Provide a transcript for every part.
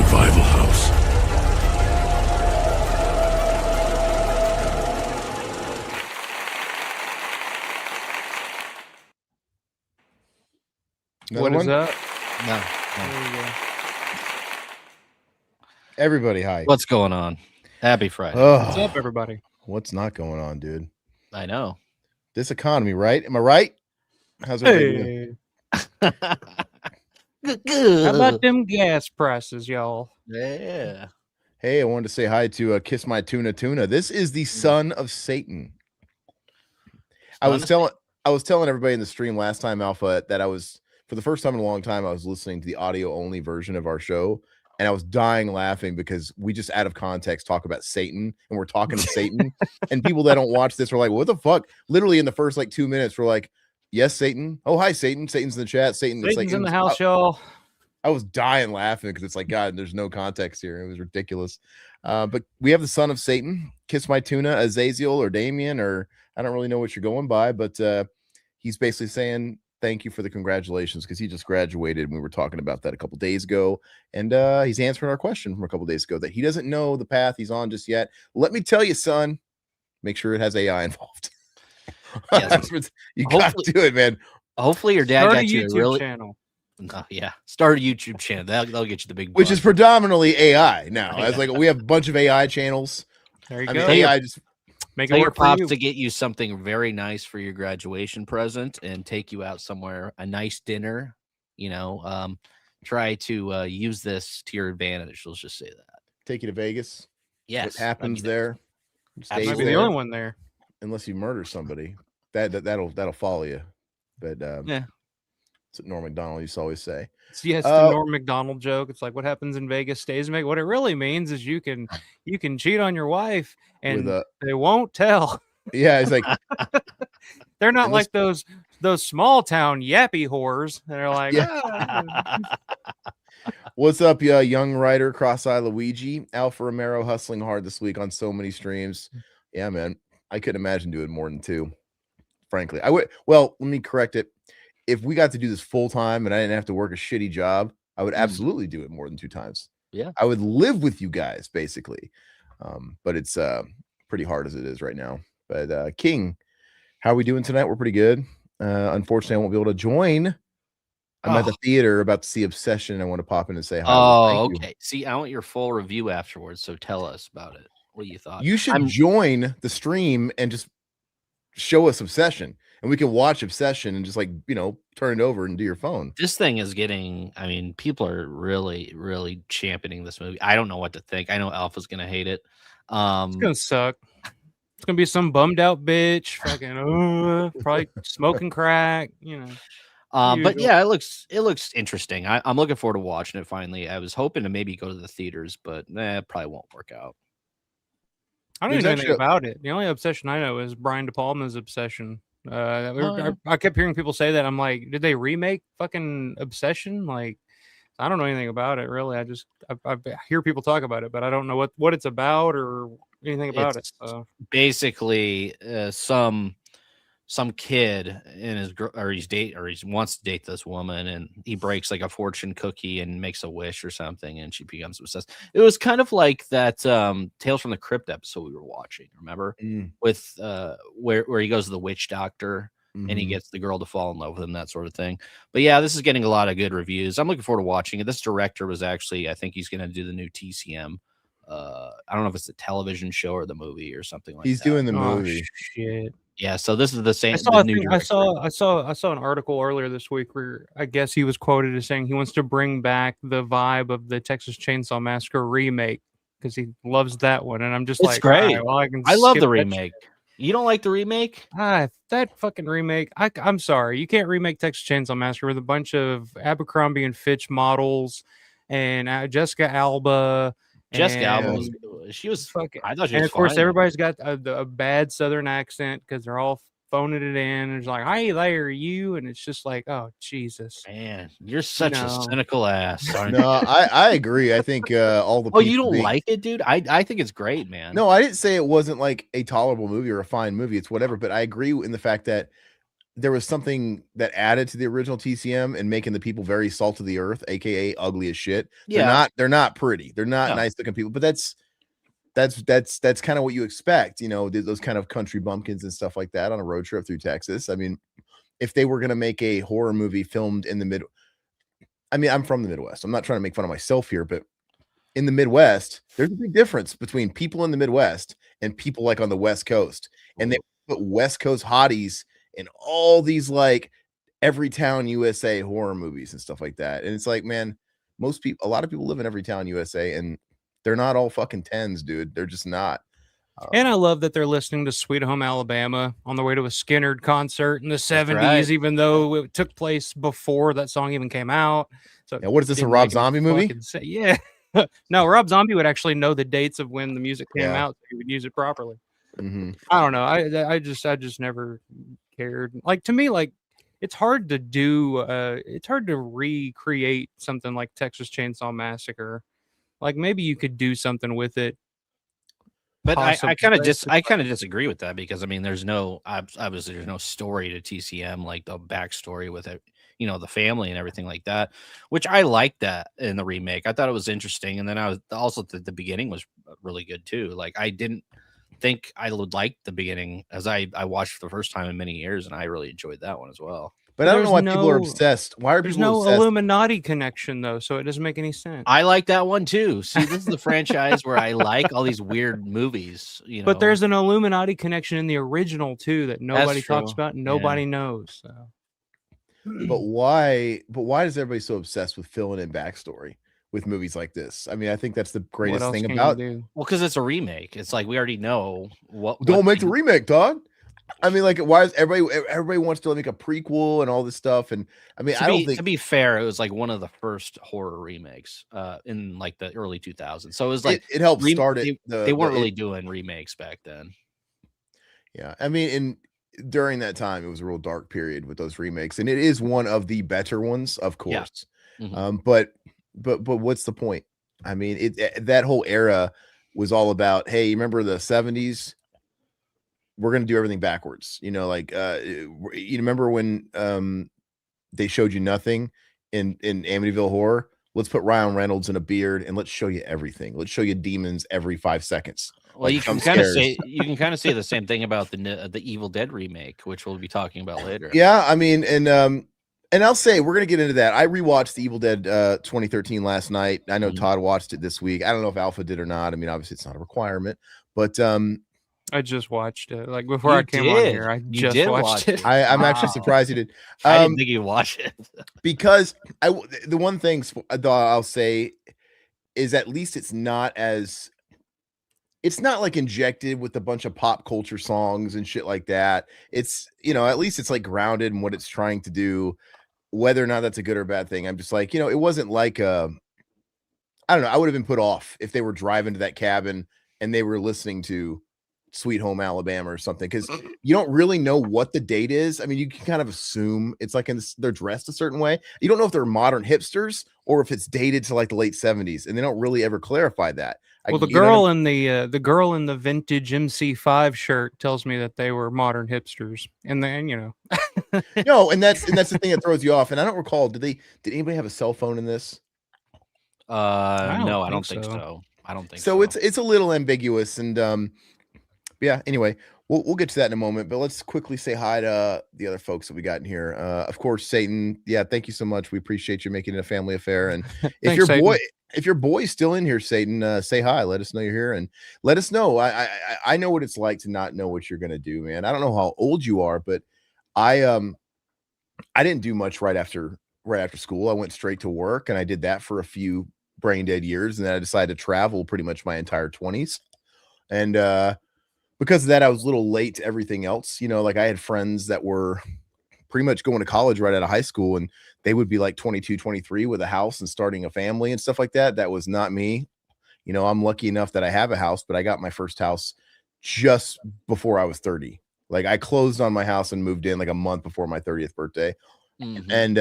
survival house. What is that? No. Everybody, hi. What's going on? Happy Friday. What's up, everybody? What's not going on, dude? I know. This economy, right? Am I right? How's everybody doing? How about them gas prices, y'all? Yeah. Hey, I wanted to say hi to Kiss My Tuna Tuna. This is the son of Satan. I was telling everybody in the stream last time, Alpha, that I was, for the first time in a long time, I was listening to the audio only version of our show, and I was dying laughing because we just out of context talk about Satan, and we're talking to Satan, and people that don't watch this are like, what the fuck? Literally in the first like 2 minutes, we're like, yes, Satan. Oh, hi, Satan. Satan's in the chat. Satan's like, in the house, y'all. I was dying laughing because it's like, God, there's no context here. It was ridiculous. But we have the son of Satan, Kiss My Tuna, Azaziel or Damien, or I don't really know what you're going by, but he's basically saying thank you for the congratulations because he just graduated. And we were talking about that a couple days ago, and he's answering our question from a couple days ago that he doesn't know the path he's on just yet. Let me tell you, son, make sure it has AI involved. Yes. You got to do it, man. Hopefully your dad got you a YouTube channel. Yeah, start a YouTube channel. That'll get you the big. Which is predominantly AI now. As like we have a bunch of AI channels. There you I go. mean, AI just make Tell it your work for pops you. to get you something very nice for your graduation present and take you out somewhere, a nice dinner. You know, try to use this to your advantage. Let's just say that. take you to Vegas. Yes, What happens there? I Stays might be there, the only one there. unless you murder somebody. That'll follow you. But Yeah. that's what Norm Macdonald used to always say. Yes, the Norm Macdonald joke. It's like what happens in Vegas stays in Vegas. What it really means is you can cheat on your wife and they won't tell. Yeah, it's like they're not like those small town yappy whores that are like, what's up, young writer Cross-Eye Luigi? Alpha Romero hustling hard this week on so many streams. Yeah, man. I couldn't imagine doing more than 2. Frankly, I would. Well, let me correct it. If we got to do this full time and I didn't have to work a shitty job, I would absolutely do it more than 2 times. Yeah, I would live with you guys basically. But it's pretty hard as it is right now. But King, how are we doing tonight? We're pretty good. Unfortunately, I won't be able to join. I'm at the theater about to see Obsession. I want to pop in and say hi. Oh, okay. See, I want your full review afterwards. So tell us about it. What do you thought? You should join the stream and just show us Obsession, and we can watch Obsession and just like, turn it over and do your phone. This thing is getting, I mean, people are really, really championing this movie. I don't know what to think. I know Alpha's gonna hate it. It's gonna suck. It's gonna be some bummed out bitch, fucking probably smoking crack, But yeah, it looks interesting. I'm looking forward to watching it finally. I was hoping to maybe go to the theaters, but it probably won't work out. I don't even know anything about it. The only Obsession I know is Brian De Palma's Obsession. I kept hearing people say that. I'm like, did they remake fucking Obsession? Like, I don't know anything about it really. I hear people talk about it, but I don't know what it's about or anything about it. So. Basically, some kid in his he wants to date this woman, and he breaks like a fortune cookie and makes a wish or something, and she becomes obsessed. It was kind of like that Tales from the Crypt episode we were watching, remember? With where he goes to the witch doctor and he gets the girl to fall in love with him, that sort of thing. But yeah, this is getting a lot of good reviews. I'm looking forward to watching it. This director was actually, I think he's going to do the new TCM. I don't know if it's a television show or the movie or something like that. He's doing the movie. Shit. Yeah, so this is the same. I saw an article earlier this week where I guess he was quoted as saying he wants to bring back the vibe of the Texas Chainsaw Massacre remake because he loves that one, and I'm just it's great. Right, well, I love the remake. You don't like the remake? That fucking remake. I'm sorry, you can't remake Texas Chainsaw Massacre with a bunch of Abercrombie and Fitch models and Jessica Alba. Jessica Alba she was fucking. I thought she was. And of course, everybody's got a bad Southern accent because they're all phoning it in. It's like, "Hey there, you," and it's just like, "Oh Jesus, man, you're such a cynical ass." Aren't you? I agree. I think all the. Oh, you don't like it, dude? I think it's great, man. No, I didn't say it wasn't like a tolerable movie or a fine movie. It's whatever, but I agree in the fact that there was something that added to the original TCM and making the people very salt of the earth, aka ugly as shit. Yeah. They're not pretty. They're not nice looking people, but that's kind of what you expect, those kind of country bumpkins and stuff like that on a road trip through Texas. I mean, if they were going to make a horror movie filmed in the I'm from the Midwest. I'm not trying to make fun of myself here, but in the Midwest, there's a big difference between people in the Midwest and people like on the West Coast. And they put West Coast hotties in all these like Everytown USA horror movies and stuff like that. And it's like, man, a lot of people live in Everytown USA, and they're not all fucking 10s, dude. They're just not. And I love that they're listening to Sweet Home Alabama on the way to a Skinnerd concert in the 70s, right. even though it took place before that song even came out. So what is this, a Rob Zombie movie? Yeah. No, Rob Zombie would actually know the dates of when the music came out, so he would use it properly. Mm-hmm. I don't know. I just never cared. Like, to me, like, it's hard to do. It's hard to recreate something like Texas Chainsaw Massacre. Like, maybe you could do something with it. But I kind of disagree with that, because I mean, there's no story to TCM, like the backstory with it, the family and everything like that, which I liked that in the remake. I thought it was interesting, and then I was also the beginning was really good too. Like, I didn't think I would like the beginning, as I watched for the first time in many years, and I really enjoyed that one as well. But I don't know why people are obsessed. Why are people obsessed? There's no Illuminati connection, though, so it doesn't make any sense. I like that one, too. See, this is the franchise where I like all these weird movies. But there's an Illuminati connection in the original, too, that nobody talks about and nobody knows. So. But why is everybody so obsessed with filling in backstory with movies like this? I mean, I think that's the greatest thing about it. Well, because it's a remake. It's like we already know what. Don't make the remake, dog. I mean, like, why is everybody wants to make a prequel and all this stuff? And I mean, to be fair, it was like one of the first horror remakes in like the early 2000s. So it was like it helped start it. They weren't really doing remakes back then. Yeah, I mean, during that time, it was a real dark period with those remakes, and it is one of the better ones, of course. Yeah. Mm-hmm. But what's the point? I mean, that whole era was all about, hey, you remember the 70s? We're going to do everything backwards. You remember when they showed you nothing in Amityville Horror? Let's put Ryan Reynolds in a beard and let's show you everything. Let's show you demons every 5 seconds. Well, you can kind of say the same thing about the Evil Dead remake, which we'll be talking about later. Yeah, I mean, and I'll say we're going to get into that. I rewatched the Evil Dead 2013 last night. I know Todd watched it this week. I don't know if Alpha did or not. I mean, obviously it's not a requirement, but I just watched it. Like, before I came on here, I just watched it. I'm actually surprised you did. I didn't think you watched it. Because the one thing I'll say is, at least it's not like injected with a bunch of pop culture songs and shit like that. It's, at least it's like grounded in what it's trying to do, whether or not that's a good or bad thing. I'm just like, it wasn't like I don't know. I would have been put off if they were driving to that cabin and they were listening to Sweet Home Alabama or something, because you don't really know what the date is. I mean, you can kind of assume it's like they're dressed a certain way. You don't know if they're modern hipsters or if it's dated to like the late 70s, and they don't really ever clarify that. Well, the girl in the vintage MC5 shirt tells me that they were modern hipsters, and then no, and that's the thing that throws you off. And I don't recall, did anybody have a cell phone in this? No, I don't think so. I don't think so. It's a little ambiguous, and yeah, anyway, we'll get to that in a moment, but let's quickly say hi to the other folks that we got in here. Of course, Satan. Yeah, thank you so much. We appreciate you making it a family affair. And if your boy's still in here, Satan, say hi. Let us know you're here, and let us know. I know what it's like to not know what you're gonna do, man. I don't know how old you are, but I didn't do much right after school. I went straight to work, and I did that for a few brain dead years, and then I decided to travel pretty much my entire 20s, and because of that, I was a little late to everything else. Like, I had friends that were pretty much going to college right out of high school, and they would be like 22, 23 with a house and starting a family and stuff like that. That was not me. I'm lucky enough that I have a house, but I got my first house just before I was 30. Like, I closed on my house and moved in like a month before my 30th birthday. Mm-hmm. And,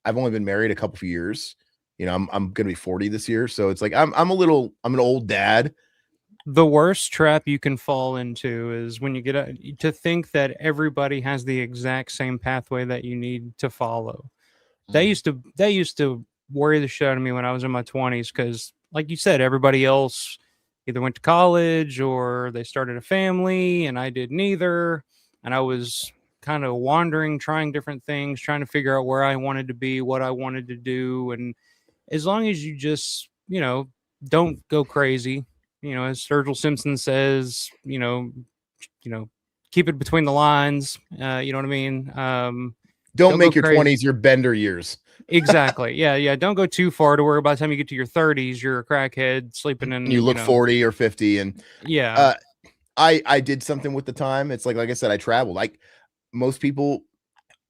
I've only been married a couple of years. I'm going to be 40 this year. So it's like, I'm an old dad. The worst trap you can fall into is when you get to think that everybody has the exact same pathway that you need to follow. They used to worry the shit out of me when I was in my 20s because, like you said, everybody else either went to college or they started a family, and I did neither. And I was kind of wandering, trying different things, trying to figure out where I wanted to be, what I wanted to do. And as long as you just, don't go crazy, as Sturgill Simpson says, keep it between the lines. You know what I mean? Don't make your 20s your bender years. Exactly. Yeah. Don't go too far to where by the time you get to your 30s, you're a crackhead sleeping in. And you look 40 or 50. And yeah, I did something with the time. It's like I said, I traveled. Like most people,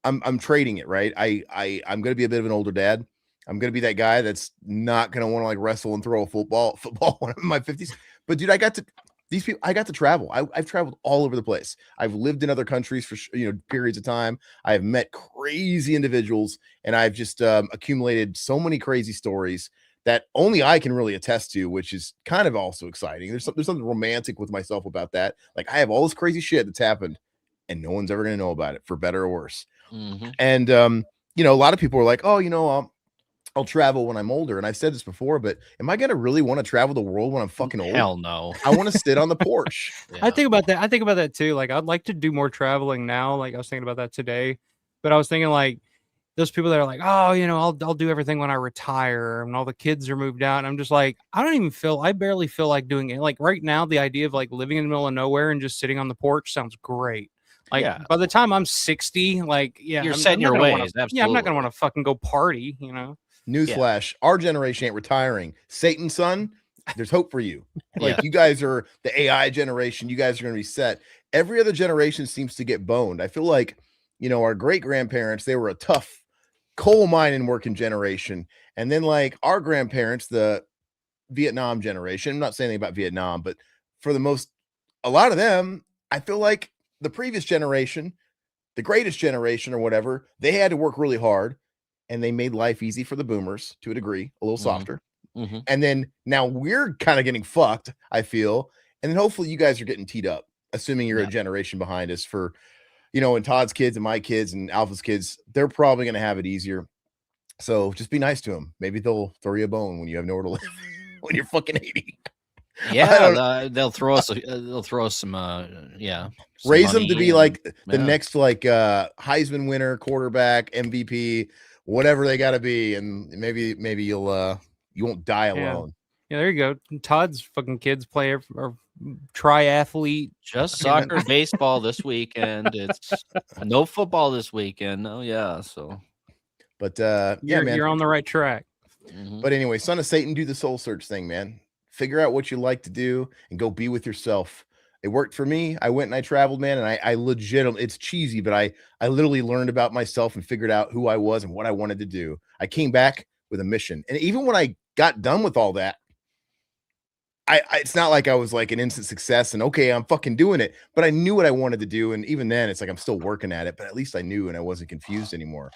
I'm trading it, right? I'm gonna be a bit of an older dad. I'm gonna be that guy that's not gonna want to like wrestle and throw a football when I'm in my 50s. But dude, I got to travel. I've traveled all over the place. I've lived in other countries for periods of time. I've met crazy individuals, and I've just accumulated so many crazy stories that only I can really attest to, which is kind of also exciting. There's something romantic with myself about that. Like I have all this crazy shit that's happened, and no one's ever gonna know about it, for better or worse. And a lot of people are like, oh, I'll travel when I'm older. And I've said this before, but am I going to really want to travel the world when I'm fucking old? Hell no. I want to sit on the porch. Yeah. I think about that too. Like I'd like to do more traveling now. Like I was thinking about that today, but I was thinking like those people that are like, oh, I'll do everything when I retire and all the kids are moved out. And I'm just like, I barely feel like doing it. Like right now, the idea of like living in the middle of nowhere and just sitting on the porch sounds great. Like by the time I'm 60, like, you're setting your ways. Yeah, I'm not going to want to fucking go party, Newsflash, our generation ain't retiring. Satan's son, there's hope for you. Like you guys are the AI generation. You guys are going to be set. Every other generation seems to get boned. I feel like, our great grandparents, they were a tough coal mining working generation. And then like our grandparents, the Vietnam generation, I'm not saying anything about Vietnam, but for a lot of them, I feel like the previous generation, the greatest generation or whatever, they had to work really hard. And they made life easy for the boomers to a degree, a little softer. And then now we're kind of getting fucked, I feel. And then hopefully you guys are getting teed up, assuming you're a generation behind us for, and Todd's kids and my kids and Alpha's kids, they're probably going to have it easier. So just be nice to them. Maybe they'll throw you a bone when you have nowhere to live when you're fucking 80. Yeah, they'll throw us. They'll throw us some. Raise them to be like the next Heisman winner, quarterback, MVP. Whatever they got to be, and maybe you won't die alone. Yeah, there you go. Todd's fucking kids play or triathlete. Just soccer, baseball this weekend. It's no football this weekend. Oh yeah, so. But man, you're on the right track. But anyway, son of Satan, do the soul search thing, man. Figure out what you like to do and go be with yourself. It worked for me. I went and I traveled, man, and I legitimately, it's cheesy, but I literally learned about myself and figured out who I was and what I wanted to do. I came back with a mission. And even when I got done with all that, it's not like I was like an instant success and okay, I'm fucking doing it, but I knew what I wanted to do. And even then it's like, I'm still working at it, but at least I knew and I wasn't confused anymore.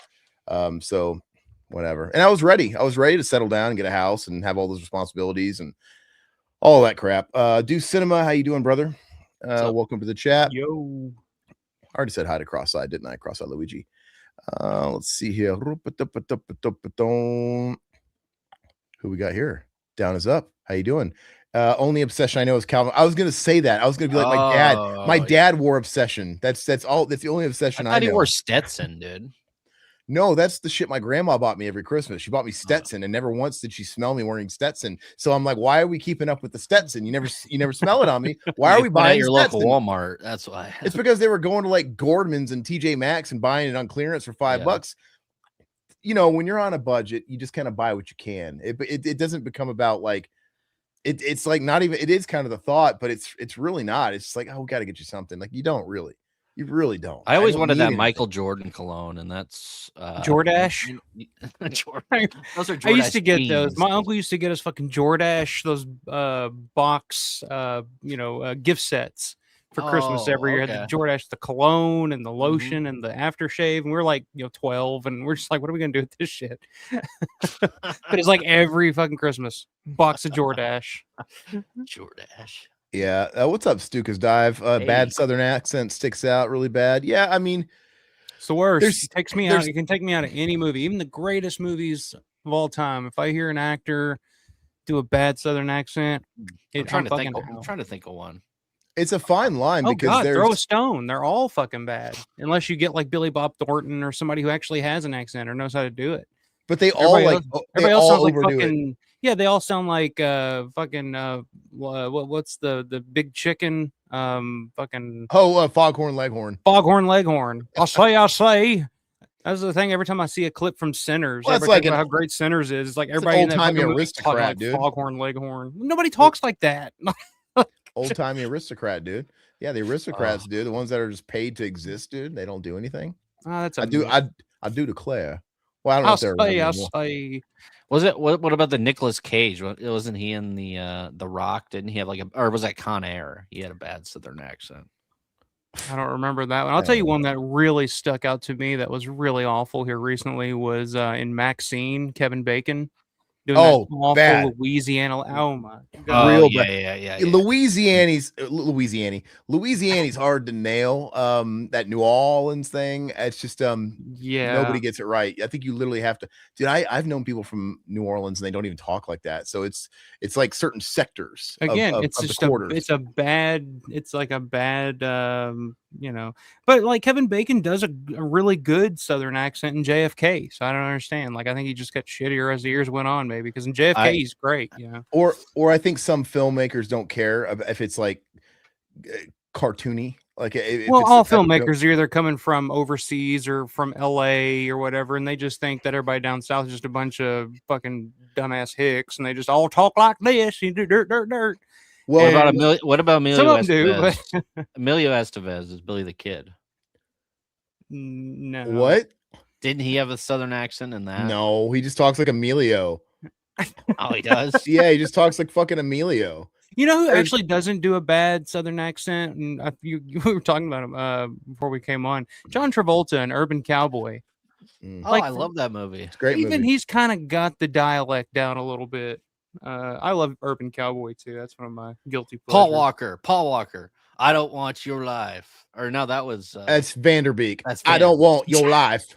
So whatever. And I was ready to settle down and get a house and have all those responsibilities and all that crap. Do Cinema. How you doing, brother? Welcome to the chat. Yo, I already said hi to Cross-Eyed, didn't I? Cross-Eyed Luigi. Let's see here. Who we got here? Down is up. How you doing? Only obsession I know is Calvin. I was gonna say that. I was gonna be like my dad. My dad wore obsession. That's all. That's the only obsession I know. He wore Stetson, dude. No, that's the shit my grandma bought me every Christmas. She bought me Stetson, and never once did she smell me wearing Stetson. So I'm like, why are we keeping up with the Stetson? You never smell it on me. Why are we buying your Stetson? Local Walmart? That's why. It's because they were going to like Gordman's and TJ Maxx and buying it on clearance for $5. When you're on a budget, you just kind of buy what you can. It doesn't become about like it's like not even. It is kind of the thought, but it's really not. It's like, oh, we got to get you something. Like you really don't. I always wanted that Michael Jordan cologne, and that's Jordache. Jordan. Those are Jordache. I used to get jeans. those. My uncle used to get us fucking Jordache, those box, gift sets for Christmas every year. Had the Jordache, the cologne and the lotion and the aftershave, and we were like 12, and we're just like, what are we gonna do with this shit? But it's like every fucking Christmas box of Jordache. Jordache. Yeah. What's up, Stuka's Dive? Hey. Bad Southern accent sticks out really bad. Yeah, I mean, it's the worst. It takes me out. It can take me out of any movie, even the greatest movies of all time. If I hear an actor do a bad Southern accent, I'm trying to think of one. It's a fine line because throw a stone. They're all fucking bad unless you get like Billy Bob Thornton or somebody who actually has an accent or knows how to do it. But everybody else sounds like fucking. Yeah, they all sound like what's the big chicken? Foghorn Leghorn. Foghorn Leghorn. I say. That's the thing. Every time I see a clip from Sinners, well, everybody about how great Sinners is. Like everybody in that fucking movie talking like dude. Foghorn Leghorn. Nobody talks like that. Old timey aristocrat, dude. Yeah, the aristocrats, dude. The ones that are just paid to exist, dude. They don't do anything. That's I do declare. Well, I don't know if they're say. Was it what about the Nicolas Cage? Wasn't he in the Rock? Didn't he have or was that Con Air? He had a bad Southern accent. I don't remember that one. I'll tell you one that really stuck out to me that was really awful here recently was in Maxine, Kevin Bacon. Doing that awful bad. Louisiana. Oh my God. Real bad. Yeah. Louisiana's hard to nail. That New Orleans thing. It's just nobody gets it right. I think you literally have to. Dude, I've known people from New Orleans and they don't even talk like that. So it's like certain sectors. Again, it's just it's like a bad but like Kevin Bacon does a really good Southern accent in JFK. So I don't understand. Like I think he just got shittier as the years went on, maybe because in JFK he's great, Or I think some filmmakers don't care if it's like cartoony. Like all filmmakers are either coming from overseas or from LA or whatever, and they just think that everybody down south is just a bunch of fucking dumbass hicks, and they just all talk like this. You do dirt. Well, what about Emilio Estevez? Do, Emilio Estevez is Billy the Kid. No. What? Didn't he have a Southern accent in that? No, he just talks like Emilio. Oh, he does? Yeah, he just talks like fucking Emilio. You know who actually doesn't do a bad Southern accent? And we were talking about him before we came on. John Travolta in Urban Cowboy. I love that movie. It's a great movie. Even he's kind of got the dialect down a little bit. I love Urban Cowboy too. That's one of my guilty pleasures. Paul Walker. I don't want your life. Or no, that was that's Vanderbeek. I don't want your life.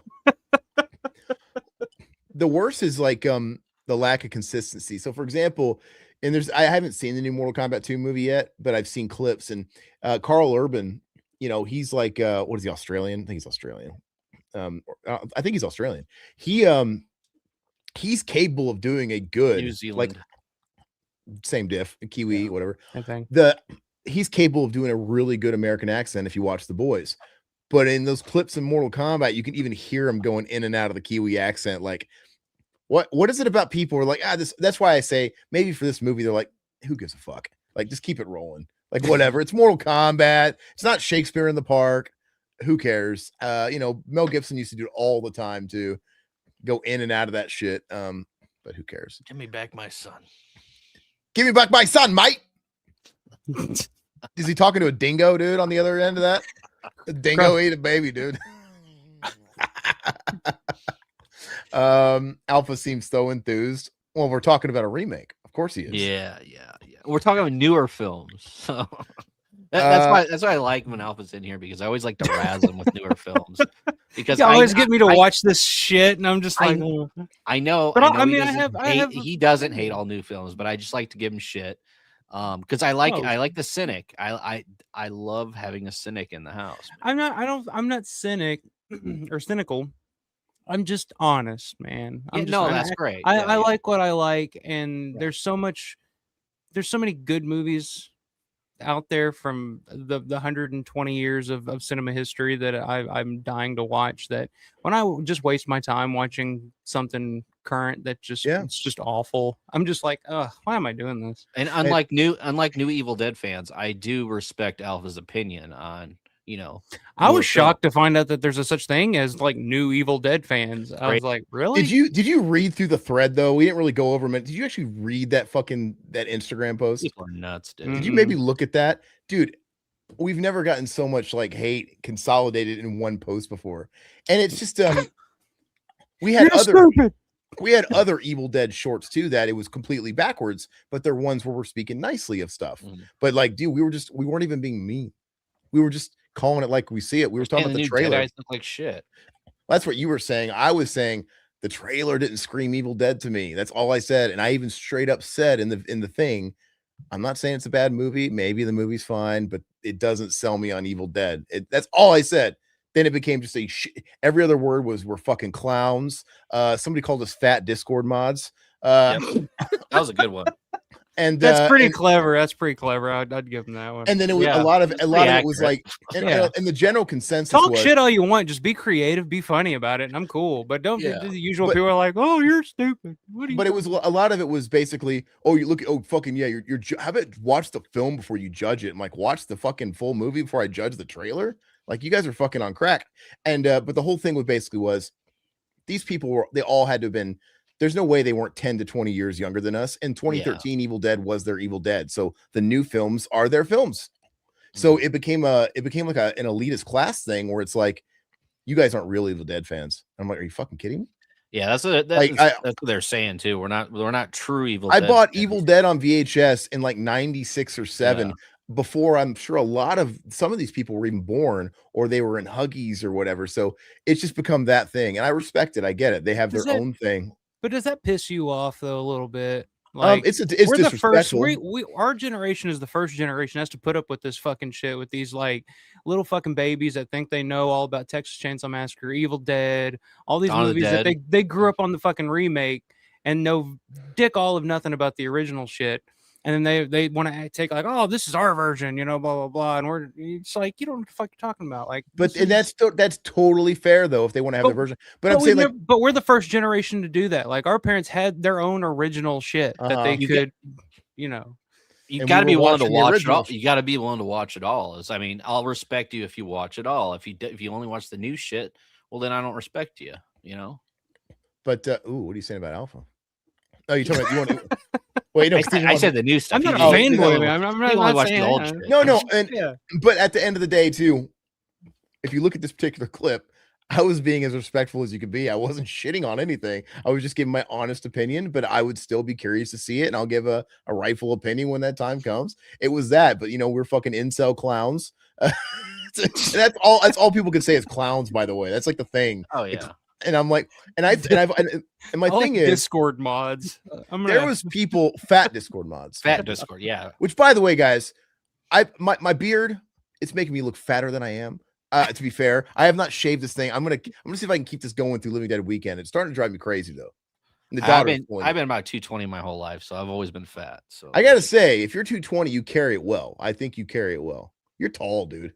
The worst is like the lack of consistency. So for example, and I haven't seen the new Mortal Kombat 2 movie yet, but I've seen clips and Carl Urban, he's like what is he, Australian? I think he's Australian. I think he's Australian. He's capable of doing a good New Zealand. Like same diff, Kiwi, whatever. I think he's capable of doing a really good American accent if you watch The Boys. But in those clips in Mortal Kombat, you can even hear him going in and out of the Kiwi accent. Like, what is it about people who are like, that's why I say maybe for this movie, they're like, who gives a fuck? Like, just keep it rolling. Like, whatever. It's Mortal Kombat. It's not Shakespeare in the Park. Who cares? Mel Gibson used to do it all the time to go in and out of that shit. But who cares? Give me back my son. Give me back my son, mate. Is he talking to a dingo, dude, on the other end of that? A dingo ate a baby, dude. Alpha seems so enthused. Well, we're talking about a remake. Of course he is. Yeah. We're talking about newer films. So that's why I like when Alpha's in here, because I always like to razz him with newer films. Because I always get me to watch this shit, and I'm just like, I know. But I know he doesn't hate all new films, but I just like to give him shit. Because I like the cynic. I love having a cynic in the house. Man. I'm not cynic or cynical. I'm just honest, man. That's great. I like what I like, and there's so many good movies out there from the 120 years of cinema history that I'm dying to watch, that when I just waste my time watching something current that it's just awful, I'm just like, why am I doing this? And unlike new Evil Dead fans, I do respect Alpha's opinion on, I was shocked to find out that there's a such thing as like new Evil Dead fans. I was like, really? Did you read through the thread though? We didn't really go over it. Did you actually read that Instagram post? People are nuts, dude. Did you maybe look at that? Dude, we've never gotten so much like hate consolidated in one post before. And it's just we had We had other Evil Dead shorts too that it was completely backwards, but they're ones where we're speaking nicely of stuff. But like, dude, we weren't even being mean. We were just calling it like we see it. We were talking about the trailer. Deadites look like shit. That's what you were saying. I was saying the trailer didn't scream Evil Dead to me. That's all I said. And I even straight up said in the thing, I'm not saying it's a bad movie. Maybe the movie's fine, but it doesn't sell me on Evil Dead. That's all I said. Then it became just a every other word was we're fucking clowns. Somebody called us fat Discord mods. Yep. That was a good one. And that's pretty clever. That's pretty clever. I'd give them that one. And then it was a lot of it was like, and the general consensus talk was, shit all you want, just be creative, be funny about it, and I'm cool. But don't do the usual. People are like, "Oh, you're stupid." What are you? But it was a lot of it was basically, "Oh, you look, oh, fucking yeah, you're how about watch the film before you judge it?" I'm like, watch the fucking full movie before I judge the trailer. Like, you guys are fucking on crack. And but the whole thing was these people they all had to have been. There's no way they weren't 10 to 20 years younger than us. In 2013, Evil Dead was their Evil Dead. So the new films are their films. So it became like an elitist class thing where it's like, you guys aren't real Evil Dead fans. I'm like, are you fucking kidding me? Yeah, that's what they're saying too. We're not true Evil Dead. I bought Evil Dead on VHS in like 96 or 7 before I'm sure some of these people were even born, or they were in Huggies or whatever. So it's just become that thing. And I respect it. I get it. They have their own thing. But does that piss you off though a little bit? Like, it's we're disrespectful. the first. Our generation is the first generation has to put up with this fucking shit with these like little fucking babies that think they know all about Texas Chainsaw Massacre, Evil Dead, all these movies that they grew up on the fucking remake and know dick all of nothing about the original shit. And then they want to take like, oh, this is our version, blah blah blah, and it's like, you don't know what the fuck you're talking about, like. That's totally fair though if they want to have their version. But I'm saying but we're the first generation to do that. Like, our parents had their own original shit that they could, You got to be willing to watch it all. You got to be willing to watch it all. I mean, I'll respect you if you watch it all. If you only watch the new shit, well, then I don't respect you. But what are you saying about Alpha? Oh, you talking about you want to? Wait, no, I said the new stuff. I'm not a fanboy. I'm not saying old shit. No, but at the end of the day, too, if you look at this particular clip, I was being as respectful as you could be. I wasn't shitting on anything. I was just giving my honest opinion, but I would still be curious to see it, and I'll give a rightful opinion when that time comes. It was that, but we're fucking incel clowns. That's all people can say is clowns. By the way, that's like the thing. Oh yeah. And I'm like, and my thing is Discord mods. There was people fat Discord mods, Discord, yeah. Which, by the way, guys, my beard, it's making me look fatter than I am. To be fair, I have not shaved this thing. I'm gonna see if I can keep this going through Living Dead weekend. It's starting to drive me crazy though. I've been about 220 my whole life, so I've always been fat. So I gotta say, if you're 220, you carry it well. I think you carry it well. You're tall, dude.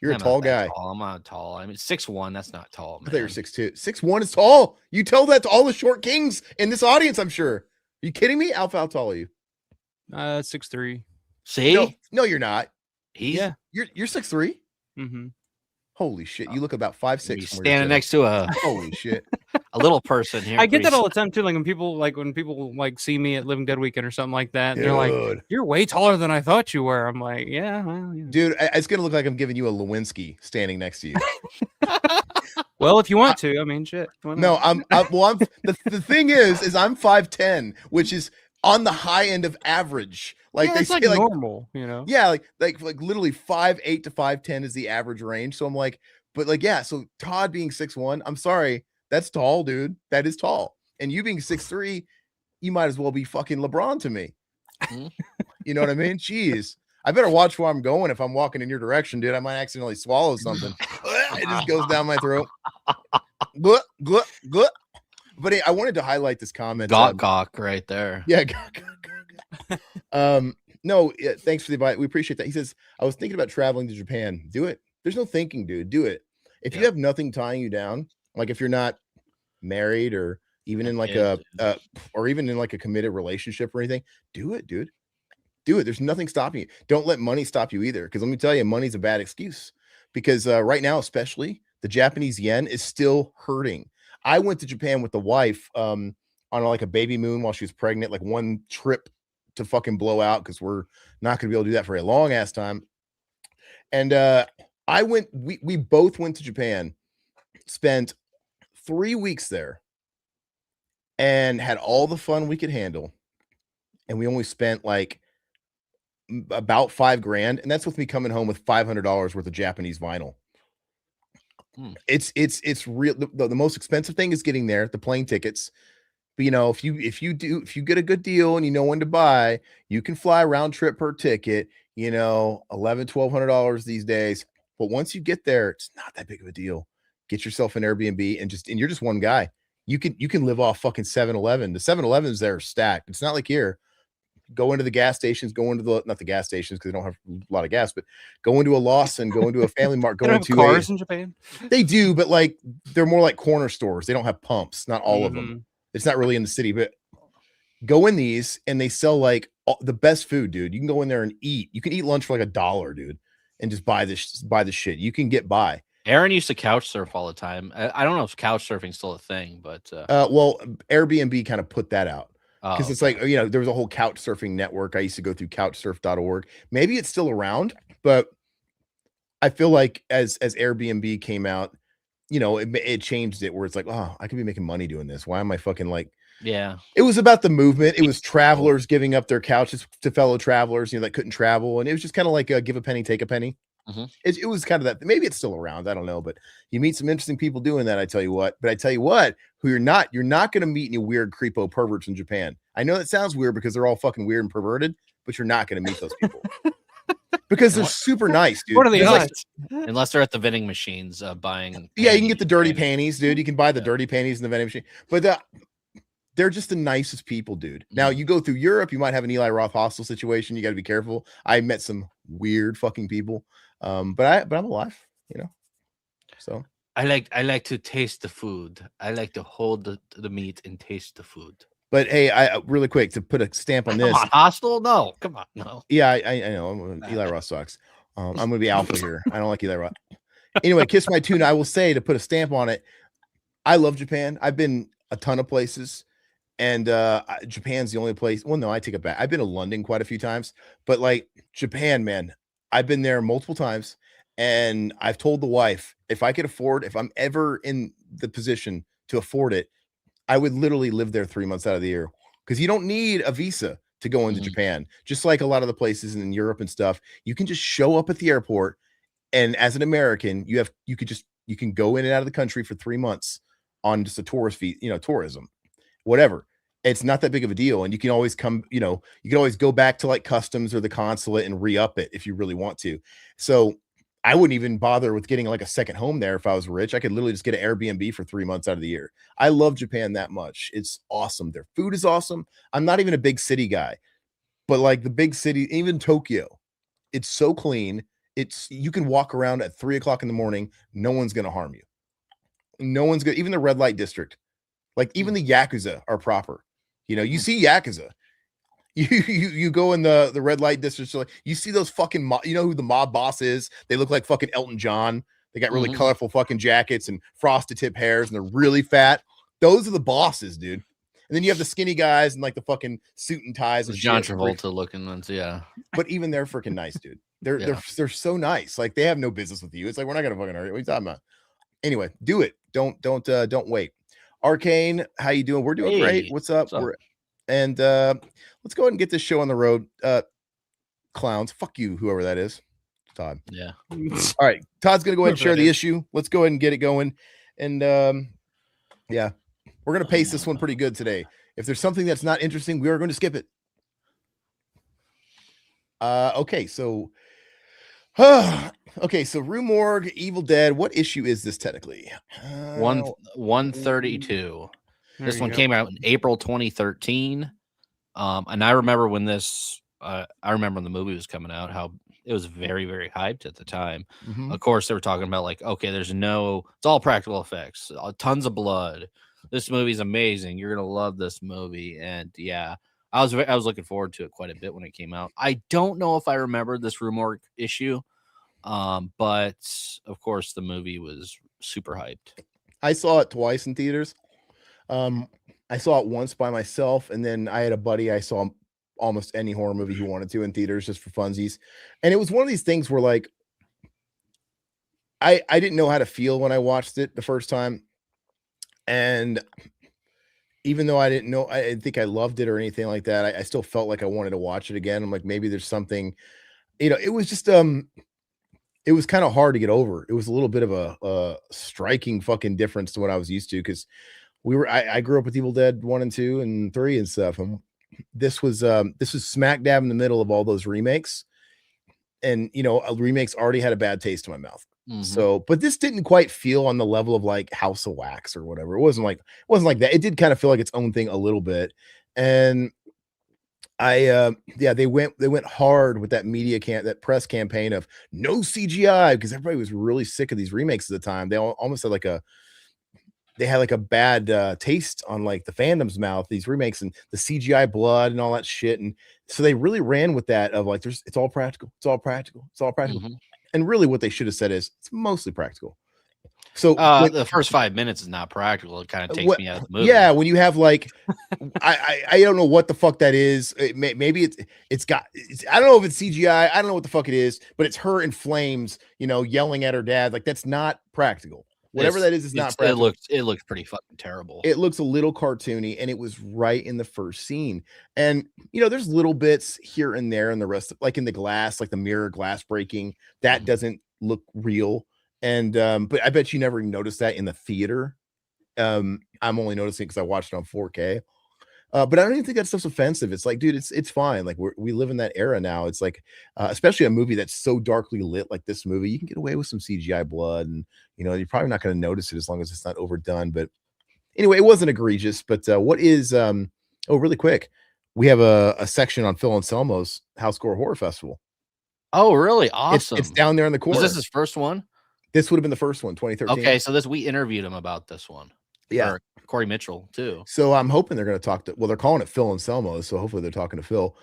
You're a tall guy. I'm not tall. I mean, 6'1", that's not tall, man. I thought you were 6'2". 6'1" is tall. You tell that to all the short kings in this audience, I'm sure. Are you kidding me? Alpha, how tall are you? 6'3". See? No, you're not. You're 6'3". Mm-hmm. Holy shit. You look about 5'6". You're standing next to holy shit. A little person here. I get that all the time too. Like when people see me at Living Dead Weekend or something like that, and they're like, "You're way taller than I thought you were." I'm like, "Yeah, well, yeah." Dude, it's gonna look like I'm giving you a Lewinsky standing next to you. Well, if you want to, I mean, shit. No, the thing is I'm 5'10", which is on the high end of average. Like they say, like normal, Yeah, like literally 5'8" to 5'10" is the average range. So I'm like, but like, yeah. So Todd being 6'1", I'm sorry. That's tall, dude. That is tall. And you being 6'3", you might as well be fucking LeBron to me. You know what I mean? Jeez. I better watch where I'm going if I'm walking in your direction, dude. I might accidentally swallow something. It just goes down my throat. But I wanted to highlight this comment. Gawk right there. Yeah. No, thanks for the invite. We appreciate that. He says, I was thinking about traveling to Japan. Do it. There's no thinking, dude. Do it. If you have nothing tying you down, like if you're not married or even in like or even in like a committed relationship or anything, do it, dude. Do it. There's nothing stopping you. Don't let money stop you either. Because let me tell you, money's a bad excuse. Because right now, especially, the Japanese yen is still hurting. I went to Japan with the wife on like a baby moon while she was pregnant, like one trip to fucking blow out because we're not going to be able to do that for a long ass time. And we both went to Japan, spent 3 weeks there. and had all the fun we could handle. And we only spent like about $5,000. And that's with me coming home with $500 worth of Japanese vinyl. It's real. The most expensive thing is getting there, the plane tickets. But if you get a good deal and you know when to buy, you can fly round trip per ticket, $1,100-$1,200 these days. But once you get there, it's not that big of a deal. Get yourself an Airbnb and you're just one guy. You can live off fucking 7-Eleven. The 7-Elevens there are stacked. It's not like here. Go into the gas stations, not the gas stations because they don't have a lot of gas, but go into a Lawson, go into a Family Mart, go into cars in Japan. They do, but like they're more like corner stores. They don't have pumps, not all of them. It's not really in the city, but go in these and they sell like the best food, dude. You can go in there and eat. You can eat lunch for like $1, dude, and just buy this shit. You can get by. Aaron used to couch surf all the time. I don't know if couch surfing's still a thing, but well, Airbnb kind of put that out. Because it's like, there was a whole couch surfing network. I used to go through couchsurf.org. Maybe it's still around, but I feel like as Airbnb came out, it changed it where it's like, oh, I could be making money doing this. Why am I fucking like, yeah. It was about the movement. It was travelers giving up their couches to fellow travelers, that couldn't travel. And it was just kind of like a give a penny, take a penny. It was kind of that. Maybe it's still around. I don't know, but you meet some interesting people doing that. I tell you what, who you're not going to meet any weird creepo perverts in Japan. I know that sounds weird because they're all fucking weird and perverted, but you're not going to meet those people because they're super nice, dude. What are the odds? Unless they're at the vending machines buying. Yeah, you can get the dirty panties, dude. You can buy the dirty panties in the vending machine, but they're just the nicest people, dude. Now you go through Europe, you might have an Eli Roth hostel situation. You got to be careful. I met some weird fucking people. But I'm alive, so I like to taste the food. I like to hold the meat and taste the food. But hey, I really quick to put a stamp on this. Come on, hostile? No, come on, no. Yeah, I know. Eli Roth sucks. I'm gonna be alpha here. I don't like Eli Roth. Anyway, kiss my tuna. I will say to put a stamp on it. I love Japan. I've been a ton of places, and Japan's the only place. Well, no, I take it back. I've been to London quite a few times, but like Japan, man. I've been there multiple times, and I've told the wife, if I'm ever in the position to afford it, I would literally live there 3 months out of the year because you don't need a visa to go into Japan. Just like a lot of the places in Europe and stuff, you can just show up at the airport, and as an American, you can go in and out of the country for 3 months on just a tourist fee, tourism, whatever. It's not that big of a deal. And you can always come, you can always go back to like customs or the consulate and re-up it if you really want to. So I wouldn't even bother with getting like a second home there. If I was rich, I could literally just get an Airbnb for 3 months out of the year. I love Japan that much. It's awesome. Their food is awesome. I'm not even a big city guy, but like the big city, even Tokyo, it's so clean. You can walk around at 3:00 in the morning. No one's going to harm you. No one's good. Even the red light district, like even the Yakuza are proper. You see Yakuza. You go in the red light district. So you see those fucking who the mob boss is. They look like fucking Elton John. They got really colorful fucking jackets and frosted tip hairs, and they're really fat. Those are the bosses, dude. And then you have the skinny guys and like the fucking suit and ties and John Travolta looking ones, yeah. But even they're freaking nice, dude. They're so nice. Like they have no business with you. It's like we're not gonna fucking hurt you. What are you talking about? Anyway, do it. Don't wait. Arcane, how you doing? We're doing great. What's up? And let's go ahead and get this show on the road. Clowns, fuck you, whoever that is. Todd. Yeah. All right. Todd's gonna go ahead and share the issue. Let's go ahead and get it going. And yeah, we're gonna pace this one pretty good today. If there's something that's not interesting, we are going to skip it. Okay, so Rue Morgue, Evil Dead. What issue is this technically? 132. This one came out in April 2013. And I remember when I remember when the movie was coming out, how it was very, very hyped at the time. Of course, they were talking about like, okay, it's all practical effects, tons of blood. This movie's amazing. You're gonna love this movie. And yeah, I was looking forward to it quite a bit when it came out. I don't know if I remember this Rue Morgue issue. But of course the movie was super hyped. I saw it twice in theaters. I saw it once by myself, and then I had a buddy I saw almost any horror movie he wanted to in theaters just for funsies. And it was one of these things where like I didn't know how to feel when I watched it the first time. And even though I didn't know, I didn't think I loved it or anything like that. I still felt like I wanted to watch it again. I'm like, maybe there's something, it was just, it was kind of hard to get over. It was a little bit of a striking fucking difference to what I was used to. Because I grew up with Evil Dead 1 and 2 and 3 and stuff. And this was smack dab in the middle of all those remakes. And, remakes already had a bad taste in my mouth. Mm-hmm. So, but this didn't quite feel on the level of like House of Wax or whatever. It wasn't like that. It did kind of feel like its own thing a little bit. And they went hard with that that press campaign of no CGI, because everybody was really sick of these remakes at the time. They almost had like a bad taste on like the fandom's mouth, these remakes and the CGI blood and all that shit. And so they really ran with that of like, it's all practical. It's all practical. It's all practical. Mm-hmm. And really what they should have said is it's mostly practical. So the first 5 minutes is not practical. It kind of takes me out of the movie. Yeah, when you have like, I don't know what the fuck that is. Maybe it's I don't know if it's CGI. I don't know what the fuck it is, but it's her in flames, yelling at her dad. Like that's not practical. Whatever that is not practical. It looks pretty fucking terrible. It looks a little cartoony, and it was right in the first scene. And there's little bits here and there, and the rest, like in the glass, like the mirror glass breaking, that doesn't look real. And but I bet you never even noticed that in the theater. I'm only noticing because I watched it on 4K. But I don't even think that stuff's offensive. It's like, dude, it's fine. Like we live in that era now. It's like, especially a movie that's so darkly lit like this movie, you can get away with some CGI blood, and you're probably not going to notice it as long as it's not overdone. But anyway, it wasn't egregious. But what is really quick, we have a section on Phil Anselmo's House Score Horror Festival. Oh, really? Awesome. It's down there in the corner. Was this his first one? This would have been the first one, 2013. Okay, so we interviewed him about this one. Yeah. Or Corey Mitchell too. So I'm hoping they're going to talk to, they're calling it Phil Anselmo, so hopefully they're talking to Phil.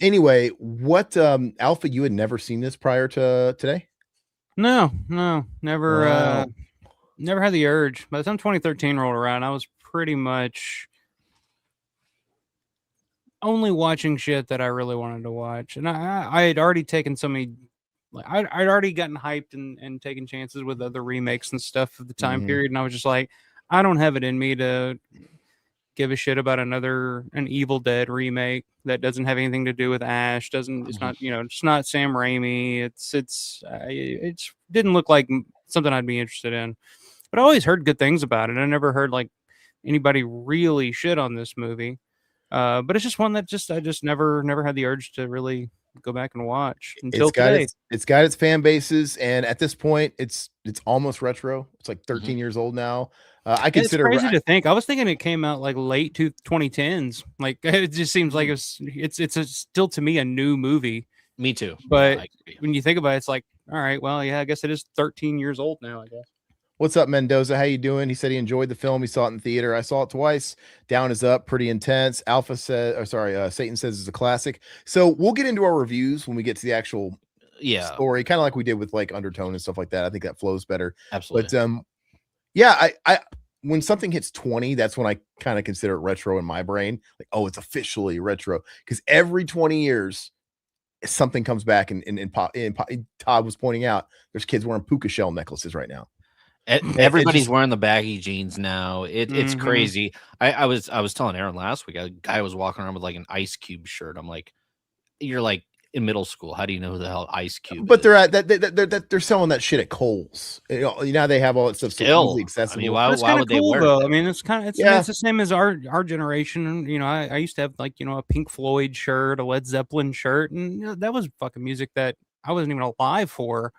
Anyway, what Alpha, you had never seen this prior to today? No, never. Wow. Never had the urge. By the time 2013 rolled around, I was pretty much only watching shit that I really wanted to watch, and I had already taken so many. I'd already gotten hyped and taken chances with other remakes and stuff of the time period, and I was just like, I don't have it in me to give a shit about an Evil Dead remake that doesn't have anything to do with Ash. It's not, it's not Sam Raimi. It didn't look like something I'd be interested in. But I always heard good things about it. I never heard like anybody really shit on this movie. But it's just one that I just never had the urge to really go back and watch until today. It's got its fan bases, and at this point, it's almost retro. It's like 13 years old now. I consider it's crazy to think. I was thinking it came out like late 2010s. Like it just seems like it's still to me a new movie. Me too. But when you think about it, it's like, all right, well, yeah, I guess it is 13 years old now, I guess. What's up, Mendoza? How you doing? He said he enjoyed the film. He saw it in theater. I saw it twice. Down is up. Pretty intense. Alpha said, Satan says it's a classic. So we'll get into our reviews when we get to the actual story, kind of like we did with like Undertone and stuff like that. I think that flows better. Absolutely. But I when something hits 20, that's when I kind of consider it retro in my brain. Like, oh, it's officially retro, because every 20 years something comes back. And Todd was pointing out, there's kids wearing puka shell necklaces right now. Everybody's wearing the baggy jeans now. It's crazy. I was telling Aaron last week, a guy was walking around with like an Ice Cube shirt. I'm like, you're like in middle school. How do you know who the hell Ice Cube but is? They're selling that shit at Kohl's. Now they have all that stuff still so easily accessible. I mean, why would they wear it? I mean, it's the same as our generation. I used to have like a Pink Floyd shirt, a Led Zeppelin shirt, and that was fucking music that I wasn't even alive for.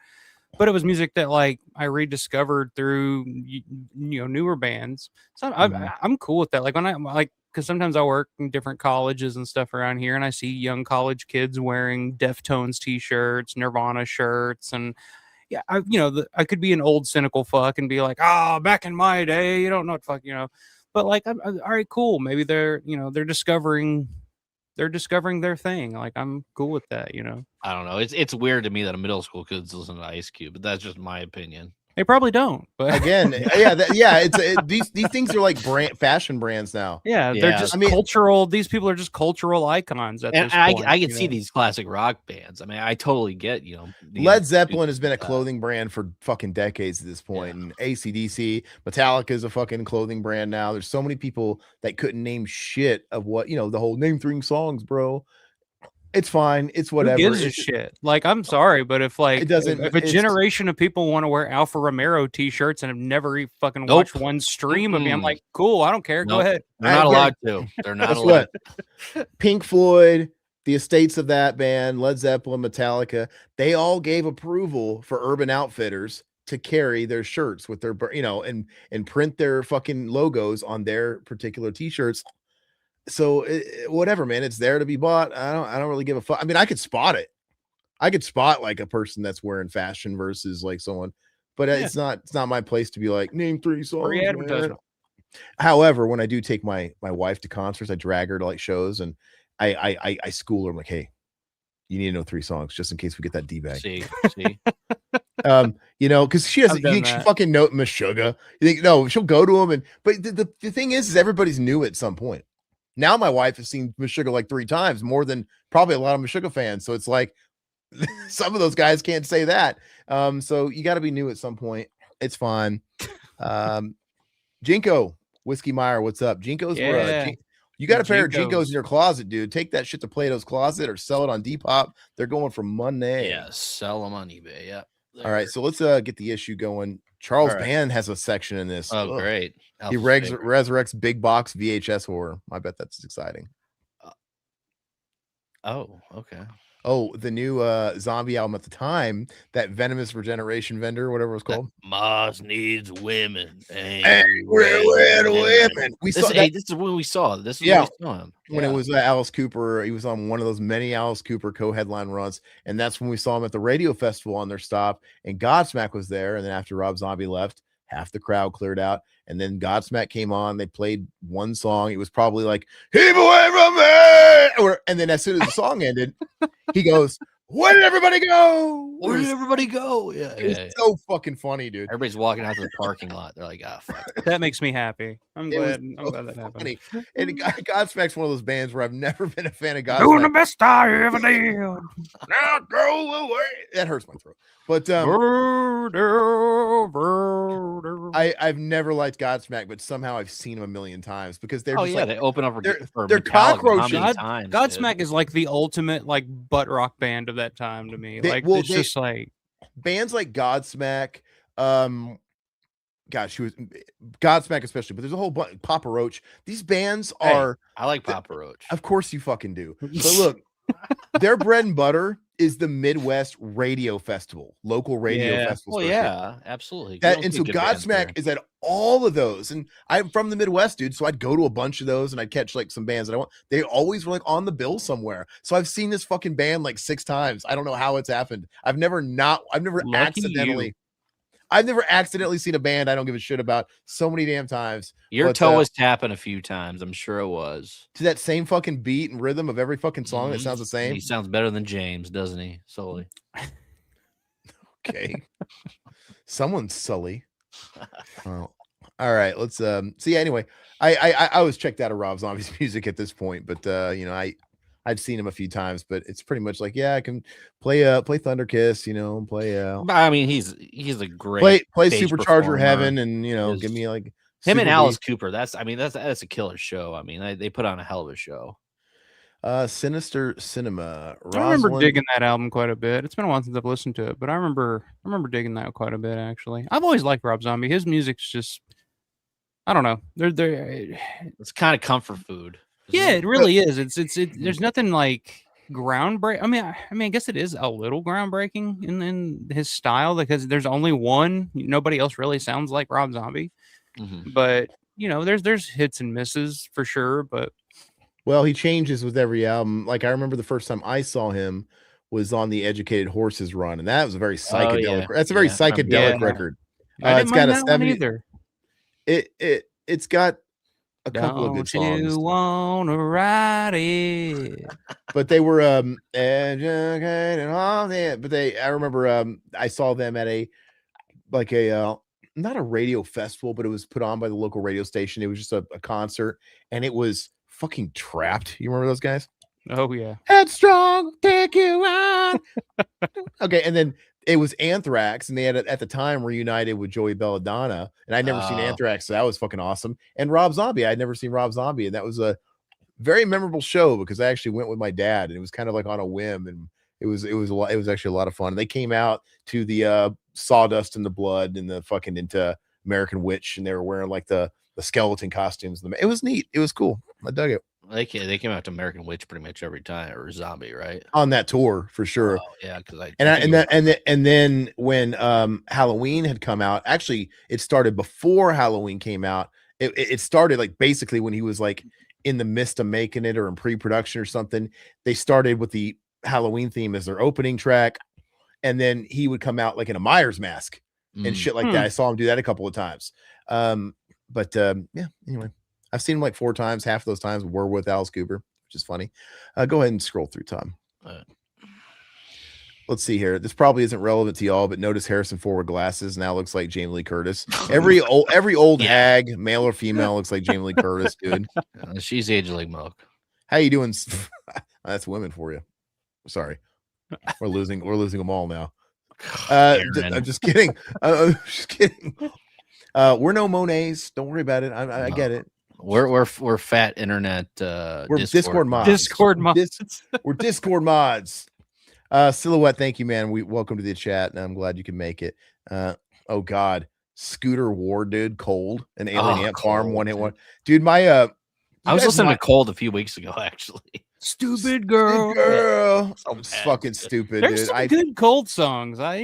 But it was music that like I rediscovered through newer bands. So I'm cool with that. Like when because sometimes I work in different colleges and stuff around here, and I see young college kids wearing Deftones t-shirts, Nirvana shirts, and I could be an old cynical fuck and be like, back in my day, you don't know what fuck, But like, all right, cool. Maybe they're discovering their thing. Like I'm cool with that, I don't know. It's weird to me that a middle school kids listen to Ice Cube, but that's just my opinion. They probably don't. But again, these things are like fashion brands now. Yeah, they're just cultural. These people are just cultural icons at this point. I can see these classic rock bands. I mean, I totally get, Led Zeppelin has been a clothing brand for fucking decades at this point. And AC/DC, Metallica is a fucking clothing brand now. There's so many people that couldn't name shit of what, the whole name 3 songs, bro. It's fine. It's whatever. Who gives a shit? Like, I'm sorry, but if a generation of people want to wear Alfa Romero t-shirts and have never fucking watched one stream of me, I'm like, cool, I don't care. Go ahead. They're not allowed to. They're not allowed. Pink Floyd, the estates of that band, Led Zeppelin, Metallica, they all gave approval for Urban Outfitters to carry their shirts with their, and print their fucking logos on their particular t-shirts. So whatever, man, it's there to be bought. I don't really give a fuck. I mean, I could spot it. I could spot like a person that's wearing fashion versus like someone, but it's not my place to be like, name 3 songs. However, when I do take my wife to concerts, I drag her to like shows, and I school her. I'm like, hey, you need to know 3 songs just in case we get that D-bag. See. Because she doesn't. You think she fucking know Meshuggah? You think no? She'll go to them, but the thing is everybody's new at some point. Now my wife has seen Meshuggah like 3 times, more than probably a lot of Meshuggah fans. So it's like some of those guys can't say that. So you got to be new at some point. It's fine. Jinko, Whiskey Meyer, what's up? Jinko's you got a pair of Jinkos in your closet, dude. Take that shit to Plato's Closet or sell it on Depop. They're going for money. Yeah, sell them on eBay. Yeah. All right, so let's get the issue going. Charles Band has a section in this. Oh, great. He resurrects big box VHS horror. I bet that's exciting. Oh, okay. Oh, the new zombie album at the time, that Venomous Regeneration vendor, whatever it was called. Mars needs women. Women. This is when we saw it. This is when we saw him. When it was Alice Cooper, he was on one of those many Alice Cooper co-headline runs, and that's when we saw him at the radio festival on their stop, and Godsmack was there, and then after Rob Zombie left, half the crowd cleared out, and then Godsmack came on. They played one song. It was probably like, "Keep away from me," and then as soon as the song ended, he goes, "Where did everybody go? Where did everybody go?" Yeah, it's so fucking funny, dude. Everybody's walking out to the parking lot. They're like, "Ah, fuck." That makes me happy. I'm glad that happened. And Godsmack's one of those bands where I've never been a fan of Godsmack. Doing the best I ever did. Now go away. That hurts my throat. But I've never liked Godsmack, but somehow I've seen them a million times because they're they open up for they're cockroaches. Godsmack is like the ultimate like butt rock band of that time to me. It's just like bands like Godsmack. Gosh, Godsmack especially, but there's a whole bunch. Papa Roach. These bands are. I like Papa Roach. Of course, you fucking do. But look, their bread and butter is the Midwest Radio Festival, local radio festival. Well, yeah, absolutely. And so Godsmack is at all of those, and I'm from the Midwest, dude. So I'd go to a bunch of those, and I'd catch like some bands that I want. They always were like on the bill somewhere. So I've seen this fucking band like 6 times. I don't know how it's happened. I've never accidentally seen a band I don't give a shit about so many damn times. Your toe was tapping a few times. I'm sure it was. To that same fucking beat and rhythm of every fucking song that sounds the same. He sounds better than James, doesn't he? Sully. Okay. Someone's Sully. Oh. All right. Let's see. Anyway, I was checked out of Rob Zombie's music at this point, but I've seen him a few times, but it's pretty much like, I can play Thunder Kiss, play I mean, he's a great play Supercharger Heaven, and give me like him and Alice Cooper. That's a killer show. I mean, they put on a hell of a show. Sinister Cinema. I remember digging that album quite a bit. It's been a while since I've listened to it, but I remember digging that quite a bit actually. I've always liked Rob Zombie. His music's just, I don't know. It's kind of comfort food. Yeah, it really is. It's there's nothing like groundbreaking. I mean, I guess it is a little groundbreaking in his style because there's only one. Nobody else really sounds like Rob Zombie. Mm-hmm. But there's hits and misses for sure. But he changes with every album. Like I remember the first time I saw him was on the Educated Horses run, and that was a very psychedelic. That's a very psychedelic record. It's got a 70. Either. It's got a couple of good songs. You wanna ride it? But they were educated and all that. But I remember I saw them at like a not a radio festival, but it was put on by the local radio station. It was just a concert, and it was fucking Trapped. You remember those guys? Oh yeah. Headstrong, take you on. Okay, and then it was Anthrax, and they had at the time reunited with Joey Belladonna, and I'd never seen Anthrax, so that was fucking awesome. And Rob Zombie, I'd never seen Rob Zombie, and that was a very memorable show because I actually went with my dad, and it was kind of like on a whim, and it was actually a lot of fun. And they came out to the Sawdust and the Blood and the fucking into American Witch, and they were wearing like the skeleton costumes. It was neat. It was cool. I dug it. They came out to American Witch pretty much every time, or Zombie, right? On that tour for sure. Oh, yeah, because and then when Halloween had come out, actually it started before Halloween came out. It started like basically when he was like in the midst of making it or in pre-production or something. They started with the Halloween theme as their opening track, and then he would come out like in a Myers mask and shit like that. I saw him do that a couple of times. Yeah, anyway. I've seen him like 4 times. Half of those times were with Alice Cooper, which is funny. Go ahead and scroll through, Tom. Let's see here. This probably isn't relevant to y'all, but notice Harrison Ford with glasses now looks like Jamie Lee Curtis. Every old hag, male or female, looks like Jamie Lee Curtis, dude. She's aged like milk. How you doing? That's women for you. Sorry, we're losing them all now. I'm just kidding. I'm just kidding. We're no Monets. Don't worry about it. I get it. We're fat internet. We're Discord mods. We're Discord mods. Silhouette, thank you, man. Welcome to the chat, and I'm glad you can make it. Oh God, Scooter Ward, dude, Cold, an Alien Ant Farm, 1-hit-1. Dude, my I was listening to Cold a few weeks ago, actually. Stupid girl. So fucking stupid. There's dude. some good Cold songs. It's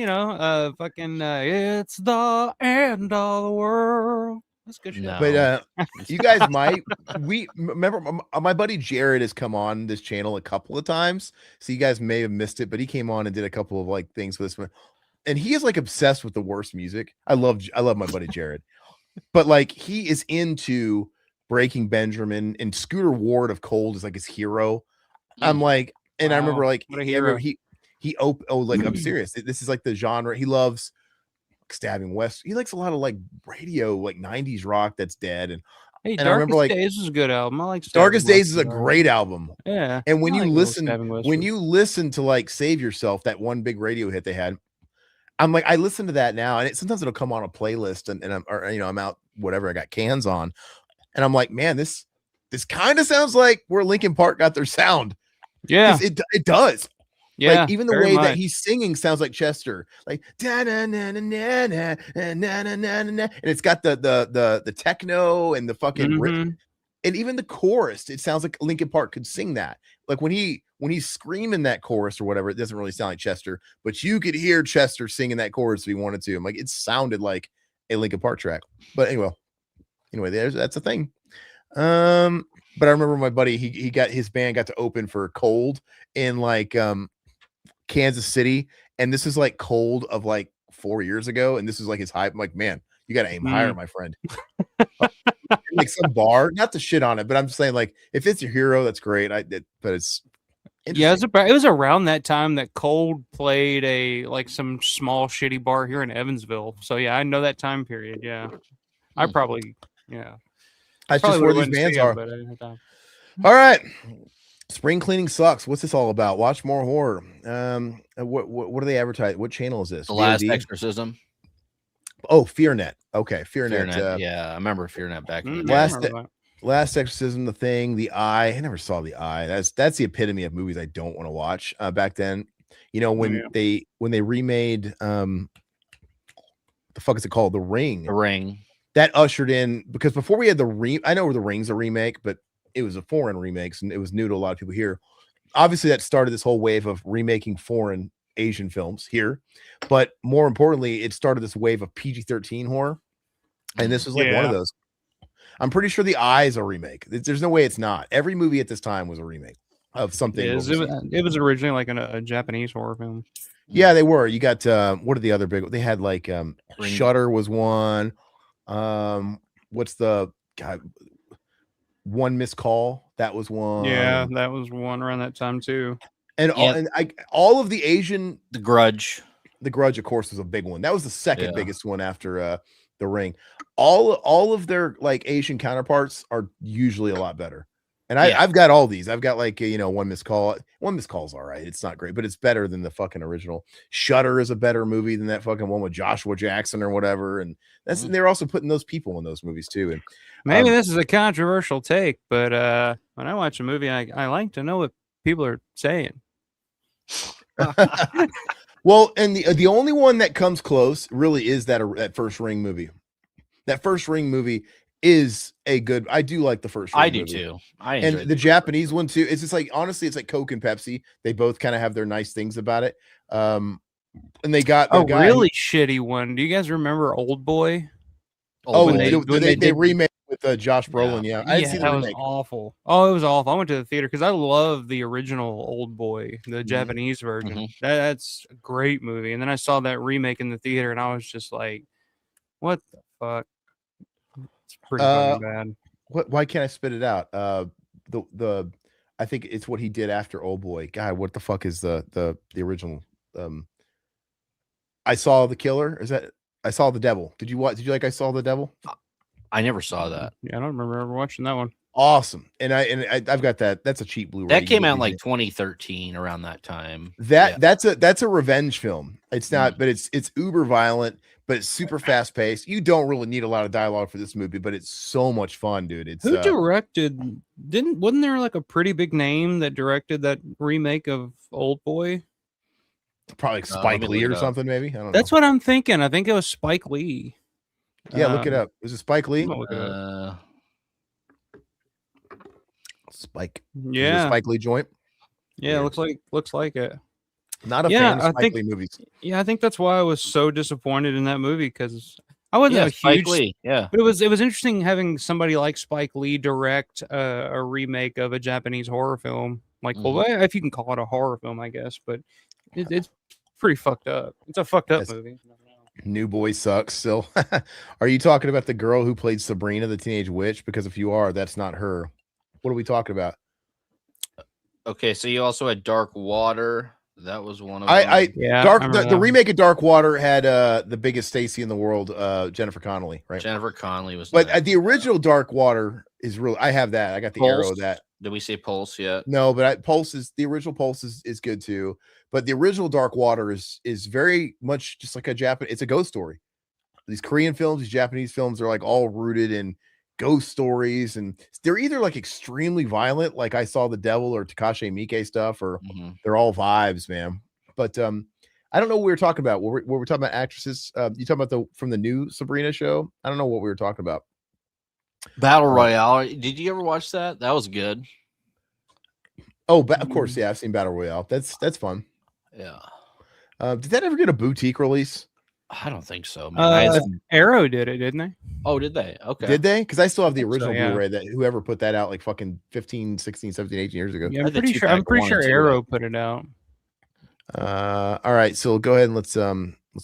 the end of the world. That's good shit. No. But you guys might remember my buddy Jared has come on this channel a couple of times, so you guys may have missed it, but he came on and did a couple of like things with this one, and he is like obsessed with the worst music. I love my buddy Jared, but like he is into Breaking Benjamin, and Scooter Ward of Cold is like his hero. I'm like, and wow, I remember like what a hero. I'm serious. This is like the genre he loves. Stabbing West, he likes a lot of like radio, like 90s rock that's dead. And hey, I remember like Days is a good album. I like Darkest Days is a great album. Yeah. And when you listen to like Save Yourself, that one big radio hit they had, I'm like, I listen to that now, and sometimes it'll come on a playlist, and I'm out whatever, I got cans on, and I'm like, man, this kind of sounds like where Linkin Park got their sound. Yeah, it does. Yeah, like even the way that he's singing sounds like Chester, like da na na na na na na na na na, and it's got the techno and the fucking rhythm, and even the chorus. It sounds like Linkin Park could sing that. Like when he's screaming that chorus or whatever, it doesn't really sound like Chester, but you could hear Chester singing that chorus if he wanted to. I'm like, it sounded like a Linkin Park track. But anyway, that's a thing. But I remember my buddy, he got his band got to open for Cold in like Kansas City, and this is like Cold of like 4 years ago, and this is like his hype. I'm like, man, you got to aim higher, my friend. Like some bar, not to shit on it, but I'm just saying, like, if it's your hero, that's great. But it's it was around that time that Cold played some small shitty bar here in Evansville. So yeah, I know that time period. Yeah, I probably That's just where these bands are. All right. Spring cleaning sucks. What's this all about? Watch more horror. What do they advertise? What channel is this? The Last Exorcism. Oh, FearNet. Okay, FearNet. Yeah, I remember FearNet back in the day. Last Exorcism, The Thing, The Eye. I never saw The Eye. That's the epitome of movies I don't want to watch. Back then, when they remade the fuck is it called? The Ring. The Ring. That ushered in, because before we had I know The Ring's a remake, but it was a foreign remake, and it was new to a lot of people here. Obviously, that started this whole wave of remaking foreign Asian films here, but more importantly, it started this wave of PG-13 horror, and this was like one of those. I'm pretty sure The Eye is a remake. There's no way it's not. Every movie at this time was a remake of something. It was originally like a Japanese horror film. Yeah, they were. You got what are the other big? They had like Shudder was one. What's the guy? One Missed Call, that was one. Yeah, that was one around that time too. And all of the Asian, The Grudge. The Grudge, of course, was a big one. That was the second biggest one after The Ring. All of their like Asian counterparts are usually a lot better. And I've got all these. I've got like One Missed Call. One Missed Call's all right. It's not great, but it's better than the fucking original. Shutter is a better movie than that fucking one with Joshua Jackson or whatever. And they're also putting those people in those movies too. And maybe this is a controversial take, but when I watch a movie, I like to know what people are saying. Well, and the only one that comes close really is that first Ring movie. That first Ring movie is a good. I do like the first Ring movie. Too. And the Japanese one too. It's just like, honestly, it's like Coke and Pepsi. They both kind of have their nice things about it. And they got a really shitty one. Do you guys remember Old Boy? They remade with Josh Brolin. Yeah, I didn't see the remake. Was awful. Oh, it was awful. I went to the theater because I love the original Old Boy, the Japanese version. That's a great movie. And then I saw that remake in the theater, and I was just like, "What the fuck?" It's pretty fucking bad. Why can't I spit it out? I think it's what he did after Old Boy. God, what the fuck is the original? I Saw the Killer. Is that? I Saw the Devil. Did you like I Saw the Devil? I never saw that. Yeah, I don't remember ever watching that one. Awesome. And I've got that. That's a cheap Blu-ray. That came out in like 2013 around that time. That's a revenge film. It's not, but it's uber violent, but it's super fast paced. You don't really need a lot of dialogue for this movie, but it's so much fun, dude. It's who directed? Wasn't there like a pretty big name that directed that remake of Old Boy? Probably like Spike Lee or something, maybe. I don't know. That's what I'm thinking. I think it was Spike Lee. Yeah, look it up. Is it Spike Lee? Spike. Yeah, Spike Lee joint. Yeah, looks like it. Not a fan of Spike Lee movies. Yeah, I think that's why I was so disappointed in that movie because I wasn't a Spike huge. Lee, but it was interesting having somebody like Spike Lee direct a remake of a Japanese horror film. Like, well, if you can call it a horror film, I guess, but it's pretty fucked up. It's a fucked up movie. New Boy sucks still. Are you talking about the girl who played Sabrina the Teenage Witch? Because if you are, that's not her. What are we talking about? Okay, so you also had Dark Water. That was one of them. The remake of Dark Water had the biggest Stacy in the world, Jennifer Connelly, right? Jennifer Connelly was. But the original Dark Water is real. I have that. I got the Pulse. arrow of that. Did we say Pulse yet? No, but the original Pulse is good too. But the original Dark Water is very much just like it's a ghost story. These Korean films, these Japanese films are like all rooted in ghost stories, and they're either like extremely violent, like I Saw the Devil or Takashi Miike stuff, or they're all vibes, man. But I don't know what we were talking about. Were we talking about actresses? You talking about from the new Sabrina show? I don't know what we were talking about. Battle Royale. Did you ever watch that? That was good. Oh, of course, yeah. I've seen Battle Royale. That's fun. Yeah. Did that ever get a boutique release? I don't think so. Arrow did it, didn't they? Oh, did they? Okay. Did they? Because I still have the original Blu-ray that whoever put that out like fucking 15, 16, 17, 18 years ago. Yeah, I'm pretty sure Arrow put it out. All right, so go ahead and let's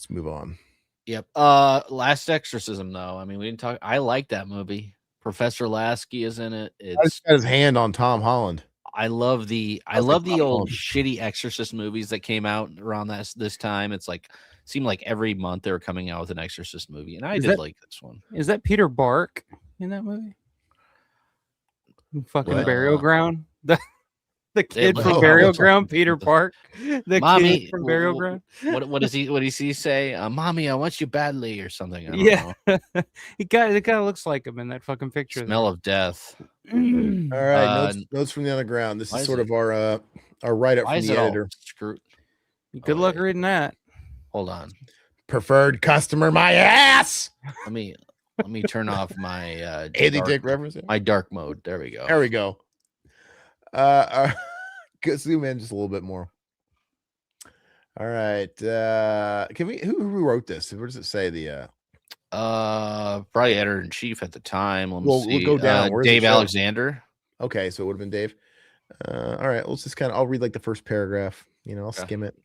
move on. Yep. Last Exorcism, though. I mean, we didn't talk. I like that movie. Professor Lasky is in it. He's got his hand on Tom Holland. I love the old shitty Exorcist movies that came out around this time. It's like seemed like every month they were coming out with an Exorcist movie, and I did like this one. Is that Peter Bark in that movie? Fucking Burial Ground. The kid from Burial Ground, Peter Park. The kid from Burial Ground. What does he say? Mommy, I want you badly, or something. I don't know. It kind of looks like him in that fucking picture. Smell of death. All right, notes from the underground. This is sort of our write up from the editor. Good luck reading that. Hold on. Preferred customer, my ass. Let me turn off my dick reference. My dark mode. There we go. There we go. Zoom in just a little bit more. All right. Can we? Who wrote this? Where does it say the? Probably editor in chief at the time. We'll go down. Dave Alexander. Okay, so it would have been Dave. All right. Let's just I'll read like the first paragraph. I'll skim it.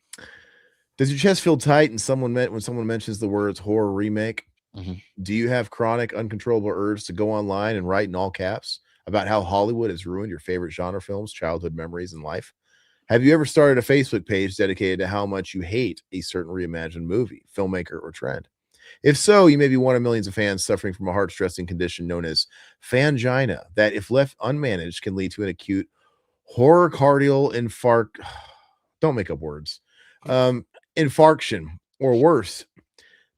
Does your chest feel tight when someone mentions the words horror remake? Do you have chronic, uncontrollable urge to go online and write in all caps about how Hollywood has ruined your favorite genre films, childhood memories, and life? Have you ever started a Facebook page dedicated to how much you hate a certain reimagined movie, filmmaker, or trend? If so, you may be one of millions of fans suffering from a heart-stressing condition known as fangina that, if left unmanaged, can lead to an acute horricardial infarct. Don't make up words. Infarction or worse.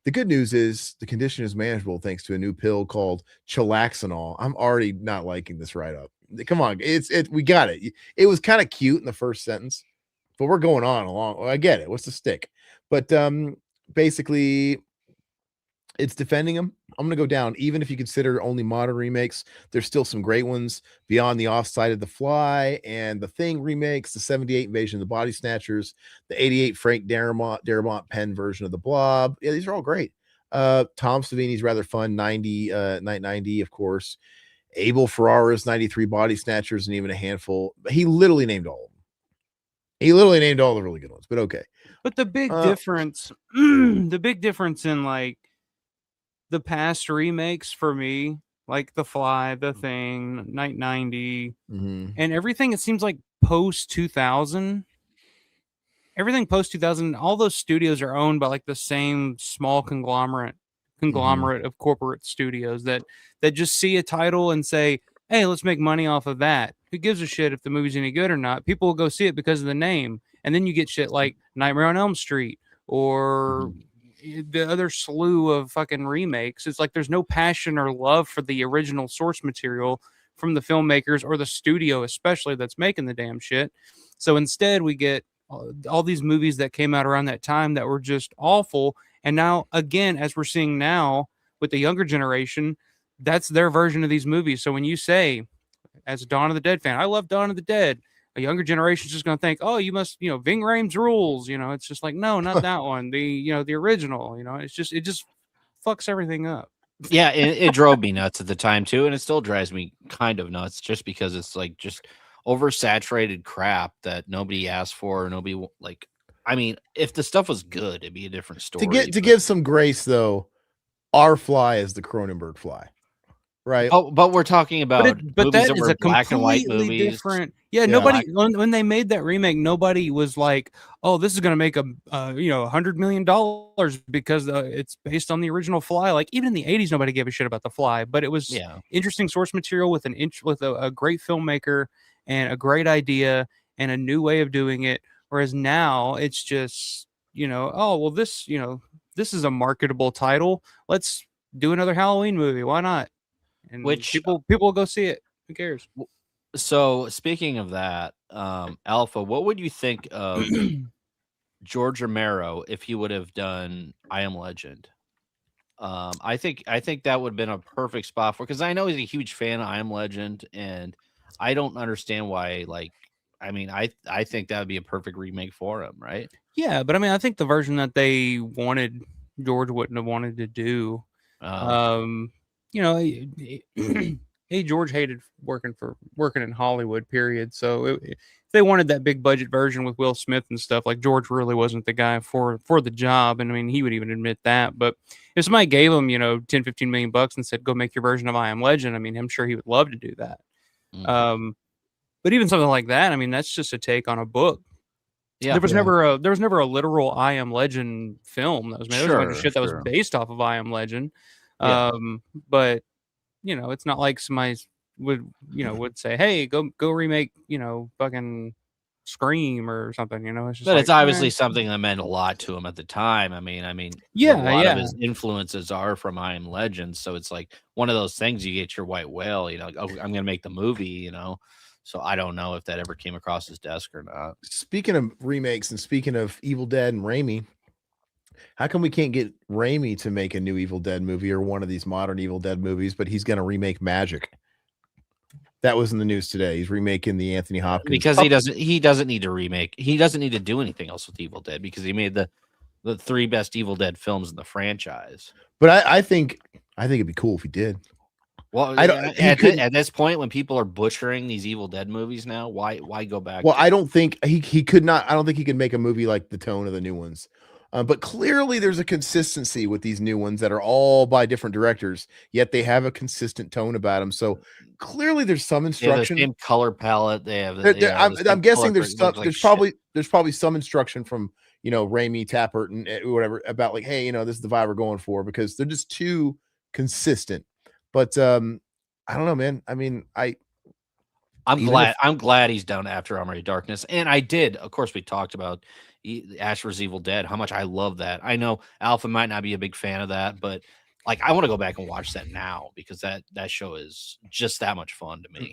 The good news is the condition is manageable thanks to a new pill called chilaxinol. I'm already not liking this write-up. Come on, we got it. It was kind of cute in the first sentence, but we're going on along. I get it. What's the stick? But basically, it's defending him. I'm going to go down. Even if you consider only modern remakes, there's still some great ones beyond the Offside of the Fly and the Thing remakes, the 78 Invasion of the Body Snatchers, the 88 Frank Darabont Penn version of the Blob. Yeah, these are all great. Tom Savini's rather fun 90, of course. Abel Ferrara's 93 Body Snatchers, and even a handful. He literally named all of them. He literally named all the really good ones, but okay. But the big difference, the big difference in like the past remakes for me, like The Fly, The Thing, Night 90, and everything, it seems like post 2000. Everything post 2000, all those studios are owned by like the same small conglomerate of corporate studios that just see a title and say, hey, let's make money off of that. Who gives a shit if the movie's any good or not? People will go see it because of the name. And then you get shit like Nightmare on Elm Street or the other slew of fucking remakes. It's like there's no passion or love for the original source material from the filmmakers or the studio, especially, that's making the damn shit. So instead, we get all these movies that came out around that time that were just awful. And now, again, as we're seeing now with the younger generation, that's their version of these movies. So when you say, as a Dawn of the Dead fan, I love Dawn of the Dead, a younger generation is just going to think, oh, you must, Ving Rhames rules. It's just like, no, not that one. The original, it just fucks everything up. Yeah, it drove me nuts at the time too, and it still drives me kind of nuts just because it's like just oversaturated crap that nobody asked for. Nobody like. I mean, if the stuff was good, it'd be a different story. To give some grace, though, our Fly is the Cronenberg Fly, right? Oh, but we're talking about but that is a black and white completely movies. Different. Yeah, nobody when they made that remake, nobody was like, "Oh, this is going to make $100 million because it's based on the original Fly." Like even in the 80s, nobody gave a shit about the Fly, but it was interesting source material with a great filmmaker and a great idea and a new way of doing it. Whereas now it's just, oh, well, this is a marketable title. Let's do another Halloween movie. Why not? And which people will go see it. Who cares? So speaking of that, Alpha, what would you think of George Romero if he would have done I Am Legend? I think that would have been a perfect spot for, because I know he's a huge fan of I Am Legend, and I don't understand why. Like, I mean, I think that would be a perfect remake for him, right? Yeah, but I mean, I think the version that they wanted, George wouldn't have wanted to do. George hated working in Hollywood, period. So if they wanted that big budget version with Will Smith and stuff, like, George really wasn't the guy for the job. And I mean, he would even admit that. But if somebody gave him, 10, 15 million bucks and said, go make your version of I Am Legend, I mean, I'm sure he would love to do that. But even something like that, I mean, that's just a take on a book. Yeah, there was never a literal I Am Legend film that was made. There was a bunch of shit that was based off of I Am Legend. But it's not like somebody would say, hey, go remake, fucking Scream or something, it's just, but it's obviously something that meant a lot to him at the time. I mean, a lot of his influences are from I Am Legend, so it's like one of those things. You get your white whale, like, oh, I'm gonna make the movie, So I don't know if that ever came across his desk or not. Speaking of remakes and speaking of Evil Dead and Raimi, how come we can't get Raimi to make a new Evil Dead movie or one of these modern Evil Dead movies, but he's going to remake Magic? That was in the news today. He's remaking the Anthony Hopkins. Because he doesn't need to remake. He doesn't need to do anything else with Evil Dead because he made the 3 best Evil Dead films in the franchise. But I think it'd be cool if he did. Well, at this point, when people are butchering these Evil Dead movies now, why go back? Well, I don't think he could not. I don't think he could make a movie like the tone of the new ones. But clearly there's a consistency with these new ones that are all by different directors, yet they have a consistent tone about them. So clearly there's some instruction. They have the same color palette. They have. I'm guessing there's probably some instruction from Raimi, Tappert, and whatever about like, hey, this is the vibe we're going for, because they're just too consistent. But I don't know, man. I mean, I'm glad he's done After Armory Darkness, and I did. Of course, we talked about Ash vs. Evil Dead. How much I love that. I know Alpha might not be a big fan of that, but like I want to go back and watch that now because that show is just that much fun to me.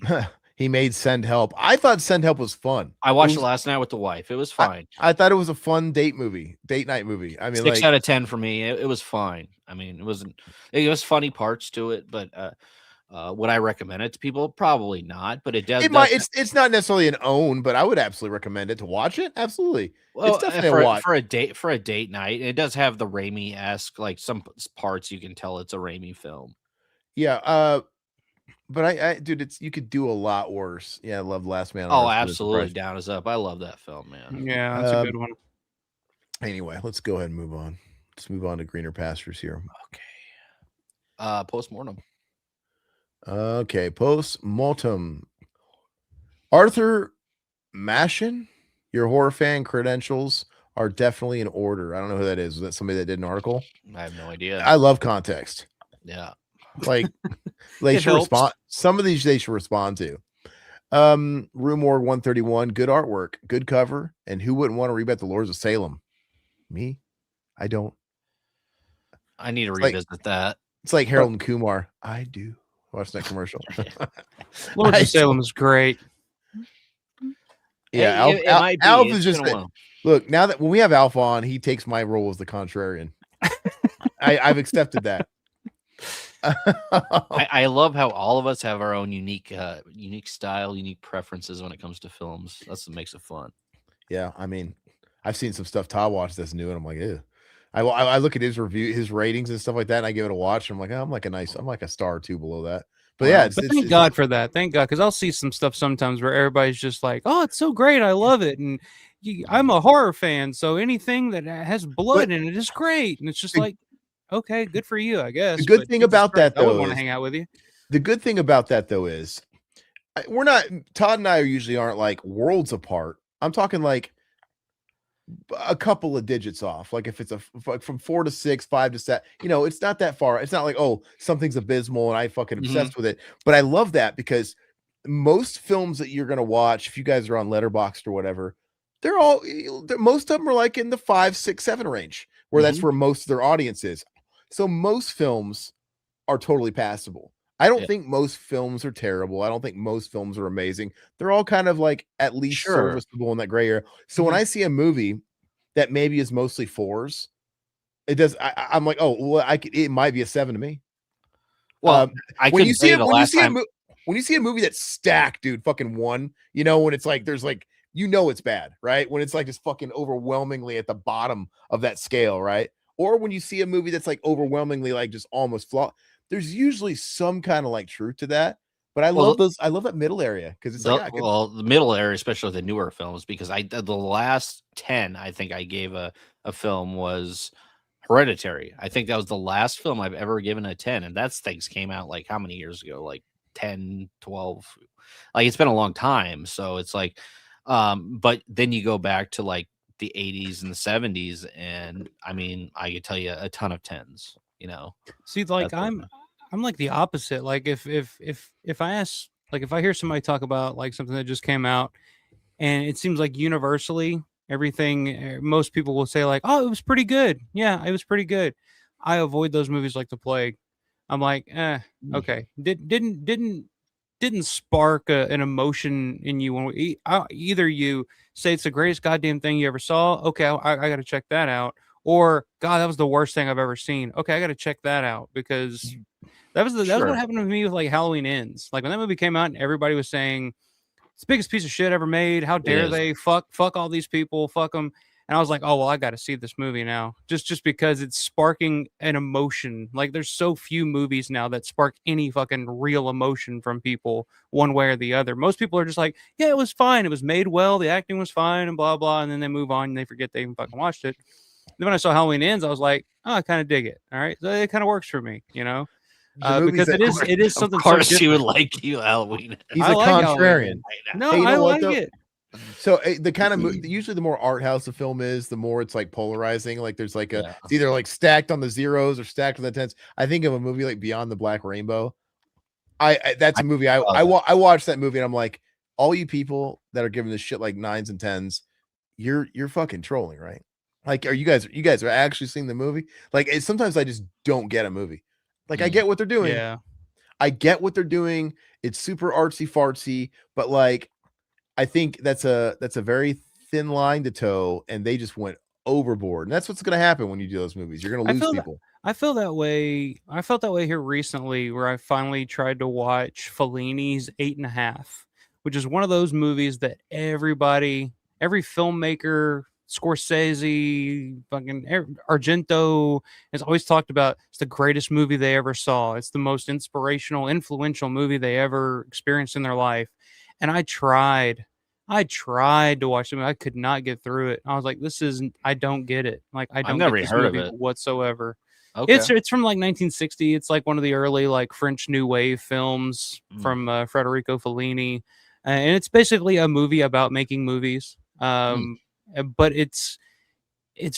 He made Send Help. I thought Send Help was fun. I watched it last night with the wife. It was fine. I thought it was a fun date night movie. I mean, 6 out of 10 for me. It was fine. I mean, it was funny parts to it, but would I recommend it to people? Probably not, but it does. It's not necessarily an own, but I would absolutely recommend it to watch it. Absolutely. Well, it's definitely a watch. for a date night. It does have the Raimi-esque, like some parts you can tell it's a Raimi film. Yeah. But I dude, you could do a lot worse. Yeah, I love Last Man on Earth. Absolutely. Down is Up. I love that film, man. Yeah, that's a good one. Anyway, let's go ahead and move on. Let's move on to greener pastures here. Okay. Postmortem. Okay, Mortem. Arthur Machen, your horror fan credentials are definitely in order. I don't know who that is. Is that somebody that did an article? I have no idea. I love context. Yeah. Like they should respond. Some of these they should respond to. Rue Morgue 131, good artwork, good cover, and who wouldn't want to read about the Lords of Salem? Me? I don't. I need to revisit that. It's like Harold and Kumar. I do. Watch that commercial. Lords of Salem is great. Yeah, Alf is just look, now that when we have Alpha on, he takes my role as the contrarian. I've accepted that. I love how all of us have our own unique style, unique preferences when it comes to films. That's what makes it fun. Yeah, I mean, I've seen some stuff Todd watched that's new, and I'm like, ew. I look at his review, his ratings and stuff like that, and I give it a watch. And I'm like, oh, I'm like a star or two below that. But yeah, thank God for that. Thank God, because I'll see some stuff sometimes where everybody's just like, "Oh, it's so great, I love it," and I'm a horror fan, so anything that has blood in it is great, and it's just like, okay, good for you, I guess. The good thing about that, though, I wouldn't want to hang out with you. The good thing about that, though, is we're not. Todd and I usually aren't like worlds apart. I'm talking like a couple of digits off. Like if it's from 4 to 6, 5 to 7, it's not that far. It's not like, oh, something's abysmal and I fucking obsessed with it. But I love that because most films that you're gonna watch, if you guys are on Letterboxd or whatever, most of them are like in the 5, 6, 7 range, where that's where most of their audience is. So most films are totally passable. I don't think most films are terrible. I don't think most films are amazing. They're all kind of like at least serviceable in that gray area. So when I see a movie that maybe is mostly 4s, it does. I'm like, oh, well, it might be a 7 to me. Well, when you see a movie that's stacked, dude, fucking 1, when it's like there's like it's bad, right? When it's like just fucking overwhelmingly at the bottom of that scale, right? Or when you see a movie that's like overwhelmingly like just almost flawed. There's usually some kind of like truth to that, but I love that middle area because it's the middle area, especially with the newer films, because the last 10 I think I gave a film was Hereditary. I think that was the last film I've ever given a 10, and that things came out like how many years ago? Like 10, 12. Like it's been a long time, so it's like, but then you go back to like the 80s and the 70s, and I mean, I could tell you a ton of 10s. See, like I'm like the opposite. Like if I ask, like if I hear somebody talk about like something that just came out, and it seems like universally everything, most people will say like, oh, it was pretty good. Yeah, it was pretty good. I avoid those movies like the plague. I'm like, okay, didn't spark an emotion in you when either you say it's the greatest goddamn thing you ever saw. Okay, I got to check that out. Or, God, that was the worst thing I've ever seen. Okay, I got to check that out because that was what happened to me with like Halloween Ends. Like when that movie came out and everybody was saying it's the biggest piece of shit ever made. How dare they? Fuck all these people. Fuck them. And I was like, oh well, I got to see this movie now, just because it's sparking an emotion. Like there's so few movies now that spark any fucking real emotion from people one way or the other. Most people are just like, yeah, it was fine. It was made well. The acting was fine and blah blah, and then they move on and they forget they even fucking watched it. Then when I saw Halloween Ends, I was like, oh, I kind of dig it. All right, so it kind of works for me, because it is something. Of course, so she would like you, Halloween. He's a contrarian. No, hey, I like it. So the kind of usually the more art house a film is, the more it's like polarizing. Like there's like it's either like stacked on the zeros or stacked on the tens. I think of a movie like Beyond the Black Rainbow. That's a movie I watched that movie and I'm like, all you people that are giving this shit like 9s and 10s, you're fucking trolling, right? Like, are you guys are actually seeing the movie? Like, sometimes I just don't get a movie. Like, I get what they're doing. Yeah, I get what they're doing. It's super artsy fartsy, but like, I think that's a very thin line to toe, and they just went overboard. And that's what's going to happen when you do those movies. You're going to lose people. I feel that way. I felt that way here recently, where I finally tried to watch Fellini's 8.5, which is one of those movies that every filmmaker, Scorsese, fucking Argento, has always talked about. It's the greatest movie they ever saw. It's the most inspirational, influential movie they ever experienced in their life. And I tried to watch the movie. I could not get through it. I was like, I don't get it. Like, I've never heard of it whatsoever. Okay. It's from like 1960. It's like one of the early like French New Wave films from Federico Fellini. And it's basically a movie about making movies. But it's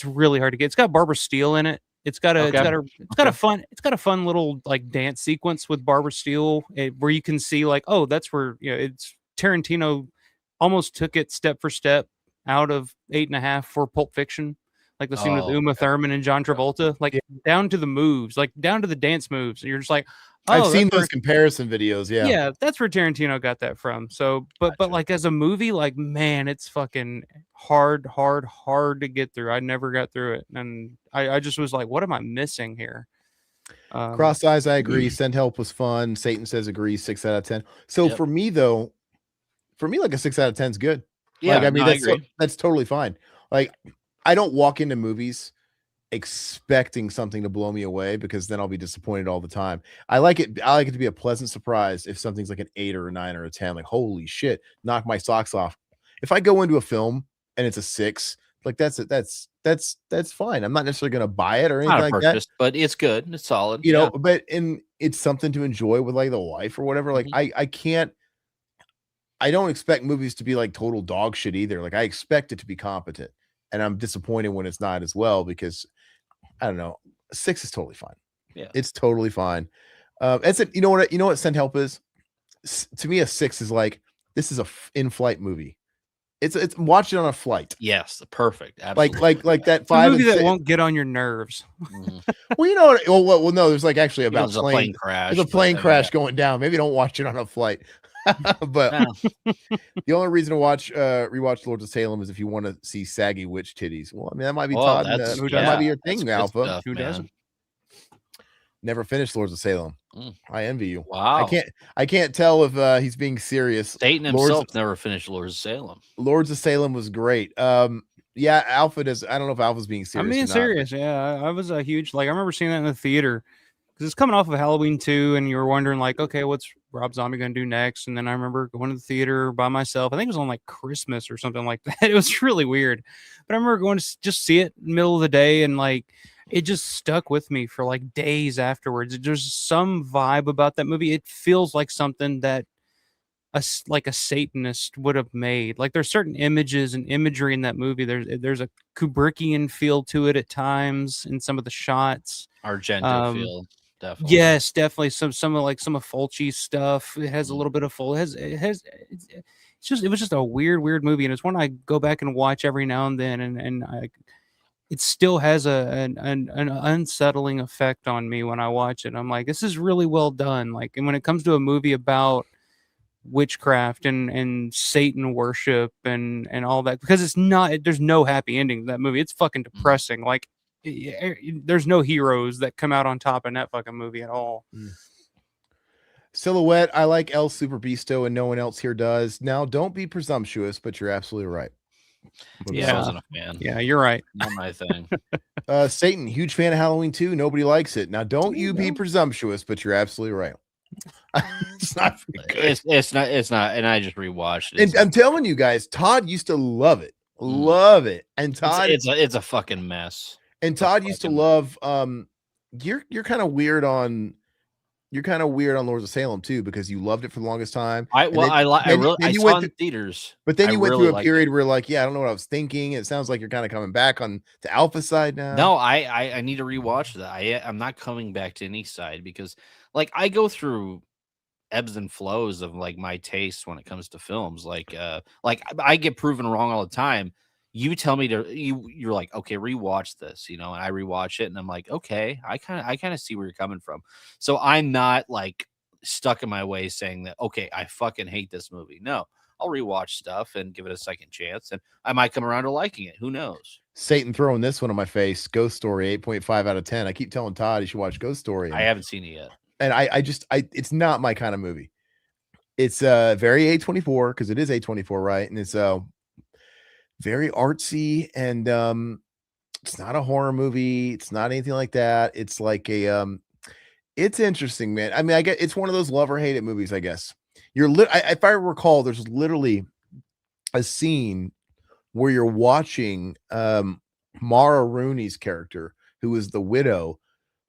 really hard to get. It's got Barbara Steele in it. It's got a fun little like dance sequence with Barbara Steele where you can see like, oh, that's where it's Tarantino almost took it step for step out of 8.5 for Pulp Fiction, like the scene with Uma Thurman and John Travolta, like down to the moves, like down to the dance moves. And you're just like, oh, I've seen those comparison videos. Yeah, that's where Tarantino got that from. So, but like as a movie, like man, it's fucking hard to get through. I never got through it, and I just was like, what am I missing here? Cross eyes, I agree. Send Help was fun. Satan says agrees. 6 out of 10. So for me though, like a 6 out of 10 is good. Yeah, like, I mean that's totally fine. Like I don't walk into movies expecting something to blow me away because then I'll be disappointed all the time. I like it to be a pleasant surprise if something's like an 8 or a 9 or a 10. Like holy shit, knock my socks off. If I go into a film and it's a 6, like that's fine. I'm not necessarily gonna buy it or anything like that. But it's good. It's solid. You know, but it's something to enjoy with like the wife or whatever. Like I don't expect movies to be like total dog shit either. Like I expect it to be competent, and I'm disappointed when it's not as well because I don't know. 6 is totally fine. Yeah, it's totally fine. That's it. You know what Send Help is? To me, a 6 is like this is a in-flight movie. It's watch it on a flight. Yes, perfect. Absolutely. Like that 5 movie that won't get on your nerves. Well, you know what? Well, no. There's like actually about plane crash. There's a plane crash going down. Maybe don't watch it on a flight. But the only reason to rewatch Lords of Salem is if you want to see saggy witch titties. Well, I mean that might be Todd. That might be your thing, Alpha. Stuff, who doesn't? Never finished Lords of Salem. I envy you. Wow. I can't tell if he's being serious. Satan himself never finished Lords of Salem. Lords of Salem was great. Yeah, Alpha does. I don't know if Alpha's being serious. I'm being serious. Yeah, I was a huge I remember seeing that in the theater because it's coming off of Halloween 2, and you were wondering like, okay, what's Rob Zombie gonna do next? And then I remember going to the theater by myself. I think it was on like Christmas or something like that. It was really weird, but I remember going to just see it in the middle of the day, and like it just stuck with me for like days afterwards. There's some vibe about that movie. It feels like something that a Satanist would have made. Like there's certain images and imagery in that movie. There's a Kubrickian feel to it at times in some of the shots. Argento feel. Definitely. Yes, definitely. Some of Fulci's stuff. It has a little bit of it was just a weird movie, and it's one I go back and watch every now and then, and it still has an unsettling effect on me when I watch it. I'm like, this is really well done. Like, and when it comes to a movie about witchcraft and Satan worship and all that, because there's no happy ending to that movie. It's fucking depressing. Like, there's no heroes that come out on top in that fucking movie at all. Silhouette, I like El Super Beasto and no one else here does. Now, don't be presumptuous, but you're absolutely right. Yeah, I wasn't a fan. Yeah, you're right. Not my thing. Satan, huge fan of Halloween 2. Nobody likes it. Now, don't you be presumptuous, but you're absolutely right. It's not good. It's not, and I just rewatched it. And I'm telling you guys, Todd used to love it. Love it. And Todd, it's a fucking mess. And Todd used to love. You're kind of weird on. You're kind of weird on Lords of Salem too, because you loved it for the longest time. I saw it in theaters, but then you went through a period where like, yeah, I don't know what I was thinking. It sounds like you're kind of coming back on the Alpha side now. No, I need to rewatch that. I'm not coming back to any side because like I go through ebbs and flows of like my taste when it comes to films. Like I get proven wrong all the time. You tell me you're like, okay, rewatch this, and I rewatch it and I'm like, okay, I kind of see where you're coming from. So I'm not like stuck in my way saying that, okay, I fucking hate this movie. No, I'll rewatch stuff and give it a second chance and I might come around to liking it. Who knows? Satan throwing this one on my face. Ghost Story, 8.5 out of 10. I keep telling Todd he should watch Ghost Story. I haven't seen it yet. And I it's not my kind of movie. It's very A24 because it is A24, right? And it's very artsy, and it's not a horror movie. It's not anything like that. It's like a it's interesting, man. I mean, I get it's one of those love or hate it movies, I guess. If I recall, there's literally a scene where you're watching Mara Rooney's character, who is the widow.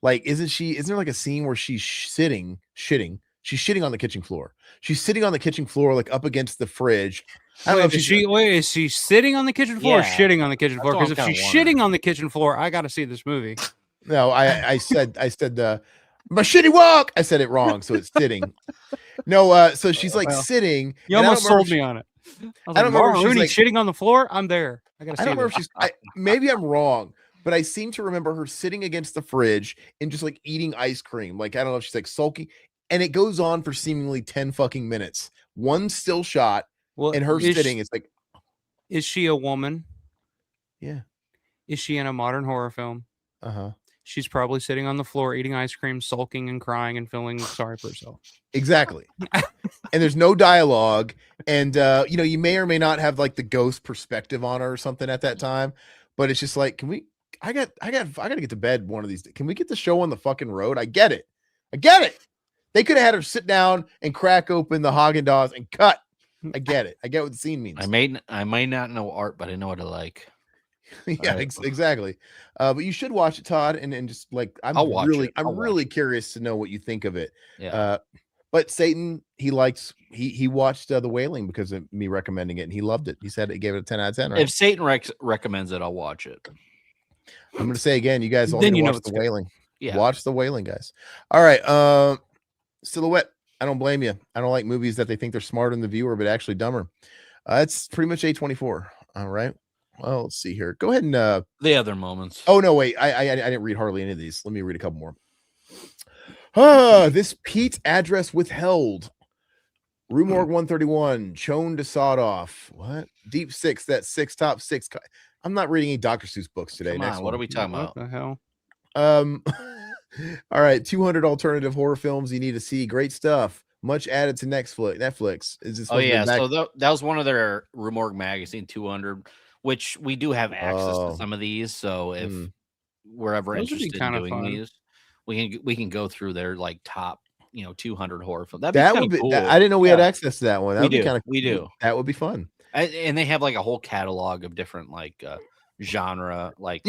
Like, isn't there like a scene where she's shitting on the kitchen floor? She's sitting on the kitchen floor, like up against the fridge. I don't know if is she sitting on the kitchen floor or shitting on the kitchen floor? Because if she's shitting on the kitchen floor, I got to see this movie. No, I said my shitty walk. I said it wrong, so it's sitting. No, so she's like sitting. You almost sold me on it. I don't remember if she's like shitting on the floor. I'm there. I don't remember if she's. Maybe I'm wrong, but I seem to remember her sitting against the fridge and just like eating ice cream. Like I don't know if she's like sulky, and it goes on for seemingly 10 fucking minutes. One still shot. Well, and her sitting is like, is she a woman? Yeah. Is she in a modern horror film? Uh-huh. She's probably sitting on the floor eating ice cream, sulking and crying and feeling sorry for herself. Exactly. And there's no dialogue. And you may or may not have like the ghost perspective on her or something at that time. But it's just like, I gotta get to bed one of these days. Can we get the show on the fucking road? I get it. They could have had her sit down and crack open the Haagen-Dazs and cut. I get it. I get what the scene means. I may not know art, but I know what I like. Yeah, exactly. But you should watch it, Todd, and just like I'm really curious to know what you think of it. Yeah. But Satan, he watched The Wailing because of me recommending it, and he loved it. He said he gave it a 10 out of 10. Right? If Satan recommends it, I'll watch it. I'm going to say again, you guys all need to watch The Wailing. Yeah. Watch The Wailing, guys. All right. Silhouette. I don't blame you. I don't like movies that they think they're smarter than the viewer, but actually dumber. It's pretty much A24. All right. Well, let's see here. Go ahead and the other moments. Oh no, wait. I didn't read hardly any of these. Let me read a couple more. This Pete's address withheld. Rue Morgue 131. Chone to sawed off. What? Deep Six. That top six. I'm not reading any Dr. Seuss books today. Come on, what are we talking about? What the hell? All right, 200 alternative horror films you need to see. Great stuff. Much added to Netflix. Is this? Oh yeah, so that was one of their Rue Morgue magazine 200, which we do have access to some of these. So if we're ever interested in doing these, we can go through their like top 200 horror films. That would be cool. I didn't know we had access to that one. We do. That would be fun. And they have like a whole catalog of different like genre, like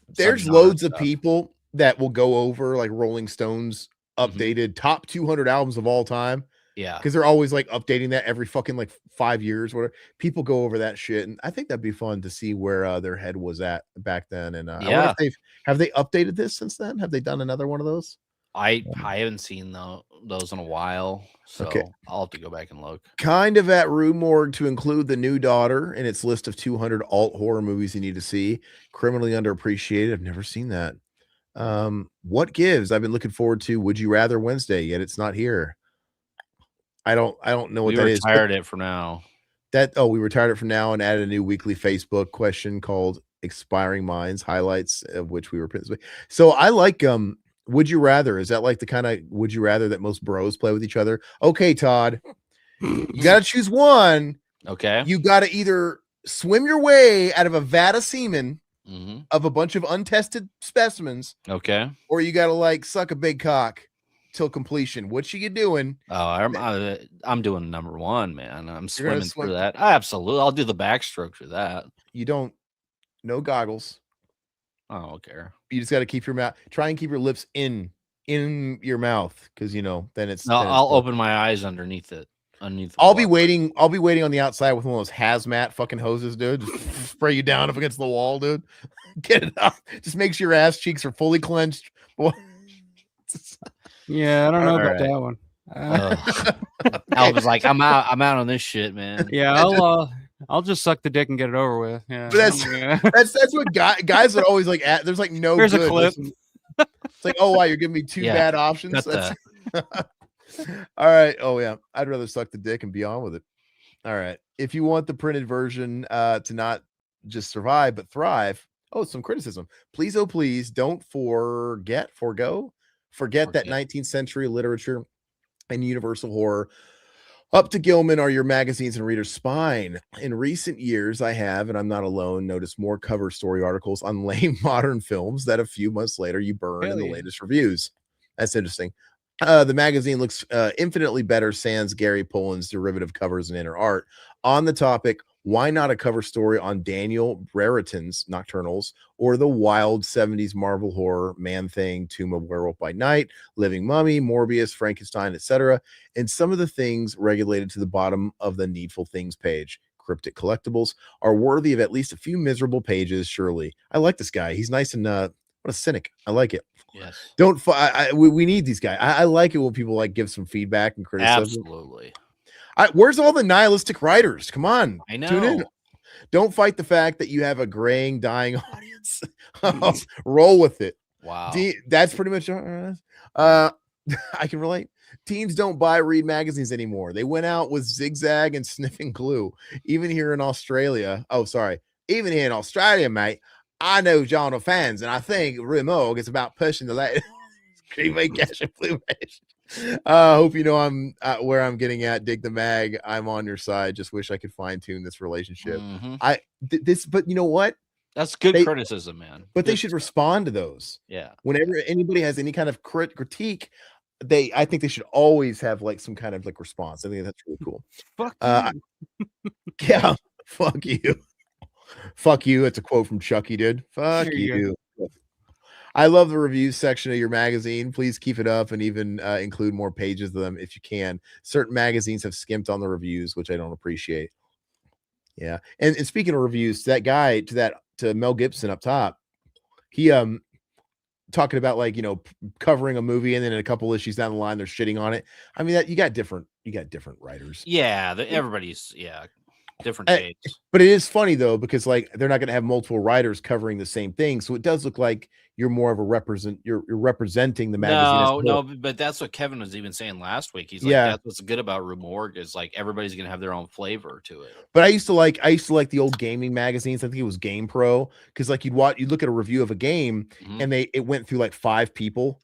there's loads of people that will go over like Rolling Stones updated top 200 albums of all time. Yeah. Because they're always like updating that every fucking like 5 years, whatever. People go over that shit. And I think that'd be fun to see where their head was at back then. And I wonder if have they updated this since then? Have they done another one of those? I haven't seen those in a while. So I'll have to go back and look. Kind of at Rue Morgue to include The New Daughter in its list of 200 alt horror movies you need to see. Criminally underappreciated. I've never seen that. What Gives? I've been looking forward to Would You Rather Wednesday, yet it's not here. I don't know what that is. We retired it for now. We retired it for now and added a new weekly Facebook question called Expiring Minds, highlights of which we were. So I like Would You Rather. Is that like the kind of Would You Rather that most bros play with each other? Okay, Todd, you got to choose one. Okay. You got to either swim your way out of a vat of semen of a bunch of untested specimens. Okay. Or you got to like suck a big cock. till completion. What you doing? Oh, I'm doing number one, man. I'm swimming through that. Absolutely, I'll do the backstroke through that. You don't. No goggles. I don't care. You just got to keep your mouth. Try and keep your lips in your mouth, because then it's. No, I'll open my eyes underneath it. I'll be waiting on the outside with one of those hazmat fucking hoses, dude. Just spray you down up against the wall, dude. Get it up. Just make sure your ass cheeks are fully clenched. Yeah, I don't know about that one. I was like, I'm out on this shit, man. Yeah, I'll just suck the dick and get it over with. Yeah, but that's what guys are always like. There's like no. Here's a clip. It's like, oh wow, you're giving me two bad options. All right. Oh yeah, I'd rather suck the dick and be on with it. All right. If you want the printed version to not just survive but thrive. Oh, some criticism. Please, oh please, don't forget that 19th century literature and universal horror up to Gilman are your magazines and readers' spine. In recent years, I have, and I'm not alone, noticed more cover story articles on lame modern films that a few months later you burn in the latest reviews. That's interesting. The magazine looks infinitely better sans Gary Poland's derivative covers and inner art. On the topic, why not a cover story on Daniel Brereton's Nocturnals or the wild 70s Marvel horror Man-Thing, Tomb of Werewolf by Night, Living Mummy, Morbius, Frankenstein, etc., and some of the things regulated to the bottom of the Needful Things page. Cryptic collectibles are worthy of at least a few miserable pages, surely. I like this guy. He's nice and what a cynic. I like it. Yes. We need these guys. I like it when people like give some feedback and criticism. Absolutely. Where's all the nihilistic writers? Come on. I know. Tune in. Don't fight the fact that you have a graying, dying audience. Roll with it. Wow. That's pretty much I can relate. Teens don't read magazines anymore. They went out with zigzag and sniffing glue. Even here in Australia. Even here in Australia, mate. I know genre fans, and I think Rue Morgue is about pushing the latest remake cash and blue. Hope you know I'm where I'm getting at. Dig the mag. I'm on your side. Just wish I could fine tune this relationship. But you know what? That's good criticism, man. But they should respond to those. Yeah. Whenever anybody has any kind of critique, I think they should always have like some kind of like response. I think that's really cool. Fuck you. Yeah. Fuck you. Fuck you. It's a quote from Chucky, dude. Fuck you. I love the reviews section of your magazine. Please keep it up and even include more pages of them if you can. Certain magazines have skimped on the reviews, which I don't appreciate. Yeah. And speaking of reviews, that guy to Mel Gibson up top, he talking about like, covering a movie and then in a couple issues down the line they're shitting on it. I mean, that you got different writers. Yeah, everybody's different shades. But it is funny though, because like they're not going to have multiple writers covering the same thing, so it does look like you're more of a you're representing the magazine. No, but that's what Kevin was even saying last week. He's like, that's what's good about Rue Morgue is like everybody's gonna have their own flavor to it. But I used to like the old gaming magazines. I think it was Game Pro, because like you'd look at a review of a game and it went through like 5 people.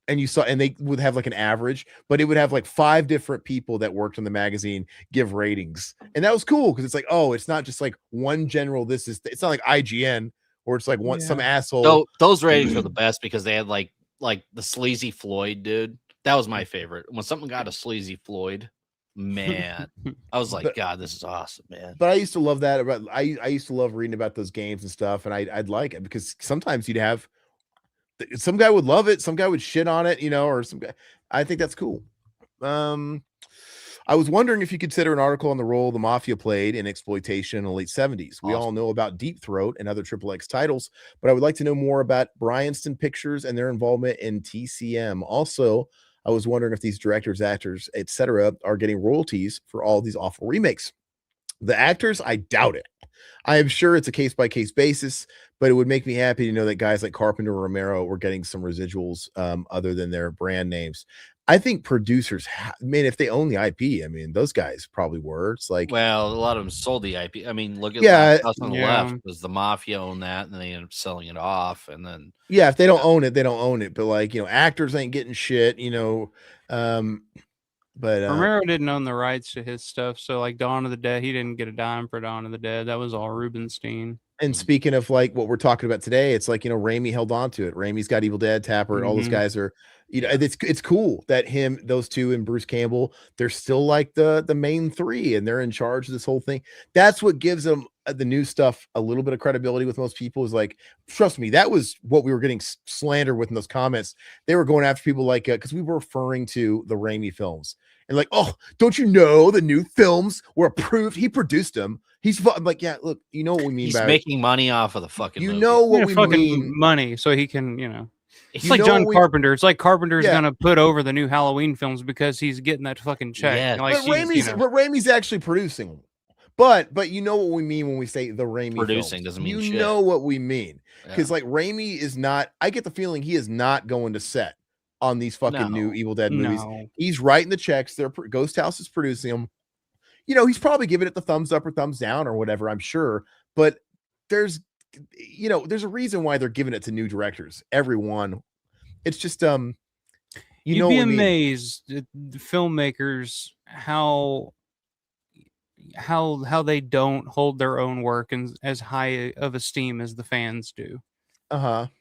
And they would have like an average, but it would have like 5 different people that worked on the magazine give ratings. And that was cool because it's like, oh, it's not just like one general. It's not like IGN or it's like some asshole. So those ratings were the best because they had like the Sleazy Floyd dude. That was my favorite. When something got a Sleazy Floyd, man, I was like, God, this is awesome, man. But I used to love that. I used to love reading about those games and stuff. And I'd like it because sometimes you'd have some guy would love it, some guy would shit on it, or some guy. I think that's cool. I was wondering if you consider an article on the role the mafia played in exploitation in the late 70s. We all know about Deep Throat and other XXX titles, but I would like to know more about Bryanston Pictures and their involvement in TCM. Also, I was wondering if these directors, actors, etc., are getting royalties for all these awful remakes. The actors, I doubt it. I am sure it's a case-by-case basis, but it would make me happy to know that guys like Carpenter or Romero were getting some residuals other than their brand names. I think producers, if they own the IP, I mean, those guys probably were. It's like, well, a lot of them sold the IP. I mean, look at House on the Left, because the mafia owned that, and they ended up selling it off, and then if they don't own it, they don't own it. But like, actors ain't getting shit, But Romero didn't own the rights to his stuff, so like Dawn of the Dead, he didn't get a dime for Dawn of the Dead. That was all Rubenstein. And speaking of like what we're talking about today, it's like, Raimi held on to it. Raimi's got Evil Dead, Tapper, all those guys are, it's cool that those two and Bruce Campbell, they're still like the main three and they're in charge of this whole thing. That's what gives them the new stuff a little bit of credibility with most people, is like, trust me, that was what we were getting slandered with in those comments. They were going after people like, because we were referring to the Raimi films and like, oh, don't you know the new films were approved? He produced them. I'm like, yeah, look, you know what we mean. He's making money off of the fucking movie. Know what we mean. Money, so he can, It's like John Carpenter. It's like Carpenter's gonna put over the new Halloween films because he's getting that fucking check. Yeah, like but Raimi's actually producing them. But you know what we mean when we say the Raimi producing films. Doesn't mean you shit. know what we mean, because like Raimi is not. I get the feeling he is not going to set on these fucking new Evil Dead movies. He's writing the checks. Ghost House is producing them. He's probably giving it the thumbs up or thumbs down or whatever, I'm sure. But there's a reason why they're giving it to new directors. Everyone. It's just you'd be amazed at the filmmakers how they don't hold their own work in as high of esteem as the fans do.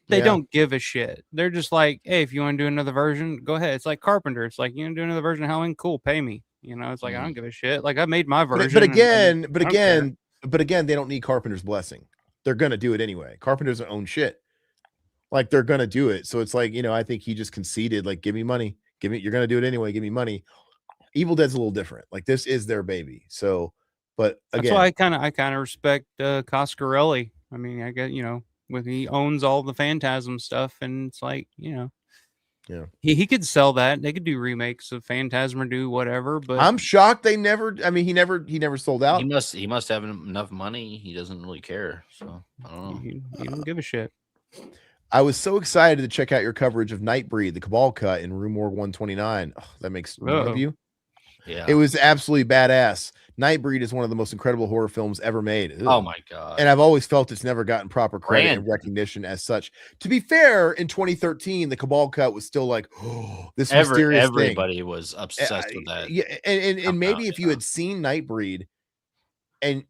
They don't give a shit. They're just like, hey, if you want to do another version, go ahead. It's like Carpenter. It's like, you want to do another version of Halloween? Cool, pay me. It's like, I don't give a shit. Like, I made my version. But again, they don't need Carpenter's blessing. They're gonna do it anyway. Carpenter doesn't own shit. Like, they're gonna do it. So it's like, I think he just conceded, like, give me money. You're gonna do it anyway. Give me money. Evil Dead's a little different. Like, this is their baby. So, but again, that's why I kind of respect Coscarelli. I mean, I get, when he owns all the Phantasm stuff, and it's like, he could sell that. They could do remakes of Phantasm or do whatever. But I'm shocked they never. I mean, he never sold out. He must have enough money. He doesn't really care. So I don't know. He don't give a shit. I was so excited to check out your coverage of Nightbreed, the Cabal cut in Rue Morgue 129. Oh, that makes one of you. Yeah, it was absolutely badass. Nightbreed is one of the most incredible horror films ever made. Ugh. Oh my god! And I've always felt it's never gotten proper credit and recognition as such. To be fair, in 2013, the Cabal cut was still like, oh, this mysterious everybody thing. Was obsessed with that. Yeah, and maybe if you had seen Nightbreed and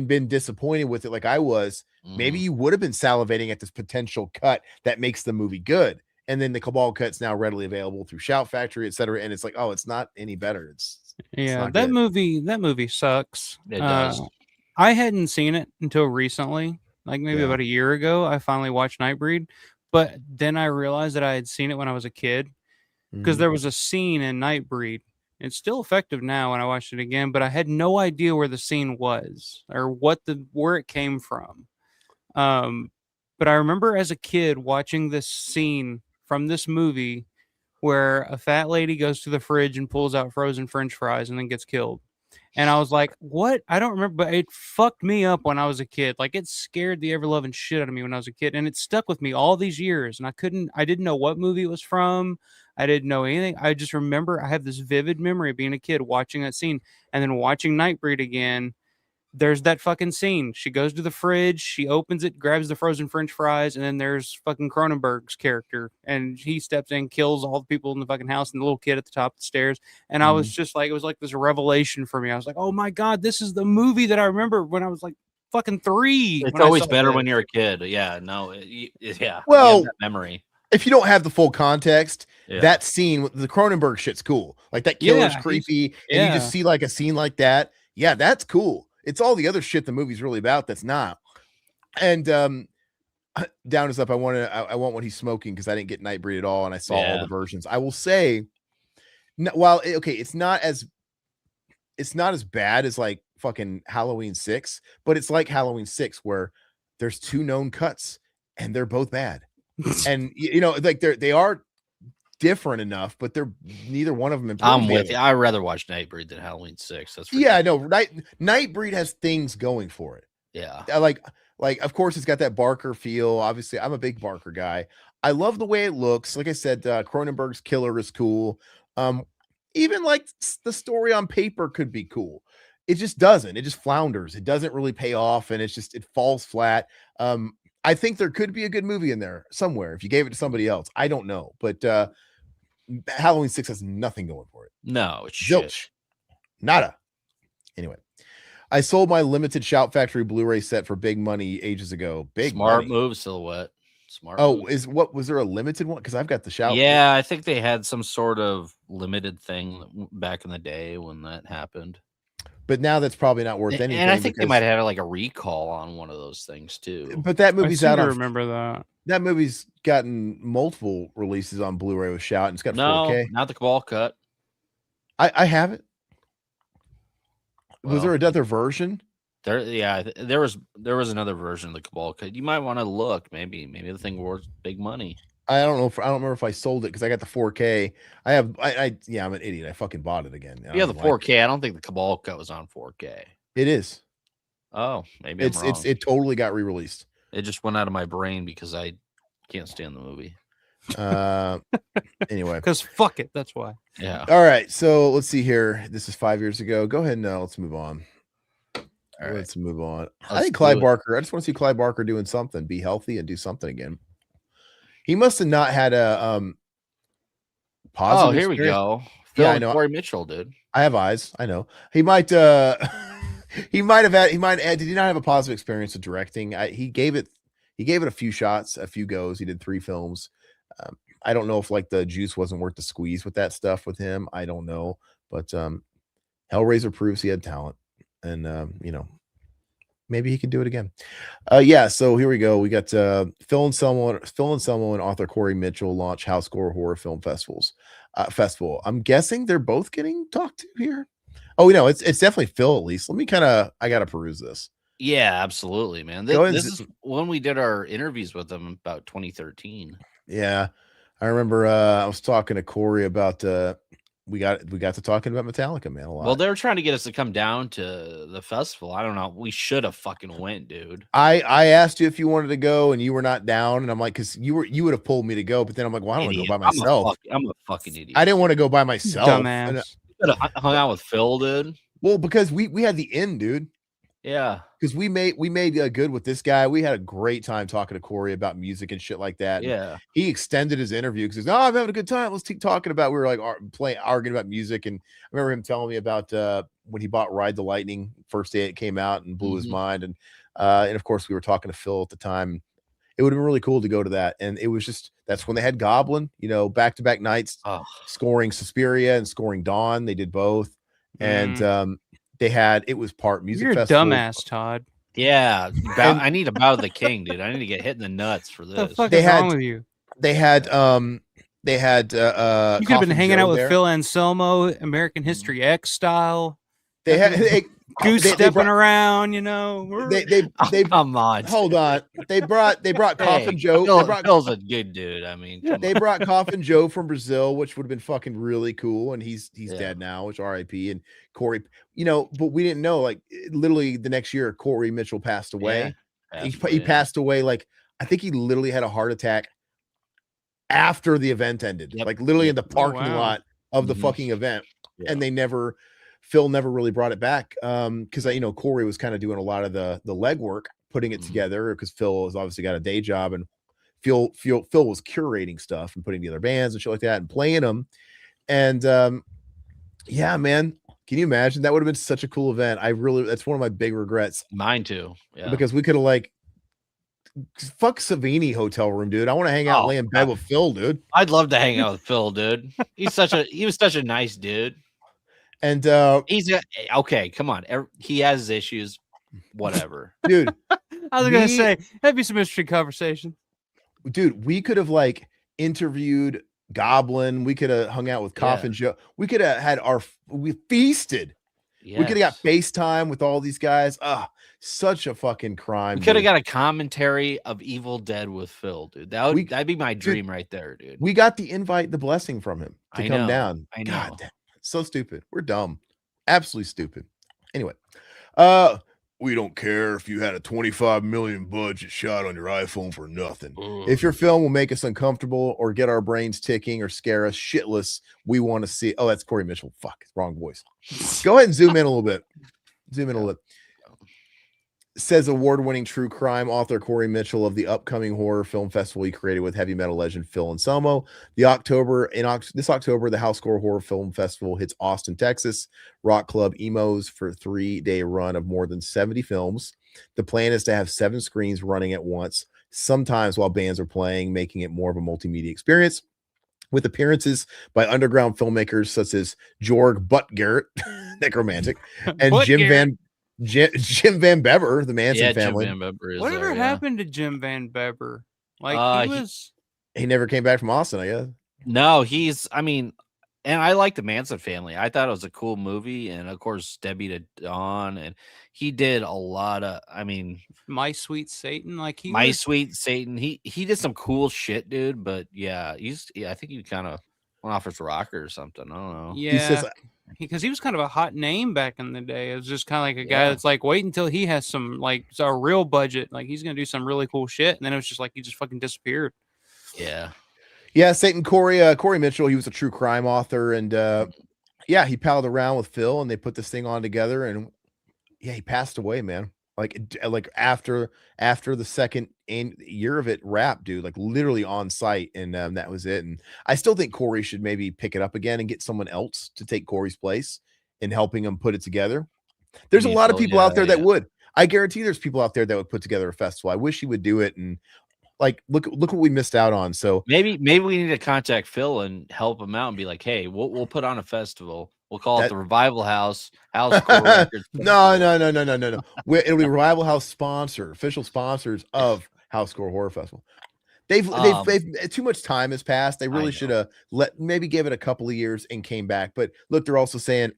been disappointed with it, like I was, maybe you would have been salivating at this potential cut that makes the movie good. And then the Cabal cut's now readily available through Shout Factory, etc. And it's like, oh, it's not any better. It's that good. movie sucks. It does. I hadn't seen it until recently, like maybe about a year ago. I finally watched Nightbreed, but then I realized that I had seen it when I was a kid, because there was a scene in Nightbreed. It's still effective now when I watched it again, but I had no idea where the scene was or where it came from. But I remember as a kid watching this scene from this movie where a fat lady goes to the fridge and pulls out frozen French fries and then gets killed. And I was like, what? I don't remember, but it fucked me up when I was a kid. Like, it scared the ever-loving shit out of me when I was a kid. And it stuck with me all these years. And I didn't know what movie it was from. I didn't know anything. I just remember I have this vivid memory of being a kid watching that scene and then watching Nightbreed again. There's that fucking scene. She goes to the fridge, she opens it, grabs the frozen French fries, and then there's fucking Cronenberg's character, and he steps in, kills all the people in the fucking house and the little kid at the top of the stairs. And I was just like, it was like this revelation for me. I was like, oh my god, this is the movie that I remember when I was like fucking 3. It's always better when you're a kid. Yeah, no, yeah. Well, that memory. If you don't have the full context, that scene with the Cronenberg shit's cool. Like, that killer's creepy, and you just see like a scene like that. Yeah, that's cool. It's all the other shit the movie's really about that's not. And Down is Up. I want what he's smoking, because I didn't get Nightbreed at all, and I saw all the versions. I will say, while it's not as bad as like fucking Halloween 6, but it's like Halloween 6 where there's 2 known cuts and they're both bad. And like they are different enough, but they're neither one of them. I'm with you. I'd rather watch Nightbreed than Halloween 6. That's Nightbreed has things going for it. Yeah, like of course it's got that Barker feel. Obviously, I'm a big Barker guy. I love the way it looks. Like I said, Cronenberg's killer is cool. Even like the story on paper could be cool. It just doesn't. It just flounders. It doesn't really pay off, and it falls flat. I think there could be a good movie in there somewhere if you gave it to somebody else. I don't know, but Halloween 6 has nothing going for it. No, it's zilch, shit. Nada. Anyway, I sold my limited Shout Factory Blu-ray set for big money ages ago. Smart move, Silhouette. Smart. Oh, was there a limited one? Because I've got the Shout. Yeah, I think they had some sort of limited thing back in the day when that happened. But now that's probably not worth anything. And I think they might have had like a recall on one of those things too. But that movie's out. I remember that. That movie's gotten multiple releases on Blu-ray with Shout, and it's got 4K. Not the Cabal cut. I have it. Was there another version? There was another version of the Cabal cut. You might want to look. Maybe the thing was big money. I don't know. I don't remember if I sold it because I got the 4K. I'm an idiot. I fucking bought it again. Yeah, the 4K. I don't think the Cabal cut was on 4K. It is. Oh, maybe I'm wrong. It totally got re-released. It just went out of my brain because I can't stand the movie. Anyway, because fuck it, that's why. Yeah. All right, so let's see here. This is 5 years ago. Go ahead now. Let's move on. Let's move on. I think Clive Barker. I just want to see Clive Barker doing something, be healthy, and do something again. He must have not had a positive. Oh, here experience. We go. Phil I know. Corey Mitchell, dude. I have eyes. I know. He might. He might have had. He might. Did he not have a positive experience with directing? He gave it a few shots, a few goes. He did 3 films. I don't know if like the juice wasn't worth the squeeze with that stuff with him. I don't know, but Hellraiser proves he had talent, and maybe he can do it again. Yeah. So here we go. We got Phil and Selmo and author Corey Mitchell launch House Horror Film Festival. I'm guessing they're both getting talked to here. Oh, it's definitely Phil at least. Let me I gotta peruse this. Yeah, absolutely, man. This is when we did our interviews with them about 2013. Yeah, I remember. I was talking to Corey about. We got to talking about Metallica, man, a lot. Well, they were trying to get us to come down to the festival. I don't know. We should have fucking went, dude. I asked you if you wanted to go, and you were not down, and I'm like, because you would have pulled me to go, but then I'm like, well, I don't want to go by myself. I'm a fucking idiot. I didn't want to go by myself. Dumbass. You could have hung out with Phil, dude. Well, because we had the end, dude. Yeah, because we made good with this guy. We had a great time talking to Corey about music and shit like that. Yeah, he extended his interview because I'm having a good time. Let's keep talking about. We were like arguing about music, and I remember him telling me about when he bought Ride the Lightning first day it came out and blew his mind. And of course we were talking to Phil at the time. It would have been really cool to go to that, and it was just that's when they had Goblin, back-to-back nights, scoring Suspiria and scoring Dawn. They did both, and it was part music. You're festival. A dumbass, Todd. Yeah, I need to bow to the king, dude. I need to get hit in the nuts for this. What the fuck is wrong with you? They had you could have been hanging out with Phil Anselmo, American History X style. They had goose stepping around, They come on. Hold on. They brought Coffin Joe. Phil's a good dude. I mean, they brought Coffin Joe from Brazil, which would have been fucking really cool. And he's dead now, which R.I.P. And Corey, but we didn't know. Like literally the next year, Corey Mitchell passed away. Yeah, he passed away. Like I think he literally had a heart attack after the event ended. Yep. Like literally in the parking lot of the fucking event, and Phil never really brought it back because Corey was kind of doing a lot of the legwork, putting it together because Phil has obviously got a day job, and Phil was curating stuff and putting together bands and shit like that and playing them. And yeah, man, can you imagine? That would have been such a cool event. That's one of my big regrets. Mine too. Yeah, because we could have fuck Savini hotel room, dude. I want to hang out, lay in bed with Phil, dude. I'd love to hang out with Phil, dude. He was such a nice dude. And okay, come on. He has his issues, whatever. Dude, I was gonna say that'd be some interesting conversation. Dude, we could have interviewed Goblin. We could have hung out with Coffin Joe. We could have had we feasted. Yes. We could have got FaceTime with all these guys. Such a fucking crime. We could have got a commentary of Evil Dead with Phil, dude. That'd be my dream right there, dude. We got the invite, the blessing from him to come down. I know. God damn. So stupid. We're dumb. Absolutely stupid. Anyway, we don't care if you had a 25 million budget shot on your iPhone for nothing. If your film will make us uncomfortable or get our brains ticking or scare us shitless, we want to see. Oh, that's Corey Mitchell. Fuck, wrong voice. Go ahead and zoom in a little bit. Says award-winning true crime author Corey Mitchell of the upcoming horror film festival he created with heavy metal legend Phil Anselmo. This October, the Housecore Horror Film Festival hits Austin, Texas. Rock Club Emos for a 3-day run of more than 70 films. The plan is to have 7 screens running at once, sometimes while bands are playing, making it more of a multimedia experience. With appearances by underground filmmakers such as Jorg Buttgerett, necromantic, and Jim Van Bever, the Manson family. Jim Van Bever Whatever happened to Jim Van Bever? Like he never came back from Austin, I guess. No, and I like the Manson family. I thought it was a cool movie, and of course Debbie to Dawn, and he did a lot of. My Sweet Satan, Sweet Satan. He did some cool shit, dude. But I think he kind of went off his rocker or something. I don't know. Yeah, because he was kind of a hot name back in the day. It was just kind of like a guy that's like, wait until he has some a real budget, like he's gonna do some really cool shit, and then it was just like he just fucking disappeared. Yeah, Satan Corey Mitchell, he was a true crime author, and he palled around with Phil, and they put this thing on together, and he passed away, man. Like after the second year of it wrapped, dude, like literally on site, and that was it. And I still think Corey should maybe pick it up again and get someone else to take Corey's place in helping him put it together. There's a lot of people out there that would. I guarantee there's people out there that would put together a festival. I wish he would do it, and look what we missed out on. So maybe we need to contact Phil and help him out and be like, hey, we'll put on a festival. We'll call it the Revival House Records. No. It'll be Revival House official sponsors of Housecore Horror Festival. They've too much time has passed. They really should have maybe give it a couple of years and came back. But look, they're also saying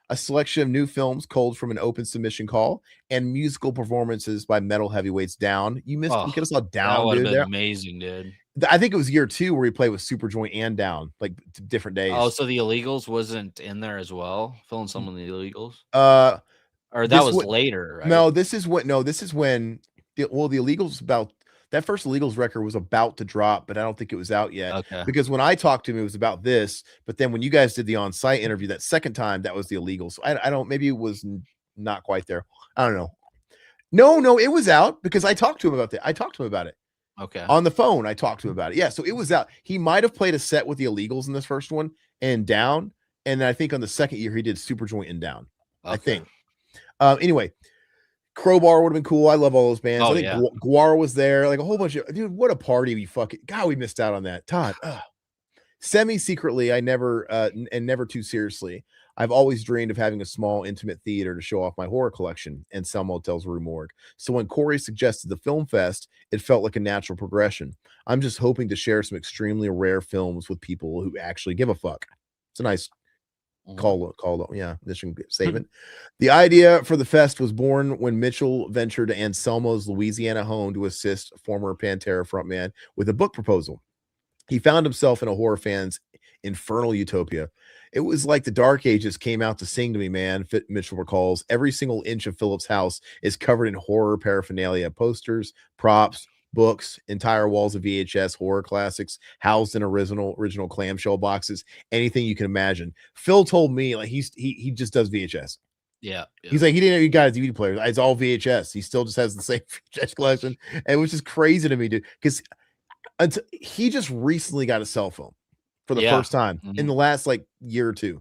a selection of new films culled from an open submission call and musical performances by metal heavyweights Down. You missed. You could have saw Down. That would have been amazing, dude. I think it was year 2 where he played with Superjoint and Down, like different days. Oh, so the Illegals wasn't in there as well, filling some of the Illegals. Or that was later, right? No, this is when the Illegals about that first Illegals record was about to drop, but I don't think it was out yet. Okay. Because when I talked to him, it was about this, but then when you guys did the on-site interview that second time, that was the Illegals. So I don't. Maybe it was not quite there. I don't know. No, it was out because I talked to him about that. I talked to him about it. Okay. On the phone, I talked to him about it. Yeah, so it was out. He might have played a set with the Illegals in this first one and Down, and I think on the second year he did Superjoint and Down. Okay. I think. Anyway, Crowbar would have been cool. I love all those bands. I think Guar was there, like a whole bunch of dude. What a party! We missed out on that. Todd, semi-secretly, I never and never too seriously. I've always dreamed of having a small, intimate theater to show off my horror collection, and Anselmo tells Rue Morgue. So when Corey suggested the film fest, it felt like a natural progression. I'm just hoping to share some extremely rare films with people who actually give a fuck. It's a nice call. Mission statement. The idea for the fest was born when Mitchell ventured to Anselmo's Louisiana home to assist former Pantera frontman with a book proposal. He found himself in a horror fan's infernal utopia. It was like the Dark Ages came out to sing to me, man. Mitchell recalls. Every single inch of Philip's house is covered in horror paraphernalia, posters, props, books, entire walls of VHS horror classics, housed in original clamshell boxes, anything you can imagine. Phil told me like he just does VHS. Yeah. He's like, he got a DVD player. It's all VHS. He still just has the same VHS collection. And it was just crazy to me, dude, because he just recently got a cell phone for the first time in the last year or two.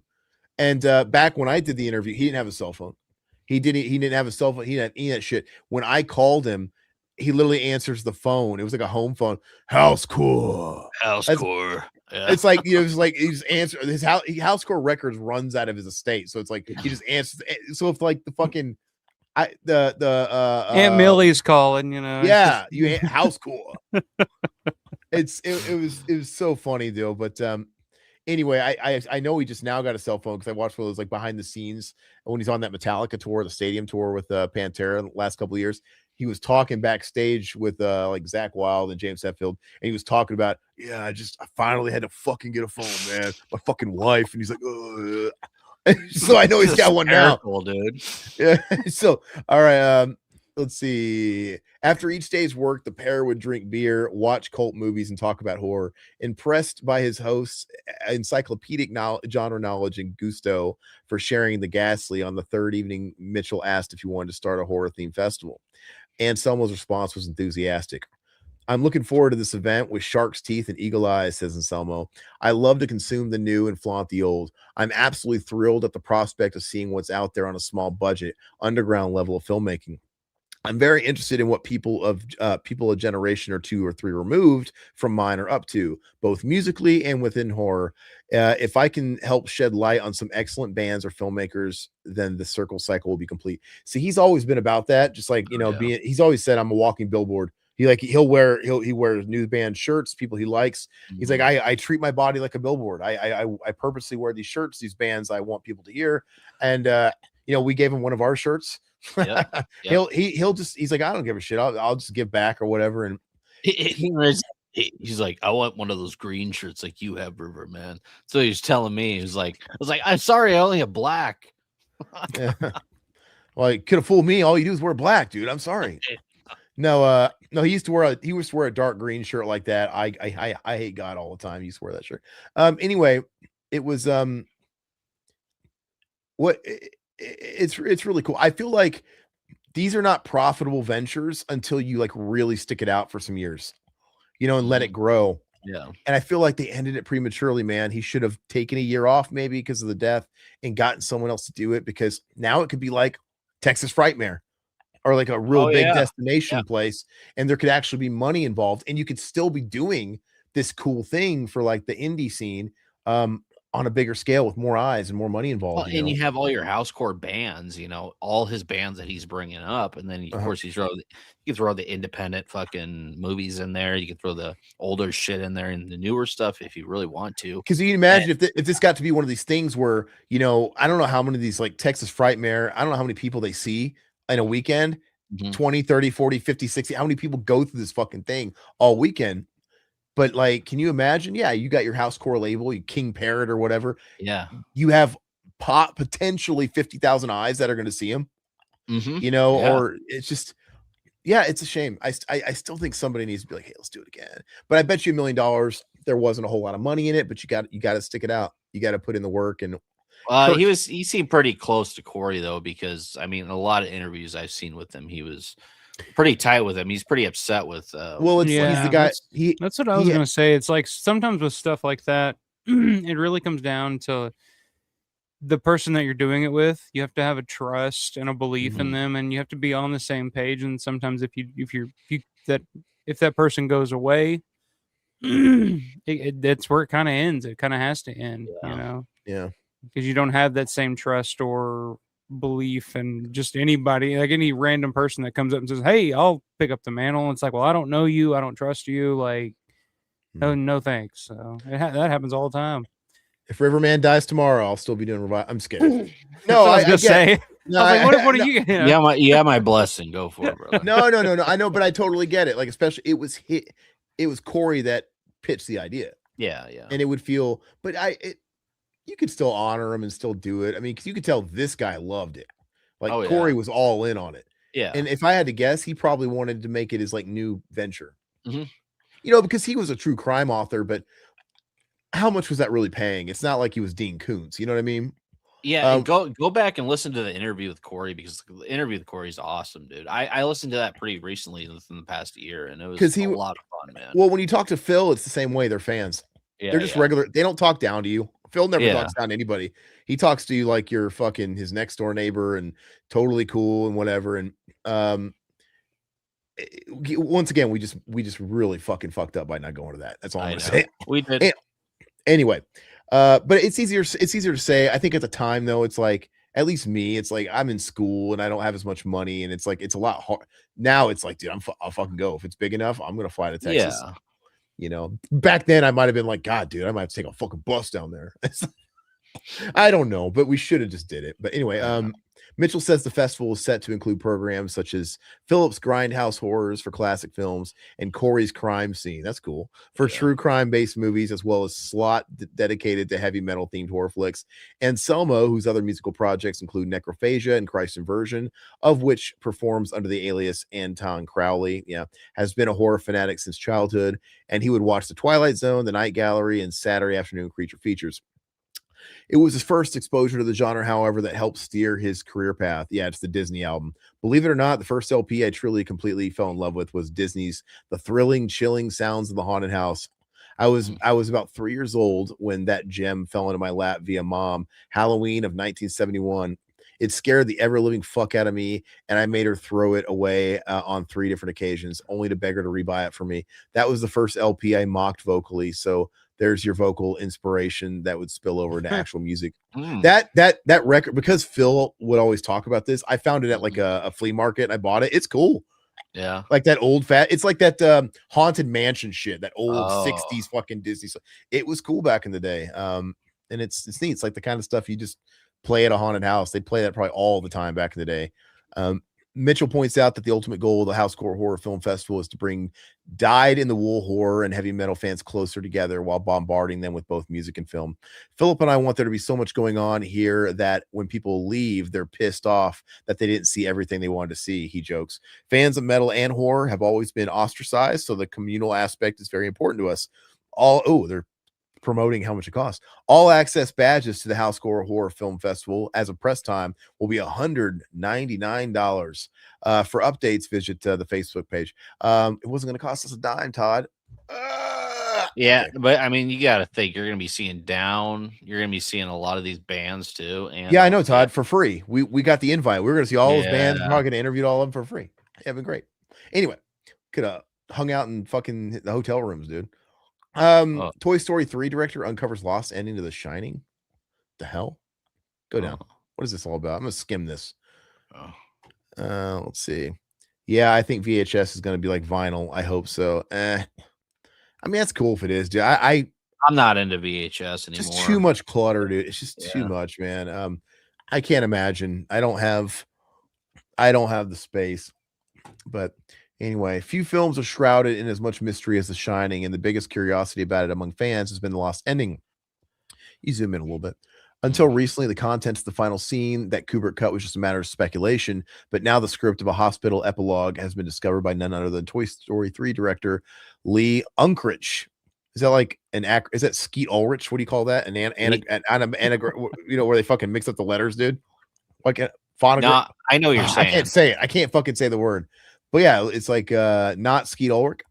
And back when I did the interview, he didn't have a cell phone. He didn't have a cell phone. He didn't have any of that shit. When I called him, he literally answers the phone. It was like a home phone. Housecore. Yeah. It's like, it was like he's answering his Housecore Records runs out of his estate. So it's like he just answers. So if the fucking Aunt Millie's calling, Yeah, you Housecore. It was so funny though. But anyway, I know he just now got a cell phone because I watched one of those behind the scenes when he's on that Metallica tour, the stadium tour with Pantera the last couple of years. He was talking backstage with Zach Wilde and James Hetfield, and he was talking about, I finally had to fucking get a phone, man. My fucking wife, and he's like, ugh. So I know he's got one now, dude. Yeah. So all right, let's see. After each day's work, the pair would drink beer, watch cult movies, and talk about horror. Impressed by his host's encyclopedic genre knowledge and gusto for sharing the ghastly, on the third evening, Mitchell asked if he wanted to start a horror-themed festival. Anselmo's response was enthusiastic. I'm looking forward to this event with shark's teeth and eagle eyes, says Anselmo. I love to consume the new and flaunt the old. I'm absolutely thrilled at the prospect of seeing what's out there on a small budget, underground level of filmmaking. I'm very interested in what people a generation or two or three removed from mine are up to, both musically and within horror. If I can help shed light on some excellent bands or filmmakers, then the circle cycle will be complete. See, he's always been about that. Just like, he's always said, I'm a walking billboard. He wears new band shirts, people he likes. He's like, I treat my body like a billboard. I purposely wear these shirts, these bands I want people to hear. And we gave him one of our shirts. Yep. He's like, I don't give a shit. I'll just give back or whatever. And he's like, I want one of those green shirts like you have, River, man. So he's telling me, I was like, I'm sorry, I only have black. Yeah. Well, you could have fooled me. All you do is wear black, dude. I'm sorry. No, he used to wear a dark green shirt like that. I hate God all the time. He used to wear that shirt. Anyway, it was it's really cool. I feel like these are not profitable ventures until you like really stick it out for some years, and let it grow. Yeah. And I feel like they ended it prematurely, man. He should have taken a year off maybe because of the death and gotten someone else to do it, because now it could be like Texas Frightmare. Or like a real big destination place, and there could actually be money involved, and you could still be doing this cool thing for like the indie scene on a bigger scale with more eyes and more money involved. Well, and you have all your housecore bands, all his bands that he's bringing up, and then of course you can throw the independent fucking movies in there. You can throw the older shit in there and the newer stuff if you really want to. Because you can imagine if this got to be one of these things where I don't know how many of these like Texas Frightmare, I don't know how many people they see in a weekend, 20, 30, 40, 50, 60, how many people go through this fucking thing all weekend? But like, can you imagine? Yeah, you got your housecore label, you King Parrot or whatever. Yeah. You have potentially 50,000 eyes that are going to see him, or it's just, it's a shame. I still think somebody needs to be like, hey, let's do it again. But I bet you $1 million, there wasn't a whole lot of money in it, but you got to stick it out. You got to put in the work. And he seemed pretty close to Corey though, because I mean, a lot of interviews I've seen with him, he was pretty tight with him. He's pretty upset with. He's the guy. That's what I was gonna say. It's like sometimes with stuff like that, it really comes down to the person that you're doing it with. You have to have a trust and a belief in them, and you have to be on the same page. And sometimes if that person goes away, that's where it kind of ends. It kind of has to end, Yeah. Because you don't have that same trust or belief, and just anybody, like any random person that comes up and says, hey, I'll pick up the mantle. It's like, well, I don't know you. I don't trust you. Like, no thanks. So that happens all the time. If Riverman dies tomorrow, I'll still be doing revival. I'm scared. No, I was going to say. No, I was like, what are you? Yeah, my blessing. Go for it, brother. No. I know, but I totally get it. Like, especially it was Corey that pitched the idea. Yeah. And it would feel, but you could still honor him and still do it. I mean, because you could tell this guy loved it. Like Corey was all in on it. Yeah. And if I had to guess, he probably wanted to make it his like new venture. Because he was a true crime author, but how much was that really paying? It's not like he was Dean Koontz. You know what I mean? Yeah. And go back and listen to the interview with Corey, because the interview with Corey is awesome, dude. I listened to that pretty recently within the past year, and it was a lot of fun, man. Well, when you talk to Phil, it's the same way. They're fans. Yeah, they're just regular. They don't talk down to you. Phil never talks down to anybody. He talks to you like you're fucking his next door neighbor and totally cool and whatever. And once again, we just really fucking fucked up by not going to that. That's all I'm gonna say. We did. Anyway, but it's easier to say. I think at the time though, it's like, at least me, it's like I'm in school and I don't have as much money, and it's like it's a lot hard. Now it's like, dude, I'll fucking go. If it's big enough, I'm gonna fly to Texas. Yeah. Back then I might have been like, God, dude, I might have to take a fucking bus down there. I don't know, but we should have just did it. But anyway, Mitchell says the festival is set to include programs such as Phillips Grindhouse Horrors for classic films and Corey's Crime Scene. That's cool. For true crime-based movies, as well as slot dedicated to heavy metal-themed horror flicks. And Selma, whose other musical projects include Necrophagia and Christ Inversion, of which performs under the alias Anton Crowley, has been a horror fanatic since childhood, and he would watch The Twilight Zone, The Night Gallery, and Saturday Afternoon Creature Features. It was his first exposure to the genre, however, that helped steer his career path. Yeah, it's the Disney album. Believe it or not, the first LP I truly, completely fell in love with was Disney's The Thrilling, Chilling Sounds of the Haunted House. I was about 3 years old when that gem fell into my lap via mom. Halloween of 1971. It scared the ever-living fuck out of me, and I made her throw it away on 3 different occasions, only to beg her to rebuy it for me. That was the first LP I mocked vocally, so there's your vocal inspiration that would spill over into actual music. That record, because Phil would always talk about this, I found it at like a flea market and I bought it. It's cool. Yeah. Like that old it's like that Haunted Mansion shit, that old 60s fucking Disney stuff. It was cool back in the day. And it's neat. It's like the kind of stuff you just play at a haunted house. They'd play that probably all the time back in the day. Mitchell points out that the ultimate goal of the Housecore Horror Film Festival is to bring dyed-in-the-wool horror and heavy metal fans closer together while bombarding them with both music and film. Philip and I want there to be so much going on here that when people leave, they're pissed off that they didn't see everything they wanted to see, he jokes. Fans of metal and horror have always been ostracized, so the communal aspect is very important to us. They're promoting how much it costs. All access badges to the Housecore Horror Film Festival as of press time will be $199. For updates, visit the Facebook page. It wasn't going to cost us a dime, Todd. Okay. But I mean, you got to think you're going to be seeing Down. You're going to be seeing a lot of these bands too. And I know, Todd, for free. We got the invite. We were going to see all those bands. We're probably going to interview all of them for free. Yeah, been great. Anyway, could have hung out in fucking the hotel rooms, dude. Toy Story 3 director uncovers lost ending to The Shining. The hell? Go down. What is this all about? I'm gonna skim this. Let's see. Yeah, I think VHS is gonna be like vinyl. I hope so. I mean, that's cool if it is, dude. I'm not into VHS anymore. Just too much clutter, dude. It's just too much, man. I can't imagine. I don't have the space, but anyway, few films are shrouded in as much mystery as The Shining, and the biggest curiosity about it among fans has been the lost ending. You zoom in a little bit. Until recently, the contents of the final scene that Kubrick cut was just a matter of speculation, but now the script of a hospital epilogue has been discovered by none other than Toy Story 3 director Lee Unkrich. Is that like is that Skeet Ulrich? What do you call that? An anagram, where they fucking mix up the letters, dude? Like a phonograph? No, I know what you're saying. I can't say it. I can't fucking say the word. But yeah, it's like not Skeet Ulrich.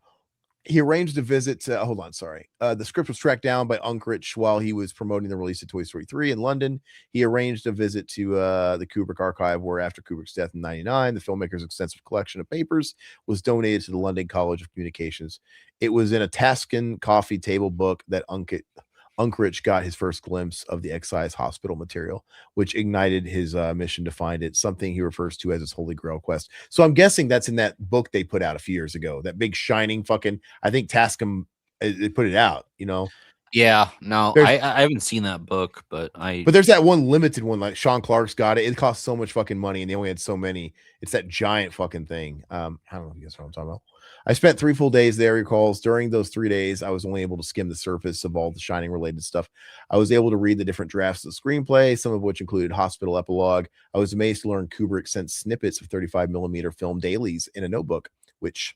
He arranged a visit to the script was tracked down by Unkrich while he was promoting the release of Toy Story 3 in London. He arranged a visit to the Kubrick archive, where after Kubrick's death in 1999, the filmmaker's extensive collection of papers was donated to the London College of Communications. It was in a Tascan coffee table book that Unkrich got his first glimpse of the excised hospital material, which ignited his mission to find it, something he refers to as his Holy Grail quest. So I'm guessing that's in that book they put out a few years ago, that big shining fucking, I think Tascam, they put it out, Yeah, no, I haven't seen that book, but there's that one limited one, like Sean Clark's got it. It cost so much fucking money, and they only had so many. It's that giant fucking thing. I don't know if you guys know what I'm talking about. I spent 3 full days there, he recalls. During those 3 days, I was only able to skim the surface of all the Shining related stuff. I was able to read the different drafts of the screenplay, some of which included hospital epilogue. I was amazed to learn Kubrick sent snippets of 35mm film dailies in a notebook, which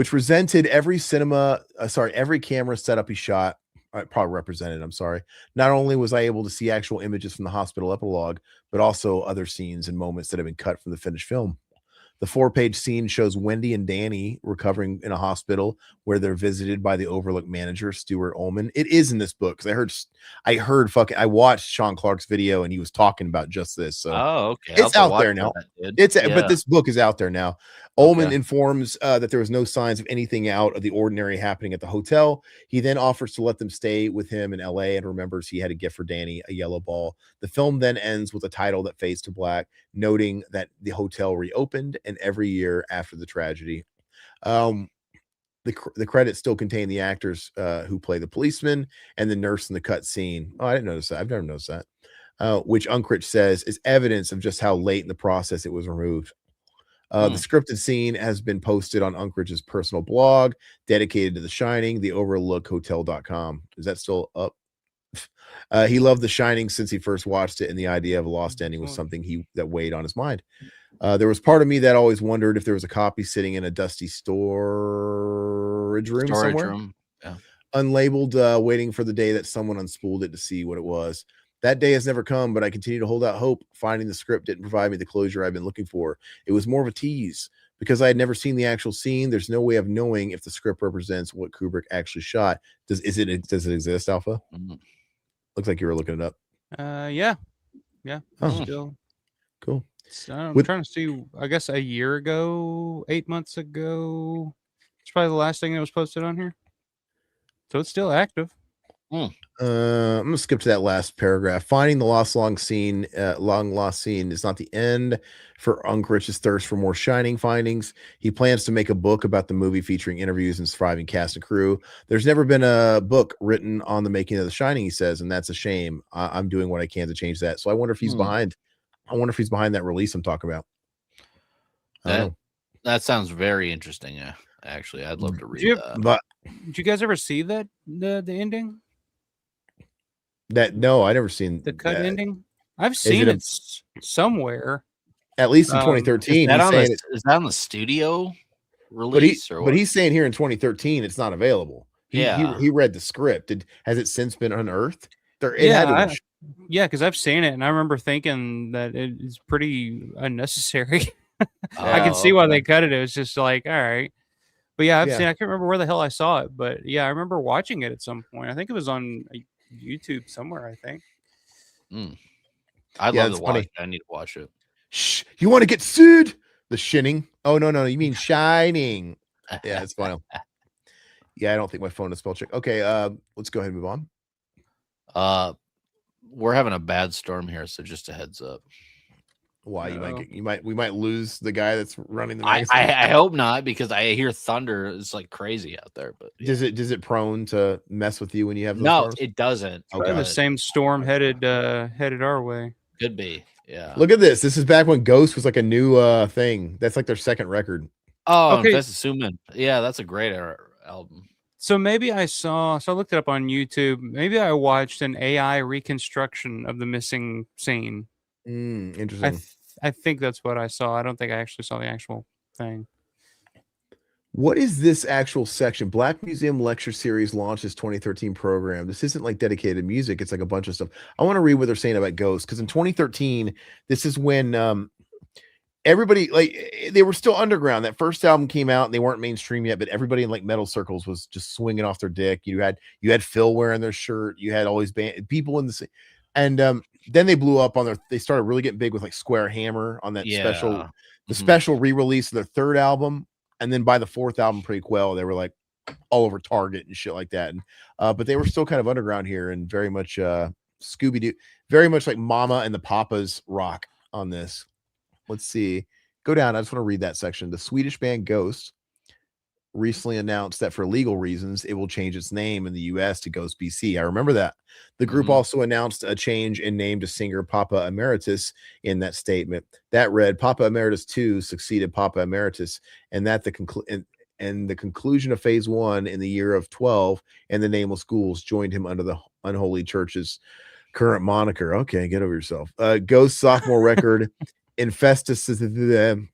presented every camera setup he shot. Probably represented. I'm sorry. Not only was I able to see actual images from the hospital epilogue, but also other scenes and moments that have been cut from the finished film. The 4-page scene shows Wendy and Danny recovering in a hospital where they're visited by the Overlook manager, Stuart Ullman. It is in this book, because I watched Sean Clark's video and he was talking about just this. So okay. It's out there now. But this book is out there now. Ullman informs that there was no signs of anything out of the ordinary happening at the hotel. He then offers to let them stay with him in LA and remembers he had a gift for Danny, a yellow ball. The film then ends with a title that fades to black, noting that the hotel reopened and every year after the tragedy. The credits still contain the actors who play the policeman and the nurse in the cut scene. Oh, I didn't notice that. I've never noticed that. which Unkrich says is evidence of just how late in the process it was removed. The scripted scene has been posted on Unkrich's personal blog dedicated to The Shining, theoverlookhotel.com. Is that still up? He loved The Shining since he first watched it, and the idea of a lost ending was something that weighed on his mind. There was part of me that always wondered if there was a copy sitting in a dusty storage room somewhere. Yeah. Unlabeled, waiting for the day that someone unspooled it to see what it was. That day has never come, but I continue to hold out hope. Finding the script didn't provide me the closure I've been looking for. It was more of a tease. Because I had never seen the actual scene, there's no way of knowing if the script represents what Kubrick actually shot. Does it exist, Alpha? Looks like you were looking it up. Yeah. Oh. Still Cool. So I'm trying to see, I guess a year ago, 8 months ago. It's probably the last thing that was posted on here. So it's still active. I'm gonna skip to that last paragraph. Finding the long lost scene is not the end for Unkrich's thirst for more Shining findings. He plans to make a book about the movie featuring interviews and surviving cast and crew. There's never been a book written on the making of The Shining, he says, and that's a shame. I'm doing what I can to change that. So I wonder if he's behind. I wonder if he's behind that release I'm talking about. That sounds very interesting. Yeah, actually, I'd love to read that. But did you guys ever see the ending? No, I never seen the cut ending. I've seen it somewhere. At least in 2013. Is that on the studio release? But he's saying here in 2013 it's not available. He read the script. Has it since been unearthed? Because I've seen it and I remember thinking that it is pretty unnecessary. I can see why they cut it. It was just like, all right. But yeah, I've seen. I can't remember where the hell I saw it, but yeah, I remember watching it at some point. I think it was on YouTube somewhere. I think. I'd love to watch it. I need to watch it. Shh! You want to get sued? The Shining? Oh no, you mean Shining? Yeah, it's fine. Yeah, I don't think my phone is spell check. Okay, let's go ahead and move on. We're having a bad storm here, so just a heads up. Why we might lose the guy that's running the magazine. I hope not, because I hear thunder. It's like crazy out there. But does it prone to mess with you when you have those storms? It doesn't. Okay. The same storm headed our way. Could be. Yeah. Look at this. This is back when Ghost was like a new thing. That's like their second record. Oh, okay. That's assuming. Yeah, that's a great album. So maybe I looked it up on YouTube. Maybe I watched an AI reconstruction of the missing scene. Interesting. I think that's what I saw. I don't think I actually saw the actual thing. What is this actual section? Black Museum Lecture Series launches 2013 program. This isn't like dedicated music. It's like a bunch of stuff. I want to read what they're saying about Ghost, because in 2013, this is when everybody, like, they were still underground. That first album came out and they weren't mainstream yet, but everybody in like metal circles was just swinging off their dick. You had Phil wearing their shirt. You had all these people in the scene. And then they blew up they started really getting big with like Square Hammer on that special re-release of their third album. And then by the fourth album, Prequel, they were like all over Target and shit like that. And but they were still kind of underground here and very much Scooby-Doo, very much like Mama and the Papas rock on this. Let's see. Go down. I just want to read that section. The Swedish band Ghost recently announced that for legal reasons, it will change its name in the US to Ghost BC. I remember that. The group also announced a change in name to singer Papa Emeritus in that statement. That read, Papa Emeritus 2 succeeded Papa Emeritus, and that the conclusion of phase 1 in the year of 12 and the Nameless Ghouls joined him under the Unholy Church's current moniker. Okay, get over yourself. Ghost sophomore record Infestus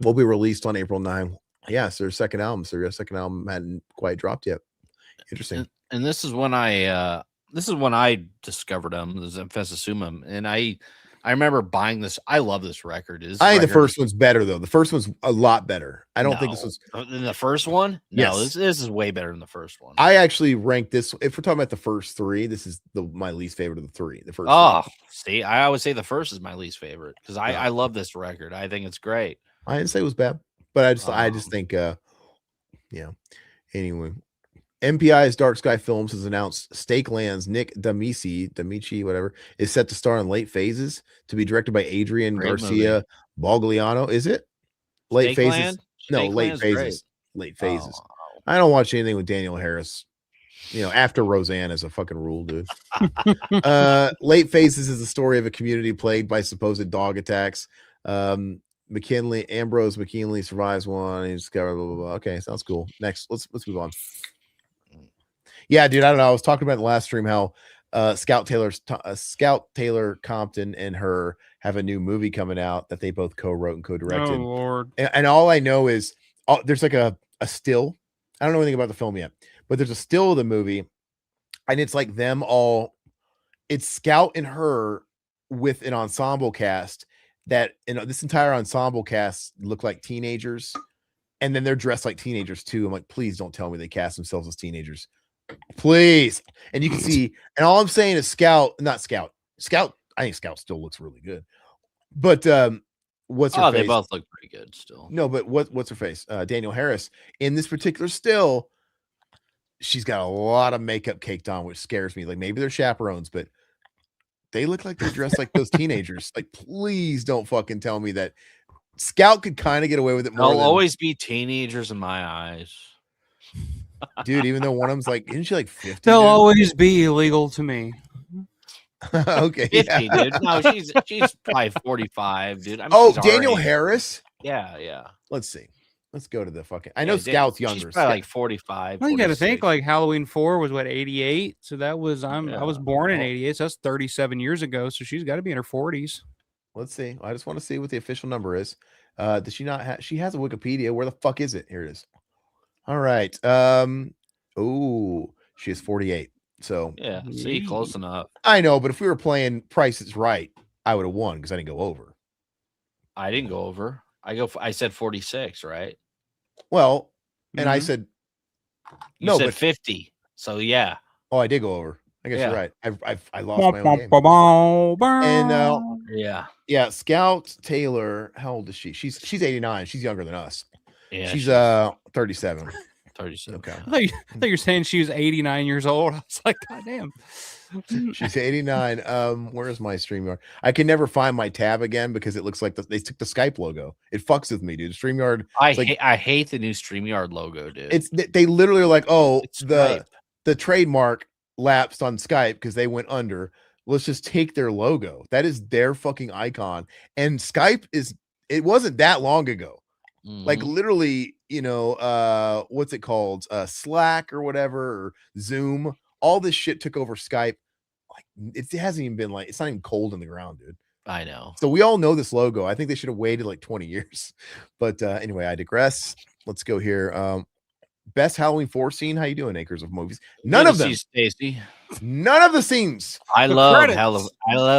will be released on April 9. Yeah, so their second album. So their second album hadn't quite dropped yet. Interesting. And this is when I discovered them. This is Infestusum, and I remember buying this. I love this record. I think the first one's better though. The first one's a lot better. I don't think this was in the first one. No, this is way better than the first one. I actually ranked this. If we're talking about the first three, this is my least favorite of the three. The first. See, I always say the first is my least favorite because I love this record. I think it's great. I didn't say it was bad. But I just think, Anyway, MPI's Dark Sky Films has announced Stakeland's Nick D'Amici, whatever, is set to star in Late Phases to be directed by Adrian Garcia Bogliano. Is it Late Phases? No, Late Phases. Late Phases. I don't watch anything with Daniel Harris. After Roseanne is a fucking rule, dude. Late Phases is the story of a community plagued by supposed dog attacks. Ambrose McKinley survives one. He's got blah, blah, blah. Okay, sounds cool. Next, let's move on. Yeah, dude, I don't know. I was talking about in the last stream how Scout Taylor Compton and her have a new movie coming out that they both co-wrote and co-directed. Oh Lord! And all I know is there's like a still. I don't know anything about the film yet, but there's a still of the movie, and it's like them all. It's Scout and her with an ensemble cast that this entire ensemble cast look like teenagers, and then they're dressed like teenagers too. I'm like, please don't tell me they cast themselves as teenagers, please. And you can see, and all I'm saying is Scout. I think Scout still looks really good, but what's her face? They both look pretty good still. No, but what's her face? Daniel Harris in this particular still. She's got a lot of makeup caked on, which scares me. Like maybe they're chaperones, but they look like they're dressed like those teenagers. Like, please don't fucking tell me that Scout could kind of get away with it more. They'll always be teenagers in my eyes. Dude, even though one of them's like, isn't she like 50? They'll always be illegal to me. Okay. 50, yeah. Dude. No, she's probably 45, dude. Daniel Harris? Yeah. Let's see. Let's go to the fucking. I know Scout's younger. She's probably like 45. I got to think like Halloween 4 was what 88. So that was I was born in 88. So that's 37 years ago. So she's got to be in her 40s. Let's see. I just want to see what the official number is. Does she not have? She has a Wikipedia. Where the fuck is it? Here it is. All right. She is 48. So yeah, see, close enough. I know, but if we were playing Price is Right, I would have won because I didn't go over. I didn't go over. I said 46, right? Well, and I said you said 50. So yeah. Oh, I did go over. I guess you're right. I lost my own game. And Scout Taylor, how old is she? She's 89. She's younger than us. Yeah, she's 37. 37. Okay. I thought you were saying she was 89 years old. I was like, God damn. She's 89. Where's my StreamYard? I can never find my tab again because it looks like they took the Skype logo. It fucks with me, dude. StreamYard. I hate the new StreamYard logo, dude. They literally are like, the trademark lapsed on Skype because they went under. Let's just take their logo. That is their fucking icon. And Skype it wasn't that long ago. Like literally, what's it called? Slack or whatever, or Zoom. All this shit took over Skype. Like it hasn't even been it's not even cold in the ground, dude. I know. So we all know this logo. I think they should have waited like 20 years. But anyway, I digress. Let's go here. Best Halloween 4 scene. How you doing, Acres of Movies? None of them. Stacy. None of the scenes. I love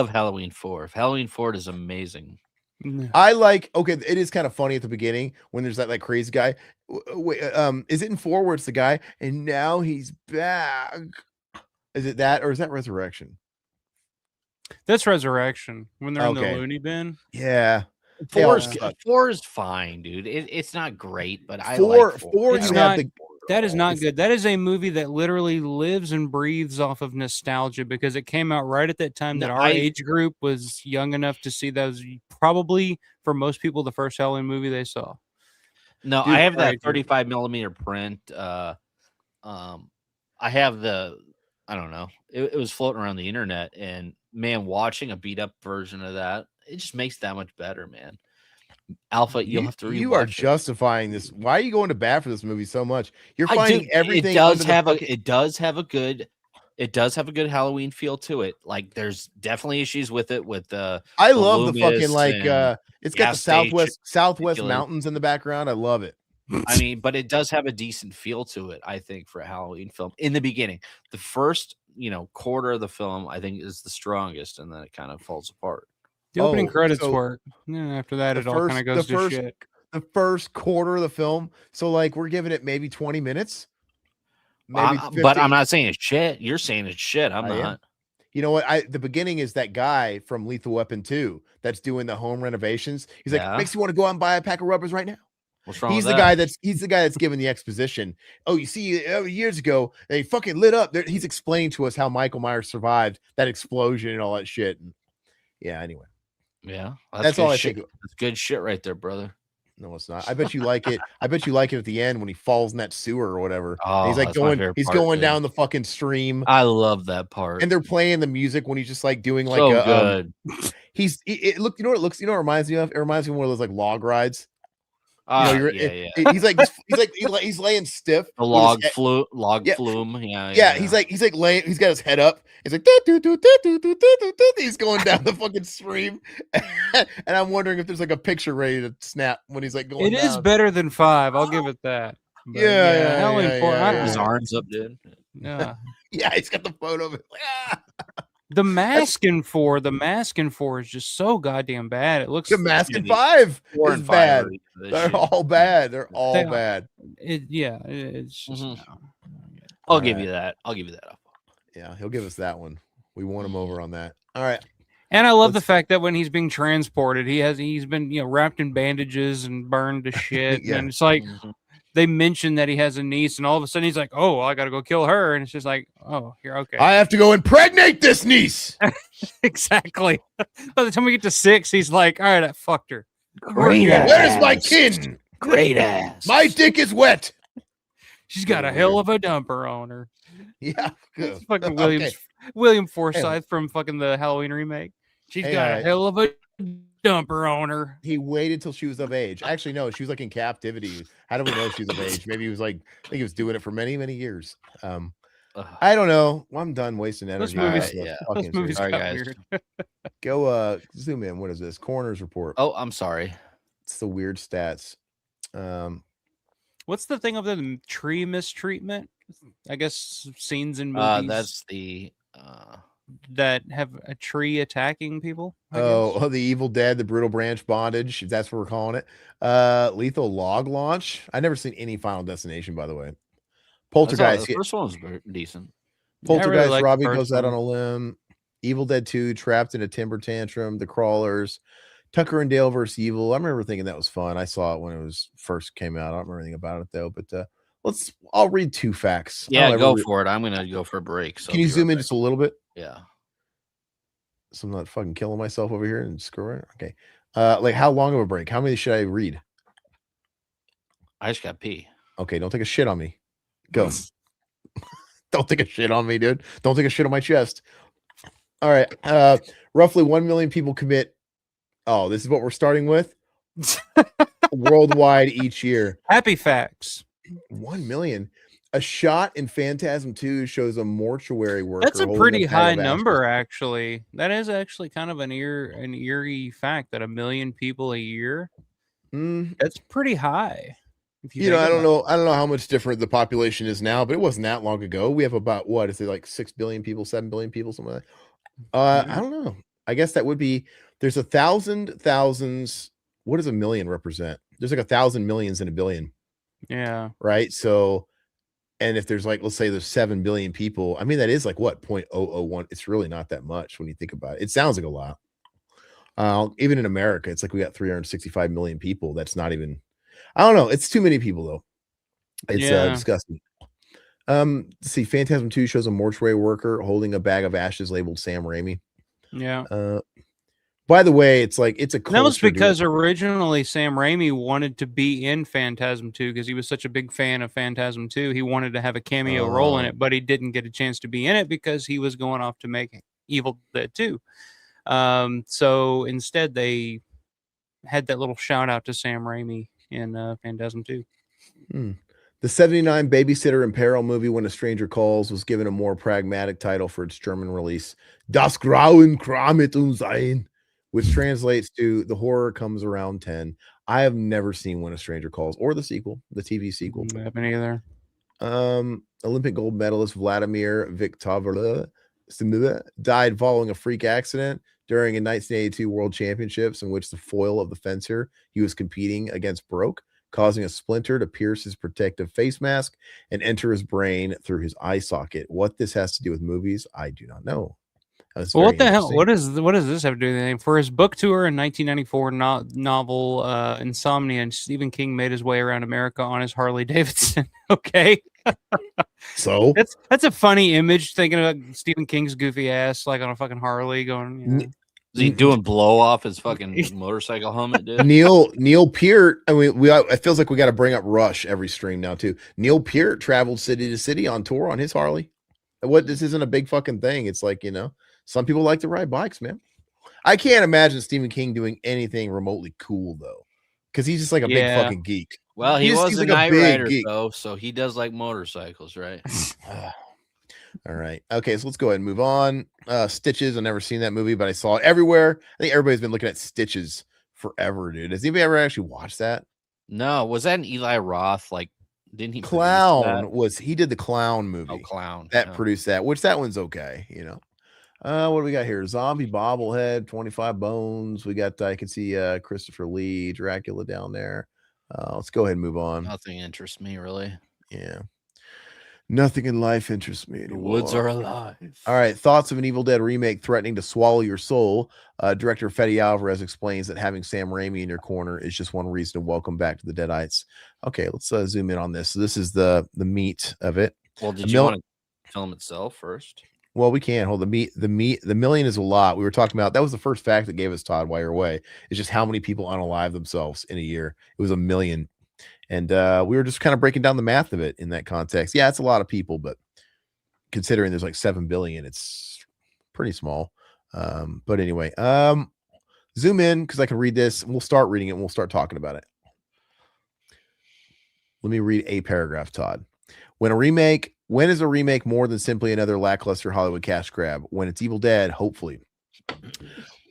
Halloween 4. Halloween 4 is amazing. I it is kind of funny at the beginning when there's that crazy guy. Is it in 4 where it's the guy and now he's back? Is it that or is that Resurrection? That's Resurrection when they're in the loony bin. Yeah. 4 is fine, dude. It's not great, but I like 4. It's not, that is not good. That is a movie that literally lives and breathes off of nostalgia because it came out right at that time that our age group was young enough to see those. Probably for most people, the first Halloween movie they saw. No, dude, I have that 35 millimeter print. I have I don't know. It was floating around the internet, and man, watching a beat up version of that, it just makes that much better, man. Alpha, you'll have to rewatch. You are justifying this. Why are you going to bat for this movie so much? You're finding everything. It does have a good Halloween feel to it. Like there's definitely issues with it. I love the fucking it's got the Southwest mountains in the background. I love it. I mean, but it does have a decent feel to it, I think, for a Halloween film. In the beginning, the first quarter of the film, I think, is the strongest, and then it kind of falls apart. The opening credits work. Yeah, after that, it all kind of goes to shit. The first quarter of the film. So, we're giving it maybe 20 minutes. Maybe but I'm not saying it's shit. You're saying it's shit. I'm not. Am. You know what? The beginning is that guy from Lethal Weapon 2 that's doing the home renovations. He's like, makes you want to go out and buy a pack of rubbers right now. What's wrong he's with the that? He's the guy that's giving the exposition. Oh, you see, years ago they fucking lit up. He's explaining to us how Michael Myers survived that explosion and all that shit. And yeah. Anyway. Yeah, that's all I think. That's good shit right there, brother. No, it's not. I bet you like it. I bet you like it at the end when he falls in that sewer or whatever. Oh, and he's like going down the fucking stream. I love that part. And they're playing the music when he's just like doing like so good. Look, you know what it looks, you know what it reminds me of? It reminds me of one of those like log rides. Yeah. He's laying stiff. The log flume. Yeah. He's laying. He's got his head up. He's like he's going down the fucking stream, and I'm wondering if there's like a picture ready to snap when he's like going. It is better than 5. I'll give it that. But yeah. His arms up, dude. Yeah. Yeah, he's got the photo of it. The mask in 4 is just so goddamn bad. It looks the mask in 5 is bad. They're all bad. Bad. It's just I'll give you that. Yeah, he'll give us that one. We won him over on that. All right. And I love the fact that when he's being transported, he's been wrapped in bandages and burned to shit. And it's like they mention that he has a niece, and all of a sudden he's like, "Oh, well, I got to go kill her," and it's just like, "Oh, you're okay." I have to go impregnate this niece. Exactly. By the time we get to 6, he's like, "All right, I fucked her." Great ass. Where's my kin? Great ass. My dick is wet. She's got a hell of a dumper on her. Yeah, it's fucking William Forsythe from fucking the Halloween remake. She's got a hell of a dumper on her. He waited till she was of age. Actually, no, she was like in captivity. How do we know she was of age? Maybe he was like, I think he was doing it for many, many years. I don't know. Well, I'm done wasting energy. Those movies All right, got guys. weird. Go zoom in. What is this? Coroner's report. Oh, I'm sorry. It's the weird stats. What's the thing of the tree mistreatment? I guess scenes in movies. That's the that have a tree attacking people. The Evil Dead, the brutal branch bondage, if that's what we're calling it. Lethal log launch. I never seen any Final Destination, by the way. Poltergeist. The first one was decent. Poltergeist. Really Robbie goes out on a limb. Evil Dead 2, trapped in a timber tantrum. The Crawlers. Tucker and Dale versus Evil. I remember thinking that was fun. I saw it when it was first came out. I don't remember anything about it though. But I'll read 2 facts. Yeah, go for it. I'm gonna go for a break. So can you zoom in just a little bit? Yeah. So I'm not fucking killing myself over here and screwing it. Okay. Like how long of a break? How many should I read? I just got pee. Okay, don't take a shit on me. Go. Don't take a shit on me, dude. Don't take a shit on my chest. All right. Roughly 1 million people commit. Oh, this is what we're starting with worldwide each year. Happy facts. 1 million. A shot in Phantasm 2 shows a mortuary worker. That's a pretty high number, actually. That is actually kind of an eerie fact that 1 million people a year. That's pretty high. I don't know how much different the population is now, but it wasn't that long ago. We have about what is it, like 6 billion people, 7 billion people, something like that. I don't know. I guess that would be. There's 1,000 thousands. What does a million represent? There's like 1,000 millions in a billion. Yeah. Right. So, and if there's like, let's say there's 7 billion people, I mean, that is like what 0.001. It's really not that much when you think about it. It sounds like a lot. Even in America, it's like we got 365 million people. That's not even, I don't know. It's too many people though. It's disgusting. Let's see. Phantasm 2 shows a mortuary worker holding a bag of ashes labeled Sam Raimi. Yeah. By the way, it's a that was because originally Sam Raimi wanted to be in Phantasm 2 because he was such a big fan of Phantasm 2. He wanted to have a cameo role in it, but he didn't get a chance to be in it because he was going off to make Evil Dead 2. So instead, they had that little shout out to Sam Raimi in Phantasm 2. The 79 Babysitter in Peril movie, When a Stranger Calls, was given a more pragmatic title for its German release, Das Grauen kommt sein, which translates to The Horror Comes Around 10. I have never seen When a Stranger Calls or the sequel, the TV sequel. I haven't either. Olympic gold medalist Vladimir Viktorov died following a freak accident during a 1982 World Championships in which the foil of the fencer he was competing against broke, causing a splinter to pierce his protective face mask and enter his brain through his eye socket. What this has to do with movies, I do not know. Well, what the hell? What does this have to do with anything? For his book tour in 1994 novel Insomnia, and Stephen King made his way around America on his Harley Davidson. Okay. So that's a funny image, thinking about Stephen King's goofy ass like on a fucking Harley going. Is he doing blow off his fucking motorcycle helmet, dude? Neil Peart. I mean, it feels like we got to bring up Rush every stream now too. Neil Peart traveled city to city on tour on his Harley. This isn't a big fucking thing. It's like, some people like to ride bikes, man. I can't imagine Stephen King doing anything remotely cool though, because he's just like a big fucking geek. Well, he was a Knight Rider though, so he does like motorcycles, right? All right. Okay, so let's go ahead and move on. Stitches. I've never seen that movie, but I saw it everywhere. I think everybody's been looking at Stitches forever, dude. Has anybody ever actually watched that? No. Was that an Eli Roth? Like, didn't he? Clown he did the Clown movie. Oh, Clown. That produced that, which that one's okay, What do we got here? Zombie bobblehead, 25 bones. We got, I can see Christopher Lee, Dracula down there. Let's go ahead and move on. Nothing interests me, really. Yeah. Nothing in life interests me anymore. The woods are alive. All right. Thoughts of an Evil Dead remake threatening to swallow your soul. Director Fede Alvarez explains that having Sam Raimi in your corner is just one reason to welcome back to the Deadites. Okay, let's zoom in on this. So this is the meat of it. Well, did you want to film itself first? Well, we can hold the million is a lot. We were talking about that was the first fact that gave us Todd while you're away. It's just how many people unalive themselves in a year. It was 1 million. And we were just kind of breaking down the math of it in that context. Yeah, it's a lot of people, but considering there's like 7 billion, it's pretty small. But anyway, zoom in because I can read this. And we'll start reading it and we'll start talking about it. Let me read a paragraph, Todd. When is a remake more than simply another lackluster Hollywood cash grab? When it's Evil Dead, hopefully.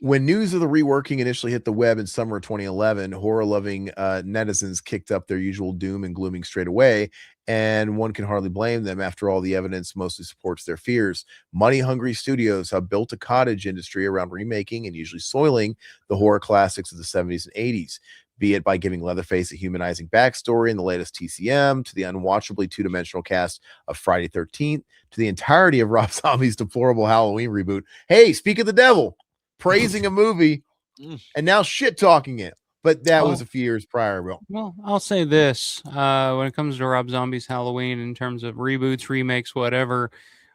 When news of the reworking initially hit the web in summer of 2011, horror-loving netizens kicked up their usual doom and glooming straight away, and one can hardly blame them. After all, the evidence mostly supports their fears. Money-hungry studios have built a cottage industry around remaking and usually soiling the horror classics of the 70s and 80s, be it by giving Leatherface a humanizing backstory in the latest TCM, to the unwatchably two-dimensional cast of Friday 13th, to the entirety of Rob Zombie's deplorable Halloween reboot. Hey, speak of the devil! Praising a movie and now shit talking it, but that was a few years prior. Well, I'll say this: when it comes to Rob Zombie's Halloween, in terms of reboots, remakes, whatever,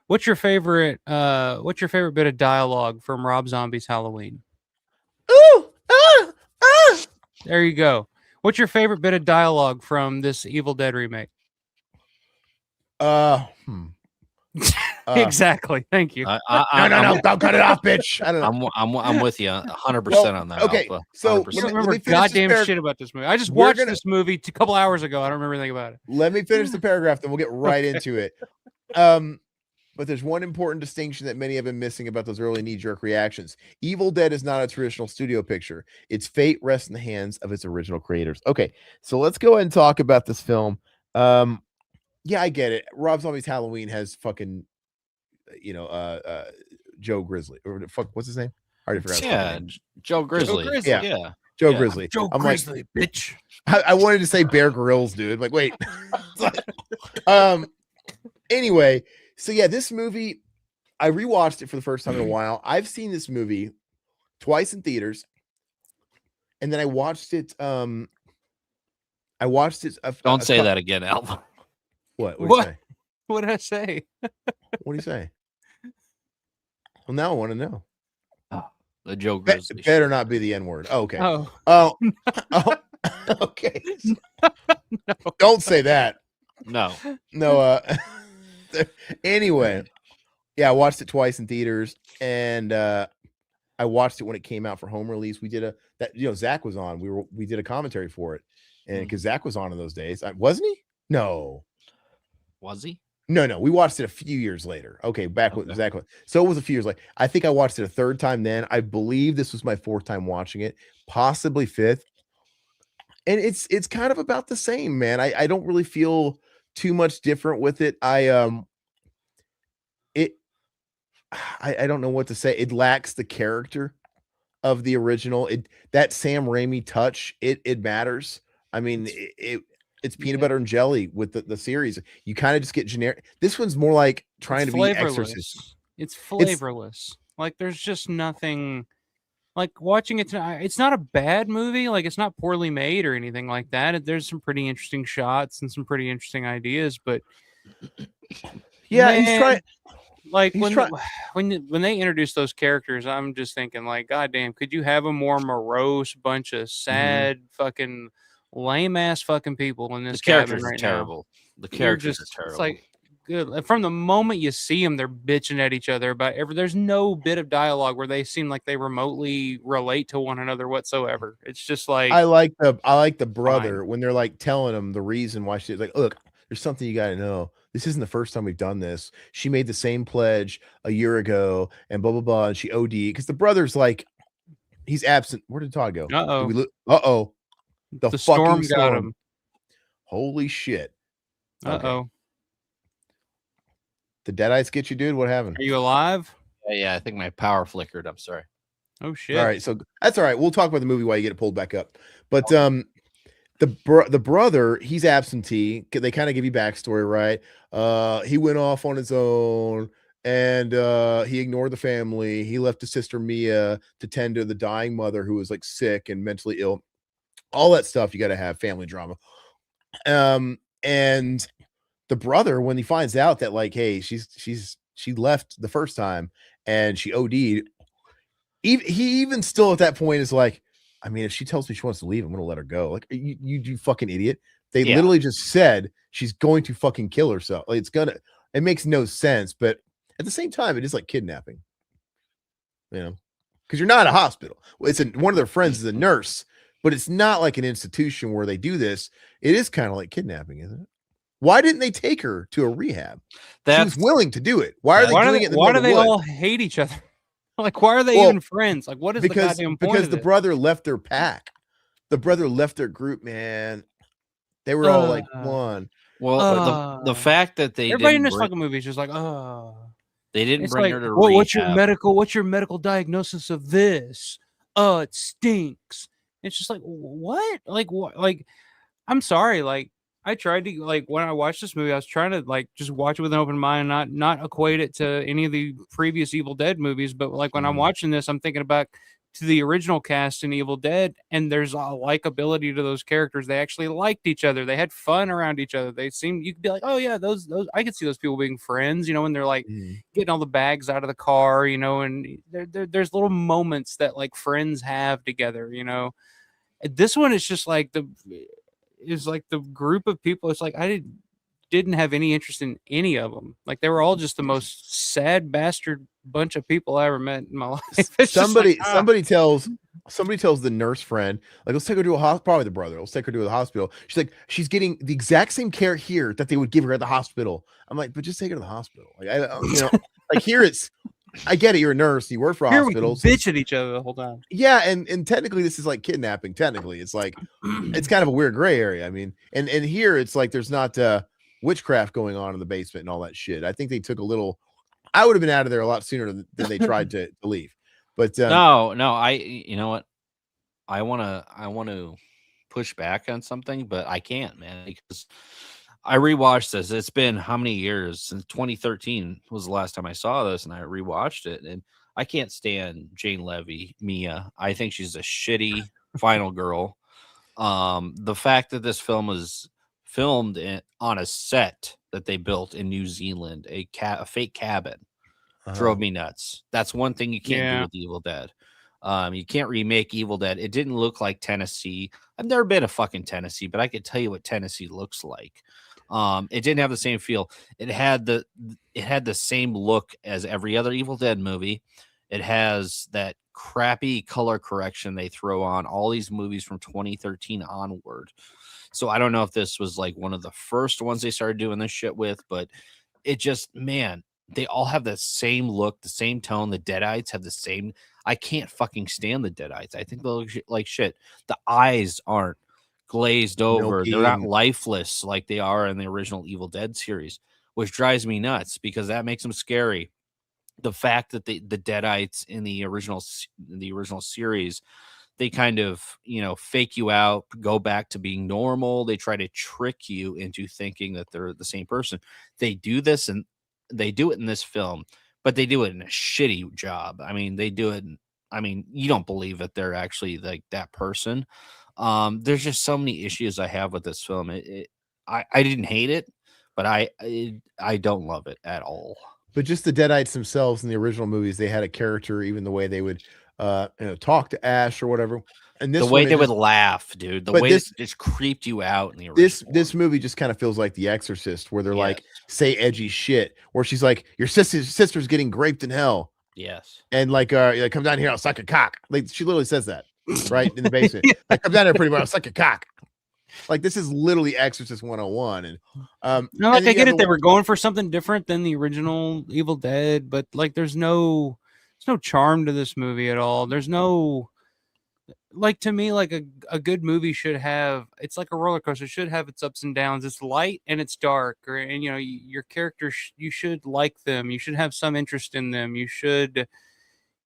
what's your favorite bit of dialogue from Rob Zombie's Halloween? Ooh, There you go. What's your favorite bit of dialogue from this Evil Dead remake? Exactly. Thank you. No, don't cut it off, bitch. I don't know. I'm with you 100% on that. Okay, Alpha. so I don't remember goddamn shit about this movie. I just watched this movie a couple hours ago. I don't remember anything about it. Let me finish the paragraph, then we'll get right into it. But there's one important distinction that many have been missing about those early knee-jerk reactions. Evil Dead is not a traditional studio picture. Its fate rests in the hands of its original creators. Okay, so let's go ahead and talk about this film. Yeah, I get it. Rob Zombie's Halloween has fucking, Joe Grizzly, or what's his name? I already forgot. Yeah, Joe Grizzly. Yeah. Joe Grizzly. Joe Grizzly, bitch. I wanted to say Bear Grylls, dude. Like, wait. Anyway, so yeah, this movie, I rewatched it for the first time in a while. I've seen this movie twice in theaters, and then I watched it. Don't say that again, Alpha. What? What did I say? What do you say? Well, now I want to know. The Joe Grizzly. Better not be the N word. Oh, okay. Oh. Okay. No. Don't say that. No. Anyway, yeah, I watched it twice in theaters, and I watched it when it came out for home release. We did Zach was on. We did a commentary for it, and because Zach was on in those days, wasn't he? No. Was he? No. We watched it a few years later. Okay, with Zach. So it was a few years later. I think I watched it a third time then. I believe this was my fourth time watching it, possibly fifth. And it's kind of about the same, man. I don't really feel too much different with it. I don't know what to say. It lacks the character of the original. That Sam Raimi touch, it matters. I mean, it's peanut butter and jelly with the series. You kind of just get generic. This one's more like trying to be Exorcist. It's flavorless. Like there's just nothing. Like watching it tonight, it's not a bad movie. Like it's not poorly made or anything like that. There's some pretty interesting shots and some pretty interesting ideas. But yeah, he's trying. Like when they introduce those characters, I'm just thinking like, goddamn, could you have a more morose bunch of sad fucking lame ass fucking people in this cabin right terrible. Now? The characters are terrible. It's like good. From the moment you see them, they're bitching at each other about there's no bit of dialogue where they seem like they remotely relate to one another whatsoever. It's just like I like the brother when they're like telling him the reason why she's like, look, there's something you got to know. This isn't the first time we've done this. She made the same pledge a year ago and blah, blah, blah. And she OD because the brother's like, he's absent. Where did Todd go? Uh-oh. The fucking storm got him. Holy shit. Uh-oh. Okay. The deadites get you, dude? What happened? Are you alive? Yeah, I think my power flickered. I'm sorry. Oh, shit. All right. So that's all right. We'll talk about the movie while you get it pulled back up. But the brother, he's absentee. They kind of give you backstory, right? He went off on his own and he ignored the family. He left his sister Mia to tend to the dying mother who was like sick and mentally ill. All that stuff you got to have family drama. And the brother, when he finds out that like, hey, she left the first time and she OD'd, he even still at that point is like, I mean, if she tells me she wants to leave, I'm gonna let her go. Like, you fucking idiot. They literally just said she's going to fucking kill herself. Like, it makes no sense, but at the same time, it is like kidnapping, you know, because you're not a hospital. It's one of their friends is a nurse, but it's not like an institution where they do this. It is kind of like kidnapping, isn't it? Why didn't they take her to a rehab? She was willing to do it. Why are they doing it? Why do they all hate each other? Like, why are they even friends? Like, what is the goddamn point? Because the brother left their pack. The brother left their group, man. They were all like one. Well, the fact that everybody in this fucking movie is just like, they didn't bring her to rehab. What's your medical diagnosis of this? It stinks. It's just like, what? Like, what? Like, I'm sorry. Like, I tried to, like, when I watched this movie, I was trying to like just watch it with an open mind, not equate it to any of the previous Evil Dead movies. But like when I'm watching this, I'm thinking about to the original cast in Evil Dead, and there's a likability to those characters. They actually liked each other. They had fun around each other. They seemed, you could be like, oh yeah, those I could see those people being friends, you know, when they're like getting all the bags out of the car, you know, and there's little moments that like friends have together, you know. This one is just like the group of people. It's like I didn't have any interest in any of them. Like they were all just the most sad bastard bunch of people I ever met in my life. Somebody tells the nurse friend, like, let's take her to a hospital. Probably the brother. Let's take her to the hospital. She's like, she's getting the exact same care here that they would give her at the hospital. I'm like, but just take her to the hospital. Like, you know, like here it's. I get it. You're a nurse. You work for hospitals. We bitch at each other the whole time. Yeah, and technically this is like kidnapping. Technically, it's like it's kind of a weird gray area. I mean, and here it's like there's not witchcraft going on in the basement and all that shit. I think they took a little. I would have been out of there a lot sooner than they tried to leave. But no, you know what? I want to push back on something, but I can't, man, because I rewatched this. It's been how many years? Since 2013 was the last time I saw this, and I rewatched it, and I can't stand Jane Levy, Mia. I think she's a shitty final girl. The fact that this film was filmed on a set that they built in New Zealand, a fake cabin, drove me nuts. That's one thing you can't do with Evil Dead. You can't remake Evil Dead. It didn't look like Tennessee. I've never been to fucking Tennessee, but I could tell you what Tennessee looks like. It didn't have the same feel. It had the same look as every other Evil Dead movie. It has that crappy color correction they throw on all these movies from 2013 onward. So I don't know if this was like one of the first ones they started doing this shit with, but it just, man, they all have the same look, the same tone. The Deadites have the same. I can't fucking stand the Deadites. I think they look like shit. The eyes aren't glazed over. They're not lifeless like they are in the original Evil Dead series, which drives me nuts because that makes them scary. The fact that the Deadites in the original series, they kind of, you know, fake you out, go back to being normal. They try to trick you into thinking that they're the same person. They do this, and they do it in this film, but they do it in a shitty job. I mean, they do it. I mean, you don't believe that they're actually like that person. There's just so many issues I have with this film. I didn't hate it, but I don't love it at all. But just the Deadites themselves in the original movies, they had a character, even the way they would talk to Ash or whatever. And this the way one, they would laugh, dude. The way this just creeped you out in the original. This movie just kind of feels like The Exorcist, where they're like say edgy shit, where she's like, your sister's getting raped in hell. Yes. And like come down here, I'll suck a cock. Like she literally says that right in the basement. Like, come down here, pretty much, I'll suck a cock. Like this is literally Exorcist 101. And no, like I get it, they were going for something different than the original Evil Dead, but like there's no charm to this movie at all. There's no, like, to me, like a good movie should have, it's like a roller coaster, it should have its ups and downs. It's light and it's dark, and you know, your characters, you should like them, you should have some interest in them, you should,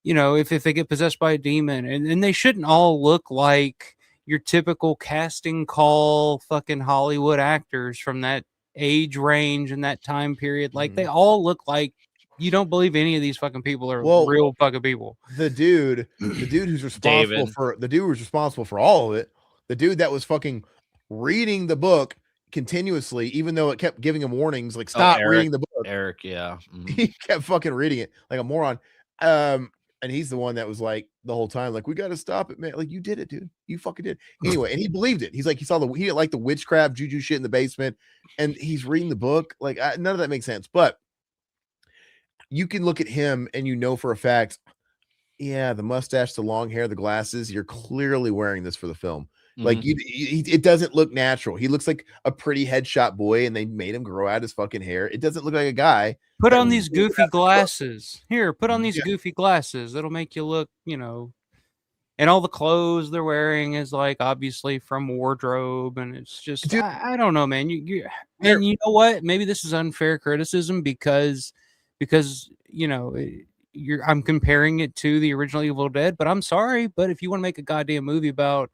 you know, if they get possessed by a demon, and they shouldn't all look like your typical casting call fucking Hollywood actors from that age range and that time period. Like they all look like you don't believe any of these fucking people are real fucking people. The dude who's responsible for all of it, the dude that was fucking reading the book continuously, even though it kept giving him warnings, like stop reading the book. Eric, yeah. He kept fucking reading it like a moron. And he's the one that was like the whole time, like, we got to stop it, man. Like, you did it, dude. You fucking did. Anyway, and he believed it. He's like, he didn't like the witchcraft juju shit in the basement, and he's reading the book. Like, none of that makes sense. But you can look at him and you know for a fact, yeah, the mustache, the long hair, the glasses, you're clearly wearing this for the film. Like it doesn't look natural. He looks like a pretty headshot boy, and they made him grow out his fucking hair. It doesn't look like a guy. Put on these goofy glasses. Here, put on these goofy glasses. That'll make you look, you know. And all the clothes they're wearing is like obviously from wardrobe, and it's just I don't know, man. And you know what? Maybe this is unfair criticism because you know I'm comparing it to the original Evil Dead, but I'm sorry, but if you want to make a goddamn movie about,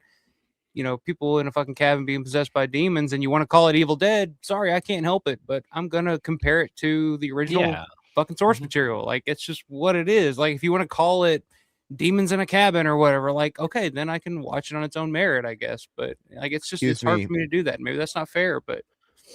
you know, people in a fucking cabin being possessed by demons, and you want to call it Evil Dead, sorry, I can't help it, but I'm gonna compare it to the original fucking source material. Like, it's just what it is. Like, if you want to call it Demons in a Cabin or whatever, like, okay, then I can watch it on its own merit, I guess. But like, it's just it's hard for me to do that. Maybe that's not fair, but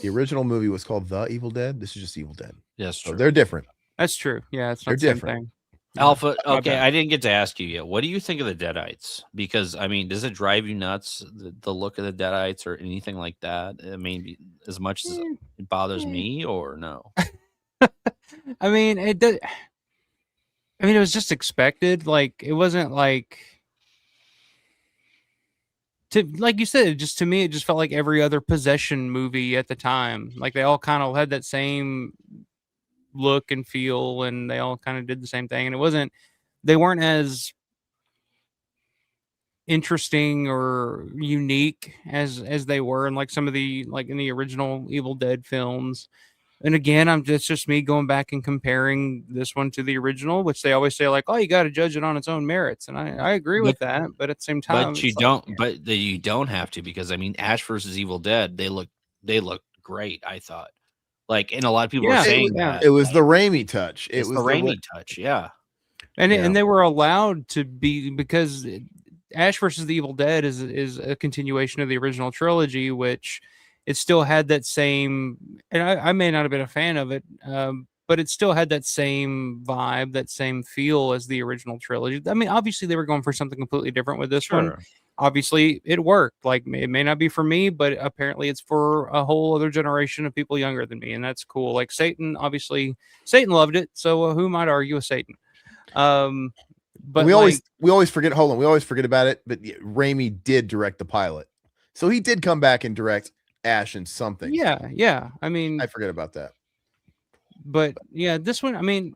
the original movie was called The Evil Dead. This is just Evil Dead. Yes, so they're different. That's true. Yeah, it's not the same thing. Alpha, okay, I didn't get to ask you yet. What do you think of the Deadites? Because, I mean, does it drive you nuts, the look of the Deadites or anything like that? I mean, as much as it bothers me, or no? I mean, it did. I mean, it was just expected. Like, it wasn't like, like you said, just to me, it just felt like every other possession movie at the time. Like, they all kind of had that same look and feel, and they all kind of did the same thing, and they weren't as interesting or unique as they were in like some of the, like in the original Evil Dead films. And again, it's just me going back and comparing this one to the original, which they always say like, oh, you got to judge it on its own merits, and I agree with that, but at the same time, but you don't have to, because I mean, Ash versus Evil Dead, they look great, I thought. Like, and a lot of people are saying that it was the Raimi touch. It was the Raimi touch, and they were allowed to be, because Ash versus the Evil Dead is a continuation of the original trilogy, which it still had that same. And I may not have been a fan of it, but it still had that same vibe, that same feel as the original trilogy. I mean, obviously they were going for something completely different with this one. Obviously it worked. Like, it may not be for me, but apparently it's for a whole other generation of people younger than me, and that's cool. Like, Satan loved it, so who might argue with Satan? But we always forget. Hold on, we always forget about it. But Raimi did direct the pilot, so he did come back and direct Ash in something. Yeah. I mean, I forget about that. But yeah, this one, I mean,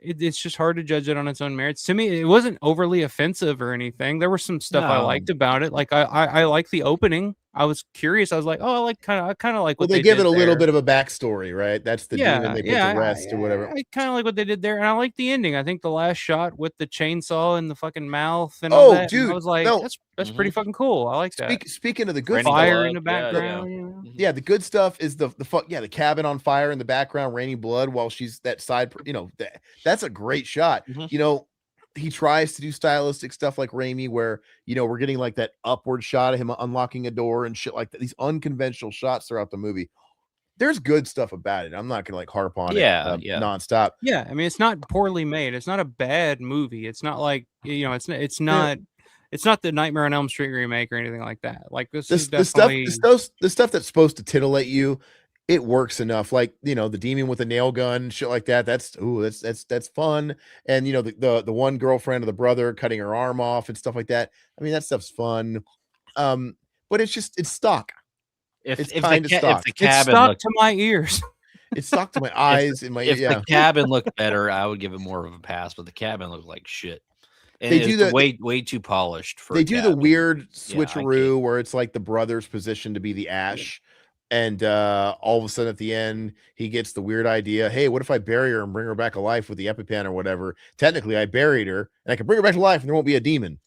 it's just hard to judge it on its own merits. To me, it wasn't overly offensive or anything. There was some stuff I liked about it. Like, I like the opening. I was curious. I was like, oh, I kind of like what they give it a little bit of a backstory, right? That's the demon they put to rest or whatever. I kind of like what they did there, and I like the ending. I think the last shot with the chainsaw in the fucking mouth and all that. Dude, I was like, that's pretty fucking cool. I like that. Speaking of the good fire in the background, yeah, the good stuff is the cabin on fire in the background, raining blood while she's that side. You know, that's a great shot. You know. He tries to do stylistic stuff like Raimi, where, you know, we're getting like that upward shot of him unlocking a door and shit like that. These unconventional shots throughout the movie. there's good stuff about it. I'm not gonna like harp on it nonstop. Yeah, I mean, it's not poorly made. It's not a bad movie. It's not like, you know, it's not the Nightmare on Elm Street remake or anything like that. Like this is definitely the stuff that's supposed to titillate you. It works enough, like, you know, the demon with a nail gun, shit like that. That's fun. And, you know, the one girlfriend of the brother cutting her arm off and stuff like that. I mean, that stuff's fun. But it's stock. It's kind of stock. It's stock to my ears. It's stuck to my eyes. The cabin looked better, I would give it more of a pass. But the cabin looked like shit. And they do way too polished for. They do the weird switcheroo where it's like the brother's position to be the Ash. And all of a sudden at the end, he gets the weird idea. Hey, what if I bury her and bring her back alive with the EpiPen or whatever? Technically, I buried her and I can bring her back to life and there won't be a demon.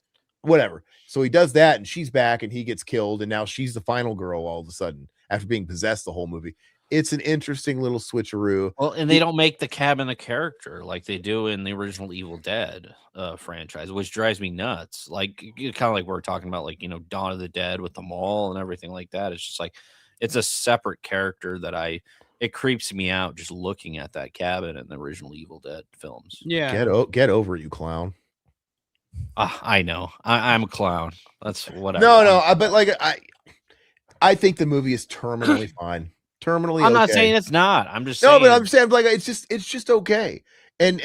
Whatever. So he does that and she's back and he gets killed. And now she's the final girl all of a sudden after being possessed the whole movie. It's an interesting little switcheroo. Well, and they don't make the cabin a character like they do in the original Evil Dead franchise, which drives me nuts. Like, kind of like we're talking about, like, you know, Dawn of the Dead with the mall and everything like that. It's just like, it's a separate character that it creeps me out just looking at that cabin in the original Evil Dead films. Yeah. Get over it, you clown. I know. I'm a clown. That's whatever. No, but like I think the movie is terminally fine. Terminally, I'm not saying it's not. I'm just saying. No, but I'm saying like it's just okay. And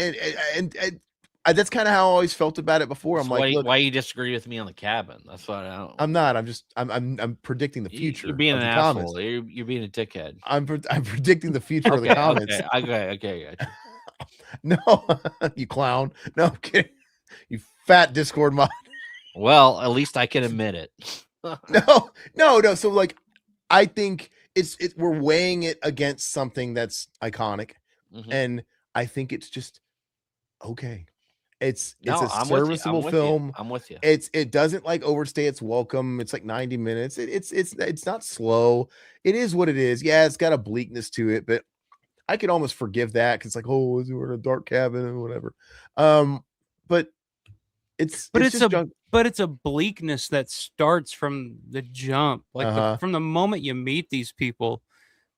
that's kind of how I always felt about it before. I'm like, why you disagree with me on the cabin? That's what I'm not. I'm predicting the future. You're being an asshole. You're being a dickhead. I'm predicting the future of the comments. Okay. No, you clown. No, I'm kidding. You fat Discord mod. Well, at least I can admit it. No. So like, I think we're weighing it against something that's iconic, and I think it's just okay. It's a serviceable film. I'm with you. It doesn't like overstay its welcome. It's like 90 minutes. It's not slow. It is what it is. Yeah, it's got a bleakness to it, but I could almost forgive that because it's like, oh, we're in a dark cabin or whatever. But it's a bleakness that starts from the jump. Like from the moment you meet these people,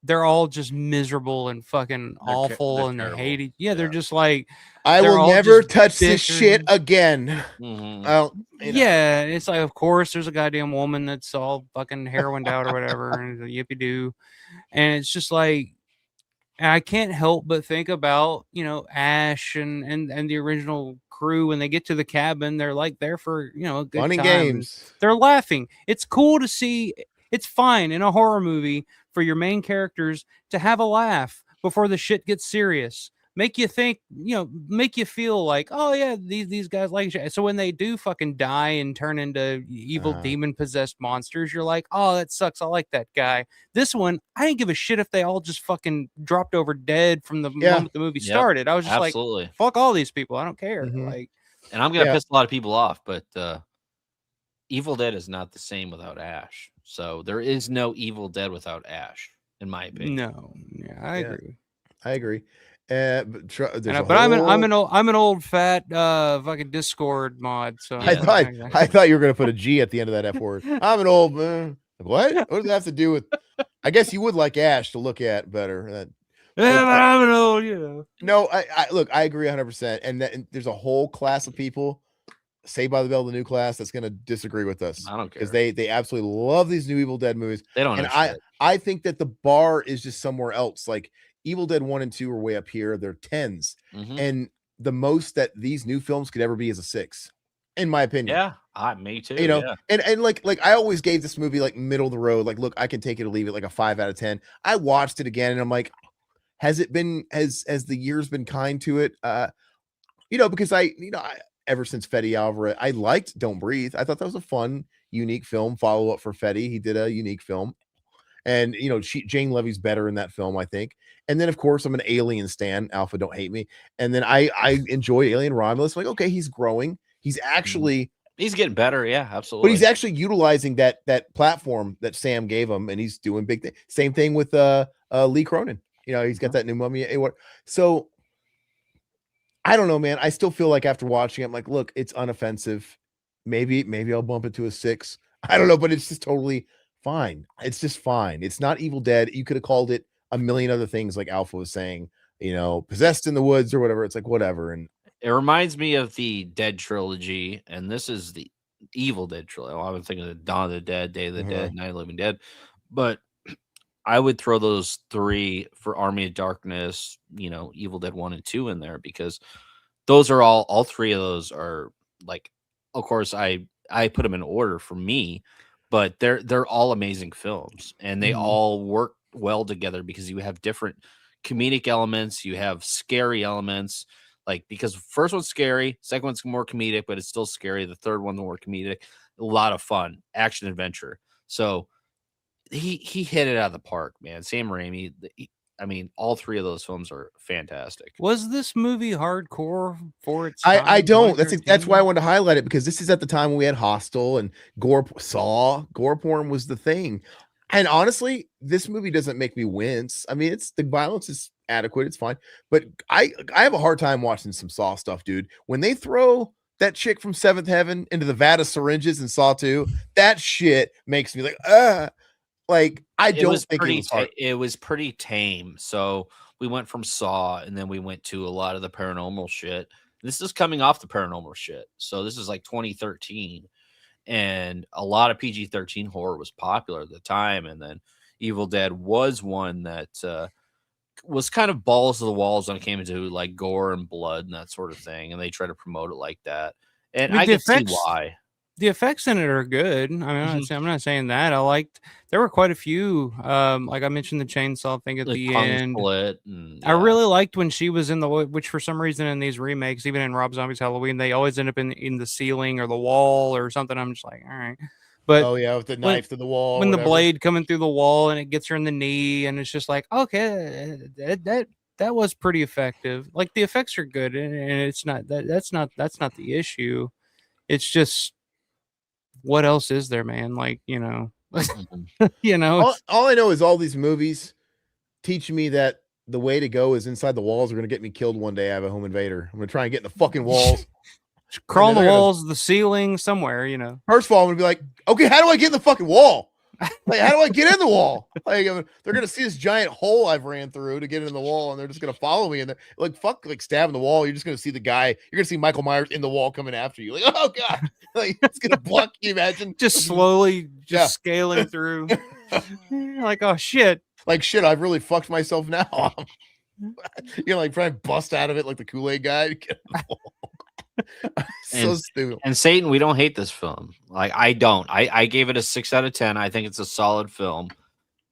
they're all just miserable and fucking awful, and they hate it. Yeah, they're just like, I will never touch this shit again. Mm-hmm. Yeah, it's like, of course, there's a goddamn woman that's all fucking heroined out or whatever, and yippee doo, and it's just like, I can't help but think about, you know, Ash and the original crew. When they get to the cabin, they're like there for, you know, a good fun and time. Games. They're laughing. It's cool to see. It's fine in a horror movie for your main characters to have a laugh before the shit gets serious. Make you think, you know, make you feel like, oh yeah, these guys like shit. So when they do fucking die and turn into evil demon possessed monsters, you're like, oh, that sucks. I like that guy. This one, I didn't give a shit if they all just fucking dropped over dead from the moment the movie started. I was just like, fuck all these people. I don't care. Like, and I'm gonna piss a lot of people off, but Evil Dead is not the same without Ash. So there is no Evil Dead without Ash, in my opinion. No, I agree. But I'm an old fat fucking Discord mod. So I thought you were gonna put a G at the end of that F word. I'm an old man. What does that have to do with? I guess you would like Ash to look at better. I'm an old, you know. No, I look. I agree 100%. And there's a whole class of people, Saved by the Bell, the new class, that's gonna disagree with us. I don't care because they absolutely love these new Evil Dead movies. They don't. And I think that the bar is just somewhere else. Like, Evil Dead 1 and 2 are way up here. They're 10s. And the most that these new films could ever be is a 6, in my opinion. Yeah, me too. You know, and like I always gave this movie like middle of the road. Like, look, I can take it or leave it, like a 5 out of 10. I watched it again and I'm like, has the years been kind to it? You know, because ever since Fede Alvarez, I liked Don't Breathe. I thought that was a fun, unique film. Follow up for Fede. He did a unique film. And, you know, Jane Levy's better in that film, I think. And then, of course, I'm an Alien stan. Alpha, don't hate me. And then I enjoy Alien Romulus. Like, okay, he's growing. He's actually... He's getting better. Yeah, absolutely. But he's actually utilizing that platform that Sam gave him, and he's doing big things. Same thing with Lee Cronin. You know, he's got that new Mummy. So, I don't know, man. I still feel like after watching it, I'm like, look, it's unoffensive. Maybe I'll bump it to a 6. I don't know, but it's just totally... fine. It's just fine. It's not Evil Dead. You could have called it a million other things like Alpha was saying, possessed in the woods or whatever. It's like, whatever. And it reminds me of the Dead trilogy, and this is the Evil Dead trilogy. I was thinking of Dawn of the Dead, Day of the Dead, Night of the Living Dead. But I would throw those 3 for Army of Darkness, Evil Dead 1 and 2 in there, because those are all 3 of those are like, of course, I put them in order for me, but they're all amazing films, and they all work well together because you have different comedic elements, you have scary elements, like, because first one's scary, second one's more comedic, but it's still scary. The third one's more comedic, a lot of fun, action adventure. So he hit it out of the park, man. Sam Raimi. All 3 of those films are fantastic. Was this movie hardcore for its time? I don't. That's why I wanted to highlight it, because this is at the time when we had Hostel and gore porn was the thing. And honestly, this movie doesn't make me wince. I mean, the violence is adequate. It's fine. But I have a hard time watching some Saw stuff, dude. When they throw that chick from Seventh Heaven into the vat of syringes in Saw 2, that shit makes me like, like, I don't think it was hard. It was pretty tame. So we went from Saw, and then we went to a lot of the paranormal shit. This is coming off the paranormal shit. So this is like 2013. And a lot of PG-13 horror was popular at the time. And then Evil Dead was one that was kind of balls to the walls when it came into like gore and blood and that sort of thing. And they try to promote it like that. And I can see why. The effects in it are good. I mean, I'm not saying that. There were quite a few. Like I mentioned the chainsaw thing at the end. I really liked when she was in which for some reason in these remakes, even in Rob Zombie's Halloween, they always end up in the ceiling or the wall or something. I'm just like, all right. But with the knife to the wall. When the blade coming through the wall and it gets her in the knee, and it's just like, okay, that was pretty effective. Like, the effects are good, and it's not that's not the issue. It's just, what else is there, man? Like, all I know is all these movies teach me that the way to go is inside the walls are going to get me killed one day. I have a home invader. I'm going to try and get in the fucking walls. Crawl on the walls, the ceiling, somewhere, First of all, I'm going to be like, okay, how do I get in the fucking wall? Like, how do I get in the wall? Like, they're going to see this giant hole I've ran through to get in the wall, and they're just going to follow me. And they're like, fuck, like, stabbing the wall. You're just going to see the guy. You're going to see Michael Myers in the wall coming after you. Like, oh, God. Like, it's going to block. Can you imagine? Just slowly scaling through. Like, oh, shit. Like, shit, I've really fucked myself now. Like, trying to bust out of it like the Kool-Aid guy. So stupid. And Satan, we don't hate this film. Like, I don't. I gave it a 6 out of 10. I think it's a solid film.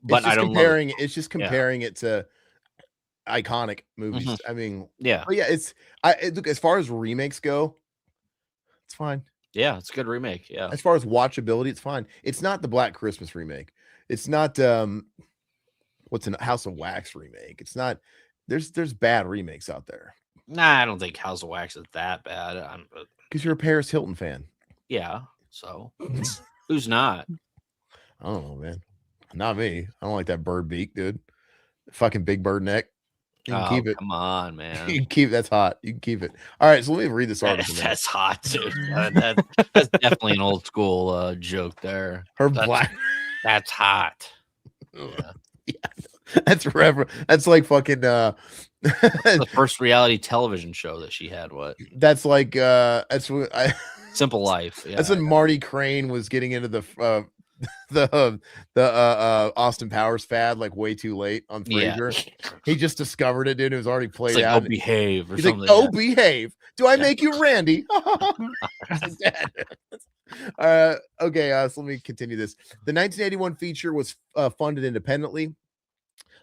But I don't love it. It's just comparing it to iconic movies. I mean, yeah. But yeah, look, as far as remakes go, it's fine. Yeah, it's a good remake. Yeah. As far as watchability, it's fine. It's not the Black Christmas remake. It's not what's in House of Wax remake. It's not. There's bad remakes out there. Nah, I don't think House of Wax is that bad. Because you're a Paris Hilton fan. Yeah. So who's not? I don't know, man. Not me. I don't like that bird beak, dude. Fucking big bird neck. You can keep it. Come on, man. You can keep that's hot. You can keep it. All right, so let me read this article. That's hot, dude. That's definitely an old school joke there. That's hot. Yeah. That's forever. That's like fucking the first reality television show that she had. What? That's like that's what Simple Life. Yeah, that's when Marty Crane was getting into the Austin Powers fad like way too late on Frasier. Yeah. He just discovered it, dude. It was already played like, out. Oh, behave. Or He's something like, oh, behave. Do I make you Randy? Okay, so let me continue this. The 1981 feature was funded independently,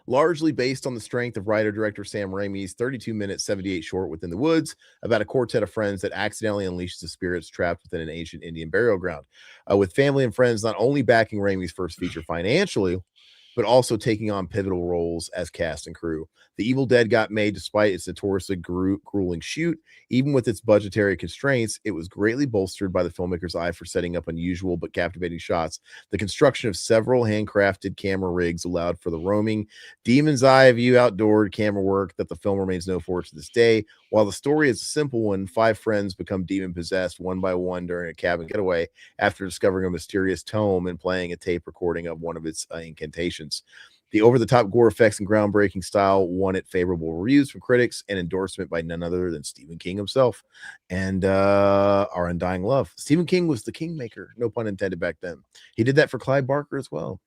largely based on the strength of writer-director Sam Raimi's 32-minute 78 short Within the Woods, about a quartet of friends that accidentally unleashes the spirits trapped within an ancient Indian burial ground, with family and friends not only backing Raimi's first feature financially, but also taking on pivotal roles as cast and crew. The Evil Dead got made despite its notoriously grueling shoot. Even with its budgetary constraints, it was greatly bolstered by the filmmaker's eye for setting up unusual but captivating shots. The construction of several handcrafted camera rigs allowed for the roaming, demon's eye view outdoor camera work that the film remains known for to this day. While the story is a simple one, 5 friends become demon-possessed one by one during a cabin getaway after discovering a mysterious tome and playing a tape recording of one of its incantations. The over-the-top gore effects and groundbreaking style won it favorable reviews from critics and endorsement by none other than Stephen King himself and our undying love. Stephen King was the kingmaker, no pun intended back then. He did that for Clive Barker as well.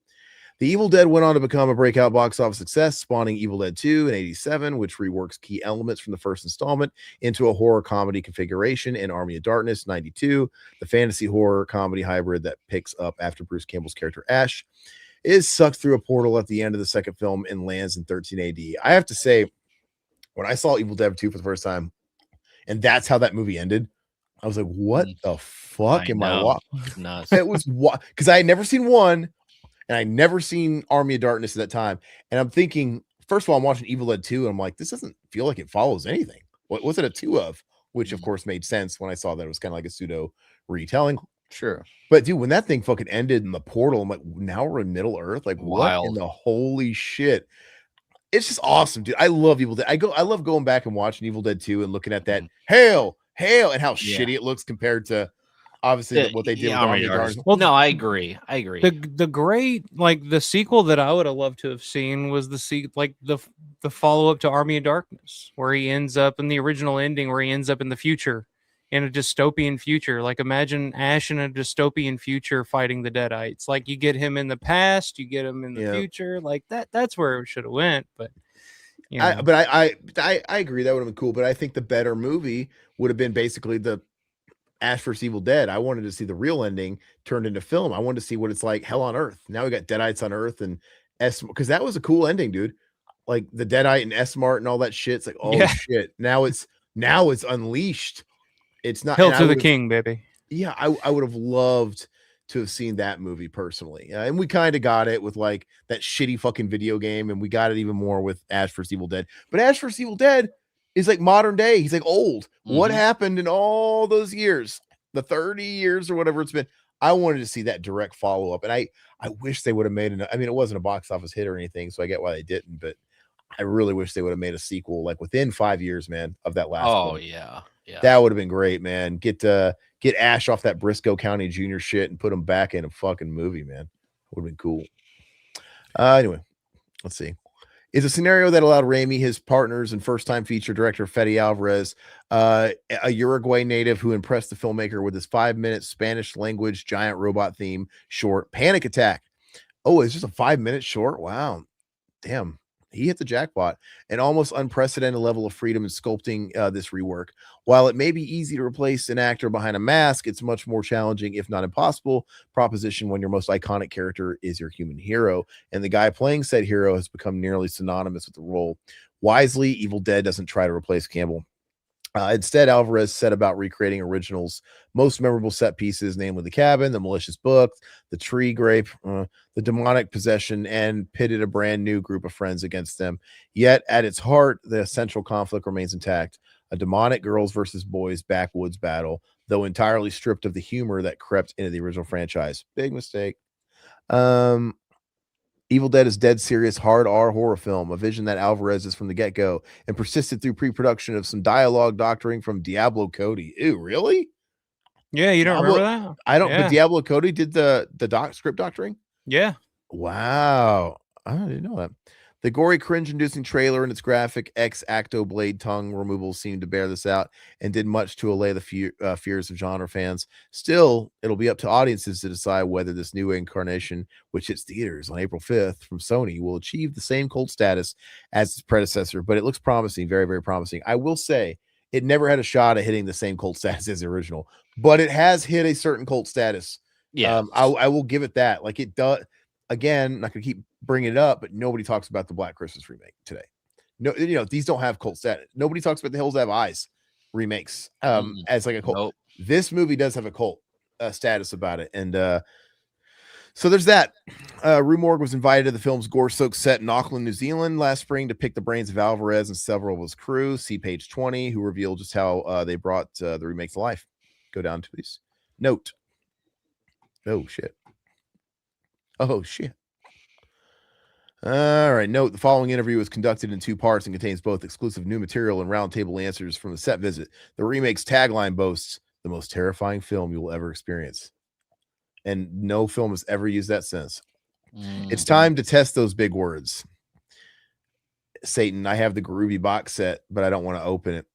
The Evil Dead went on to become a breakout box office success, spawning Evil Dead 2 in 87, which reworks key elements from the first installment into a horror comedy configuration, in Army of Darkness 92, the fantasy horror comedy hybrid that picks up after Bruce Campbell's character Ash is sucked through a portal at the end of the second film and lands in 13 AD. I have to say, when I saw Evil Dead 2 for the first time, and that's how that movie ended, I was like, what the fuck am I watching? It was what? Because I had never seen one, and I never seen Army of Darkness at that time. And I'm thinking, first of all, I'm watching Evil Dead 2, and I'm like, this doesn't feel like it follows anything. What was it a 2 of? Which, of course, made sense when I saw that it was kind of like a pseudo retelling. Sure. But, dude, when that thing fucking ended in the portal, I'm like, now we're in Middle Earth? Like, what in the holy shit? It's just awesome, dude. I love Evil Dead. I love going back and watching Evil Dead 2 and looking at that hail, and how shitty it looks compared to obviously what they did with Army of Darkness. Well, no, I agree. The great, like, the sequel that I would have loved to have seen was the follow up to Army of Darkness, where he ends up in the original ending, where he ends up in the future, in a dystopian future. Like, imagine Ash in a dystopian future fighting the Deadites. Like, you get him in the past, you get him in the future. Like that's where it should have went. But you know. I agree that would have been cool. But I think the better movie would have been basically the Ash vs. Evil Dead. I wanted to see the real ending turned into film. I wanted to see what it's like hell on Earth. Now we got Deadites on Earth and because that was a cool ending, dude. Like the Deadite and S-Mart and all that shit. It's like, oh shit. Now it's unleashed. It's not Hail to the king, baby. Yeah, I would have loved to have seen that movie personally. And we kind of got it with like that shitty fucking video game, and we got it even more with Ash vs. Evil Dead. But Ash vs. Evil Dead is like modern day. He's like old. What happened in all those years, the 30 years or whatever it's been? I wanted to see that direct follow-up, and I wish they would have made I mean, it wasn't a box office hit or anything, so I get why they didn't, but I really wish they would have made a sequel like within 5 years, man, of that last one. Yeah. That would have been great, man. Get Ash off that Briscoe County Junior shit and put him back in a fucking movie, man. Would have been cool. Anyway, let's see. Is a scenario that allowed Raimi, his partners, and first-time feature director Fede Alvarez, a Uruguay native who impressed the filmmaker with his 5-minute Spanish language giant robot theme short, Panic Attack. Oh, it's just a 5-minute short? Wow. Damn. He hit the jackpot. An almost unprecedented level of freedom in sculpting this rework. While it may be easy to replace an actor behind a mask, it's much more challenging, if not impossible, proposition when your most iconic character is your human hero, and the guy playing said hero has become nearly synonymous with the role. Wisely, Evil Dead doesn't try to replace Campbell. Instead, Alvarez set about recreating original's most memorable set pieces, namely the cabin, the malicious book, the tree grape, the demonic possession, and pitted a brand new group of friends against them. Yet, at its heart, the central conflict remains intact. A demonic girls versus boys backwoods battle, though entirely stripped of the humor that crept into the original franchise. Big mistake. Evil Dead is dead serious, hard R horror film, a vision that Alvarez is from the get-go and persisted through pre-production of some dialogue doctoring from Diablo Cody. Ew, really? Yeah, you don't remember that? I don't, but Diablo Cody did the script doctoring? Yeah. Wow. I didn't know that. The gory, cringe-inducing trailer and its graphic ex-acto blade tongue removal seemed to bear this out and did much to allay the fears of genre fans. Still, it'll be up to audiences to decide whether this new incarnation, which hits theaters on April 5th from Sony, will achieve the same cult status as its predecessor, but it looks promising, very, very promising. I will say, it never had a shot at hitting the same cult status as the original, but it has hit a certain cult status. Yeah. I will give it that. Like, it does. Again, I'm not going to keep bringing it up, but nobody talks about the Black Christmas remake today. No, these don't have cult status. Nobody talks about the Hills Have Eyes remakes as like a cult. Nope. This movie does have a cult status about it. And so there's that. Rue Morgue was invited to the film's gore-soaked set in Auckland, New Zealand last spring to pick the brains of Alvarez and several of his crew. See page 20, who revealed just how they brought the remake to life. Go down to please. Note. Oh, shit. Oh, shit. All right. Note, the following interview was conducted in 2 parts and contains both exclusive new material and roundtable answers from the set visit. The remake's tagline boasts, the most terrifying film you will ever experience. And no film has ever used that since. It's time to test those big words. Satan, I have the Groovy box set, but I don't want to open it.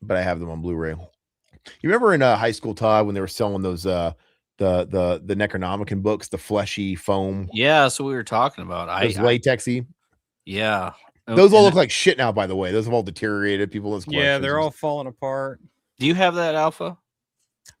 But I have them on Blu-ray. You remember in high school, Todd, when they were selling those the Necronomicon books, the fleshy foam? Yeah, that's what we were talking about. Those latexy. Yeah. Those all look like shit now, by the way. Those have all deteriorated. People, yeah, they're all falling apart. Do you have that Alpha?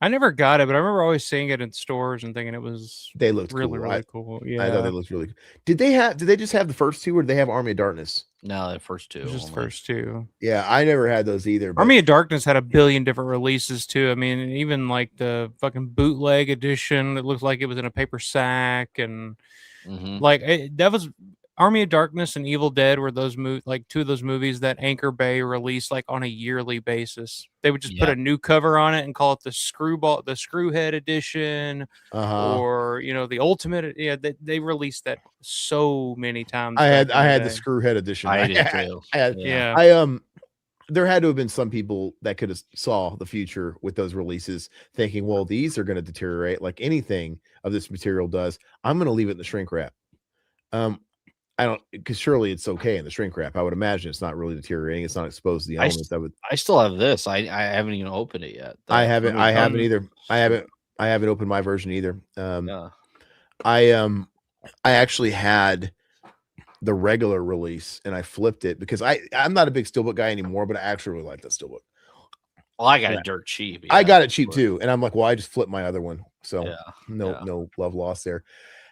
I never got it, but I remember always seeing it in stores and thinking it was. They looked really cool. Yeah, I thought they looked really cool. Did they just have the first two, or did they have Army of Darkness? No, the first two. Just first two. Yeah, I never had those either. But... Army of Darkness had a billion different releases too. I mean, even like the fucking bootleg edition that looked like it was in a paper sack, and that was. Army of Darkness and Evil Dead were those two of those movies that Anchor Bay released like on a yearly basis. They would just put a new cover on it and call it the Screwhead edition, or the Ultimate. Yeah, they released that so many times. I had the Screwhead edition. I did too. There had to have been some people that could have saw the future with those releases, thinking, well, these are going to deteriorate like anything of this material does. I'm going to leave it in the shrink wrap. I don't, because surely it's okay in the shrink wrap. I would imagine it's not really deteriorating. It's not exposed to the elements. I still have this. I haven't even opened it yet. I haven't either. I haven't opened my version either. I actually had the regular release and I flipped it because I'm not a big steelbook guy anymore, but I actually really like that steelbook. Well, I got it dirt cheap. Yeah, I got it cheap too, and I'm like, well, I just flipped my other one, so no love lost there.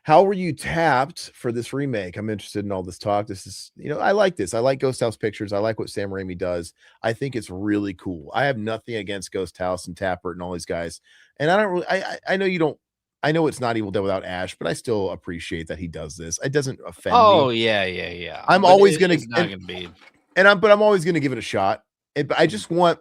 How were you tapped for this remake? I'm interested in all this talk. This is, I like this. I like Ghost House Pictures. I like what Sam Raimi does. I think it's really cool. I have nothing against Ghost House and Tappert and all these guys. And I don't really, I know you don't, I know it's not Evil Dead without Ash, but I still appreciate that he does this. It doesn't offend me. Oh, yeah. I'm always going to, but I'm always going to give it a shot. But I just wish.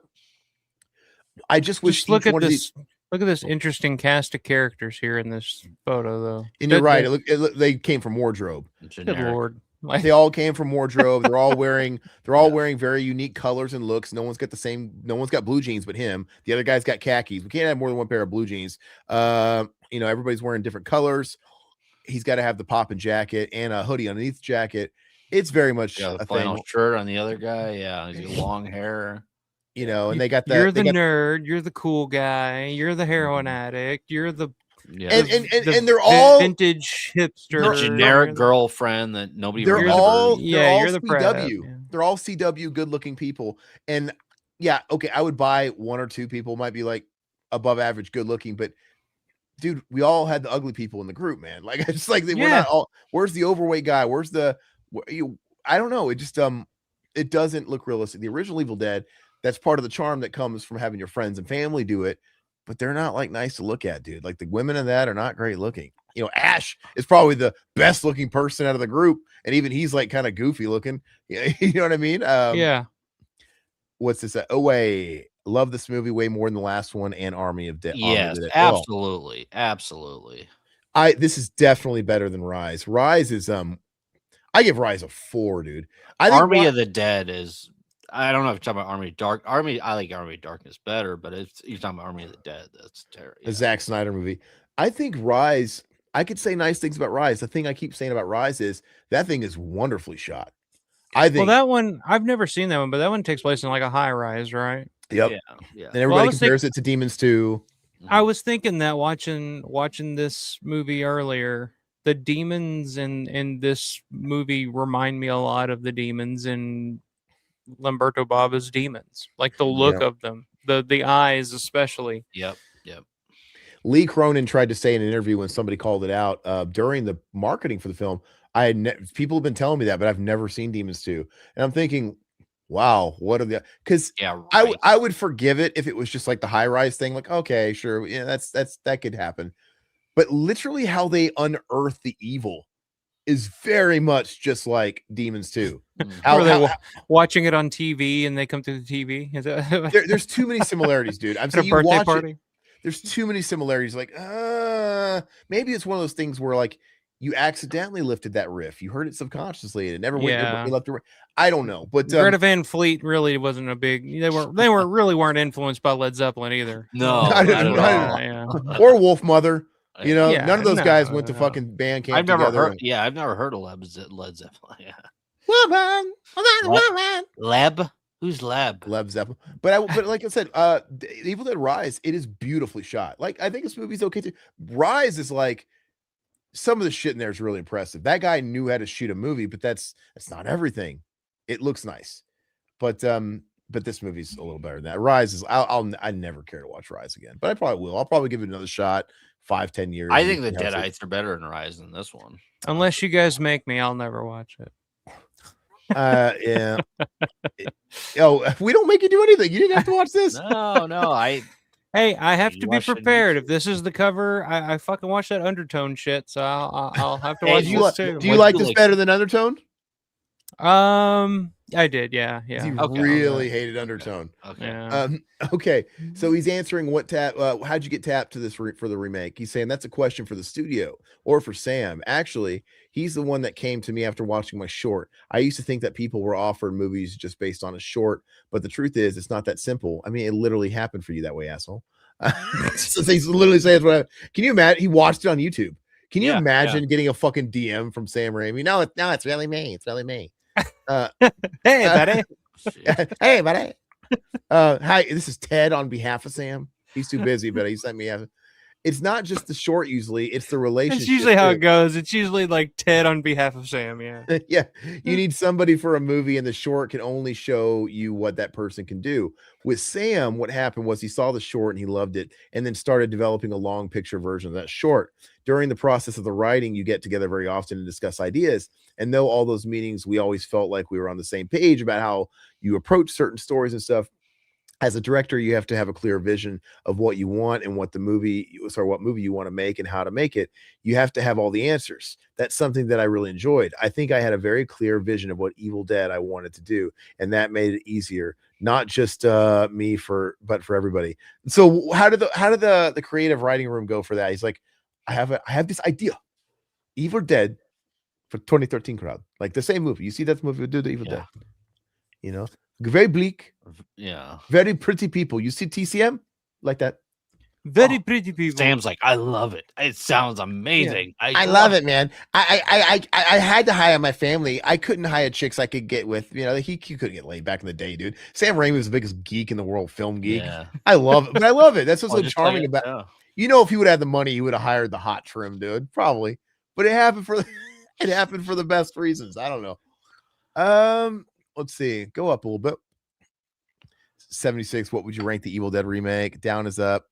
Look at this. Look at this interesting cast of characters here in this photo, though. And you're right. They came from wardrobe. Good Lord. They all came from wardrobe. They're all wearing very unique colors and looks. No one's got blue jeans but him. The other guy's got khakis. We can't have more than one pair of blue jeans. Everybody's wearing different colors. He's got to have the poppin' jacket and a hoodie underneath the jacket. It's very much a flannel shirt on the other guy. Yeah, he's got long hair. And they got that. You're the nerd. You're the cool guy. You're the heroin addict. You're the and they're all vintage hipster, generic girlfriend that nobody. You're all the CW. They're all CW, good-looking people. And okay, I would buy one or two people might be like above average, good-looking, but dude, we all had the ugly people in the group, man. Like it's like we're not all. Where's the overweight guy? Where's the? I don't know. It just it doesn't look realistic. The original Evil Dead. That's part of the charm that comes from having your friends and family do it, but they're not like nice to look at, dude. Like the women in that are not great looking. Ash is probably the best looking person out of the group, and even he's like kind of goofy looking. You know what I mean? What's this? Love this movie way more than the last one and Army of Dead. Yes, absolutely. This is definitely better than Rise. Rise is I give Rise a 4, dude. I think Army of the Dead is. I don't know if you're talking about Army. I like Army of Darkness better, but you're talking about Army of the Dead. That's terrible. The Zack Snyder movie. I think Rise. I could say nice things about Rise. The thing I keep saying about Rise is that thing is wonderfully shot. I think. Well, that one I've never seen that one, but that one takes place in like a high rise, right? Yep. Yeah. And everybody compares it to Demons 2. I was thinking that watching this movie earlier. The demons in this movie remind me a lot of the demons in Lamberto Bava's Demons, like the look of them, the eyes especially. Yep. Lee Cronin tried to say in an interview when somebody called it out during the marketing for the film, people have been telling me that, but I've never seen Demons 2, and I'm thinking, wow, what are the? Because I would forgive it if it was just like the high rise thing, like okay, sure, that could happen, but literally how they unearth the evil is very much just like Demons 2. How watching it on TV and they come to the TV? There's too many similarities, dude. I'm saying birthday party. There's too many similarities. Like, maybe it's one of those things where like you accidentally lifted that riff. You heard it subconsciously and it never went left or right. I don't know, but Greta Van Fleet really wasn't a big. They weren't influenced by Led Zeppelin either. No, or Wolf Mother. You know, none of those guys went to fucking band camp. I've never heard. Yeah, I've never heard of Led Zeppelin. Yeah. Woman. Leb. Who's Leb? Led Zeppelin. But like I said, Evil Dead Rise, it is beautifully shot. Like, I think this movie's okay too. Rise is like, some of the shit in there is really impressive. That guy knew how to shoot a movie, but that's not everything. It looks nice, but this movie's a little better than that. Rise is I never care to watch Rise again, but I probably will. I'll probably give it another shot. 5-10 years. I think the Deadites are better than Rise than this one. Unless you guys make me, I'll never watch it. Yeah. Oh, we don't make you do anything. You didn't have to watch this. No. Hey, I have to be prepared. If this is the cover, I fucking watch that Undertone shit, so I'll have to watch this too. Do you like this better than Undertone? I did, yeah. He really hated Undertone. Okay. Yeah. Okay. So he's answering what how'd you get tapped to this for the remake? He's saying that's a question for the studio or for Sam. Actually, he's the one that came to me after watching my short. I used to think that people were offered movies just based on a short, but the truth is it's not that simple. I mean, it literally happened for you that way, asshole. So he's literally saying what happened. Can you imagine? He watched it on YouTube. Can you imagine getting a fucking DM from Sam Raimi? No, it's really me. It's really me. Hey, buddy. Hey, buddy. Hi, this is Ted on behalf of Sam. He's too busy, but he sent me a. It's not just the short. Usually, it's the relationship. It's usually how it goes. It's usually like Ted on behalf of Sam. Yeah. Yeah. You need somebody for a movie, and the short can only show you what that person can do. With Sam, what happened was he saw the short and he loved it, and then started developing a long picture version of that short. During the process of the writing, you get together very often and discuss ideas. And though all those meetings, we always felt like we were on the same page about how you approach certain stories and stuff. As a director, you have to have a clear vision of what you want and what movie you want to make and how to make it. You have to have all the answers. That's something that I really enjoyed. I think I had a very clear vision of what Evil Dead I wanted to do, and that made it easier, not just me but for everybody. So how did the creative writing room go for that? He's like, I have this idea, Evil Dead for 2013 crowd, like the same movie. You see that movie, we do the Evil Dead. You know, very bleak. Yeah. Very pretty people. You see TCM like that? Very pretty people. Sam's like, I love it. It sounds amazing. Yeah. I love it, man. I had to hire my family. I couldn't hire chicks I could get with. You know, he couldn't get laid back in the day, dude. Sam Raimi was the biggest geek in the world, film geek. Yeah. I love it. But I love it. That's what's so charming about it. You know, if he would have had the money, he would have hired the hot trim, dude. Probably. But it happened for the best reasons. I don't know. Let's see. Go up a little bit. 76. What would you rank the Evil Dead remake? Down is up.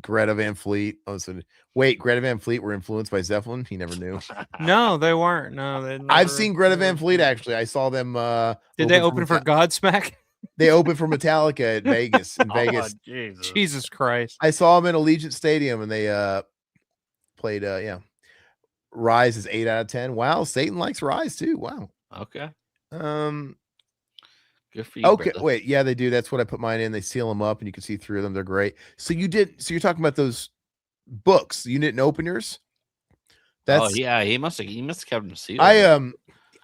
Greta Van Fleet. Oh, so wait, Greta Van Fleet were influenced by Zeppelin? He never knew. No, they weren't. No, I've seen Greta Van Fleet actually. I saw them. Did they open for Godsmack? They opened for Metallica at Vegas. In Vegas. Jesus Christ. I saw them in Allegiant Stadium and they played Rise is 8 out of 10. Wow, Satan likes Rise too. Wow. Okay. Good for you. Okay, brother. Wait, yeah, they do. That's what I put mine in. They seal them up and you can see through them. They're great. So you're talking about those books. You didn't open yours? Yeah, he must have kept them sealed.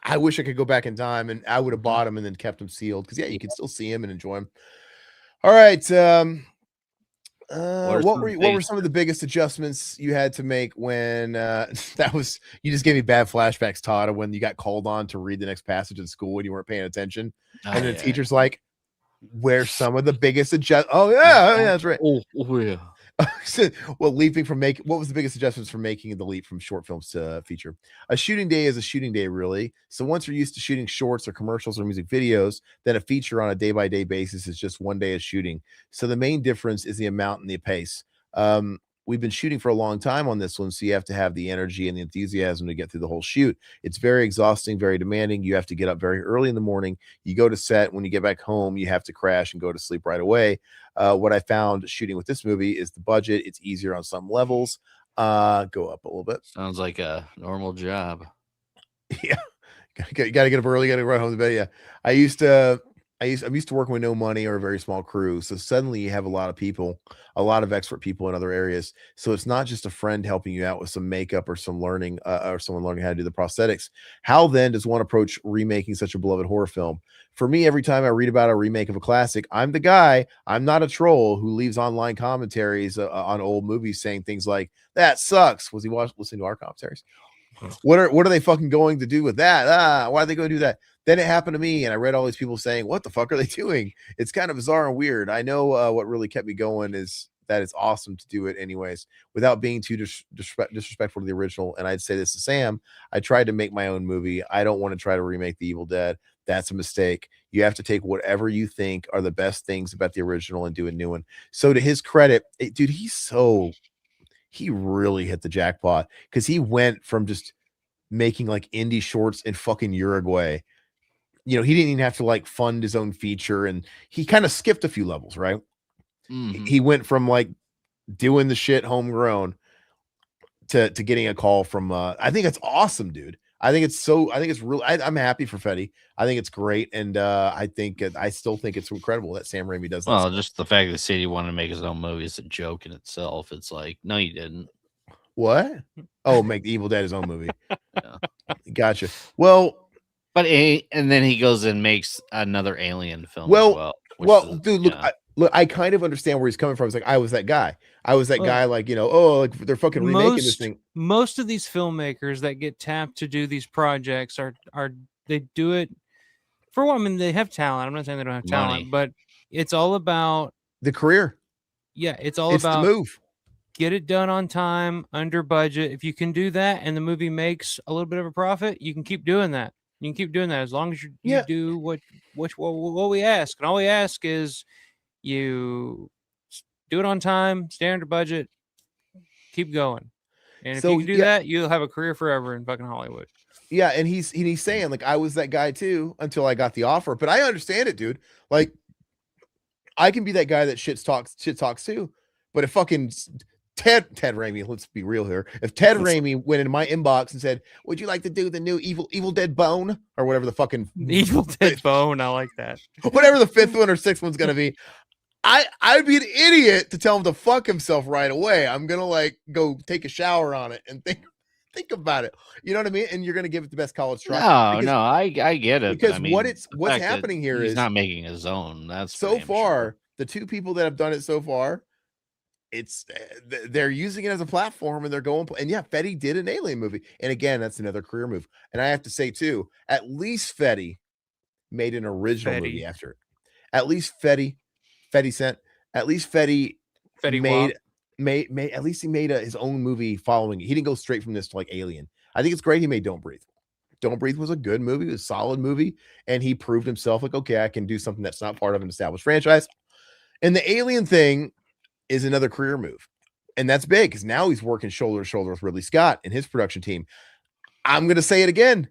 I wish I could go back in time and I would have bought them and then kept them sealed because you can still see them and enjoy them. All right. What were some of the biggest adjustments you had to make when you just gave me bad flashbacks, Todd, of when you got called on to read the next passage in school and you weren't paying attention, and the teacher's like, "Where's some of the biggest adjustments?" Oh yeah, that's right. Oh yeah. Well, what was the biggest adjustments for making the leap from short films to feature? A shooting day is a shooting day, really. So once you're used to shooting shorts or commercials or music videos, then a feature on a day-by-day basis is just one day of shooting. So the main difference is the amount and the pace. We've been shooting for a long time on this one, so you have to have the energy and the enthusiasm to get through the whole shoot. It's very exhausting, very demanding. You have to get up very early in the morning. You go to set. When you get back home, you have to crash and go to sleep right away. What I found shooting with this movie is the budget. It's easier on some levels. Go up a little bit. Sounds like a normal job. Yeah. Got to get up early. Got to run home to bed. Yeah. I used to I'm used to working with no money or a very small crew. So suddenly you have a lot of people, a lot of expert people in other areas. So it's not just a friend helping you out with some makeup or some learning or someone learning how to do the prosthetics. How then does one approach remaking such a beloved horror film? For me, every time I read about a remake of a classic, I'm the guy, I'm not a troll who leaves online commentaries on old movies saying things like, that sucks. Was he listening to our commentaries? What are they fucking going to do with that? Why are they going to do that? Then it happened to me, and I read all these people saying, what the fuck are they doing? It's kind of bizarre and weird. I know what really kept me going is that it's awesome to do it anyways, without being too disrespectful to the original. And I'd say this to Sam, I tried to make my own movie. I don't want to try to remake The Evil Dead. That's a mistake. You have to take whatever you think are the best things about the original and do a new one. So to his credit, dude, he really hit the jackpot because he went from just making like indie shorts in fucking Uruguay. You know, he didn't even have to like fund his own feature, and he kind of skipped a few levels, right? Mm-hmm. He went from like doing the shit homegrown to getting a call from I think it's awesome, dude. I think it's really, I'm happy for Fede. I think it's great, and I still think it's incredible that Sam Raimi does that. Well, just the fact that City wanted to make his own movie is a joke in itself. It's like, no, you didn't. What? Oh, make The Evil Dead his own movie. Yeah. Gotcha. Well, but and then he goes and makes another Alien film. Dude, look, I kind of understand where he's coming from. It's like I was that guy. Guy, like, you know, like they're fucking remaking this thing. Most of these filmmakers that get tapped to do these projects are they do it for what? I mean, they have talent. I'm not saying they don't have talent, but it's all about the career. Yeah, it's about the move. Get it done on time, under budget. If you can do that and the movie makes a little bit of a profit, you can keep doing that. You can keep doing that as long as you do what we ask. And all we ask is you do it on time, stay under budget, keep going. And if you can do that, you'll have a career forever in fucking Hollywood. Yeah, and he's saying, like, I was that guy too until I got the offer. But I understand it, dude. Like, I can be that guy that shit talks too. But if fucking Ted Raimi, let's be real here. If Ted Raimi went into my inbox and said, would you like to do the new Evil Dead Bone? Or whatever the fucking Evil Dead Bone, I like that. Whatever the 5th one or 6th one's gonna be. I'd be an idiot to tell him to fuck himself right away. I'm gonna like go take a shower on it and think about it. You know what I mean? And you're gonna give it the best college try. No, I get it. Because what's happening here is he's not making his own. That's so far the two people that have done it so far. They're using it as a platform and they're going, and yeah, Fede did an Alien movie, and again, that's another career move. And I have to say too, at least Fede made an original movie after it. At least Fede made at least he made his own movie following it. He didn't go straight from this to like Alien. I think it's great he made Don't Breathe. Don't Breathe was a good movie, it was a solid movie, and he proved himself like, okay, I can do something that's not part of an established franchise. And the Alien thing is another career move, and that's big because now he's working shoulder to shoulder with Ridley Scott and his production team. I'm gonna say it again.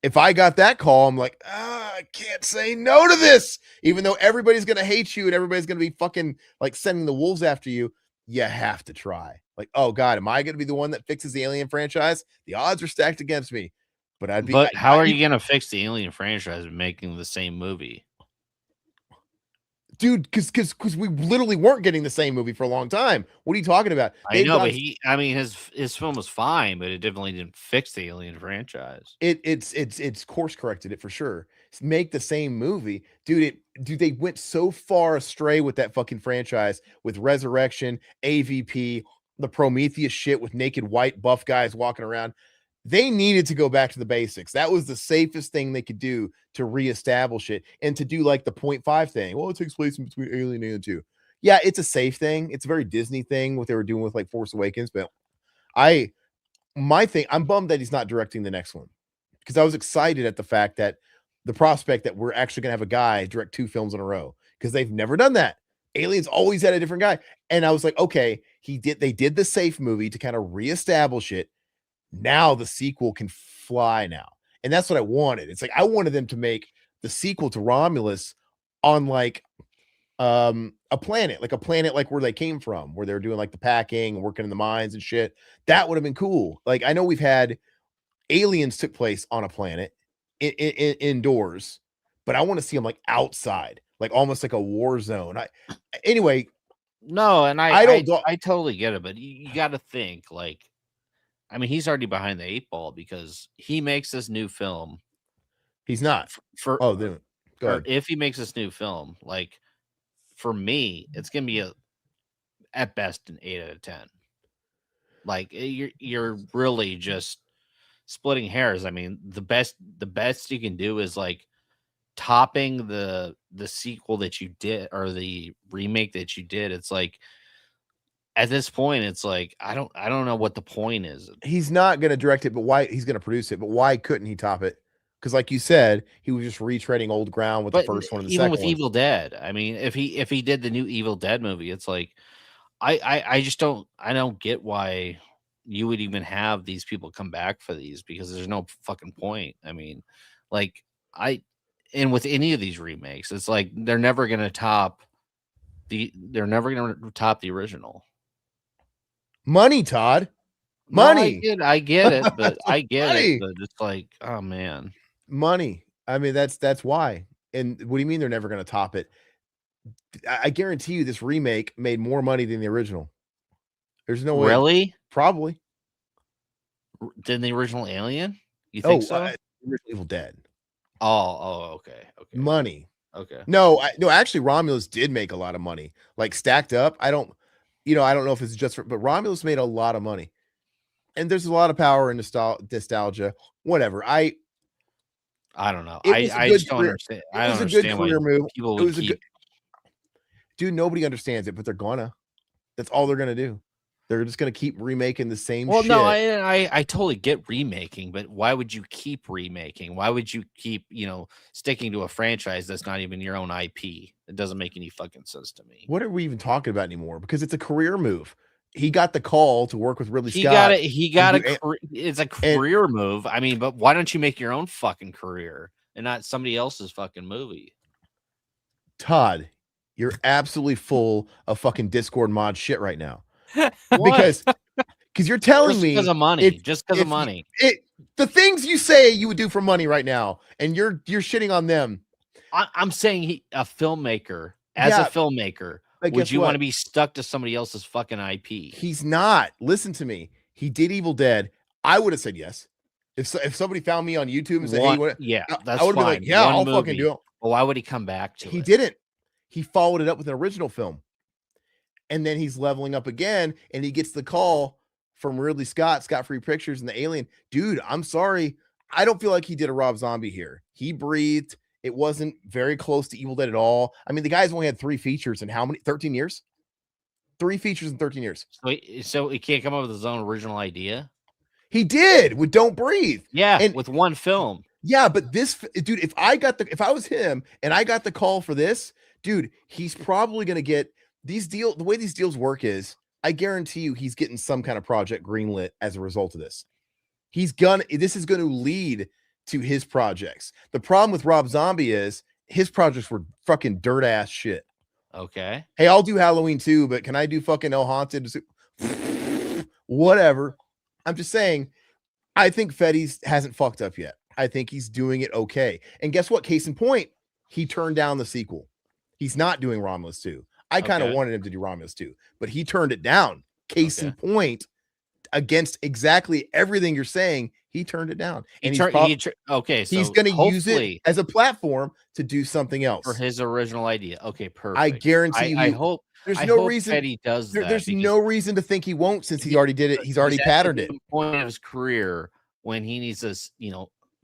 If I got that call, I'm like, I can't say no to this, even though everybody's gonna hate you and everybody's gonna be fucking like sending the wolves after you. You have to try. Like, oh god, am I gonna be the one that fixes the Alien franchise? The odds are stacked against me, but I'd be. But how are you gonna fix the Alien franchise by making the same movie? Dude, because we literally weren't getting the same movie for a long time. What are you talking about? I know, but his film was fine, but it definitely didn't fix the Alien franchise. It's course corrected it for sure. Make the same movie, dude. They went so far astray with that fucking franchise with Resurrection, AVP, the Prometheus shit with naked white buff guys walking around. They needed to go back to the basics. That was the safest thing they could do to reestablish it, and to do like the 0.5 thing. Well, it takes place in between Alien and 2. Yeah, it's a safe thing. It's a very Disney thing, what they were doing with like Force Awakens. But I'm bummed that he's not directing the next one, because I was excited at the fact that the prospect that we're actually going to have a guy direct 2 films in a row, because they've never done that. Aliens always had a different guy. And I was like, okay, they did the safe movie to kind of reestablish it. Now the sequel can fly now. And that's what I wanted. It's like, I wanted them to make the sequel to Romulus on like a planet like where they came from, where they're doing like the packing and working in the mines and shit. That would have been cool. Like, I know we've had Aliens took place on a planet indoors, but I want to see him like outside, like almost like a war zone. Anyway. No, and I totally get it, but you got to think like, I mean, he's already behind the 8 ball because he makes this new film. He's not go ahead. If he makes this new film, like for me, it's gonna be at best an 8 out of 10. Like you're really just splitting hairs. I mean, the best you can do is like topping the sequel that you did or the remake that you did. It's like at this point, it's like I don't know what the point is. He's not going to direct it, but why? He's going to produce it, but why couldn't he top it? Because, like you said, he was just retreading old ground with the first one and the second one. Even with Evil Dead, I mean, if he did the new Evil Dead movie, it's like I just don't get why you would even have these people come back for these, because there's no fucking point. I mean, like and with any of these remakes, it's like they're never going to top the original. Money, Todd. Money. No, I get it, but I get it. But it's like, oh man, money. I mean, that's why. And what do you mean they're never going to top it? I guarantee you, this remake made more money than the original. There's no way. Really? Probably. Than the original Alien? You think so? Evil Dead. Oh, okay. Money. Okay. No, actually, Romulus did make a lot of money. Like stacked up. I don't know if it's just but Romulus made a lot of money. And there's a lot of power in nostalgia. Whatever. I don't know. I just don't understand. I don't understand why people would keep. Dude, nobody understands it, but they're gonna. That's all they're gonna do. They're just gonna keep remaking the same shit. No, I totally get remaking, but why would you keep remaking? Why would you keep, sticking to a franchise that's not even your own IP? It doesn't make any fucking sense to me. What are we even talking about anymore? Because it's a career move. He got the call to work with Ridley Scott. It's a career move. I mean, but why don't you make your own fucking career and not somebody else's fucking movie? Todd, you're absolutely full of fucking Discord mod shit right now. because you're telling me because of money, just because of money. The things you say you would do for money right now, and you're shitting on them. I'm saying a filmmaker, as a filmmaker, would you want to be stuck to somebody else's fucking IP? He's not. Listen to me. He did Evil Dead. I would have said yes. If somebody found me on YouTube and said, "Hey, that's I would have been like, yeah, I'll fucking do it." Well, why would he come back to it? He didn't. He followed it up with an original film. And then he's leveling up again, and he gets the call from Ridley Scott, Scott Free Pictures, and the Alien. Dude, I'm sorry. I don't feel like he did a Rob Zombie here. He breathed. It wasn't very close to Evil Dead at all. I mean, the guy's only had 3 features in how many? 13 years? 3 features in 13 years. So he can't come up with his own original idea? He did with Don't Breathe. Yeah, and with one film. Yeah, but this dude, if I was him and I got the call for this, dude, he's probably going to get the way these deals work is, I guarantee you he's getting some kind of project greenlit as a result of this. This is going to lead to his projects. The problem with Rob Zombie is his projects were fucking dirt ass shit. Okay. Hey, I'll do Halloween too, but can I do fucking El Haunted? Whatever. I'm just saying, I think Fede hasn't fucked up yet. I think he's doing it okay. And guess what? Case in point, he turned down the sequel. He's not doing Romulus 2. I kind of wanted him to do Romulus 2, but he turned it down. Case in point, against exactly everything you're saying, he turned it down. And so he's going to use it as a platform to do something else for his original idea. Okay, perfect. I guarantee you. I hope there's no reason Fede does that. There's no reason to think he won't, since he already did it. He's already patterned it. Point of his career when he needs to,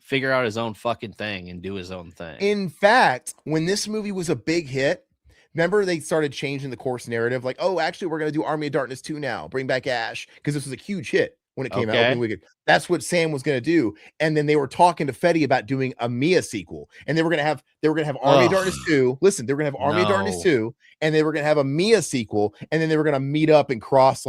figure out his own fucking thing and do his own thing. In fact, when this movie was a big hit, remember they started changing the course narrative, like, oh, actually, we're going to do Army of Darkness 2 now. Bring back Ash, because this was a huge hit when it came out. Opening weekend. That's what Sam was going to do. And then they were talking to Fede about doing a Mia sequel, and they were going to have Army of Darkness 2. Listen, they were going to have Army of Darkness 2, and they were going to have a Mia sequel, and then they were going to meet up and cross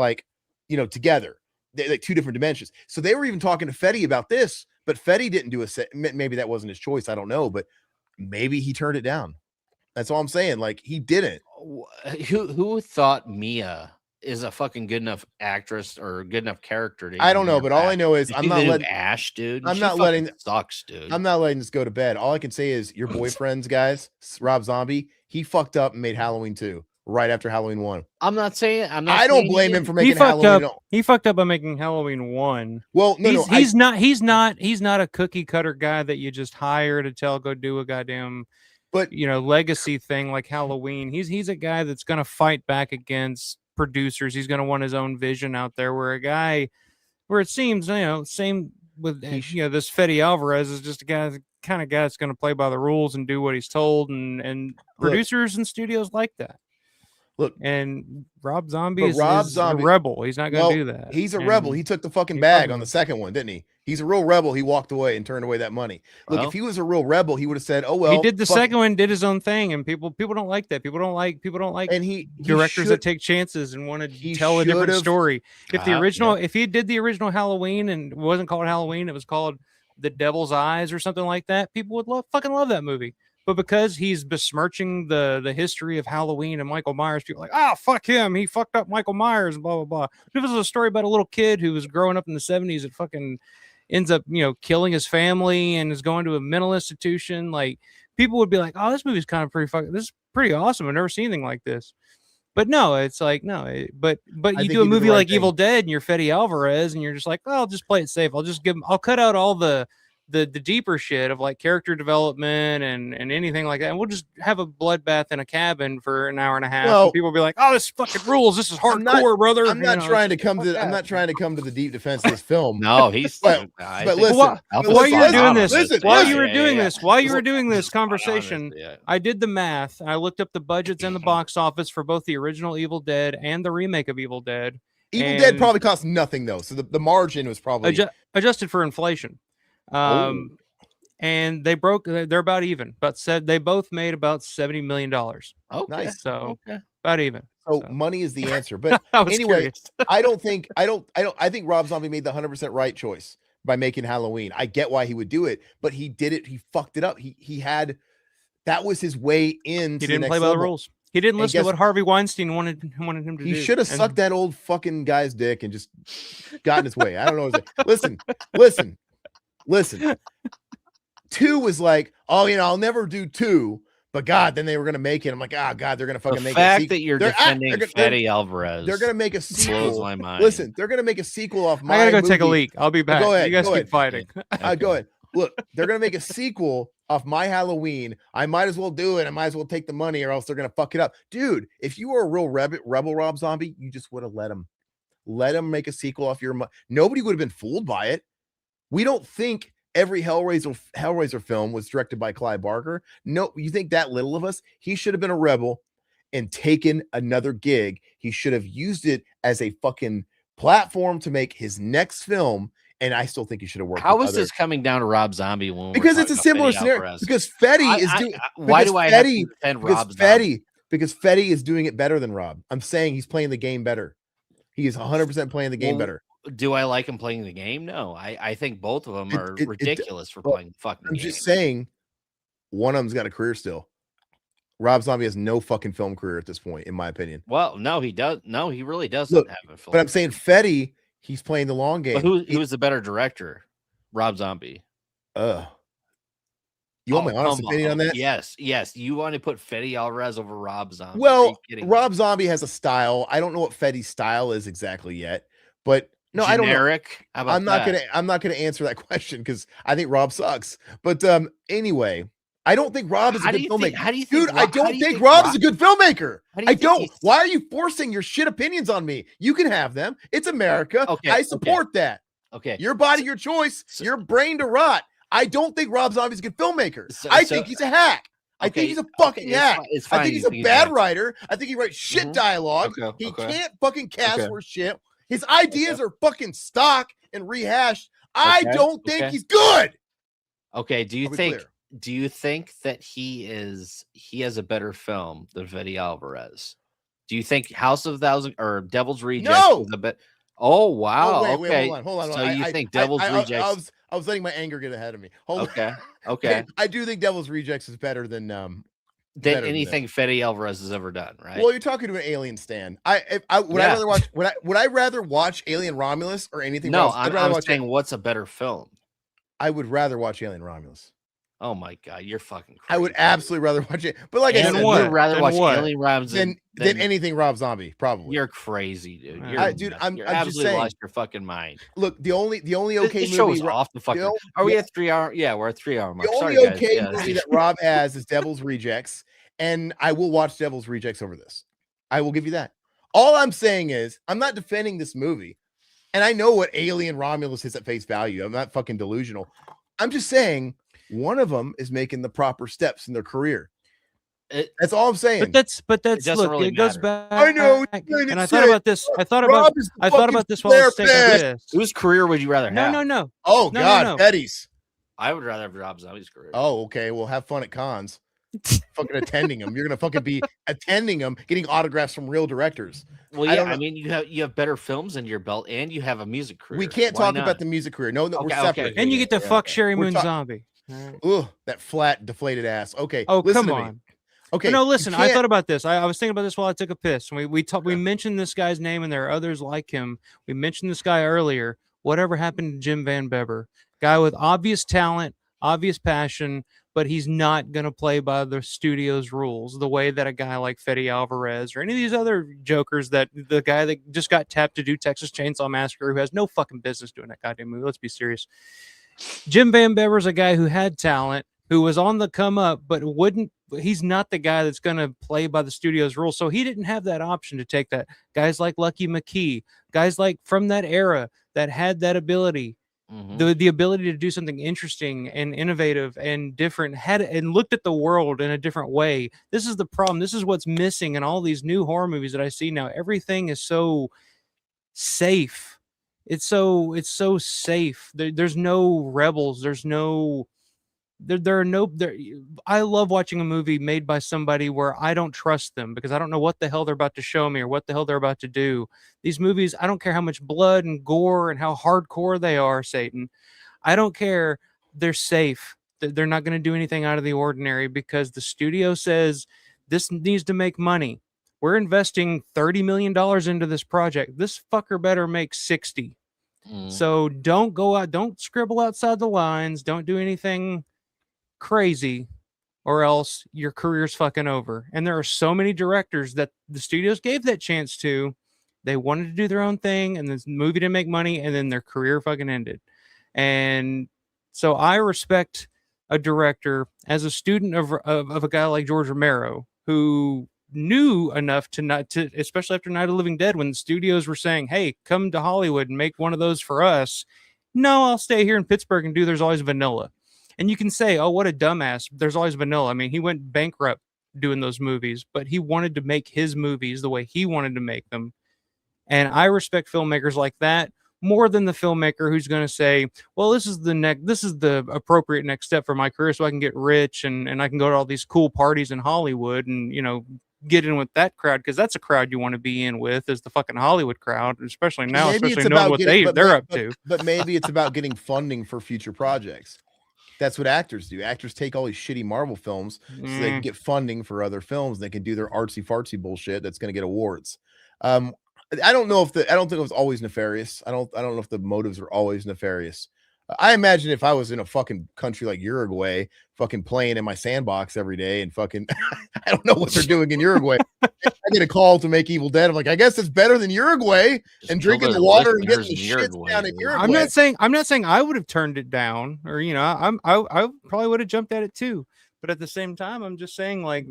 together, like 2 different dimensions. So they were even talking to Fede about this, but Fede didn't do a set. Maybe that wasn't his choice. I don't know, but maybe he turned it down. That's all I'm saying. Like, he didn't. Who thought Mia is a fucking good enough actress or good enough character to I don't know, but all I know is I'm not letting Ash, dude. I'm not letting sucks, dude. I'm not letting this go to bed. All I can say is your boyfriend's guys, Rob Zombie, he fucked up and made Halloween 2 right after Halloween 1. I don't blame him for making Halloween. He fucked up by making Halloween 1. Well, he's not a cookie cutter guy that you just hire to go do a goddamn legacy thing like Halloween. He's a guy that's gonna fight back against producers. He's gonna want his own vision out there. Where it seems, same with this Fede Alvarez is just a guy that's gonna play by the rules and do what he's told, and producers and studios like that. Look, and Rob Zombie is a rebel. He's not going to do that. He's a rebel. He took the fucking bag on the second one, didn't he? He's a real rebel. He walked away and turned away that money. Look, if he was a real rebel, he would have said, "Oh well." He did the second one, did his own thing, and people don't like that. People don't like and directors that take chances and want to tell a different story. If he did the original Halloween and it wasn't called Halloween, it was called The Devil's Eyes or something like that, people would fucking love that movie. But because he's besmirching the history of Halloween and Michael Myers, people are like, oh, fuck him. He fucked up Michael Myers and blah, blah, blah. If it was a story about a little kid who was growing up in the 70s that fucking ends up, killing his family and is going to a mental institution, like, people would be like, oh, this movie's kind of this is pretty awesome. I've never seen anything like this. But no, it's like, no. But you do a movie like Evil Dead and you're Fede Alvarez and you're just like, oh, I'll just play it safe. I'll cut out all the deeper shit of like character development and anything like that, and we'll just have a bloodbath in a cabin for an hour and a half. And people will be like, "Oh, this fucking rules. This is hardcore, brother." I'm not trying to come to the deep defense of this film. No, he's. But listen, while you were doing this conversation, I did the math. I looked up the budgets and the box office for both the original Evil Dead and the remake of Evil Dead. Evil Dead probably cost nothing though, so the margin was probably adjusted for inflation. And they're about even, but said they both made about $70 million. Oh, nice. So about even. So money is the answer. But anyway, I think Rob Zombie made the 100% right choice by making Halloween. I get why he would do it, but he did it. He fucked it up. That was his way in. He didn't play by the rules. He didn't listen to what Harvey Weinstein wanted him to do. He should have sucked that old fucking guy's dick and just gotten his way. I don't know. Listen. 2 was like, oh, I'll never do 2, but God, then they were gonna make it. I'm like, God, they're gonna fucking make a sequel. The fact that you're defending Fede Alvarez, they're gonna make a sequel. Blows my mind. Listen, they're gonna make a sequel off my. I gotta go take a leak. I'll be back. Go ahead. You guys keep fighting. Go ahead. Look, they're gonna make a sequel off my Halloween. I might as well do it. I might as well take the money, or else they're gonna fuck it up, dude. If you were a real rebel Rob Zombie, you just would have let him make a sequel off your. Nobody would have been fooled by it. We don't think every Hellraiser film was directed by Clive Barker. No, you think that little of us? He should have been a rebel and taken another gig. He should have used it as a fucking platform to make his next film. And I still think he should have worked. How is this coming down to Rob Zombie? Because it's a similar scenario. Because Fede is doing. Why do I have to defend Rob Zombie? Because Fede is doing it better than Rob. I'm saying he's playing the game better. He is 100% playing the game better. Do I like him playing the game? No, I think both of them are ridiculous for playing the fucking game. I'm just saying, one of them's got a career still. Rob Zombie has no fucking film career at this point, in my opinion. Well, no, he does. No, he really doesn't have a film. But I'm saying Fede, he's playing the long game. But who was the better director? Rob Zombie. You want my honest opinion on that? Yes. You want to put Fede Alvarez over Rob Zombie? Well, Rob Zombie has a style. I don't know what Fede's style is exactly yet, but. No, generic? I don't know. I'm not gonna answer that question because I think Rob sucks. But anyway, I don't think Rob is a good filmmaker. How do you think? Dude, I don't think Rob is a good filmmaker. I don't. Why are you forcing your shit opinions on me? You can have them. It's America. Okay, I support that. Okay. Your body, your choice, your brain to rot. I don't think Rob Zombie's a good filmmaker. I think he's a hack. I think he's a fucking hack. I think he's a bad writer. I think he writes shit dialogue. He can't fucking cast for shit. His ideas are fucking stock and rehashed. I don't think he's good. Okay. Do you think that he has a better film than Fede Alvarez? Do you think House of Thousand or Devil's Rejects is a bit? Oh wow. Wait, hold on. So you think Devil's Rejects? I was letting my anger get ahead of me. Hold on. Okay. I do think Devil's Rejects is better than than anything Fede Alvarez has ever done, right? Well, you're talking to an Alien stan. Would I rather watch Alien Romulus or anything? No, I'm saying what's a better film? I would rather watch Alien Romulus. Oh my god, you're fucking crazy. I would absolutely rather watch it. But like I said, would rather watch Alien Romulus than anything Rob Zombie, probably. You're crazy, dude. You're absolutely lost your fucking mind. Look, the only okay this movie show is off the fucking. Are we at 3 hour? Yeah, we're at 3 hour mark. The only movie that Rob has is Devil's Rejects, and I will watch Devil's Rejects over this. I will give you that. All I'm saying is I'm not defending this movie, and I know what Alien Romulus is at face value. I'm not fucking delusional. I'm just saying one of them is making the proper steps in their career. That's all I'm saying. But that's it look, really it goes matter. back. I know. And I thought about this. I thought about this while I was taking this. Whose career would you rather have? No. Oh God, Eddie's. I would rather have Rob Zombie's career. Oh, okay. Well, have fun at cons. Fucking attending them. You're gonna fucking be attending them, getting autographs from real directors. Well, yeah, I mean, you have better films in your belt, and you have a music career. We can't talk about the music career. No, we're separate. And you get to fuck Sherry Moon Zombie. Ugh, that flat, deflated ass. Okay. Oh, come on. Okay. No, listen. I thought about this. I was thinking about this while I took a piss. We mentioned this guy's name, and there are others like him. We mentioned this guy earlier. Whatever happened to Jim Van Beber? Guy with obvious talent, obvious passion, but he's not going to play by the studio's rules the way that a guy like Fede Alvarez or any of these other jokers, that the guy that just got tapped to do Texas Chainsaw Massacre, who has no fucking business doing that goddamn movie. Let's be serious. Jim Van Bever's a guy who had talent, who was on the come up, but he's not the guy that's going to play by the studio's rules. So he didn't have that option to take that. Guys like Lucky McKee, guys like from that era that had that ability. The ability to do something interesting and innovative and different, and looked at the world in a different way. This is the problem. This is what's missing in all these new horror movies that I see now. Everything is so safe. It's so safe. There's no rebels. There's no. I love watching a movie made by somebody where I don't trust them because I don't know what the hell they're about to show me or what the hell they're about to do. These movies, I don't care how much blood and gore and how hardcore they are, Satan. I don't care. They're safe. They're not going to do anything out of the ordinary because the studio says this needs to make money. We're investing $30 million into this project. This fucker better make 60. So don't go out. Don't scribble outside the lines. Don't do anything crazy, or else your career's fucking over. And there are so many directors that the studios gave that chance to. They wanted to do their own thing, and this movie didn't make money, and then their career fucking ended. And so I respect a director as a student of a guy like George Romero, who knew enough to not to, especially after Night of the Living Dead, when the studios were saying, "Hey, come to Hollywood and make one of those for us." No, I'll stay here in Pittsburgh and do There's Always Vanilla. And you can say, oh, what a dumbass. There's Always Vanilla. I mean, he went bankrupt doing those movies, but he wanted to make his movies the way he wanted to make them. And I respect filmmakers like that more than the filmmaker who's going to say, well, this is the appropriate next step for my career so I can get rich and I can go to all these cool parties in Hollywood and, get in with that crowd, because that's a crowd you want to be in with, is the fucking Hollywood crowd, especially now, especially knowing what they're up to. But maybe it's about getting funding for future projects. That's what actors do. Actors take all these shitty Marvel films so they can get funding for other films. They can do their artsy fartsy bullshit that's going to get awards. I don't think it was always nefarious. I don't know if the motives are always nefarious. I imagine if I was in a fucking country like Uruguay, fucking playing in my sandbox every day and fucking, I don't know what they're doing in Uruguay. I get a call to make Evil Dead. I'm like, I guess it's better than Uruguay and drinking the water and getting the shit down in Uruguay. I'm not saying I would have turned it down, or I probably would have jumped at it too. But at the same time, I'm just saying, like,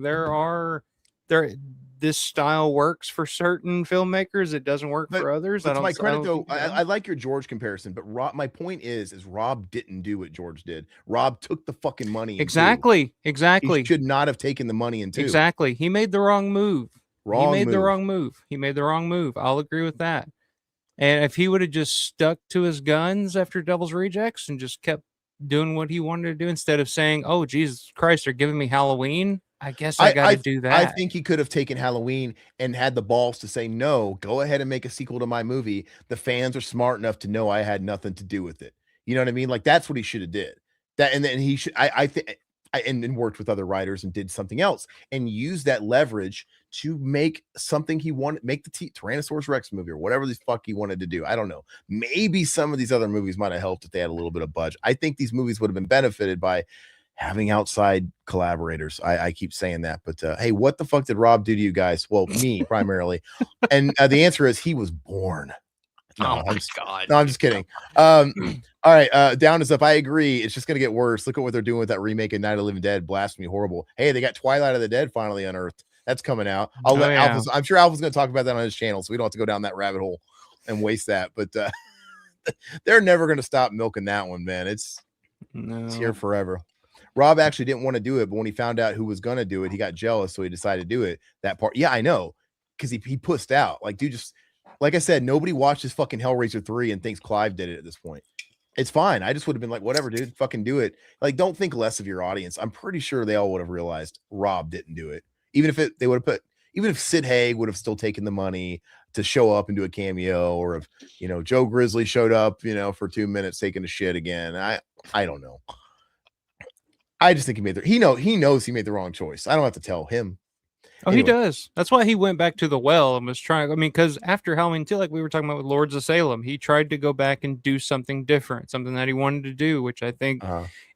this style works for certain filmmakers. It doesn't work for others. To my credit, though, I like your George comparison, but my point is Rob didn't do what George did. Rob took the fucking money. Exactly. He should not have taken the money in two. Exactly. He made the wrong move. He made the wrong move. I'll agree with that. And if he would have just stuck to his guns after Devil's Rejects and just kept doing what he wanted to do instead of saying, oh, Jesus Christ, they're giving me Halloween, I guess I got to do that. I think he could have taken Halloween and had the balls to say, no, go ahead and make a sequel to my movie. The fans are smart enough to know I had nothing to do with it. You know what I mean? Like, that's what he should have did. That, and then he should, I think and worked with other writers and did something else and used that leverage to make something he wanted, make the Tyrannosaurus Rex movie or whatever the fuck he wanted to do. I don't know. Maybe some of these other movies might have helped if they had a little bit of budget. I think these movies would have been benefited by having outside collaborators. I keep saying that, but hey, what the fuck did Rob do to you guys? Well, me primarily. And the answer is he was born. No, God. No, I'm just kidding. All right, down is up. I agree. It's just gonna get worse. Look at what they're doing with that remake of Night of the Living Dead. Blasphemy, horrible. Hey, they got Twilight of the Dead finally unearthed. That's coming out. I'll let Alpha's. I'm sure Alpha's gonna talk about that on his channel, so we don't have to go down that rabbit hole and waste that. But they're never gonna stop milking that one, man. It's here forever. Rob actually didn't want to do it, but when he found out who was gonna do it, he got jealous, so he decided to do it. That part, yeah, I know, because he pussed out. Like, dude, just like I said, nobody watches fucking Hellraiser 3 and thinks Clive did it at this point. It's fine. I just would have been like, whatever, dude, fucking do it. Like, don't think less of your audience. I'm pretty sure they all would have realized Rob didn't do it. Even if Sid Haig would have still taken the money to show up and do a cameo, or if, you know, Joe Grizzly showed up, you know, for 2 minutes taking a shit again. I don't know. I just think he knows he made the wrong choice. I don't have to tell him. Oh, anyway. He does. That's why he went back to the well and was trying. I mean, because after Halloween 2, like we were talking about with Lords of Salem, he tried to go back and do something different, something that he wanted to do, which I think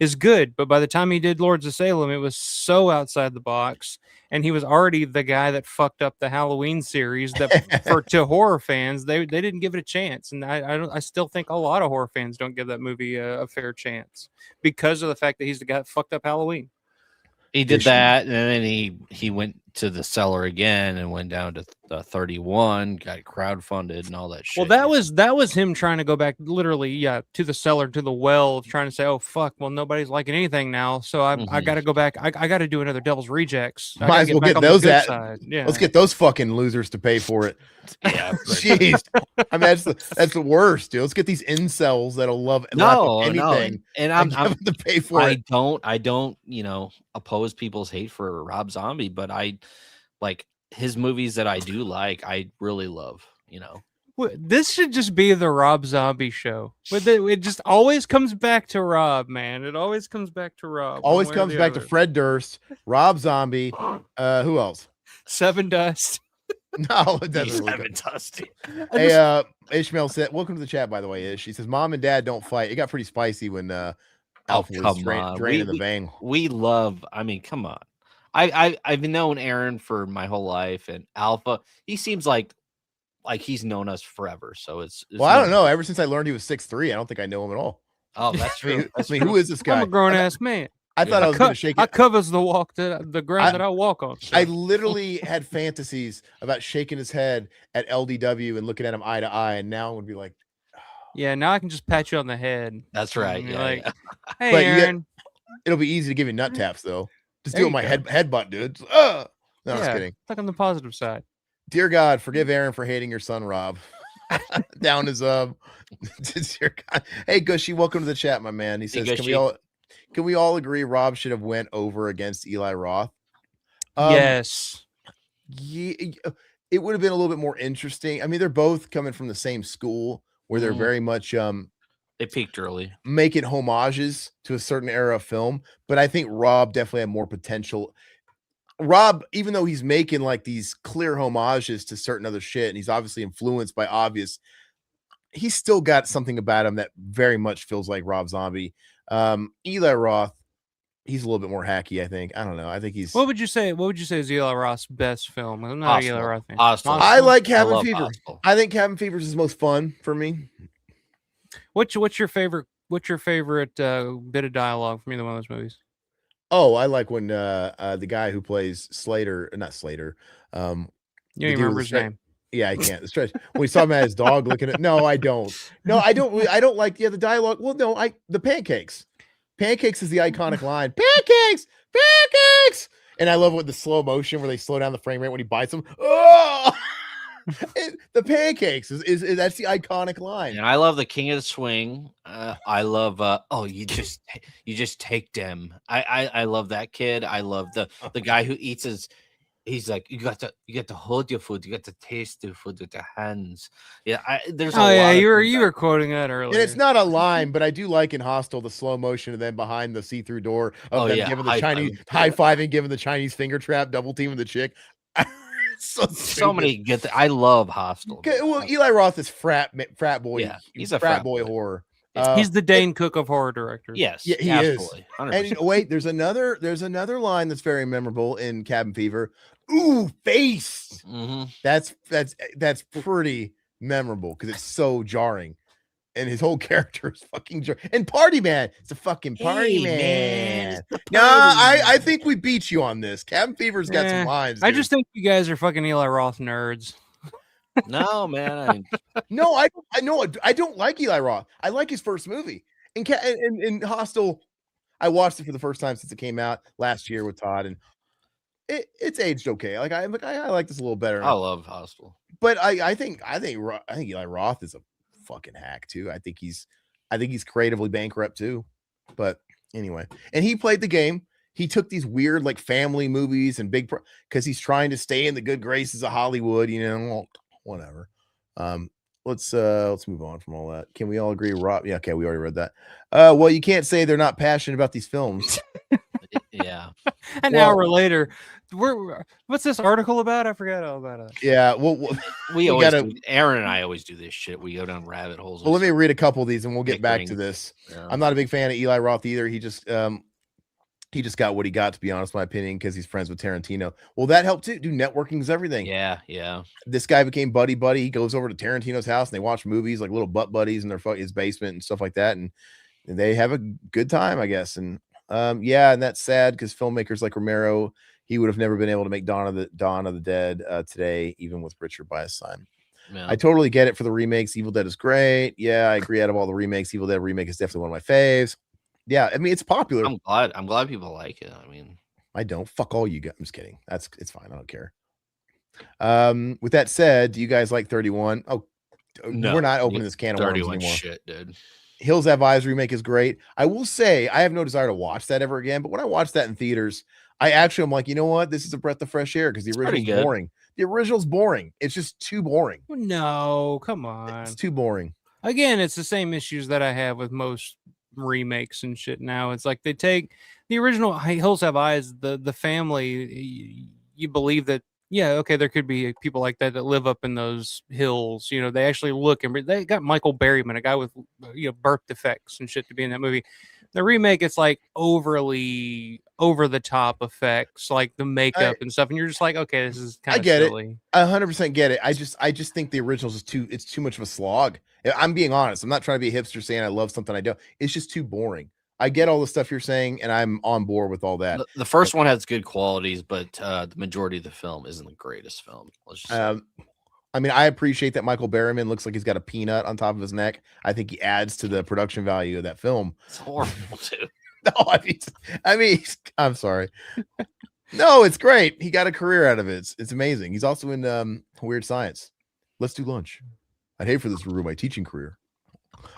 is good. But by the time he did Lords of Salem, it was so outside the box, and he was already the guy that fucked up the Halloween series. That to horror fans, they didn't give it a chance, and I still think a lot of horror fans don't give that movie a fair chance because of the fact that he's the guy that fucked up Halloween. He did that, and then he went to the cellar again and went down to 31, got crowdfunded and all that shit. Well, that was him trying to go back, literally, to the cellar, to the well, trying to say, oh fuck, well nobody's liking anything now, so I got to go back. I got to do another Devil's Rejects. Might as well get those Yeah, let's get those fucking losers to pay for it. Yeah, jeez. I mean, that's the worst, dude. Let's get these incels that'll love anything, and I'm to pay for it. I don't, you know, oppose people's hate for Rob Zombie, but I like his movies that I do like. I really love, you know. This should just be the Rob Zombie show. It just always comes back to Rob, man. It always comes back to Rob. Always comes back to Fred Durst, Rob Zombie. Who else? Seven Dust. No, it doesn't. Really Dusty. Hey, Ishmael said, "Welcome to the chat." By the way, Ish. She says, "Mom and Dad don't fight." It got pretty spicy when Alpha was draining the vein. We love. I mean, come on. I've known Aaron for my whole life, and Alpha. He seems like he's known us forever. So it's well, I don't know. Ever since I learned he was 6'3", I don't think I know him at all. Oh, that's true. I mean, who is this guy? I'm a grown ass man. I thought I was going to shake it. I covers the ground that I walk on. So. I literally had fantasies about shaking his head at LDW and looking at him eye to eye, and now I would be like, oh. Yeah, now I can just pat you on the head. That's right. Yeah, like, hey, but Aaron. It'll be easy to give you nut taps though. Just do it my headbutt, dude. No, I was kidding. Look on the positive side. Dear God, forgive Aaron for hating your son, Rob. Down is Dear God. Hey, Gushy, welcome to the chat, my man. He says, Can we all agree Rob should have went over against Eli Roth? Yes. Yeah, it would have been a little bit more interesting. I mean, they're both coming from the same school where they're very much they peaked early, making homages to a certain era of film. But I think Rob definitely had more potential. Rob, even though he's making like these clear homages to certain other shit, and he's obviously influenced by obvious, he's still got something about him that very much feels like Rob Zombie. Eli Roth, he's a little bit more hacky, I think. I don't know. I think he's. What would you say is Eli Roth's best film? I'm not Eli Roth fan. I like Cabin Fever. Hostel. I think Cabin Fever is the most fun for me. What's your favorite bit of dialogue from either one of those movies? Oh, I like when the guy who plays Slater, not Slater. You don't even remember his name. Yeah, I can't. The stretch when he's talking about his dog looking at. No, I don't. No, I don't like the dialogue. Well, no, the pancakes. Pancakes is the iconic line. Pancakes. And I love what the slow motion where they slow down the frame rate when he bites them. Oh, the pancakes is that's the iconic line. And I love the King of the Swing. I love. You just take them. I love that kid. I love the guy who eats He's like, you got to hold your food, you got to taste the food with your hands. Yeah, there's a Oh yeah, lot you were quoting that earlier. And it's not a line, but I do like in Hostel the slow motion and then behind the see-through door of them giving the Chinese high-fiving, giving the Chinese finger trap, double teaming the chick. So many good I love Hostel. Well, Eli Roth is frat boy. Yeah, he's a frat boy horror. He's the Dane Cook of horror directors. Yes, yeah, he absolutely, is. 100%. And wait, there's another line that's very memorable in Cabin Fever. Ooh, face. Mm-hmm. That's pretty memorable because it's so jarring, and his whole character is fucking jarring. And Party Man, it's a fucking party man. No, I think we beat you on this. Cabin Fever's got some lines. I just think you guys are fucking Eli Roth nerds. No, man. No, I don't like Eli Roth. I like his first movie. In Hostel, I watched it for the first time since it came out last year with Todd, and it's aged okay. Like I like this a little better. I love Hostel, but I think Eli Roth is a fucking hack too. I think he's creatively bankrupt too. But anyway, and he played the game. He took these weird like family movies and because he's trying to stay in the good graces of Hollywood. You know, whatever. Let's move on from all that. Can we all agree? Rob? Yeah, okay, we already read that. Well, you can't say they're not passionate about these films. Yeah. An hour later, what's this article about? I forgot all about it. Yeah, well, we always Aaron and I always do this shit. We go down rabbit holes. Well, let me read a couple of these and we'll get back to this. Yeah. I'm not a big fan of Eli Roth either. He just got what he got, to be honest, in my opinion, because he's friends with Tarantino. Well, that helped too. Dude, networking is everything. Yeah. This guy became buddy. He goes over to Tarantino's house and they watch movies, like little butt buddies in his basement and stuff like that. And they have a good time, I guess. And and that's sad because filmmakers like Romero, he would have never been able to make Dawn of the Dead today, even with Richard by his side. Yeah. I totally get it for the remakes. Evil Dead is great. Yeah, I agree. Out of all the remakes, Evil Dead remake is definitely one of my faves. Yeah, I mean, it's popular. I'm glad people like it. I mean, I don't. Fuck all you guys. I'm just kidding. It's fine. I don't care. With that said, do you guys like 31? Oh, no, we're not opening this can of worms anymore. Shit, dude. Hills Have Eyes remake is great. I will say I have no desire to watch that ever again. But when I watched that in theaters, I'm like, you know what? This is a breath of fresh air because the original's boring. The original's boring. It's just too boring. No, come on. It's too boring. Again, it's the same issues that I have with most remakes and shit now. It's like they take the original Hills Have Eyes, the family, you believe that, yeah, okay, there could be people like that live up in those hills. You know, they actually look, and they got Michael Berryman, a guy with, birth defects and shit, to be in that movie. The remake, it's like overly over the top effects, like the makeup and stuff, and you're just like, okay, this is kind of silly. I 100% get it. I just think the originals is too much of a slog. I'm being honest. I'm not trying to be a hipster saying I love something I don't. It's just too boring. I get all the stuff you're saying, and I'm on board with all that. The first one has good qualities, but the majority of the film isn't the greatest film. I mean, I appreciate that Michael Berryman looks like he's got a peanut on top of his neck. I think he adds to the production value of that film. It's horrible, too. No, I mean, I'm sorry. No, it's great. He got a career out of it. It's amazing. He's also in Weird Science. Let's do lunch. I'd hate for this to ruin my teaching career.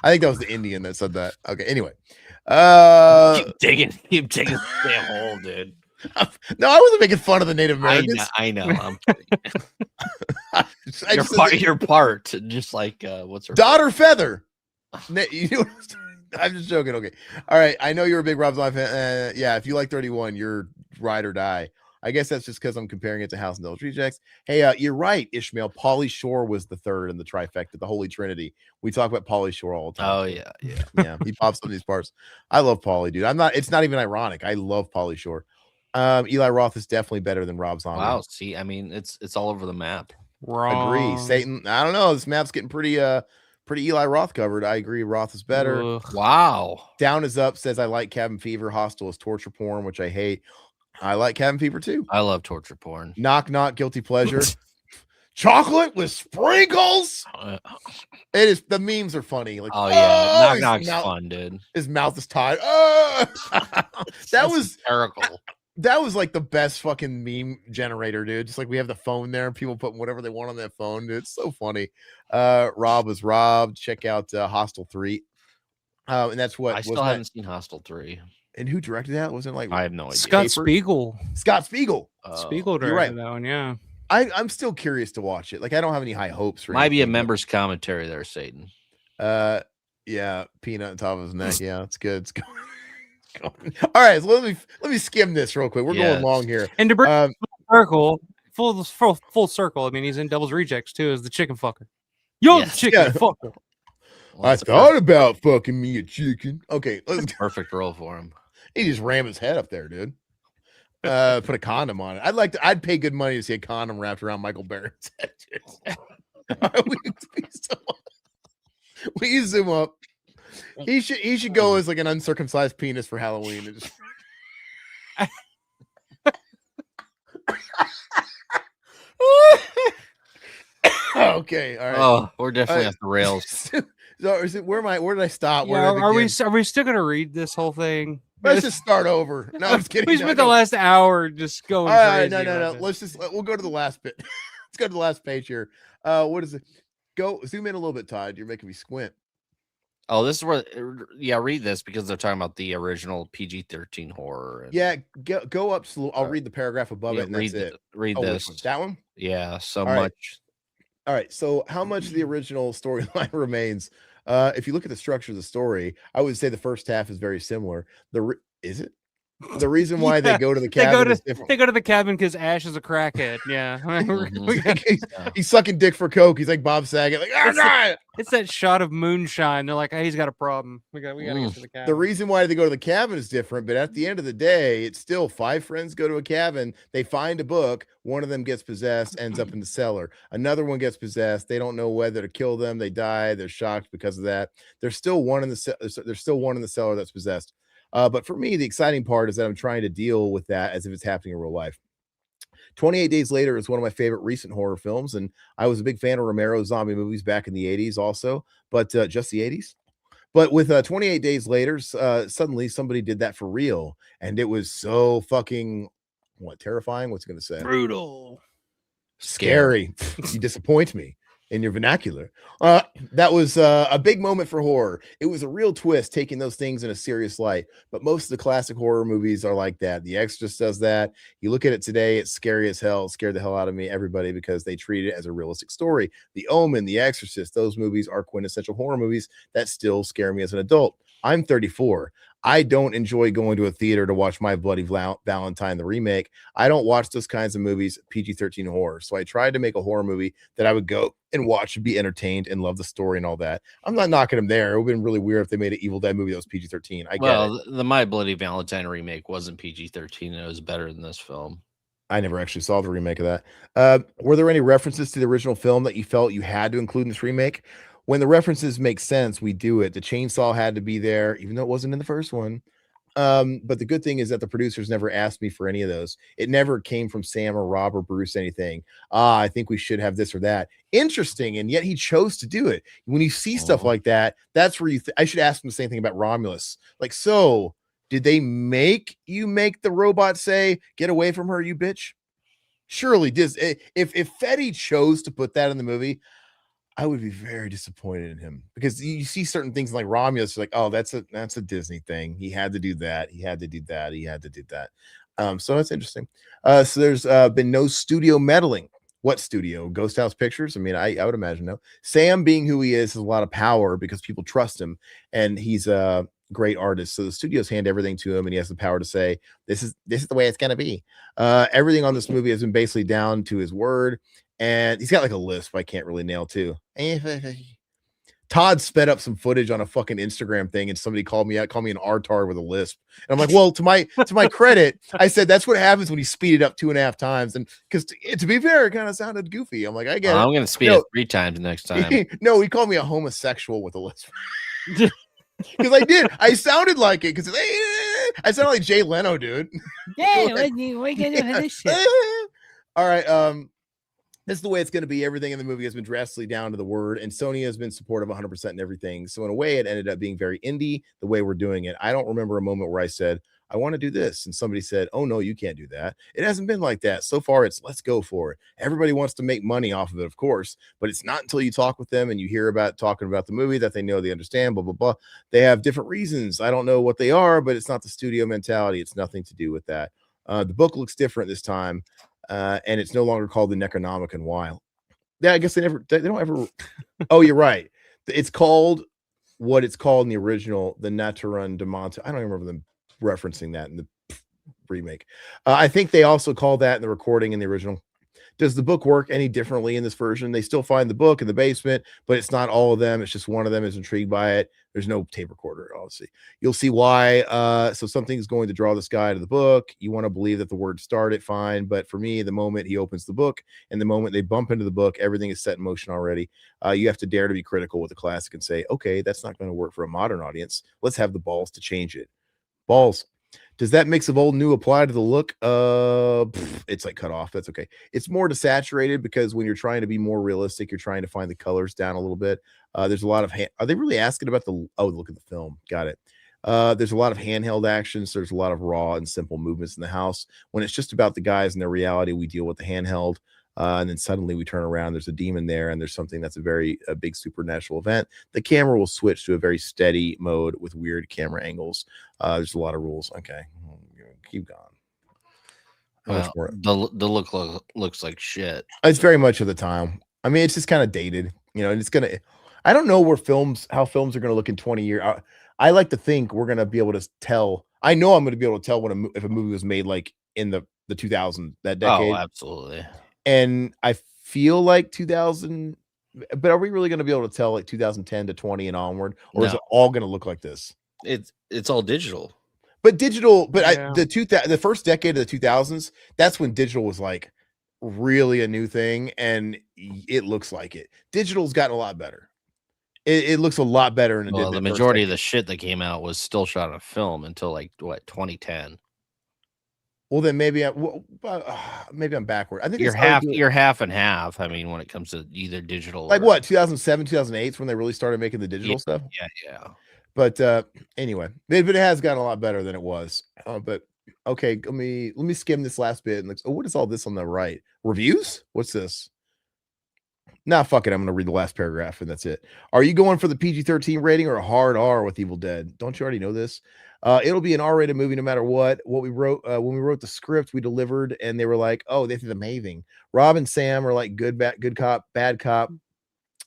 I think that was the Indian that said that. Okay, anyway. Keep digging the damn hole, dude. No, I wasn't making fun of the Native Americans. I know. I'm kidding. You're part, just like what's her daughter Feather. You know, I'm just joking. Okay, all right. I know you're a big Rob Zombie fan. Yeah, if you like 31, you're ride or die. I guess that's just because I'm comparing it to House and Devil Rejects. Hey, you're right, Ishmael. Pauly Shore was the third in the trifecta, the Holy Trinity. We talk about Pauly Shore all the time. Oh yeah. He pops up in these parts. I love Pauly, dude. It's not even ironic. I love Pauly Shore. Eli Roth is definitely better than Rob Zombie. Wow. See, I mean, it's all over the map. Wrong. Agree. Satan. I don't know. This map's getting pretty Eli Roth covered. I agree. Roth is better. Ugh. Wow. Down is Up says I like Cabin Fever. Hostel is torture porn, which I hate. I like Cabin Fever too. I love torture porn. Knock Knock, guilty pleasure. Chocolate with sprinkles. It is. The memes are funny. Like, Knock Knock's fun, dude. His mouth is tied. That was hysterical. That was like the best fucking meme generator, dude. Just like we have the phone there, people put whatever they want on that phone. Dude, it's so funny. Rob was robbed. Check out Hostel 3. And that's what I still haven't seen Hostel 3. And who directed that? Wasn't like I have no idea. Scott Spiegel. Scott Spiegel. Spiegel directed that one. Yeah. I'm still curious to watch it. Like I don't have any high hopes. Might be a member's commentary there, Satan. Yeah, peanut on top of his neck. Yeah, it's good. It's good. All right, so let me skim this real quick. We're going long here. And to bring full circle. I mean, he's in Devil's Rejects too as the chicken fucker. Yo, chicken fucker. Well, I thought about fucking me a chicken. Okay, perfect role for him. He just rammed his head up there, dude. Put a condom on it. I'd pay good money to see a condom wrapped around Michael Barrett's head. We zoom up. He should go as like an uncircumcised penis for Halloween. Okay, all right. Oh, we're definitely off the rails. So is it where did I stop? Yeah, are we still gonna read this whole thing? Let's just start over. No, I'm just kidding. We spent the last hour just going. All right, no. We'll go to the last bit. Let's go to the last page here. What is it? Go zoom in a little bit, Todd. You're making me squint. Oh, this is where, read this because they're talking about the original PG-13 horror. Go up slow. I'll read the paragraph above it, and that's it. Read this. That one? Yeah, so much. All right, so how much of the original storyline remains? If you look at the structure of the story, I would say the first half is very similar. Is it? The reason why they go to the cabin is different. They go to the cabin because Ash is a crackhead. Yeah. He's sucking dick for coke. He's like Bob Saget. Like, it's that shot of moonshine. They're like, hey, he's got a problem. We got to get to the cabin. The reason why they go to the cabin is different, but at the end of the day, it's still 5 friends go to a cabin. They find a book. One of them gets possessed, ends up in the cellar. Another one gets possessed. They don't know whether to kill them. They die. They're shocked because of that. There's still one in the cellar that's possessed. But for me, the exciting part is that I'm trying to deal with that as if it's happening in real life. 28 Days Later is one of my favorite recent horror films, and I was a big fan of Romero's zombie movies back in the 80s also, but just the 80s. But with 28 Days Later, suddenly somebody did that for real, and it was so fucking, terrifying? What's it going to say? Brutal. Scary. You disappoint me in your vernacular. That was a big moment for horror. It was a real twist, taking those things in a serious light. But most of the classic horror movies are like that. The Exorcist does that. You look at it today, it's scary as hell. It scared the hell out of me, everybody, because they treat it as a realistic story. The Omen, The Exorcist, those movies are quintessential horror movies that still scare me as an adult. I'm 34. I don't enjoy going to a theater to watch My Bloody Valentine, the remake. I don't watch those kinds of movies, PG-13 horror. So I tried to make a horror movie that I would go and watch and be entertained and love the story and all that. I'm not knocking them there. It would have been really weird if they made an Evil Dead movie that was PG-13. The My Bloody Valentine remake wasn't PG-13. And it was better than this film. I never actually saw the remake of that. Were there any references to the original film that you felt you had to include in this remake? When the references make sense, we do it. The chainsaw had to be there, even though it wasn't in the first one. But the good thing is that the producers never asked me for any of those. It never came from Sam or Rob or Bruce, anything. I think we should have this or that. Interesting. And yet he chose to do it. When you see stuff like that, that's where I should ask him the same thing about Romulus. Like, so did they make the robot say, get away from her, you bitch? Surely, if Fede chose to put that in the movie, I would be very disappointed in him, because you see certain things like Romulus, like, oh, that's a Disney thing. He had to do that. He had to do that. He had to do that. So that's interesting. So there's been no studio meddling. What studio? Ghost House Pictures? I mean, I would imagine no. Sam, being who he is, has a lot of power because people trust him, and he's a great artist. So the studios hand everything to him, and he has the power to say, this is the way it's going to be. Everything on this movie has been basically down to his word. And he's got like a lisp I can't really nail too. Todd sped up some footage on a fucking Instagram thing, and somebody called me an artard with a lisp. And I'm like, well, to my credit, I said that's what happens when you speed it up 2.5 times. And because to be fair, it kind of sounded goofy. I'm like, I get it. I'm gonna speed it 3 times next time. No, he called me a homosexual with a lisp. Because I did. I sounded like it, because I sounded like Jay Leno, dude. Yeah, what you gonna do this shit? All right. This is the way it's going to be. Everything in the movie has been drastically down to the word, and Sony has been supportive 100% in everything. So in a way, it ended up being very indie the way we're doing it. I don't remember a moment where I said, I want to do this. And somebody said, oh, no, you can't do that. It hasn't been like that. So far, it's let's go for it. Everybody wants to make money off of it, of course, but it's not until you talk with them and you hear about talking about the movie that they know they understand, blah, blah, blah. They have different reasons. I don't know what they are, but it's not the studio mentality. It's nothing to do with that. The book looks different this time, and it's no longer called the Necronomicon. Why? Yeah, I guess they don't ever. Oh, you're right. It's called what it's called in the original, the Naturon de Monte. I don't even remember them referencing that in the remake. I think they also call that in the recording in the original. Does the book work any differently in this version? They still find the book in the basement, but it's not all of them. It's just one of them is intrigued by it. There's no tape recorder, obviously. You'll see why. So something's going to draw this guy to the book. You want to believe that the word started, fine. But for me, the moment he opens the book and the moment they bump into the book, everything is set in motion already. You have to dare to be critical with the classic and say, okay, that's not going to work for a modern audience. Let's have the balls to change it. Balls. Does that mix of old and new apply to the look? It's like cut off. That's okay. It's more desaturated because when you're trying to be more realistic, you're trying to find the colors down a little bit. There's a lot of are they really asking about the look at the film? Got it. There's a lot of handheld actions. There's a lot of raw and simple movements in the house. When it's just about the guys and their reality, we deal with the handheld. And then suddenly we turn around, there's a demon there, and there's something that's a big supernatural event. The camera will switch to a very steady mode with weird camera angles. There's a lot of rules. Okay, keep going. Well, the look looks like shit. It's very much of the time. I mean, it's just kind of dated, and it's gonna. I don't know how films are gonna look in 20 years. I like to think we're gonna be able to tell. I know I'm gonna be able to tell if a movie was made like in the 2000s, that decade. Oh, absolutely. And I feel like 2000, but are we really going to be able to tell like 2010 to 20 and onward, or is it all going to look like this? It's all digital. But digital, but yeah. The first decade of the 2000s, that's when digital was like really a new thing, and it looks like it. Digital's gotten a lot better. It looks a lot better. The majority of the shit that came out was still shot on film until like 2010. Well, then maybe I'm backward. I think you're half and half. I mean, when it comes to either digital, like what 2007, 2008 when they really started making the digital stuff. Yeah. But anyway, but it has gotten a lot better than it was. But okay, let me skim this last bit and look. Oh, what is all this on the right? Reviews? What's this? Nah, fuck it. I'm gonna read the last paragraph and that's it. Are you going for the PG-13 rating or a hard R with Evil Dead? Don't you already know this? It'll be an R-rated movie no matter what. What we wrote when we wrote the script, we delivered, and they were like, "Oh, this is amazing." Rob and Sam are like good cop, bad cop.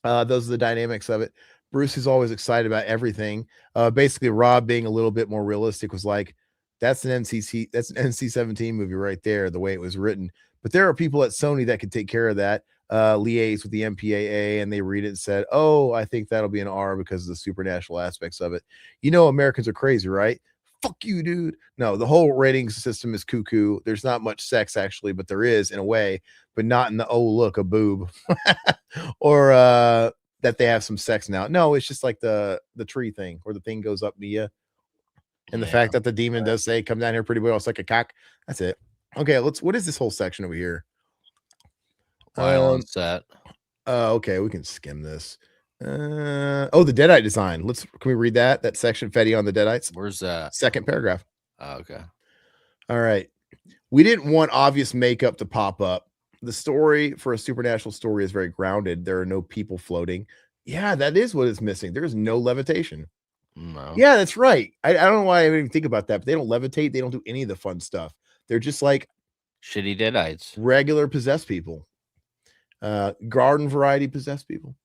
Those are the dynamics of it. Bruce is always excited about everything. Basically, Rob being a little bit more realistic was like, "That's an NC-17 movie right there." The way it was written, but there are people at Sony that can take care of that. Liaise with the MPAA, and they read it and said, "Oh, I think that'll be an R because of the supernatural aspects of it." Americans are crazy, right? Fuck you, dude. No, the whole rating system is cuckoo. There's not much sex actually, but there is in a way, but not in the look a boob or that they have some sex now. No, it's just like the tree thing where the thing goes up to you, and the fact that the demon does say, "Come down here, pretty boy, I'll suck a cock." That's it. Okay, what is this whole section over here? Violence set. Okay, we can skim this. The Deadite design. Can we read that section, Fede, on the Deadites? Where's that? Second paragraph. Oh, okay. All right. We didn't want obvious makeup to pop up. The story for a supernatural story is very grounded. There are no people floating. Yeah, that is what is missing. There's no levitation. No. Yeah, that's right. I don't know why I didn't even think about that, but they don't levitate. They don't do any of the fun stuff. They're just like shitty Deadites. Regular possessed people. Garden variety possessed people.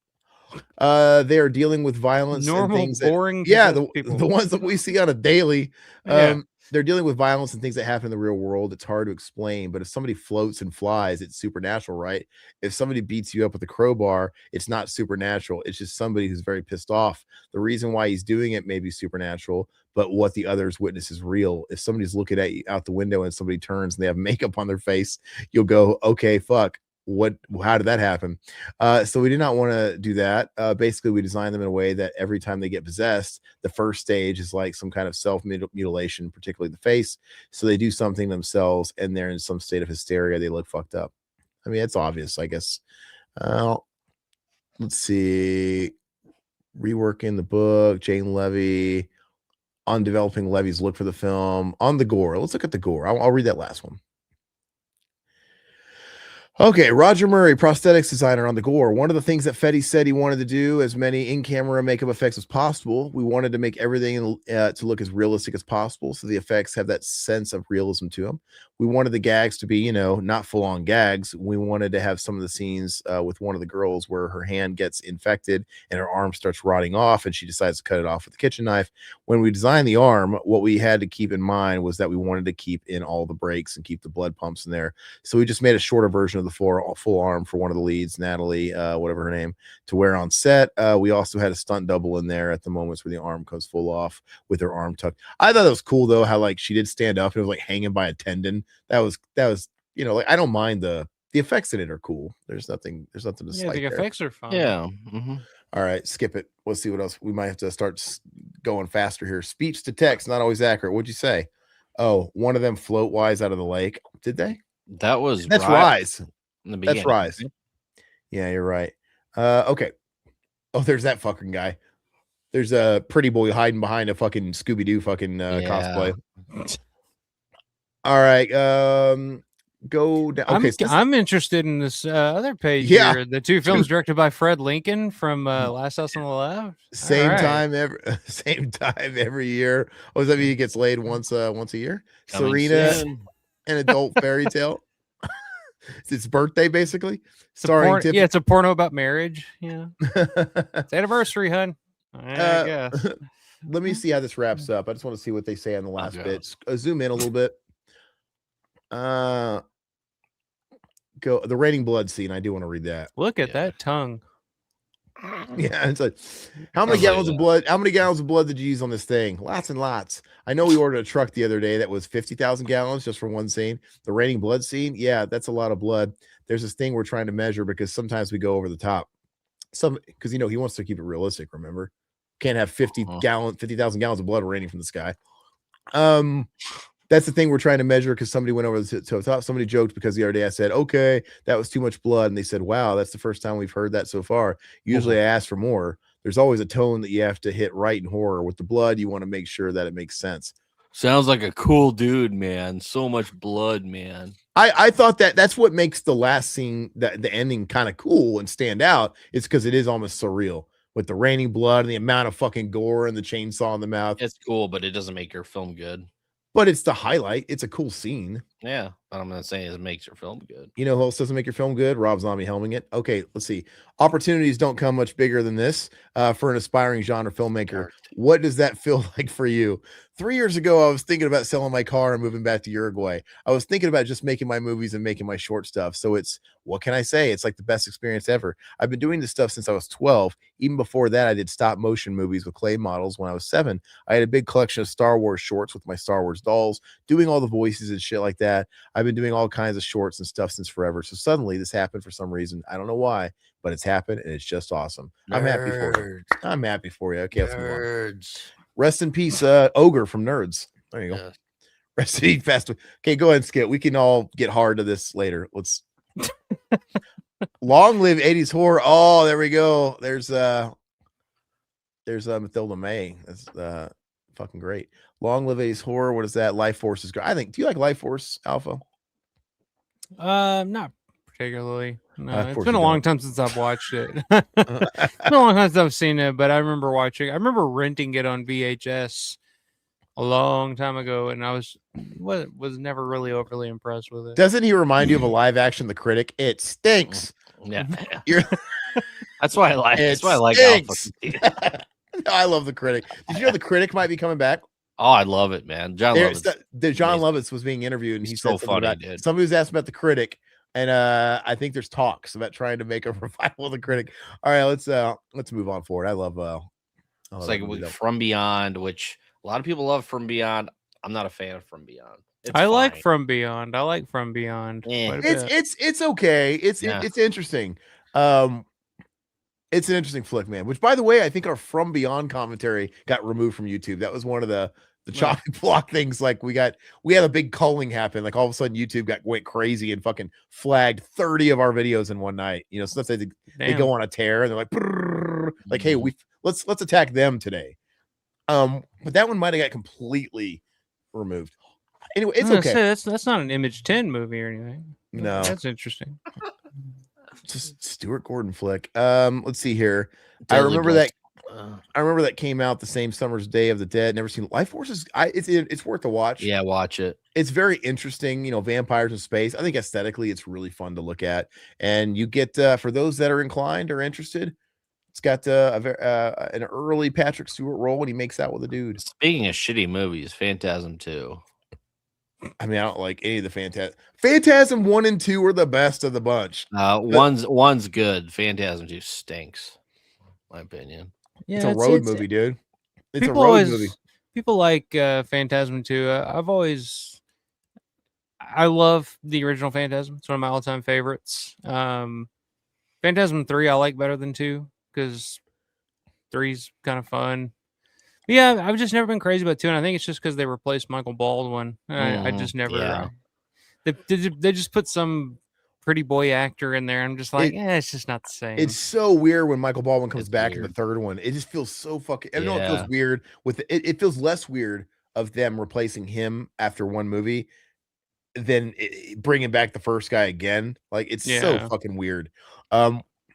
They are dealing with violence, normal, and things boring. The ones that we see on a daily. They're dealing with violence and things that happen in the real world. It's hard to explain, but if somebody floats and flies, it's supernatural, right? If somebody beats you up with a crowbar, it's not supernatural. It's just somebody who's very pissed off. The reason why he's doing it may be supernatural, but what the others witness is real. If somebody's looking at you out the window and somebody turns and they have makeup on their face, you'll go, okay, fuck. How did that happen? So we did not want to do that. Basically, we designed them in a way that every time they get possessed, the first stage is like some kind of self-mutilation, particularly the face. So they do something themselves and they're in some state of hysteria. They look fucked up. I mean, it's obvious, I guess. Let's see. Reworking the book, Jane Levy. on developing Levy's look for the film. On the gore, let's look at the gore. I'll read that last one. Okay, Roger Murray, prosthetics designer on the gore. One of the things that Fede said he wanted to do as many in-camera makeup effects as possible. We wanted to make everything to look as realistic as possible, so the effects have that sense of realism to them. We wanted the gags to be, not full-on gags. We wanted to have some of the scenes with one of the girls where her hand gets infected and her arm starts rotting off, and she decides to cut it off with a kitchen knife. When we designed the arm, what we had to keep in mind was that we wanted to keep in all the breaks and keep the blood pumps in there. So we just made a shorter version of the full arm for one of the leads, Natalie, whatever her name, to wear on set. We also had a stunt double in there at the moments where the arm comes full off with her arm tucked. I thought it was cool though, how like she did stand up and it was like hanging by a tendon. That was like I don't mind the effects in it are cool. There's nothing to slight the there. Effects are fun. Yeah. Mm-hmm. All right, skip it. Let's see what else. We might have to start going faster here. Speech to text, not always accurate. What'd you say? Oh, one of them float wise out of the lake. Did they? That's Rise. That's Rise. Yeah, you're right. Okay. Oh, there's that fucking guy. There's a pretty boy hiding behind a fucking Scooby-Doo fucking cosplay. All right. Go down. Okay, I'm interested in this other page here. The two films directed by Fred Lincoln from Last House on the Left. Same time every year. Oh, does that mean he gets laid once a year? Serena, an adult fairy tale. It's its birthday, basically. It's a porno about marriage. Yeah, it's anniversary, hun. I guess. Let me see how this wraps up. I just want to see what they say on the last bit. Zoom in a little bit. Go the raining blood scene. I do want to read that. Look at that tongue. Yeah, it's like how many gallons of blood? How many gallons of blood did you use on this thing? Lots and lots. I know we ordered a truck the other day that was 50,000 gallons just for one scene. The raining blood scene, yeah, that's a lot of blood. There's this thing we're trying to measure because sometimes we go over the top. Because he wants to keep it realistic. Remember, can't have 50,000 gallons of blood raining from the sky. That's the thing we're trying to measure because somebody went over the top. Somebody joked because the other day I said, okay, that was too much blood. And they said, wow, that's the first time we've heard that so far. Usually I ask for more. There's always a tone that you have to hit right in horror. With the blood, you want to make sure that it makes sense. Sounds like a cool dude, man. So much blood, man. I thought that's what makes the last scene, the ending, kind of cool and stand out. It's because it is almost surreal with the raining blood and the amount of fucking gore and the chainsaw in the mouth. It's cool, but it doesn't make your film good. But it's the highlight. It's a cool scene. Yeah, but I'm not saying it makes your film good. You know who else doesn't make your film good? Rob Zombie helming it. Okay, let's see. Opportunities don't come much bigger than this for an aspiring genre filmmaker. What does that feel like for you? 3 years ago, I was thinking about selling my car and moving back to Uruguay. I was thinking about just making my movies and making my short stuff. So it's, what can I say? It's like the best experience ever. I've been doing this stuff since I was 12. Even before that, I did stop motion movies with clay models when I was 7. I had a big collection of Star Wars shorts with my Star Wars dolls, doing all the voices and shit like that. I've been doing all kinds of shorts and stuff since forever. So suddenly this happened for some reason. I don't know why, but it's happened and it's just awesome. I'm happy for you. I'm happy for you. Okay, let's move on. Rest in peace, Ogre from Nerds. There you go. Yeah. Rest in peace, fast. Okay, go ahead and skip. We can all get hard to this later. Let's long live 80s horror. Oh, there we go. There's Mathilda May. That's fucking great. Long live 80s horror. What is that? Lifeforce is great. I think. Do you like Lifeforce, Alpha? Not particularly. No, it's been a long time since I've watched it. It's been a long time since I've seen it, but I remember renting it on VHS a long time ago, and I was never really overly impressed with it. Doesn't he remind you of a live action The Critic? It stinks. Yeah. That's why I like Alpha. No, I love The Critic. Did you know The Critic might be coming back? Oh, I love it, man. John Lovitz was being interviewed, and he said somebody was asked about The Critic, and I think there's talks about trying to make a revival of The Critic. All right, let's move on forward. I love it's like From Beyond, which a lot of people love From Beyond. I'm not a fan of From Beyond. I like From Beyond. Yeah. It's okay. It's interesting. It's an interesting flick, man. Which, by the way, I think our From Beyond commentary got removed from YouTube. That was one of the chopping block things. Like we had a big culling happen. Like all of a sudden YouTube went crazy and fucking flagged 30 of our videos in one night. You know, sometimes they go on a tear and they're like, hey, let's attack them today. But that one might have got completely removed. Anyway, it's okay. That's not an Image 10 movie or anything. No, that's interesting. Just Stuart Gordon flick. Let's see here. I remember that came out the same summer's Day of the Dead. Never seen Lifeforce. It's worth a watch. Yeah, watch it. It's very interesting. You know, vampires in space. I think aesthetically, it's really fun to look at. And you get for those that are inclined or interested, it's got an early Patrick Stewart role when he makes out with a dude. Speaking of shitty movies, Phantasm 2. I mean, I don't like any of the Phantasm 1 and 2 are the best of the bunch. One's good. Phantasm 2 stinks, my opinion. Yeah, it's a road movie, dude. It's a road movie. People like Phantasm 2. I love the original Phantasm. It's one of my all-time favorites. Phantasm 3 I like better than 2 because 3's kind of fun. Yeah, I've just never been crazy about 2, and I think it's just because they replaced Michael Baldwin. I just never. Yeah. They just put some pretty boy actor in there. I'm just like, it's just not the same. It's so weird when Michael Baldwin comes back in the third one. It just feels so fucking. I know it feels weird with it feels less weird of them replacing him after one movie than bringing back the first guy again. Like it's so fucking weird.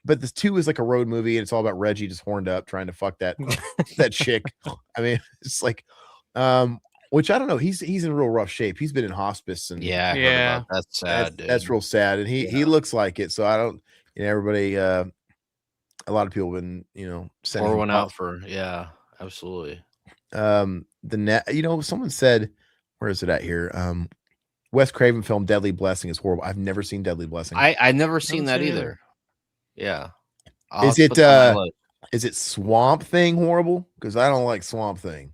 But this 2 is like a road movie, and it's all about Reggie just horned up trying to fuck that chick. I mean, it's like, which I don't know. He's in real rough shape. He's been in hospice, and I heard about that's sad. That's real sad, and he looks like it. So I don't. You know, everybody. A lot of people have been sending pour one out for absolutely. Someone said, where is it at here? Wes Craven film Deadly Blessing is horrible. I've never seen Deadly Blessing. I never seen that either. Yeah. Is it Swamp Thing horrible? Because I don't like Swamp Thing.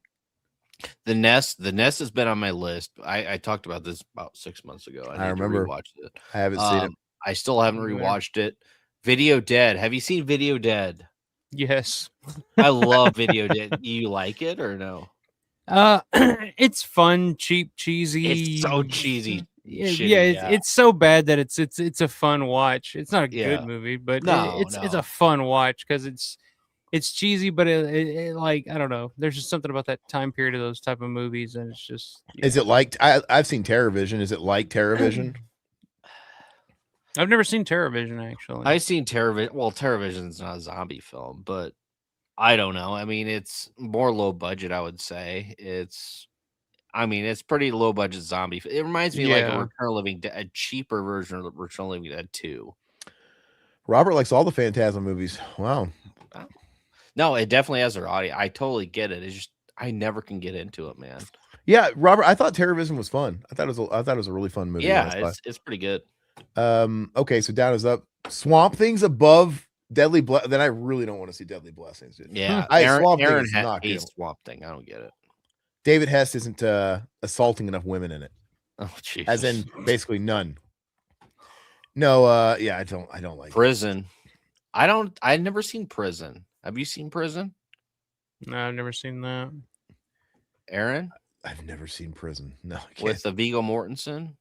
The Nest has been on my list. I talked about this about 6 months ago. I remember watched it. I haven't seen it. I still haven't rewatched it. Video Dead. Have you seen Video Dead? Yes. I love Video Dead. You like it or no? It's fun, cheap, cheesy. It's so cheesy. It's so bad that it's a fun watch. It's not a good movie, but it's a fun watch because it's cheesy, but it like I don't know. There's just something about that time period of those type of movies, and it's just. Is it like I've seen TerrorVision? Is it like TerrorVision? I've never seen TerrorVision actually. I've seen TerrorVision. Well, TerrorVision's not a zombie film, but I don't know. I mean, it's more low budget. I would say it's pretty low budget zombie. It reminds me like a Return of Living Dead, a cheaper version of Return of Living Dead 2. Robert likes all the Phantasm movies. Wow. No, it definitely has their audience. I totally get it. It's just I never can get into it, man. Yeah, Robert, I thought TerrorVision was fun. I thought it was a really fun movie. Yeah, it's pretty good. Okay, so down is up. Swamp Thing's above Deadly Blessing. Then I really don't want to see Deadly Blessings. Dude. Yeah, Aaron hates Swamp Thing. I don't get it. David Hess isn't assaulting enough women in it. Oh, jeez. As in basically none. No, I don't like Prison. I've never seen Prison. Have you seen Prison? No, I've never seen that. Aaron? I've never seen Prison. No. With the Viggo Mortensen?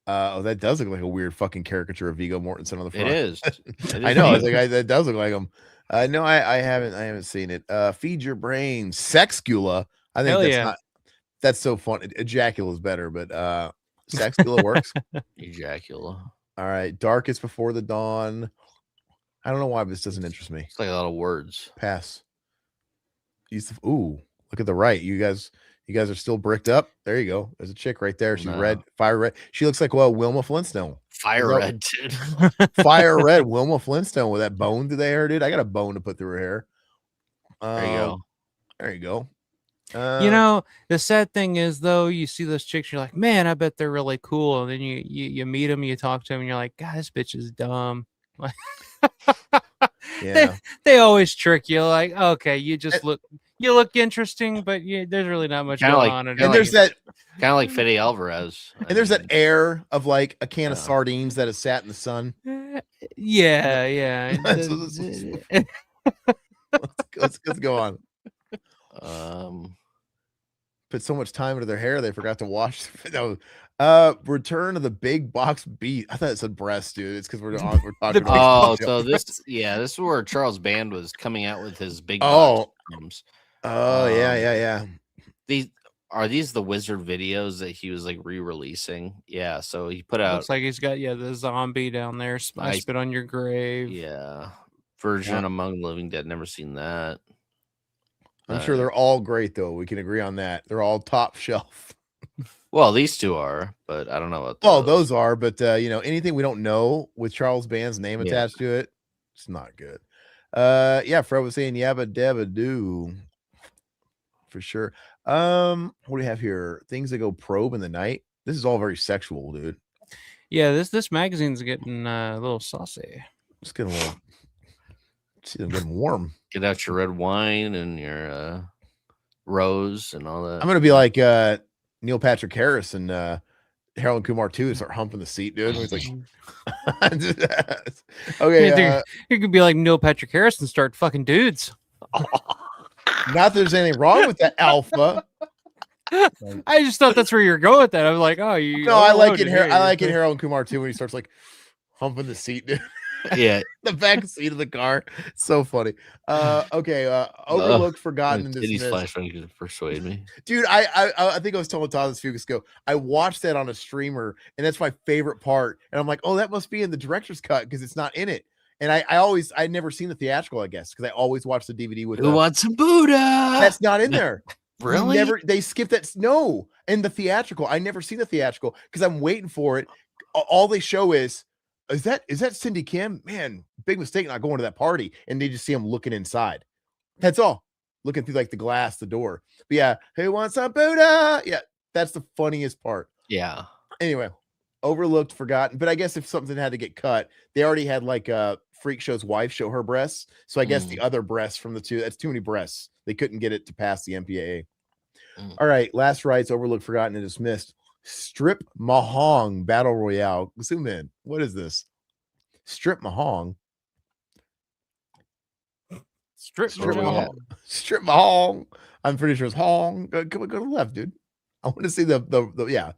That does look like a weird fucking caricature of Viggo Mortensen on the front. It is. I know. I was like, that does look like him. No, I haven't seen it. Feed Your Brain. Sexgula. I think that's so fun. Ejacula is better, but Sexgula works. Ejacula. All right. Darkest Before the Dawn. I don't know why this doesn't interest me. It's like a lot of words. Pass. Ooh, look at the right. You guys are still bricked up. There you go. There's a chick right there. She's red, fire red. She looks like Wilma Flintstone. Fire red, dude. Fire red, Wilma Flintstone with that bone to the hair, dude. I got a bone to put through her hair. There you go. There you go. The sad thing is though, you see those chicks, you're like, man, I bet they're really cool. And then you meet them, you talk to them, and you're like, God, this bitch is dumb. Like, they always trick you. Like, okay, you look interesting, but there's really not much going on. And there's that kind of like Fede Alvarez. And there's that air of like a can of sardines that has sat in the sun. Yeah. Let's go on. Put so much time into their hair they forgot to wash. Return of the Big Box Beat. I thought it said breast, dude. It's because we're talking about. So this is where Charles Band was coming out with his big box films. Oh yeah. These the wizard videos that he was like re-releasing? Yeah, so he put out. Looks like he's got the zombie down there. I spit on your grave. Yeah, version Among the Living Dead. Never seen that. I'm sure they're all great though. We can agree on that. They're all top shelf. Well, these two are, but I don't know what. Well, those are, but anything we don't know with Charles Band's name attached to it, it's not good. Yeah, Fred was saying yabba dabba do for sure. What do we have here? Things that go probe in the night. This is all very sexual, dude. Yeah, this magazine's getting a little saucy. It's getting a little. It's getting warm. Get out your red wine and your rose and all that. I'm gonna be like Neil Patrick Harris and Harold and Kumar too, start humping the seat, dude. He's like, okay. You could be like Neil Patrick Harris and start fucking dudes. Not that there's anything wrong with that, Alpha. I just thought that's where you're going with that. I was like, oh, you. No, I like it. I like it. Harold and Kumar too when he starts like humping the seat, dude. Yeah, the back seat of the car. So funny. Okay. Overlooked, forgotten, and dismissed. Flashbang could persuade me, dude. I think I was telling Todd this a few weeks ago. I watched that on a streamer, and that's my favorite part. And I'm like, oh, that must be in the director's cut because it's not in it. And I'd never seen the theatrical, I guess, because I always watch the DVD with. Who wants some Buddha? That's not in there. Really? They skipped that. No, in the theatrical, I never seen the theatrical because I'm waiting for it. All they show is that Cindy Kim? Man, big mistake not going to that party. And they just see him looking inside. That's all. Looking through like the glass, the door. But yeah, who wants some Buddha? Yeah, that's the funniest part. Yeah. Anyway, overlooked, forgotten. But I guess if something had to get cut, they already had like Freak Show's wife show her breasts. So I guess the other breasts from the two, that's too many breasts. They couldn't get it to pass the MPAA. All right, last rights, overlooked, forgotten, and dismissed. Strip Mahong Battle Royale. Zoom in. What is this? Strip Mahong. Strip Mahong. Strip Mahong. I'm pretty sure it's Hong. Go to the left, dude. I want to see the yeah.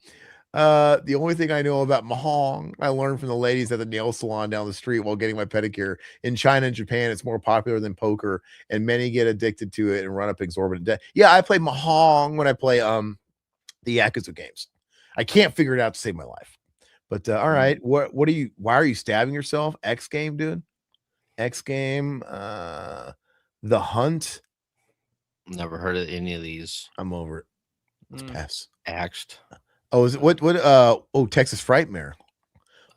The only thing I know about Mahong, I learned from the ladies at the nail salon down the street while getting my pedicure. In China and Japan, it's more popular than poker, and many get addicted to it and run up exorbitant debt. Yeah, I play Mahong when I play the Yakuza games. I can't figure it out to save my life. But all right, why are you stabbing yourself? X game, dude. X game. The Hunt. Never heard of any of these. I'm over it. Let's pass. Axed. Oh, is it what Texas Frightmare.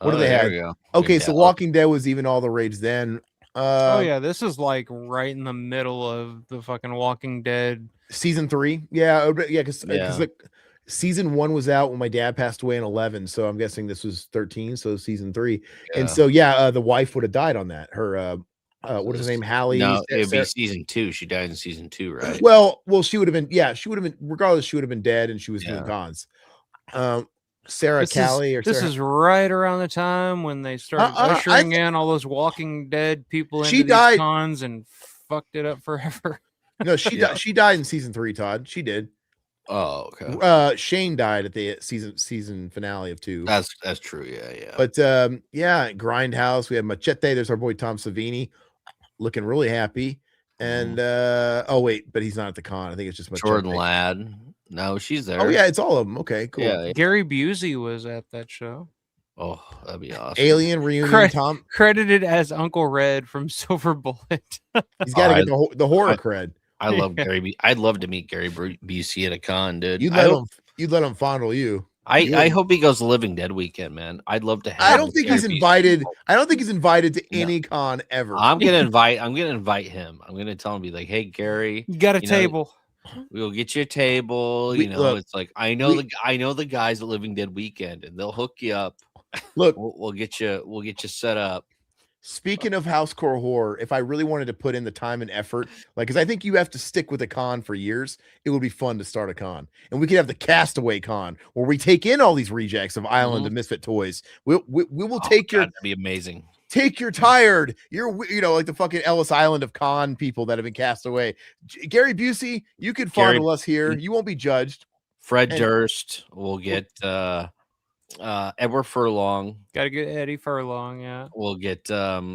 What do they have? Okay, so Walking Dead was even all the rage then. Oh yeah, this is like right in the middle of the fucking Walking Dead season 3. Yeah, because like season 1 was out when my dad passed away in 11, so I'm guessing this was 13, so season 3. Yeah. And so the wife would have died on that. Her what is her name? Hallie. No, it'd be season 2. She died in season 2, right? Well, she would have been. Yeah, she would have been. Regardless, she would have been dead, and she was doing cons. Sarah Callie. This is right around the time when they started ushering in all those Walking Dead people into these cons and fucked it up forever. No, she died. She died in season 3. Todd, she did. Oh, okay. Shane died at the season finale of 2. That's true. Yeah. But Grindhouse. We have Machete. There's our boy Tom Savini, looking really happy. And but he's not at the con. I think it's just Machete. Jordan Ladd. No, she's there. Oh yeah, it's all of them. Okay, cool. Yeah. Gary Busey was at that show. Oh, that'd be awesome. Alien reunion. Tom credited as Uncle Red from Silver Bullet. He's got to get the horror cred. I love Gary. I'd love to meet Gary Busey at a con, dude. You'd let him fondle you. I hope he goes to Living Dead weekend, man. I'd love to have. I don't think he's invited. I don't think he's invited to any con ever. I'm gonna invite him. I'm gonna tell him, be like, hey Gary, you got a table. We'll get you a table. It's like I know the guys at Living Dead weekend, and they'll hook you up. Look, we'll get you set up. Speaking of housecore horror, if I really wanted to put in the time and effort, because I think you have to stick with a con for years, it would be fun to start a con, and we could have the Castaway Con where we take in all these rejects of Island and Misfit Toys. We will take that'd be amazing. Take your tired, like the fucking Ellis Island of con people that have been cast away. Gary Busey, you could fondle us here. You won't be judged. Fred Durst will get Edward Furlong. Got to get Eddie Furlong, yeah. We'll get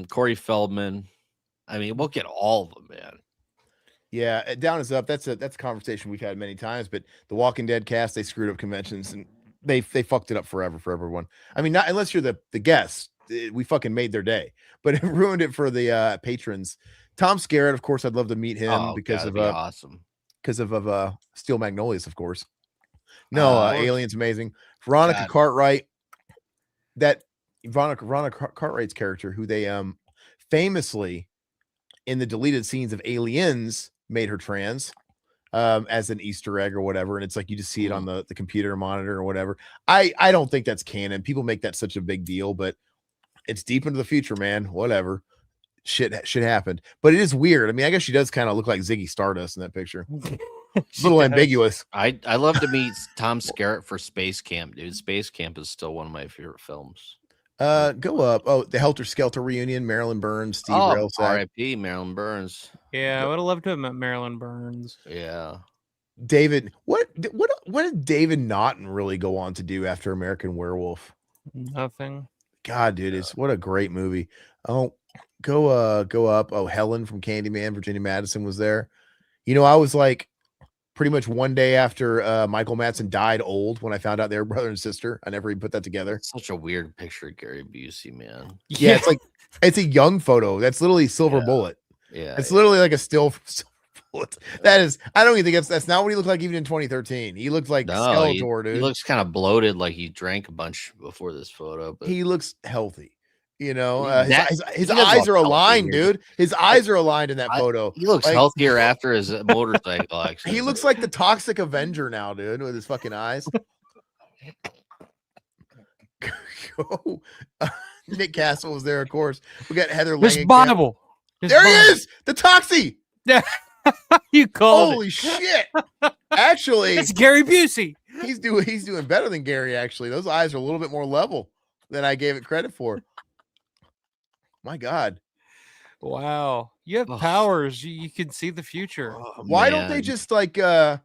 Corey Feldman. I mean, we'll get all of them, man. Yeah, down is up. That's a conversation we've had many times. But the Walking Dead cast, they screwed up conventions and they fucked it up forever for everyone. I mean, not unless you're the guest. We fucking made their day, but it ruined it for the patrons. Tom Skerritt, of course, I'd love to meet him because of awesome. Because of Steel Magnolias, of course. No, Alien's amazing. Veronica Cartwright, that Veronica Cartwright's character, who they famously in the deleted scenes of Aliens made her trans as an Easter egg or whatever, and it's like you just see it on the computer monitor or whatever. I don't think that's canon. People make that such a big deal, but it's deep into the future, man. Whatever. Shit happened, but it is weird. I mean, I guess she does kind of look like Ziggy Stardust in that picture. A little ambiguous. I love to meet Tom Skerritt for Space Camp, dude. Space Camp is still one of my favorite films. Go up. Oh, the Helter Skelter reunion. Marilyn Burns, Steve Railsback. R.I.P. Marilyn Burns. Yeah, I would have loved to have met Marilyn Burns. Yeah. David, what did David Naughton really go on to do after American Werewolf? Nothing. God, dude, what a great movie. Oh, go up. Oh, Helen from Candyman, Virginia Madison was there. You know, I was like pretty much one day after Michael Madsen died old when I found out they were brother and sister. I never even put that together. Such a weird picture of Gary Busey, man. Yeah, it's like it's a young photo. That's literally Silver Bullet. Yeah. It's literally like a still Bullet. That is, I don't even think that's not what he looked like even in 2013. He looked like Skeletor, dude. He looks kind of bloated, like he drank a bunch before this photo, but he looks healthy. You know, his eyes are aligned, dude. His eyes are aligned in that photo. He looks healthier after his motorcycle accident. He looks like the Toxic Avenger now, dude, with his fucking eyes. Nick Castle was there, of course. We got Heather Langenkamp. His Bible. There he is, the Toxie. Yeah, you called. Holy shit! Actually, it's Gary Busey. He's doing better than Gary. Actually, those eyes are a little bit more level than I gave it credit for. My God. Wow. You have powers. You can see the future. Why don't they just like why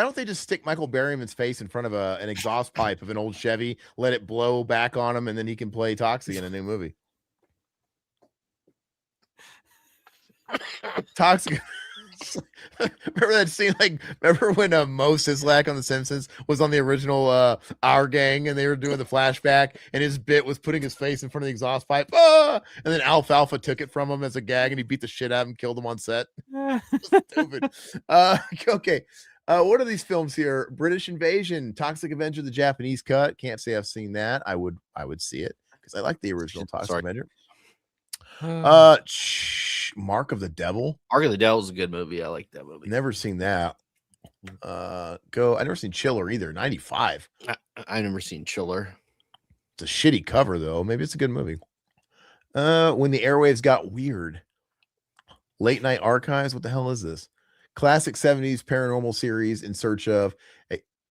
don't they just stick Michael Berryman's face in front of an exhaust pipe of an old Chevy, let it blow back on him, and then he can play Toxie in a new movie? Toxic. Remember that scene? Like, remember when Mo Sislak on The Simpsons was on the original Our Gang, and they were doing the flashback, and his bit was putting his face in front of the exhaust pipe, and then Alfalfa took it from him as a gag, and he beat the shit out of him, killed him on set. Stupid. Okay. What are these films here? British Invasion, Toxic Avenger, the Japanese cut. Can't say I've seen that. I would see it because I like the original Toxic Avenger. Mark of the Devil. Mark of the Devil is a good movie. I like that movie. Never seen that. I never seen Chiller either. 95. I never seen Chiller. It's a shitty cover though. Maybe it's a good movie. When the Airwaves Got Weird. Late Night Archives. What the hell is this? Classic 70s paranormal series in search of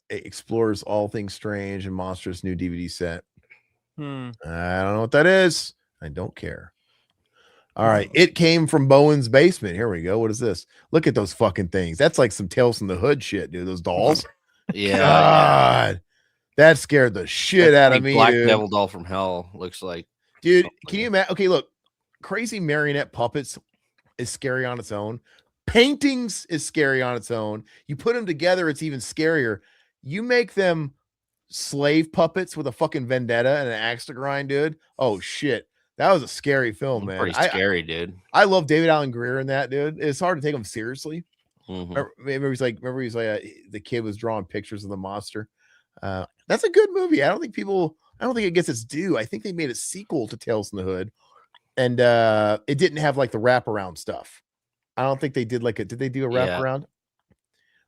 explores all things strange and monstrous new DVD set. I don't know what that is. I don't care. All right. It Came from Bowen's Basement. Here we go. What is this? Look at those fucking things. That's like some Tales from the Hood shit, dude. Those dolls. Yeah. God. That scared the shit out of me. Black dude. Devil doll from hell looks like. Dude, can you imagine? Okay, look. Crazy marionette puppets is scary on its own. Paintings is scary on its own. You put them together, it's even scarier. You make them slave puppets with a fucking vendetta and an axe to grind, dude. Oh, shit. That was a scary film, man. Pretty scary, dude. I love David Allen Greer in that, dude. It's hard to take him seriously. Remember he's like the kid was drawing pictures of the monster. That's a good movie. I don't think it gets its due. I think they made a sequel to Tales from the Hood, and it didn't have like the wraparound stuff. I don't think they did did they do a wraparound?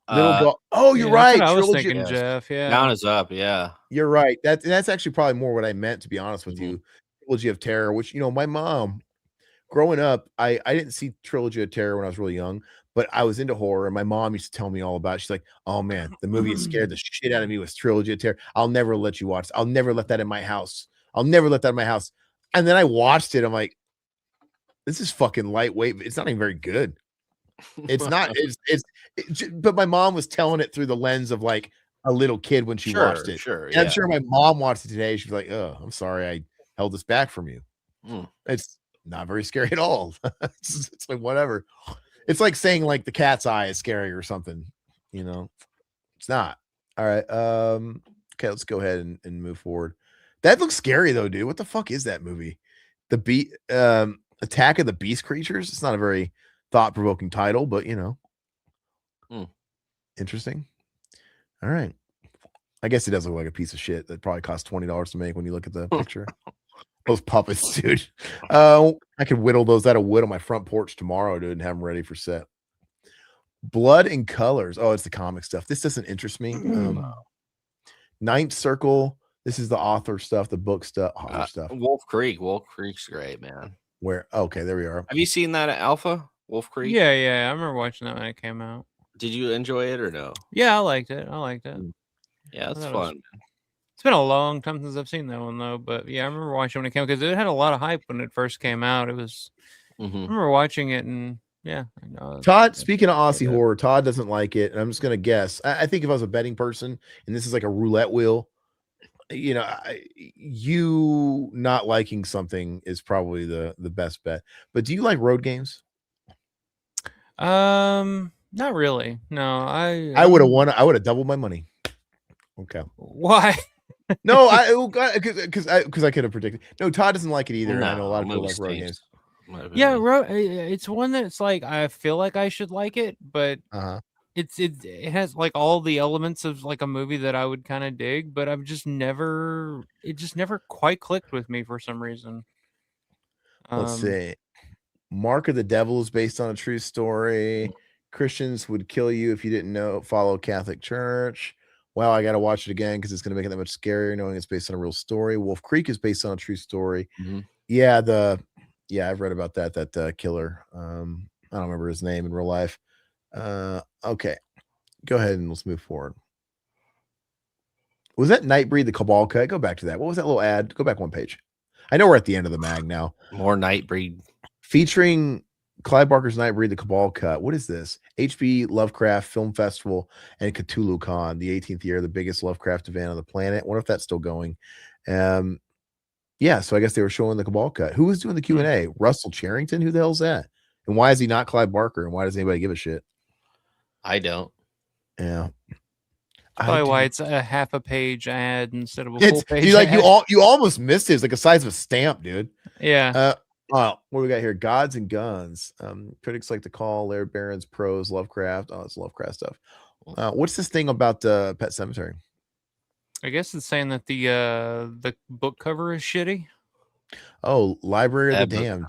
Oh, you're right. I was thinking, Jeff. Yeah, Down is Up. Yeah, you're right. That's actually probably more what I meant, to be honest with you. Trilogy of Terror, which, you know, my mom growing up, I didn't see Trilogy of Terror when I was really young, but I was into horror, and my mom used to tell me all about it. She's like, oh man, the movie that scared the shit out of me was Trilogy of Terror. I'll never let you watch it. I'll never let that in my house. And then I watched it. I'm like, this is fucking lightweight. It's not even very good. It's not. But my mom was telling it through the lens of like a little kid when she watched it. Sure. And I'm sure my mom watched it today. She's like, oh, I'm sorry I held this back from you. It's not very scary at all. It's like whatever. It's like saying like the cat's eye is scary or something. You know, it's not. All right. Okay, let's go ahead and move forward. That looks scary though, dude. What the fuck is that movie? The Attack of the Beast Creatures. It's not a very thought-provoking title, but you know, interesting. All right. I guess it does look like a piece of shit that probably cost $20 to make when you look at the picture. Those puppets, dude. I could whittle those out of wood on my front porch tomorrow, dude, and have them ready for set. Blood and Colors. Oh, it's the comic stuff. This doesn't interest me. Ninth Circle. This is the author stuff, the book stuff, stuff. Wolf Creek. Wolf Creek's great, man. Where? Okay, there we are. Have you seen that at Alpha? Wolf Creek? Yeah. I remember watching that when it came out. Did you enjoy it or no? Yeah, I liked it. Yeah, it's fun. It's been a long time since I've seen that one though, but yeah, I remember watching when it came because it had a lot of hype when it first came out. It was. I remember watching it and yeah. Todd, speaking of Aussie horror, Todd doesn't like it, and I'm just gonna guess. I think if I was a betting person, and this is like a roulette wheel, you know, you not liking something is probably the best bet. But do you like road games? Not really. No, I would have won. I would have doubled my money. Okay. Why? No, because I could have predicted. No, Todd doesn't like it either. No, I know a lot of people like road games. Yeah, it's one that's like I feel like I should like it, but it has like all the elements of like a movie that I would kind of dig, but it just never quite clicked with me for some reason. Let's see. Mark of the Devil is based on a true story. Christians would kill you if you didn't follow Catholic Church. Wow, I got to watch it again because it's going to make it that much scarier knowing it's based on a real story. Wolf Creek is based on a true story. Yeah, I've read about that killer. I don't remember his name in real life. Okay, go ahead and let's move forward. Was that Nightbreed, the Cabal cut? Go back to that. What was that little ad? Go back one page. I know we're at the end of the mag now. More Nightbreed. Featuring Clive Barker's Nightbreed, the Cabal cut. What is this? HB Lovecraft Film Festival and Cthulhu Con, the 18th year, the biggest Lovecraft event on the planet. I wonder if that's still going. Yeah, so I guess they were showing the Cabal cut. Who was doing the Q&A? Russell Charrington? Who the hell's that? And why is he not Clive Barker? And why does anybody give a shit? I don't. Yeah. Probably why it's a half a page ad instead of a full page. You almost missed it. It's like a size of a stamp, dude. Yeah. What we got here? Gods and Guns. Critics like to call Laird Barron's prose Lovecraft. Oh, it's Lovecraft stuff. What's this thing about Pet Sematary? I guess it's saying that the book cover is shitty. Oh, Library of the Damned.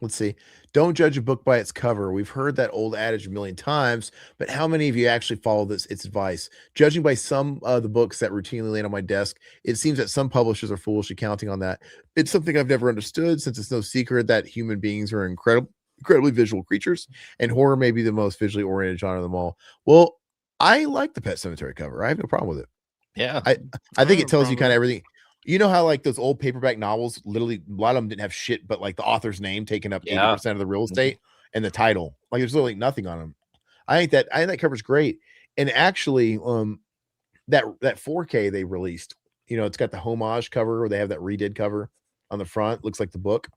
Let's see. Don't judge a book by its cover. We've heard that old adage a million times, but how many of you actually follow its advice? Judging by some of the books that routinely land on my desk, it seems that some publishers are foolishly counting on that. It's something I've never understood, since it's no secret that human beings are incredibly visual creatures, and horror may be the most visually oriented genre of them all. Well, I like the Pet Sematary cover. I have no problem with it. Yeah. I think it tells you kind of everything. You know how like those old paperback novels, literally a lot of them didn't have shit, but like the author's name taking up 80% of the real estate and the title. Like there's literally nothing on them. I think that cover's great. And actually, that 4K they released, you know, it's got the homage cover where they have that redid cover on the front. Looks like the book,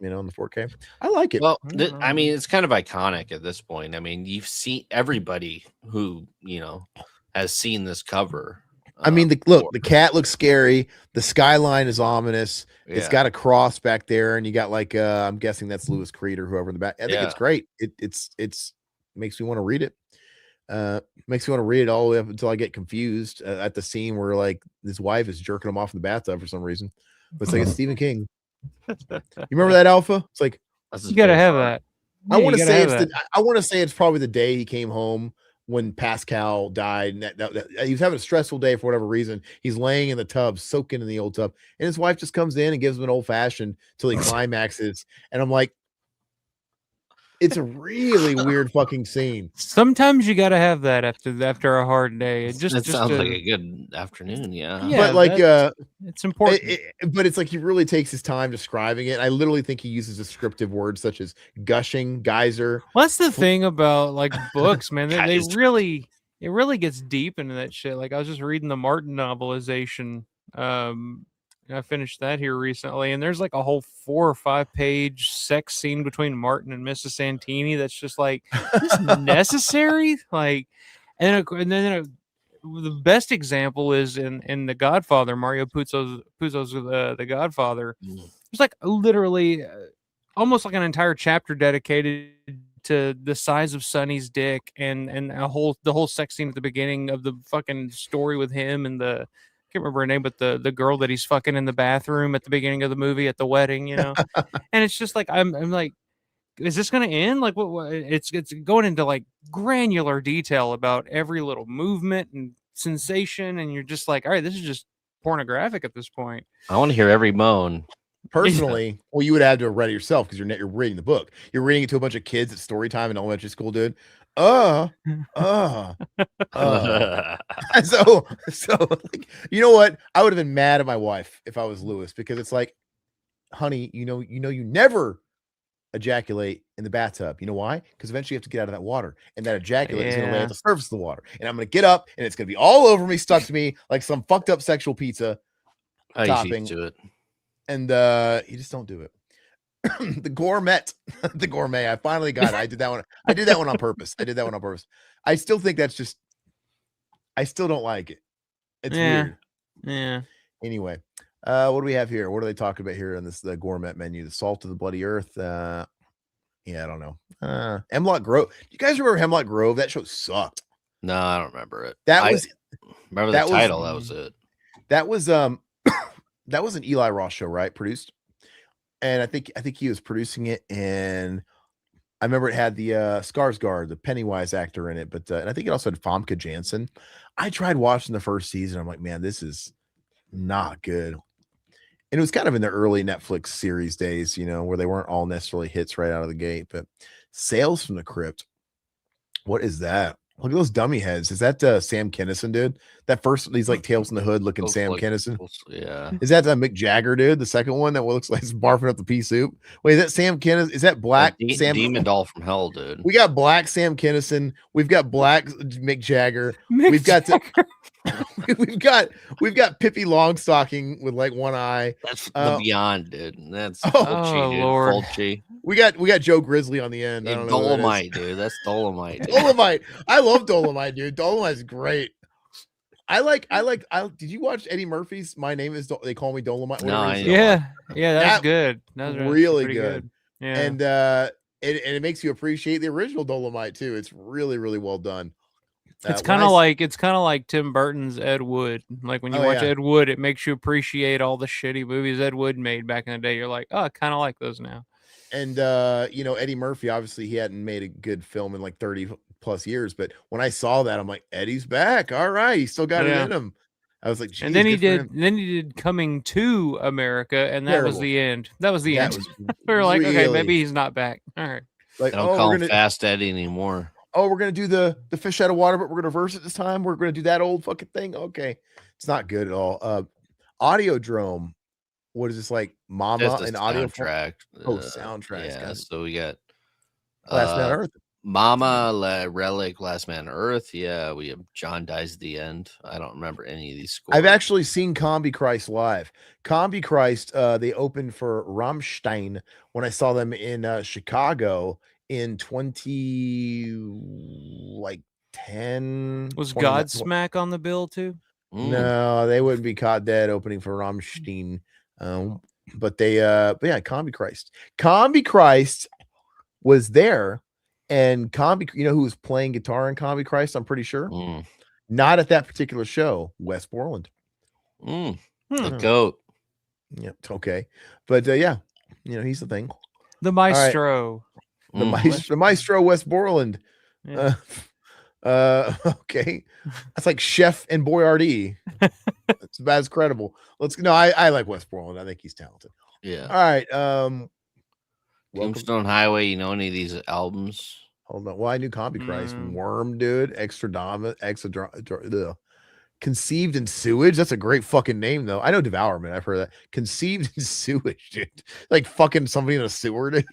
you know, in the 4K. I like it. Well, I mean, it's kind of iconic at this point. I mean, you've seen everybody who, you know, has seen this cover. I mean, the cat looks scary. The skyline is ominous. Yeah. It's got a cross back there, and you got like I'm guessing that's Lewis Creed or whoever in the back. I think it's great. It's makes me want to read it. Makes me want to read it all the way up until I get confused at the scene where like his wife is jerking him off in the bathtub for some reason. But it's like a Stephen King. You remember that, Alpha? It's like you gotta have that. I want to say it's probably the day he came home when Pascal died, and he was having a stressful day for whatever reason. He's laying in the tub, soaking in the old tub, and his wife just comes in and gives him an old fashioned till he climaxes. And I'm like, it's a really weird fucking scene. Sometimes you got to have that after a hard day. It sounds like a good afternoon. Yeah, but like it's important. But it's like he really takes his time describing it. I literally think he uses descriptive words such as gushing, geyser. Well, that's the thing about like books, man. It really gets deep into that shit. Like I was just reading the Martin novelization, and I finished that here recently, and there's like a whole 4 or 5 page sex scene between Martin and Mrs. Santini. That's just like, is this necessary? Like, and then the best example is in The Godfather, Mario Puzo's The Godfather. There's like literally almost like an entire chapter dedicated to the size of Sonny's dick and the whole sex scene at the beginning of the fucking story with him and the, I can't remember her name, but the girl that he's fucking in the bathroom at the beginning of the movie at the wedding, you know. And it's just like I'm like, is this going to end? Like what? It's going into like granular detail about every little movement and sensation, and you're just like, all right, this is just pornographic at this point. I want to hear every moan. Personally, well, you would have to have read it yourself because you're reading the book. You're reading it to a bunch of kids at story time in elementary school, dude. So like, you know what? I would have been mad at my wife if I was Lewis, because it's like, honey, you never ejaculate in the bathtub. You know why? Because eventually you have to get out of that water, and that ejaculate is going to lay at the surface of the water, and I'm going to get up, and it's going to be all over me, stuck to me like some fucked up sexual pizza topping. To it. And you just don't do it. The gourmet. I finally got it. I did that one on purpose. I still think that's just, I still don't like it. It's weird. Yeah. Anyway, what do we have here? What are they talking about here on this the gourmet menu? The Salt of the Bloody Earth. I don't know. Hemlock Grove. You guys remember Hemlock Grove? That show sucked. No, I don't remember it. Remember the title. That was it. That was that was an Eli Roth show, right? Produced, and I think he was producing it, and I remember it had the Skarsgård, the Pennywise actor in it, but and I think it also had Famke Janssen. I tried watching the first season. I'm like, man, this is not good. And it was kind of in the early Netflix series days, where they weren't all necessarily hits right out of the gate. But Sales from the Crypt, what is that? Look at those dummy heads. Is that Sam Kinison, dude? That first, these like Tales in the Hood looking Sam Kinison. Yeah. Is that Mick Jagger, dude? The second one that looks like it's barfing up the pea soup. Wait, is that Sam Kinison? Is that black Sam? Demon Doll from Hell, dude. We got black Sam Kinison. We've got black Mick Jagger. We've got Pippi Longstocking with like one eye. That's the Beyond, dude. That's Lord. Fulci. We got Joe Grizzly on the end. I don't know Dolomite, dude. That's Dolomite. Dolomite. I love Dolomite, dude. Dolomite's great. Did you watch Eddie Murphy's My Name Is They Call Me Dolomite? No, yeah, that's good. That's really good. Yeah. And it makes you appreciate the original Dolomite too. It's really, really well done. It's kind of like Tim Burton's Ed Wood. Like when you watch Ed Wood, it makes you appreciate all the shitty movies Ed Wood made back in the day. You're like, oh, I kind of like those now. And Eddie Murphy, obviously he hadn't made a good film in like 30 plus years, but when I saw that, I'm like, Eddie's back. All right, he still got it in him. I was like, and then he did Coming to America, and that was the end. That was the end. We were like, okay, maybe he's not back. All right. Like, don't call him Fast Eddie anymore. Oh, we're gonna do the fish out of water, but we're gonna verse it this time. We're gonna do that old fucking thing. Okay, it's not good at all. Audiodrome. What is this, like Mama and audio soundtrack? Soundtrack. Yeah, so we got Last Man on Earth. Mama, Relic, Last Man on Earth. Yeah, we have John Dies at the End. I don't remember any of these scores. I've actually seen Combi Christ live. Combi Christ, they opened for Rammstein when I saw them in Chicago in 2010. Was Godsmack on the bill too? No, they wouldn't be caught dead opening for Rammstein. But Combi Christ. Combi Christ was there, and Combi, you know who was playing guitar in Combi Christ? I'm pretty sure. Not at that particular show. Wes Borland. The goat. Yeah, okay. But he's the thing. The maestro. Right. The maestro Wes Borland. Yeah. Okay. That's like Chef and Boyardee. That's credible. I like Wes Borland. I think he's talented. Yeah. All right. Tombstone Highway, you know any of these albums? Hold on. Well, I knew Combi Christ. Worm, dude. Conceived in Sewage. That's a great fucking name, though. I know Devourment. I've heard that. Conceived in Sewage, dude. Like fucking somebody in a sewer, dude.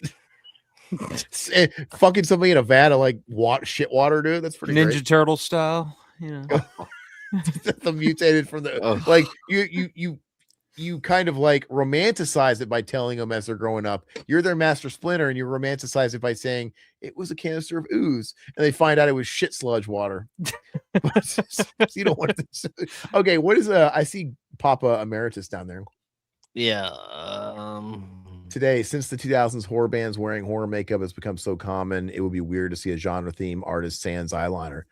Fucking somebody in a vat of like shit water, dude. That's pretty Ninja great. Turtle style. The mutated from the like you you kind of like romanticize it by telling them as they're growing up, you're their Master Splinter, and you romanticize it by saying it was a canister of ooze, and they find out it was shit sludge water. You don't want to. Okay, what is I see Papa Emeritus down there. Yeah. Today, since the 2000s, horror bands wearing horror makeup has become so common, it would be weird to see a genre theme artist sans eyeliner.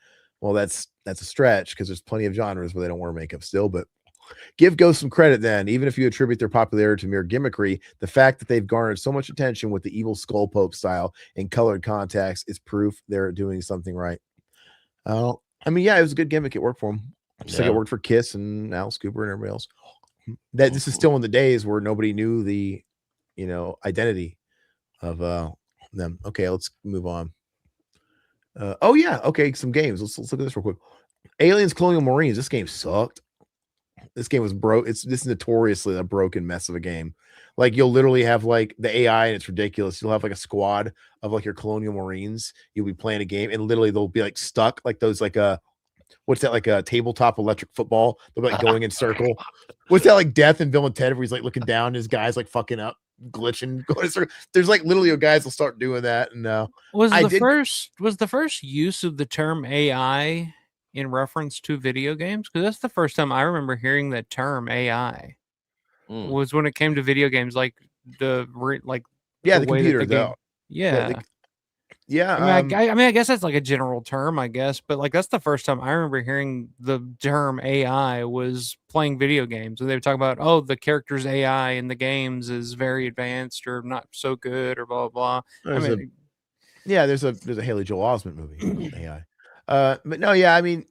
Well, that's a stretch because there's plenty of genres where they don't wear makeup still, but give Ghost some credit then. Even if you attribute their popularity to mere gimmickry, the fact that they've garnered so much attention with the evil Skull Pope style and colored contacts is proof they're doing something right. I mean, yeah, it was a good gimmick. It worked for them. Just like it worked for Kiss and Alice Cooper and everybody else. That this is still in the days where nobody knew the, identity of them. Okay, let's move on. Oh yeah, okay, some games. Let's look at this real quick. Aliens Colonial Marines. This game sucked. This game was broke. This is notoriously a broken mess of a game. Like you'll literally have like the AI and it's ridiculous. You'll have like a squad of like your Colonial Marines. You'll be playing a game and literally they'll be like stuck like those like what's that, like a tabletop electric football? They're like going in circle. What's that, like Death and Bill and Ted, where he's like looking down, his guy's like fucking up, glitching, going in circle. There's like literally guys will start doing that. And was the first use of the term AI in reference to video games? Because that's the first time I remember hearing that term AI was when it came to video games, like the computer though. Yeah. I mean, I guess that's like a general term, I guess, but like that's the first time I remember hearing the term AI was playing video games, and they would talk about, oh, the character's AI in the games is very advanced or not so good or blah blah blah. There's a Haley Joel Osment movie AI. But no, yeah, I mean,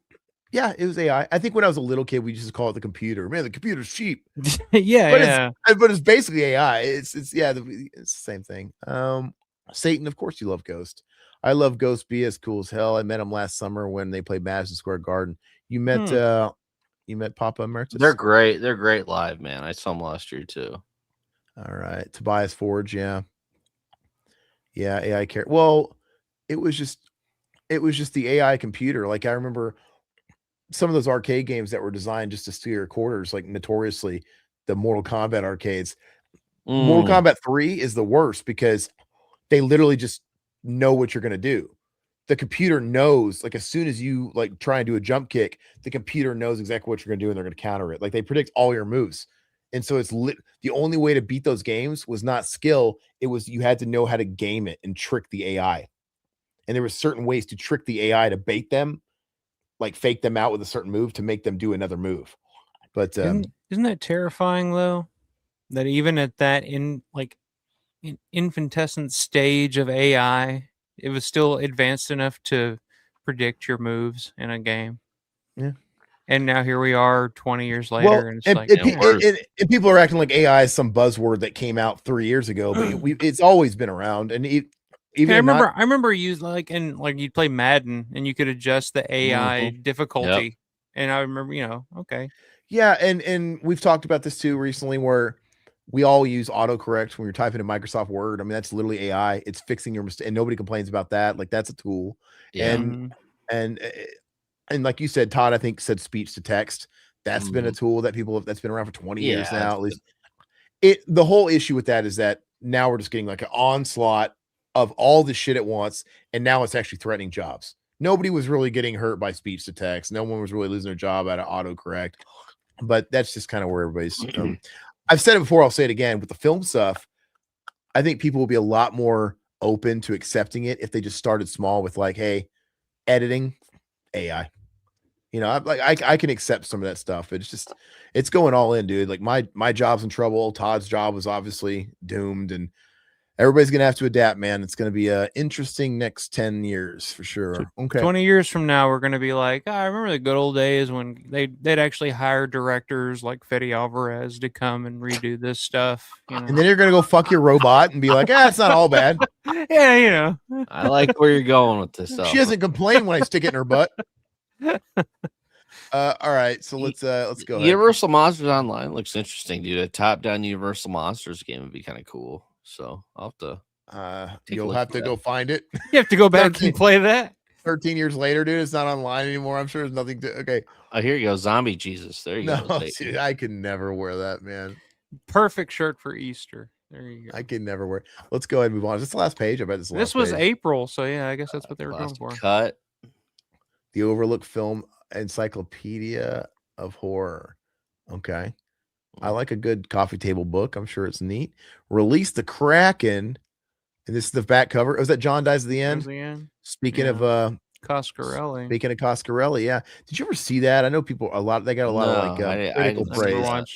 yeah, it was AI. I think when I was a little kid, we used to call it the computer. Man, the computer's cheap. But it's basically AI. It's the same thing. Satan, of course you love Ghost. I love Ghost B as cool as hell. I met him last summer when they played Madison Square Garden. You met Papa Emeritus? They're great. They're great live, man. I saw them last year too. All right. Tobias Forge, yeah. Yeah, AI care. Well, it was just the AI computer. Like I remember some of those arcade games that were designed just to steal your quarters, like notoriously the Mortal Kombat arcades. Mortal Kombat 3 is the worst because they literally just know what you're going to do. The computer knows, like as soon as you like try and do a jump kick, the computer knows exactly what you're going to do and they're going to counter it. Like they predict all your moves. And so the only way to beat those games was not skill. It was, you had to know how to game it and trick the AI. And there were certain ways to trick the AI to bait them, like fake them out with a certain move to make them do another move. But isn't that terrifying though? That even at that infantescent stage of AI, it was still advanced enough to predict your moves in a game. Yeah. And now here we are 20 years later. And people are acting like AI is some buzzword that came out 3 years ago, but it's always been around. And I remember you you'd play Madden and you could adjust the AI difficulty. Yep. And I remember, okay. Yeah. And we've talked about this too recently where we all use autocorrect when you're typing in Microsoft Word. I mean, that's literally AI. It's fixing your mistake, and nobody complains about that. Like that's a tool. Yeah. And like you said, Todd, I think said speech to text. That's been a tool that that's been around for 20 years now. At least the whole issue with that is that now we're just getting like an onslaught of all the shit at once, and now it's actually threatening jobs. Nobody was really getting hurt by speech to text. No one was really losing their job out of autocorrect. But that's just kind of where everybody's. I've said it before, I'll say it again. With the film stuff, I think people will be a lot more open to accepting it if they just started small with like, hey, editing, AI. I can accept some of that stuff. It's going all in, dude. Like my job's in trouble. Todd's job was obviously doomed, and everybody's gonna have to adapt, man. It's gonna be a interesting next 10 years for sure. Okay, 20 years from now, we're gonna be like, I remember the good old days when they'd actually hire directors like Fede Alvarez to come and redo this stuff. And then you're gonna go fuck your robot and be like, it's not all bad. Yeah, I like where you're going with this stuff. She doesn't complain when I stick it in her butt. All right, so let's go. Universal Monsters Online looks interesting, dude. A top-down Universal Monsters game would be kind of cool. So I'll have to you'll have to go find it. You have to go back and play that 13 years later, dude. It's not online anymore. I'm sure there's nothing to. Okay. Oh, here you go. Zombie Jesus. There you go. Dude, I could never wear that, man. Perfect shirt for Easter. There you go. I can never wear. Let's go ahead and move on. Is this the last page? I bet this was April, so yeah, I guess that's what they were going for. Cut. The Overlook Film Encyclopedia of Horror. Okay. I like a good coffee table book. I'm sure it's neat. Release the Kraken. And this is the back cover. Was that John Dies at the End? Speaking of Coscarelli. Speaking of Coscarelli, yeah. Did you ever see that? I know people they got a lot of critical praise.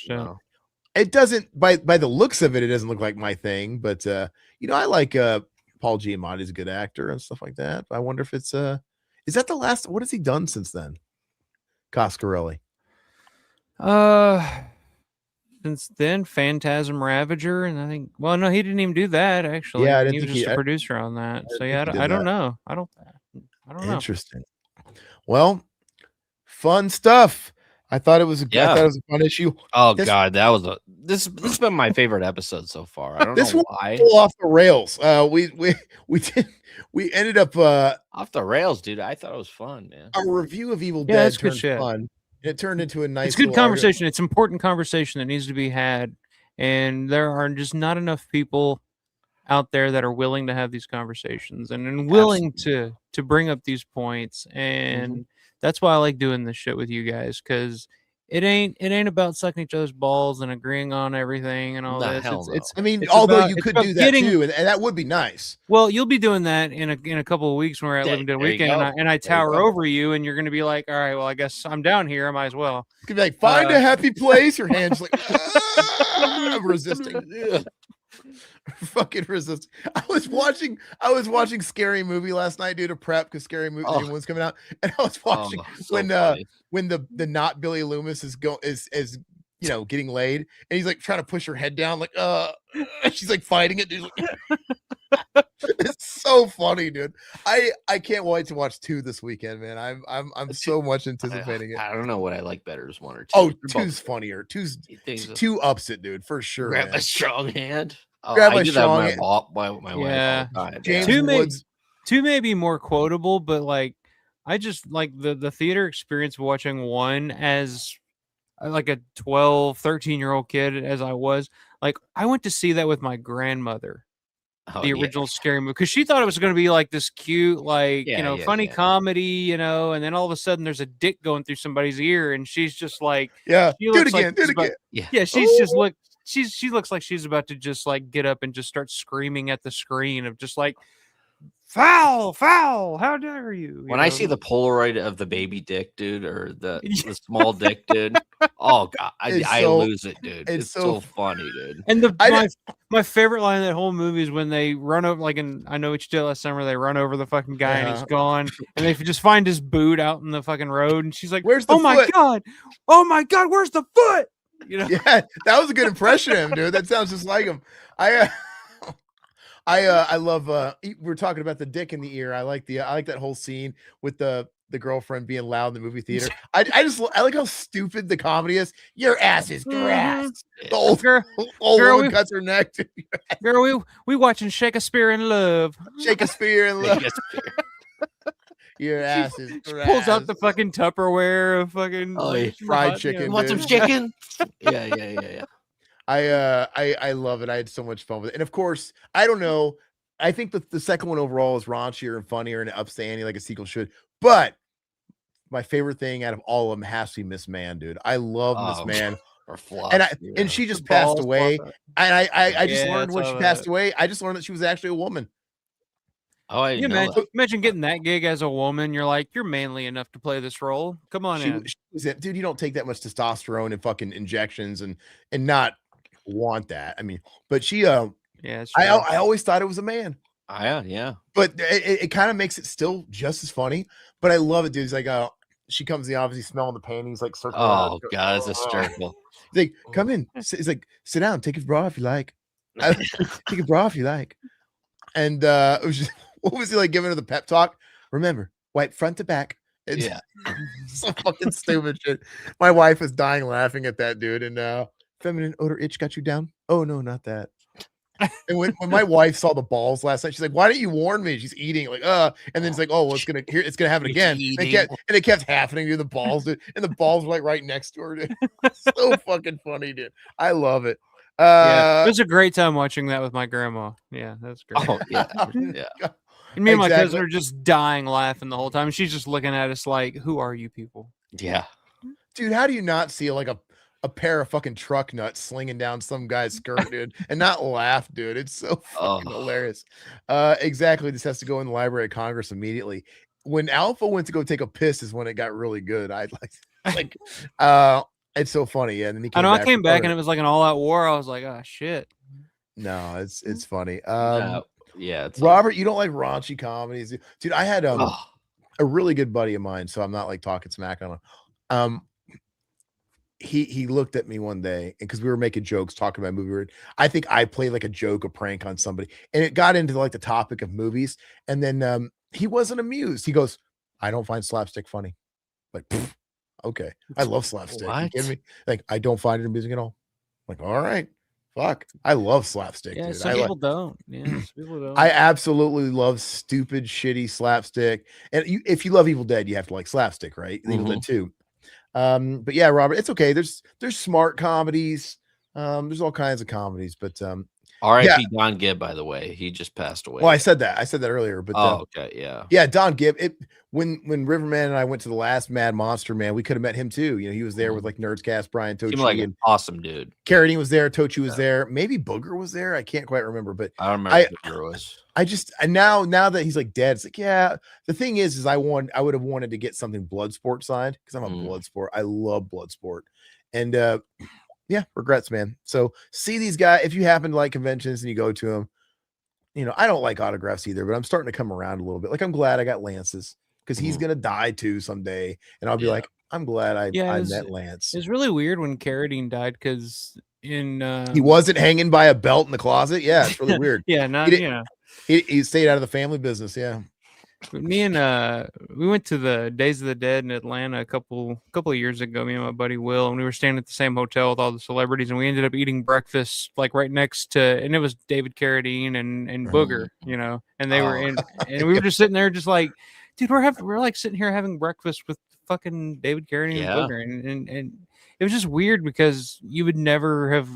It doesn't by the looks of it doesn't look like my thing, but I like Paul Giamatti's a good actor and stuff like that. I wonder if it's is that the last? What has he done since then? Coscarelli. Since then, Phantasm Ravager, and I think no, he didn't even do that actually. Yeah, he was just a producer on that. So yeah, I don't know. I don't know. Interesting. Well, fun stuff. I thought it was a fun issue. Oh God, that was this has been my favorite episode so far. I don't know why. Pull off the rails. We ended up off the rails, dude. I thought it was fun, man. Our review of Evil Dead turned fun. It turned into a nice. It's good conversation. It's important conversation that needs to be had, and there are just not enough people out there that are willing to have these conversations and willing to bring up these points. And that's why I like doing this shit with you guys, because it ain't about sucking each other's balls and agreeing on everything and all this. Although you could do that too, and that would be nice. Well, you'll be doing that in a couple of weeks when we're at Living Dead Weekend, and I tower over you, and you're going to be like, all right, well, I guess I'm down here. I might as well. You could be like, find a happy place. Your hands like I'm resisting. Fucking resist. I was watching Scary Movie last night, dude, to prep because Scary Movie one's coming out, and I was watching when the not Billy Loomis is getting laid, and he's like trying to push her head down, like she's like fighting it, dude. It's so funny, dude. I can't wait to watch 2 this weekend, man. I'm so much anticipating it. I don't know what I like better is 1 or 2. Oh, 2's funnier. 2 ups it, dude, for sure. Grab a strong hand. Grab a strong hand. My wife all the time. James 2 may be more quotable, but like I just like the theater experience of watching 1 as like a 12, 13-year-old kid as I was. Like I went to see that with my grandmother. The original Scary Movie, because she thought it was going to be like this cute, funny comedy, and then all of a sudden there's a dick going through somebody's ear, and she's just like, do it again. She looks like she's about to just like get up and just start screaming at the screen of just like, foul, how dare you? When I see the Polaroid of the baby dick, dude, or the small dick, dude, oh God, I lose it, dude. It's so funny, dude. And my favorite line of that whole movie is when they run over, like in I Know What You Did Last Summer, they run over the fucking guy and he's gone, and they just find his boot out in the fucking road, and she's like, "Where's the foot? Oh my God, where's the foot?" Yeah, that was a good impression of him, dude. That sounds just like him. I love we're talking about the dick in the ear. I like that whole scene with the girlfriend being loud in the movie theater. I like how stupid the comedy is. Your ass is grass. The old woman cuts her neck. Girl, we watching Shakespeare in Love. Your ass is grass. Pulls out the fucking Tupperware of fucking fried chicken. You want some chicken? Yeah. I love it. I had so much fun with it. And of course, I don't know. I think that the second one overall is raunchier and funnier and ups the ante like a sequel should. But my favorite thing out of all of them has to be Miss Man, dude. I love Miss Man. And she just passed away. And I just learned when she passed away. I just learned that she was actually a woman. Oh, imagine getting that gig as a woman. You're like, you're manly enough to play this role. Come on in. Dude, you don't take that much testosterone and fucking injections and not want that. I mean, but she I always thought it was a man. Yeah. But it kind of makes it still just as funny. But I love it, dude. It's like she comes in, obviously smelling the paintings, like circling. Oh God, it's hysterical. He's like, come in. It's like, sit down, take your bra if you like. Take your bra if you like. And it was just, what was he like giving her the pep talk? Remember, wipe front to back. It's so fucking stupid shit. My wife was dying laughing at that, dude. And feminine odor itch got you down? Oh no, not that. And when my wife saw the balls last night, she's like, "Why didn't you warn me?" She's eating like, and then it's like, "Oh, well, it's gonna happen again." And it kept happening to the balls, dude. And the balls were like right next to her, dude. So fucking funny, dude. I love it. Yeah, it was a great time watching that with my grandma. Yeah, that's great. Oh yeah, yeah. And me and my cousin are just dying laughing the whole time. She's just looking at us like, "Who are you people?" Yeah, dude. How do you not see like a pair of fucking truck nuts slinging down some guy's skirt, dude, and not laugh, dude? It's so fucking hilarious. Exactly. This has to go in the Library of Congress immediately. When Alpha went to go take a piss is when it got really good. I'd like it's so funny. Yeah, and then he came I came back and it was like an all-out war. I was like, oh shit. No, it's funny. Yeah. Robert, you don't like raunchy comedies, dude. I had a really good buddy of mine, so I'm not like talking smack on him. He looked at me one day, and because we were making jokes talking about movie, I think I played like a joke, a prank on somebody, and it got into like the topic of movies, and then he wasn't amused. He goes, "I don't find slapstick funny." Like, okay, I love slapstick. What? You kidding me? Like, I don't find it amusing at all. Like, all right, fuck, I love slapstick. Yeah, dude. some people don't. Yeah, some people don't. I absolutely love stupid, shitty slapstick. And if you love Evil Dead, you have to like slapstick, right? Evil Dead 2. But yeah, Robert, it's okay. There's smart comedies. There's all kinds of comedies, but R.I.P. Don Gibb, by the way, he just passed away. Well, I said that earlier, but okay, yeah, yeah, Don Gibb. When Riverman and I went to the last Mad Monster, man, we could have met him too. You know, he was there with like Nerdscast, Brian Tochi, like an awesome dude. Carradine was there, Tochi was there, maybe Booger was there. I can't quite remember, but I don't remember Booger was. I just now that he's like dead, it's like, yeah. The thing is I would have wanted to get something Bloodsport signed because I'm a Bloodsport. I love Bloodsport, and yeah, regrets, man. So see these guys if you happen to like conventions and you go to them. You know, I don't like autographs either, but I'm starting to come around a little bit. Like I'm glad I got Lance's because he's gonna die too someday, and I'll be like, I'm glad I met Lance. It's really weird when Carradine died because he wasn't hanging by a belt in the closet. Yeah, it's really weird. Yeah, he stayed out of the family business. Yeah. But me and we went to the Days of the Dead in Atlanta a couple of years ago, me and my buddy Will, and we were staying at the same hotel with all the celebrities, and we ended up eating breakfast like right next to, and it was David Carradine and Booger, you know, and they were in, and we were just sitting there just like, dude, we're like sitting here having breakfast with fucking David Carradine and Booger, and it was just weird because you would never have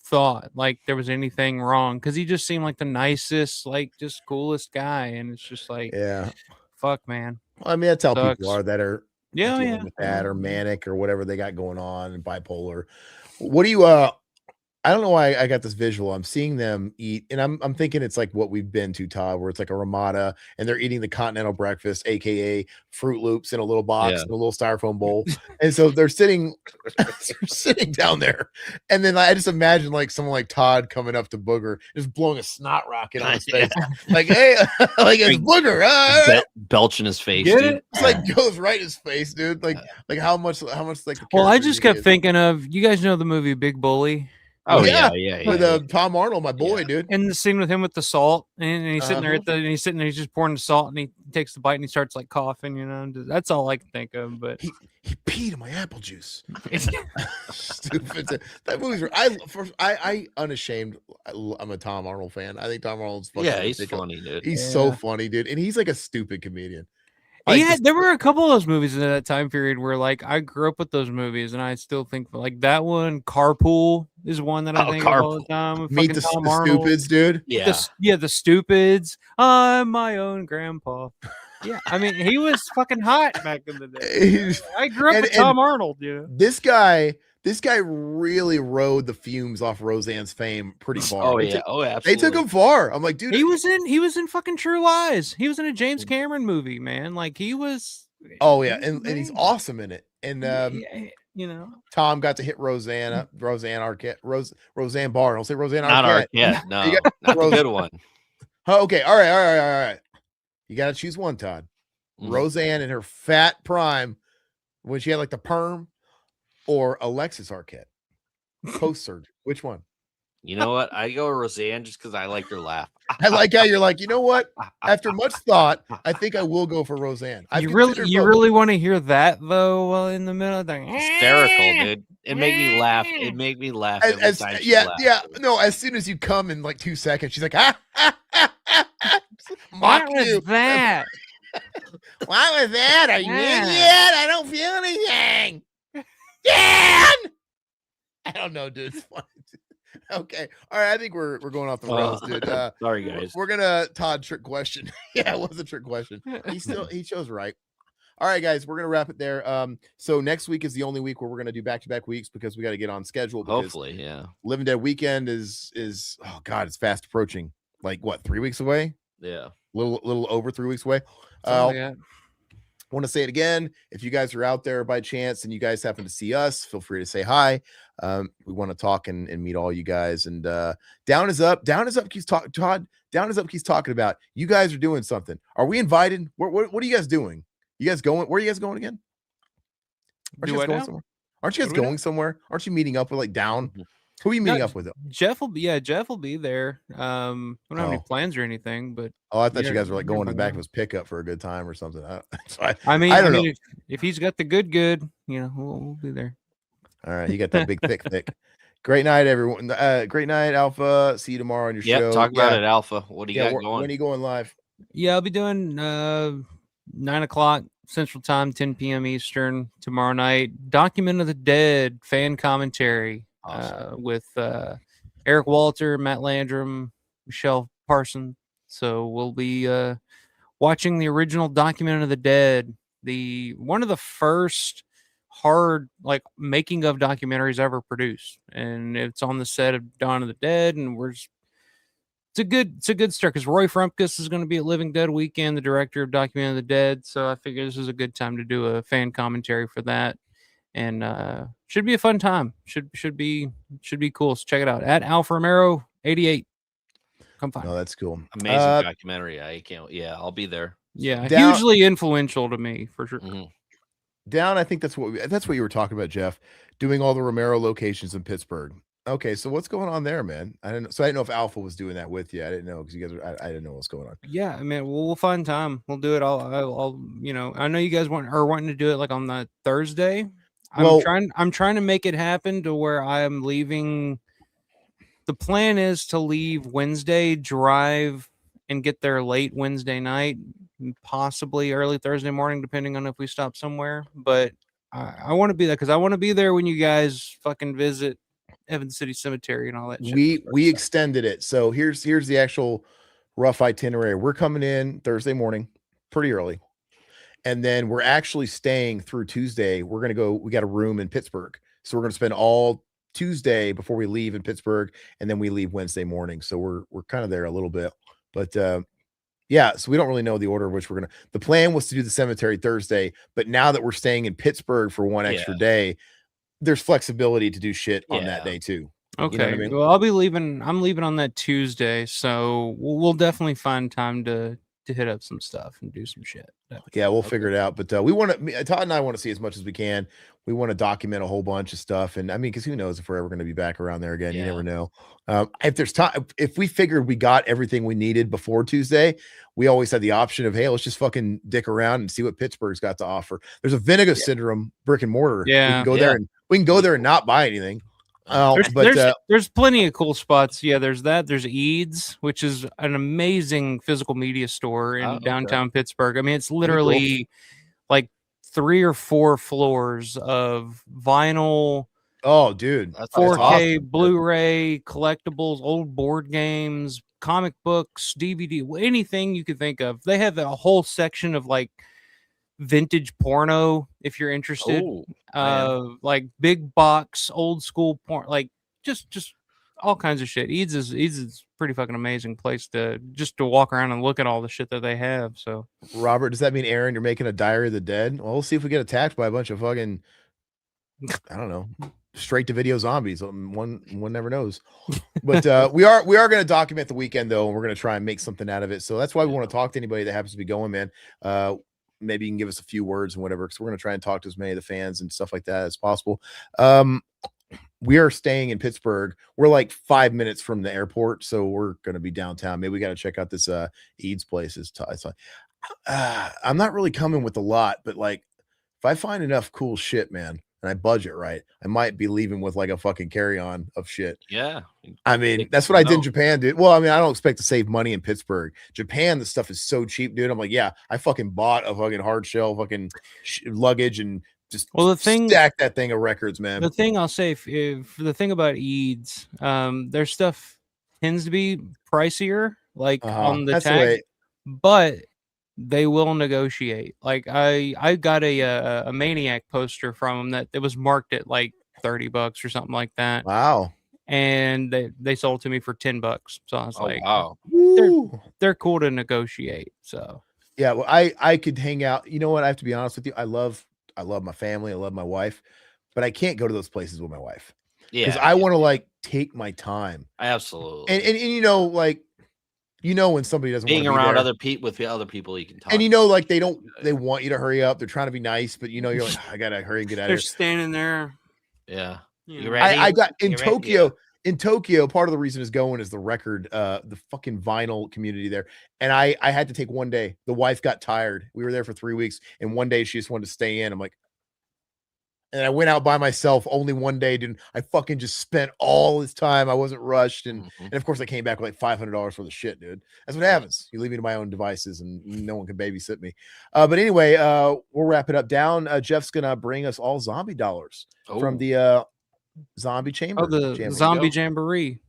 thought like there was anything wrong because he just seemed like the nicest, like just coolest guy, and it's just like, yeah, fuck, man. Well, I mean, that's how people are that are with that or manic or whatever they got going on and bipolar. What do you I don't know why I got this visual. I'm seeing them eat, and I'm thinking it's like what we've been to, Todd, where it's like a Ramada, and they're eating the continental breakfast, aka Fruit Loops in a little box, in a little styrofoam bowl, and so they're sitting down there, and then I just imagine like someone like Todd coming up to Booger, just blowing a snot rocket on his face, like, hey, like it's Booger, belch in his face, dude. It's like goes right in his face, dude. Like how much like. Well, I just kept thinking of, you guys know the movie Big Bully. Oh yeah. With Tom Arnold, my boy, dude. And the scene with him with the salt, and he's sitting there he's just pouring the salt, and he takes the bite and he starts like coughing, you know. That's all I can think of. But he peed in my apple juice. Stupid. That movie's. I unashamed. I'm a Tom Arnold fan. I think Tom Arnold's fucking he's funny, dude. He's so funny, dude, and he's like a stupid comedian. There were a couple of those movies in that time period where like I grew up with those movies, and I still think like that one. Carpool is one that I think of all the time. Meet the Stupids, dude. The Stupids. I'm my own grandpa. Yeah, I mean he was fucking hot back in the day. I grew up with Tom Arnold. You know, this guy really rode the fumes off Roseanne's fame pretty far. Absolutely. They took him far. I'm like, dude, he was in fucking True Lies. He was in a James Cameron movie, man. Like he was. Oh yeah, and he's awesome in it. And you know, Tom got to hit Roseanne Arquette, Roseanne Barr. I'll say Roseanne Arquette. Not Arquette. No, not the good one. Oh, okay, all right. You got to choose one, Todd. Roseanne in her fat prime when she had like the perm. Or Alexis Arquette, post-surgery. Which one? You know what? I go Roseanne just because I like her laugh. I like how you're like, you know what? After much thought, I think I will go for Roseanne. You really want to hear that though? In the middle of the hysterical, dude. It made me laugh. It made me laugh. No, as soon as you come in like 2 seconds, she's like, What was that? What was that? Are you in yet? I don't feel anything. Dan! I don't know, dude. It's funny. Okay. All right. I think we're going off the rails, dude. Sorry, guys. We're gonna Todd trick question. Yeah, it was a trick question. He chose right. All right, guys, we're gonna wrap it there. So next week is the only week where we're gonna do back-to-back weeks because we got to get on schedule. Hopefully, yeah. Living Dead weekend is oh god, it's fast approaching. Like what, 3 weeks away? Yeah, little over 3 weeks away. Want to say it again. If you guys are out there by chance and you guys happen to see us, feel free to say hi. We want to talk and meet all you guys. And Down is Up keeps talking. Todd, Down is Up keeps talking about you guys are doing something. Are we invited? What are you guys doing? You guys going? Where are you guys going again? Aren't you guys going somewhere? Aren't you guys going somewhere? Aren't you meeting up with like Down? Who are you meeting up with? Jeff will be there. We don't have any plans or anything, but I thought you guys were like going to the back of his pickup for a good time or something. I don't know. If he's got the good, we'll be there. All right, you got that big thick. Great night, everyone. Great night, Alpha. See you tomorrow on your show. Talk about it, Alpha. What do you got going? When are you going live? Yeah, I'll be doing 9:00 Central Time, 10 p.m. Eastern tomorrow night. Document of the Dead fan commentary. Awesome. With Eric Walter, Matt Landrum, Michelle Parson. So we'll be watching the original Document of the Dead, one of the first hard making of documentaries ever produced, and it's on the set of Dawn of the Dead, and it's a good start because Roy Frumpkus is going to be at Living Dead Weekend, the director of Document of the Dead. So I figure this is a good time to do a fan commentary for that. And should be a fun time. Should be cool. So check it out at Alpha Romero 88. Come find. Oh, that's cool. Amazing documentary. I can't. Yeah, I'll be there. Yeah, hugely influential to me for sure. Mm-hmm. Down. I think that's what you were talking about, Jeff. Doing all the Romero locations in Pittsburgh. Okay, so what's going on there, man? I didn't know if Alpha was doing that with you. I didn't know because you guys I didn't know what's going on. Yeah, I mean, we'll find time. We'll do it. I'll I know you guys are wanting to do it like on that Thursday. I'm trying to make it happen to where I am leaving. The plan is to leave Wednesday, drive and get there late Wednesday night, possibly early Thursday morning, depending on if we stop somewhere. But I want to be there because I want to be there when you guys fucking visit Evans City Cemetery and all that shit. We extended it. So here's the actual rough itinerary. We're coming in Thursday morning, pretty early. And then we're actually staying through Tuesday. We're going to go, we got a room in Pittsburgh. So we're going to spend all Tuesday before we leave in Pittsburgh. And then we leave Wednesday morning. So we're kind of there a little bit, but yeah. So we don't really know the order of which the plan was to do the cemetery Thursday, but now that we're staying in Pittsburgh for one extra day, there's flexibility to do shit on that day too. Okay. You know what I mean? Well, I'm leaving on that Tuesday. So we'll definitely find time to hit up some stuff and do some shit. Yeah, we'll figure it out. But Todd and I want to see as much as we can. We want to document a whole bunch of stuff. And I mean, because who knows if we're ever going to be back around there again. You never know. If there's time, if we figured we got everything we needed before Tuesday, we always had the option of, hey, let's just fucking dick around and see what Pittsburgh's got to offer. There's a Vinegar Syndrome brick and mortar. Yeah. We can go there and not buy anything. There's plenty of cool spots. Yeah, there's that. There's Eads, which is an amazing physical media store in downtown Pittsburgh. I mean, it's literally like 3 or 4 floors of vinyl. Oh, dude, 4K awesome. Blu-ray collectibles, old board games, comic books, DVD, anything you could think of. They have a whole section of like vintage porno if you're interested. Like big box old school porn, like just all kinds of shit. Eads is pretty fucking amazing place to walk around and look at all the shit that they have. So Robert, does that mean, Aaron, you're making a Diary of the Dead? Well, we'll see if we get attacked by a bunch of fucking, I don't know, straight to video zombies. One never knows. But we are going to document the weekend though, and we're going to try and make something out of it. So that's why we want to talk to anybody that happens to be going, man. Maybe you can give us a few words and whatever, because we're going to try and talk to as many of the fans and stuff like that as possible. We are staying in Pittsburgh. We're like 5 minutes from the airport, so we're going to be downtown. Maybe we got to check out this Eads place. I'm not really coming with a lot, but like if I find enough cool shit, man, and I budget right, I might be leaving with like a fucking carry-on of shit. Yeah. I mean, that's what I did in Japan, dude. Well, I mean, I don't expect to save money in Pittsburgh. Japan, the stuff is so cheap, dude. I'm like, yeah, I fucking bought a fucking hard shell fucking luggage and just the thing, stack that thing of records, man. The thing I'll say, if the thing about Eads, their stuff tends to be pricier, like on the tag, but they will negotiate. Like I got a Maniac poster from them that it was marked at like $30 or something like that. Wow. And they sold it to me for $10. So I was like, wow, they're cool to negotiate. So yeah, well, I could hang out. You know what? I have to be honest with you. I love my family. I love my wife, but I can't go to those places with my wife because I want to like take my time. Absolutely. And you know, like, you know, when somebody doesn't being want to around be other people with other people you can talk. And you know, like they want you to hurry up. They're trying to be nice, but you know, you're like, I gotta hurry and get out of here. They're standing there. Yeah. You ready? I got in Tokyo. Yeah. In Tokyo, part of the reason is going is the record, the fucking vinyl community there. And I had to take one day. The wife got tired. We were there for 3 weeks, and one day she just wanted to stay in. I'm like, and I went out by myself only one day. I fucking just spent all this time. I wasn't rushed. And of course I came back with like $500 worth of shit, dude. That's what happens. You leave me to my own devices and no one can babysit me. But anyway, we'll wrap it up down. Jeff's going to bring us all zombie dollars from the zombie chamber. Oh, the zombie jamboree.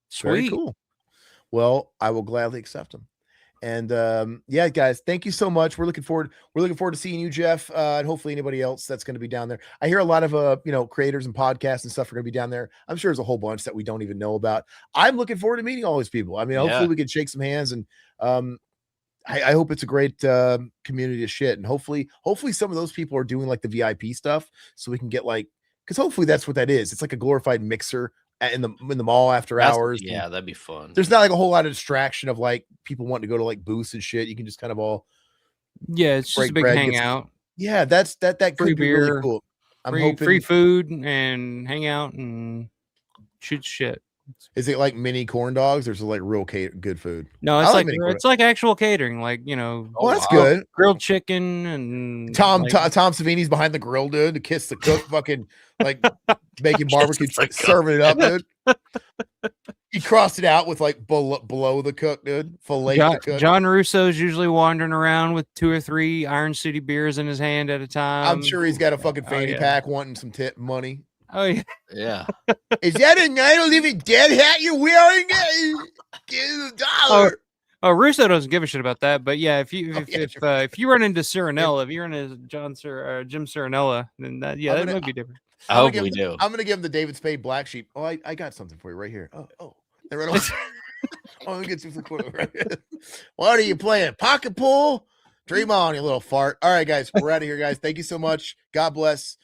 Sweet. Very cool. Well, I will gladly accept them. And yeah, guys, thank you so much. We're looking forward to seeing you, Jeff, and hopefully anybody else that's going to be down there. I hear a lot of creators and podcasts and stuff are going to be down there. I'm sure there's a whole bunch that we don't even know about. I'm looking forward to meeting all these people. I mean, hopefully we can shake some hands, and I hope it's a great community of shit. And hopefully some of those people are doing like the VIP stuff, so we can get like, because hopefully that's what that is. It's like a glorified mixer in the mall after hours. Yeah, that'd be fun. There's not like a whole lot of distraction of like people wanting to go to like booths and shit. You can just kind of all it's just a big hangout. Yeah, that free could be beer, really cool. I'm hoping free food and hang out and shoot shit. Is it like mini corn dogs or is it like real good food? No, it's like actual catering, like, you know. Oh, that's good. Grilled chicken and Tom Savini's behind the grill, dude, to kiss the cook, fucking like making barbecue, serving it up, dude. He crossed it out with like below the cook, dude. The cook. John Russo's usually wandering around with 2 or 3 Iron City beers in his hand at a time. I'm sure he's got a fucking fanny pack wanting some tip money. Oh yeah. Yeah. Is that a Night of the Living Dead hat you're wearing? Give $1. Oh, Russo doesn't give a shit about that. But yeah, if you run into Cirinella, if you run into Jim Cirinella, then that would be different. I hope we do. I'm gonna give him the David Spade Black Sheep. Oh, I got something for you right here. Oh. Right on. Let me get you some quarter right here. What are you playing? Pocket pool? Dream on, you little fart. All right, guys, we're out of here, guys. Thank you so much. God bless.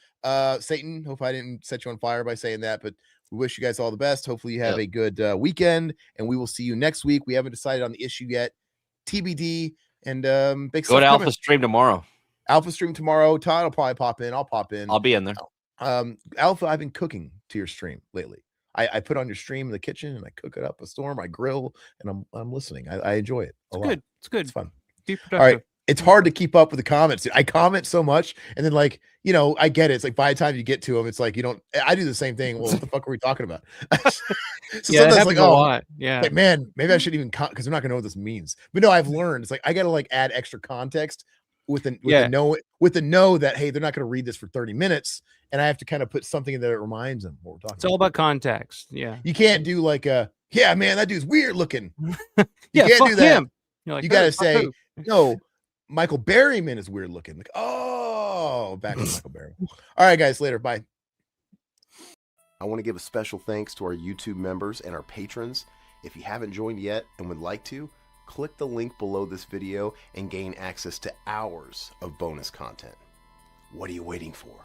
Satan, hope I didn't set you on fire by saying that, but we wish you guys all the best. Hopefully you have a good weekend, and we will see you next week. We haven't decided on the issue yet. TBD. And big go to Alpha Stream tomorrow. Alpha Stream tomorrow. Todd will probably pop in. I'll pop in. I'll be in there. Alpha, I've been cooking to your stream lately. I put on your stream in the kitchen and I cook it up a storm. I grill and I'm listening. I enjoy it. It's good. It's fun. All right. It's hard to keep up with the comments. Dude. I comment so much, and then like, I get it. It's like by the time you get to them, it's like I do the same thing. Well, what the fuck are we talking about? Sometimes like, a lot. Yeah, like, man, maybe I should even because I'm not gonna know what this means. But no, I've learned. It's like I gotta like add extra context with the know that hey, they're not gonna read this for 30 minutes, and I have to kind of put something in there that reminds them what we're talking. It's all about context. Yeah, you can't do like yeah, man, that dude's weird looking. You can't do that. Like, you gotta say no. Michael Berryman is weird looking. Like, back to Michael Berryman. All right, guys, later. Bye. I want to give a special thanks to our YouTube members and our patrons. If you haven't joined yet and would like to, click the link below this video and gain access to hours of bonus content. What are you waiting for?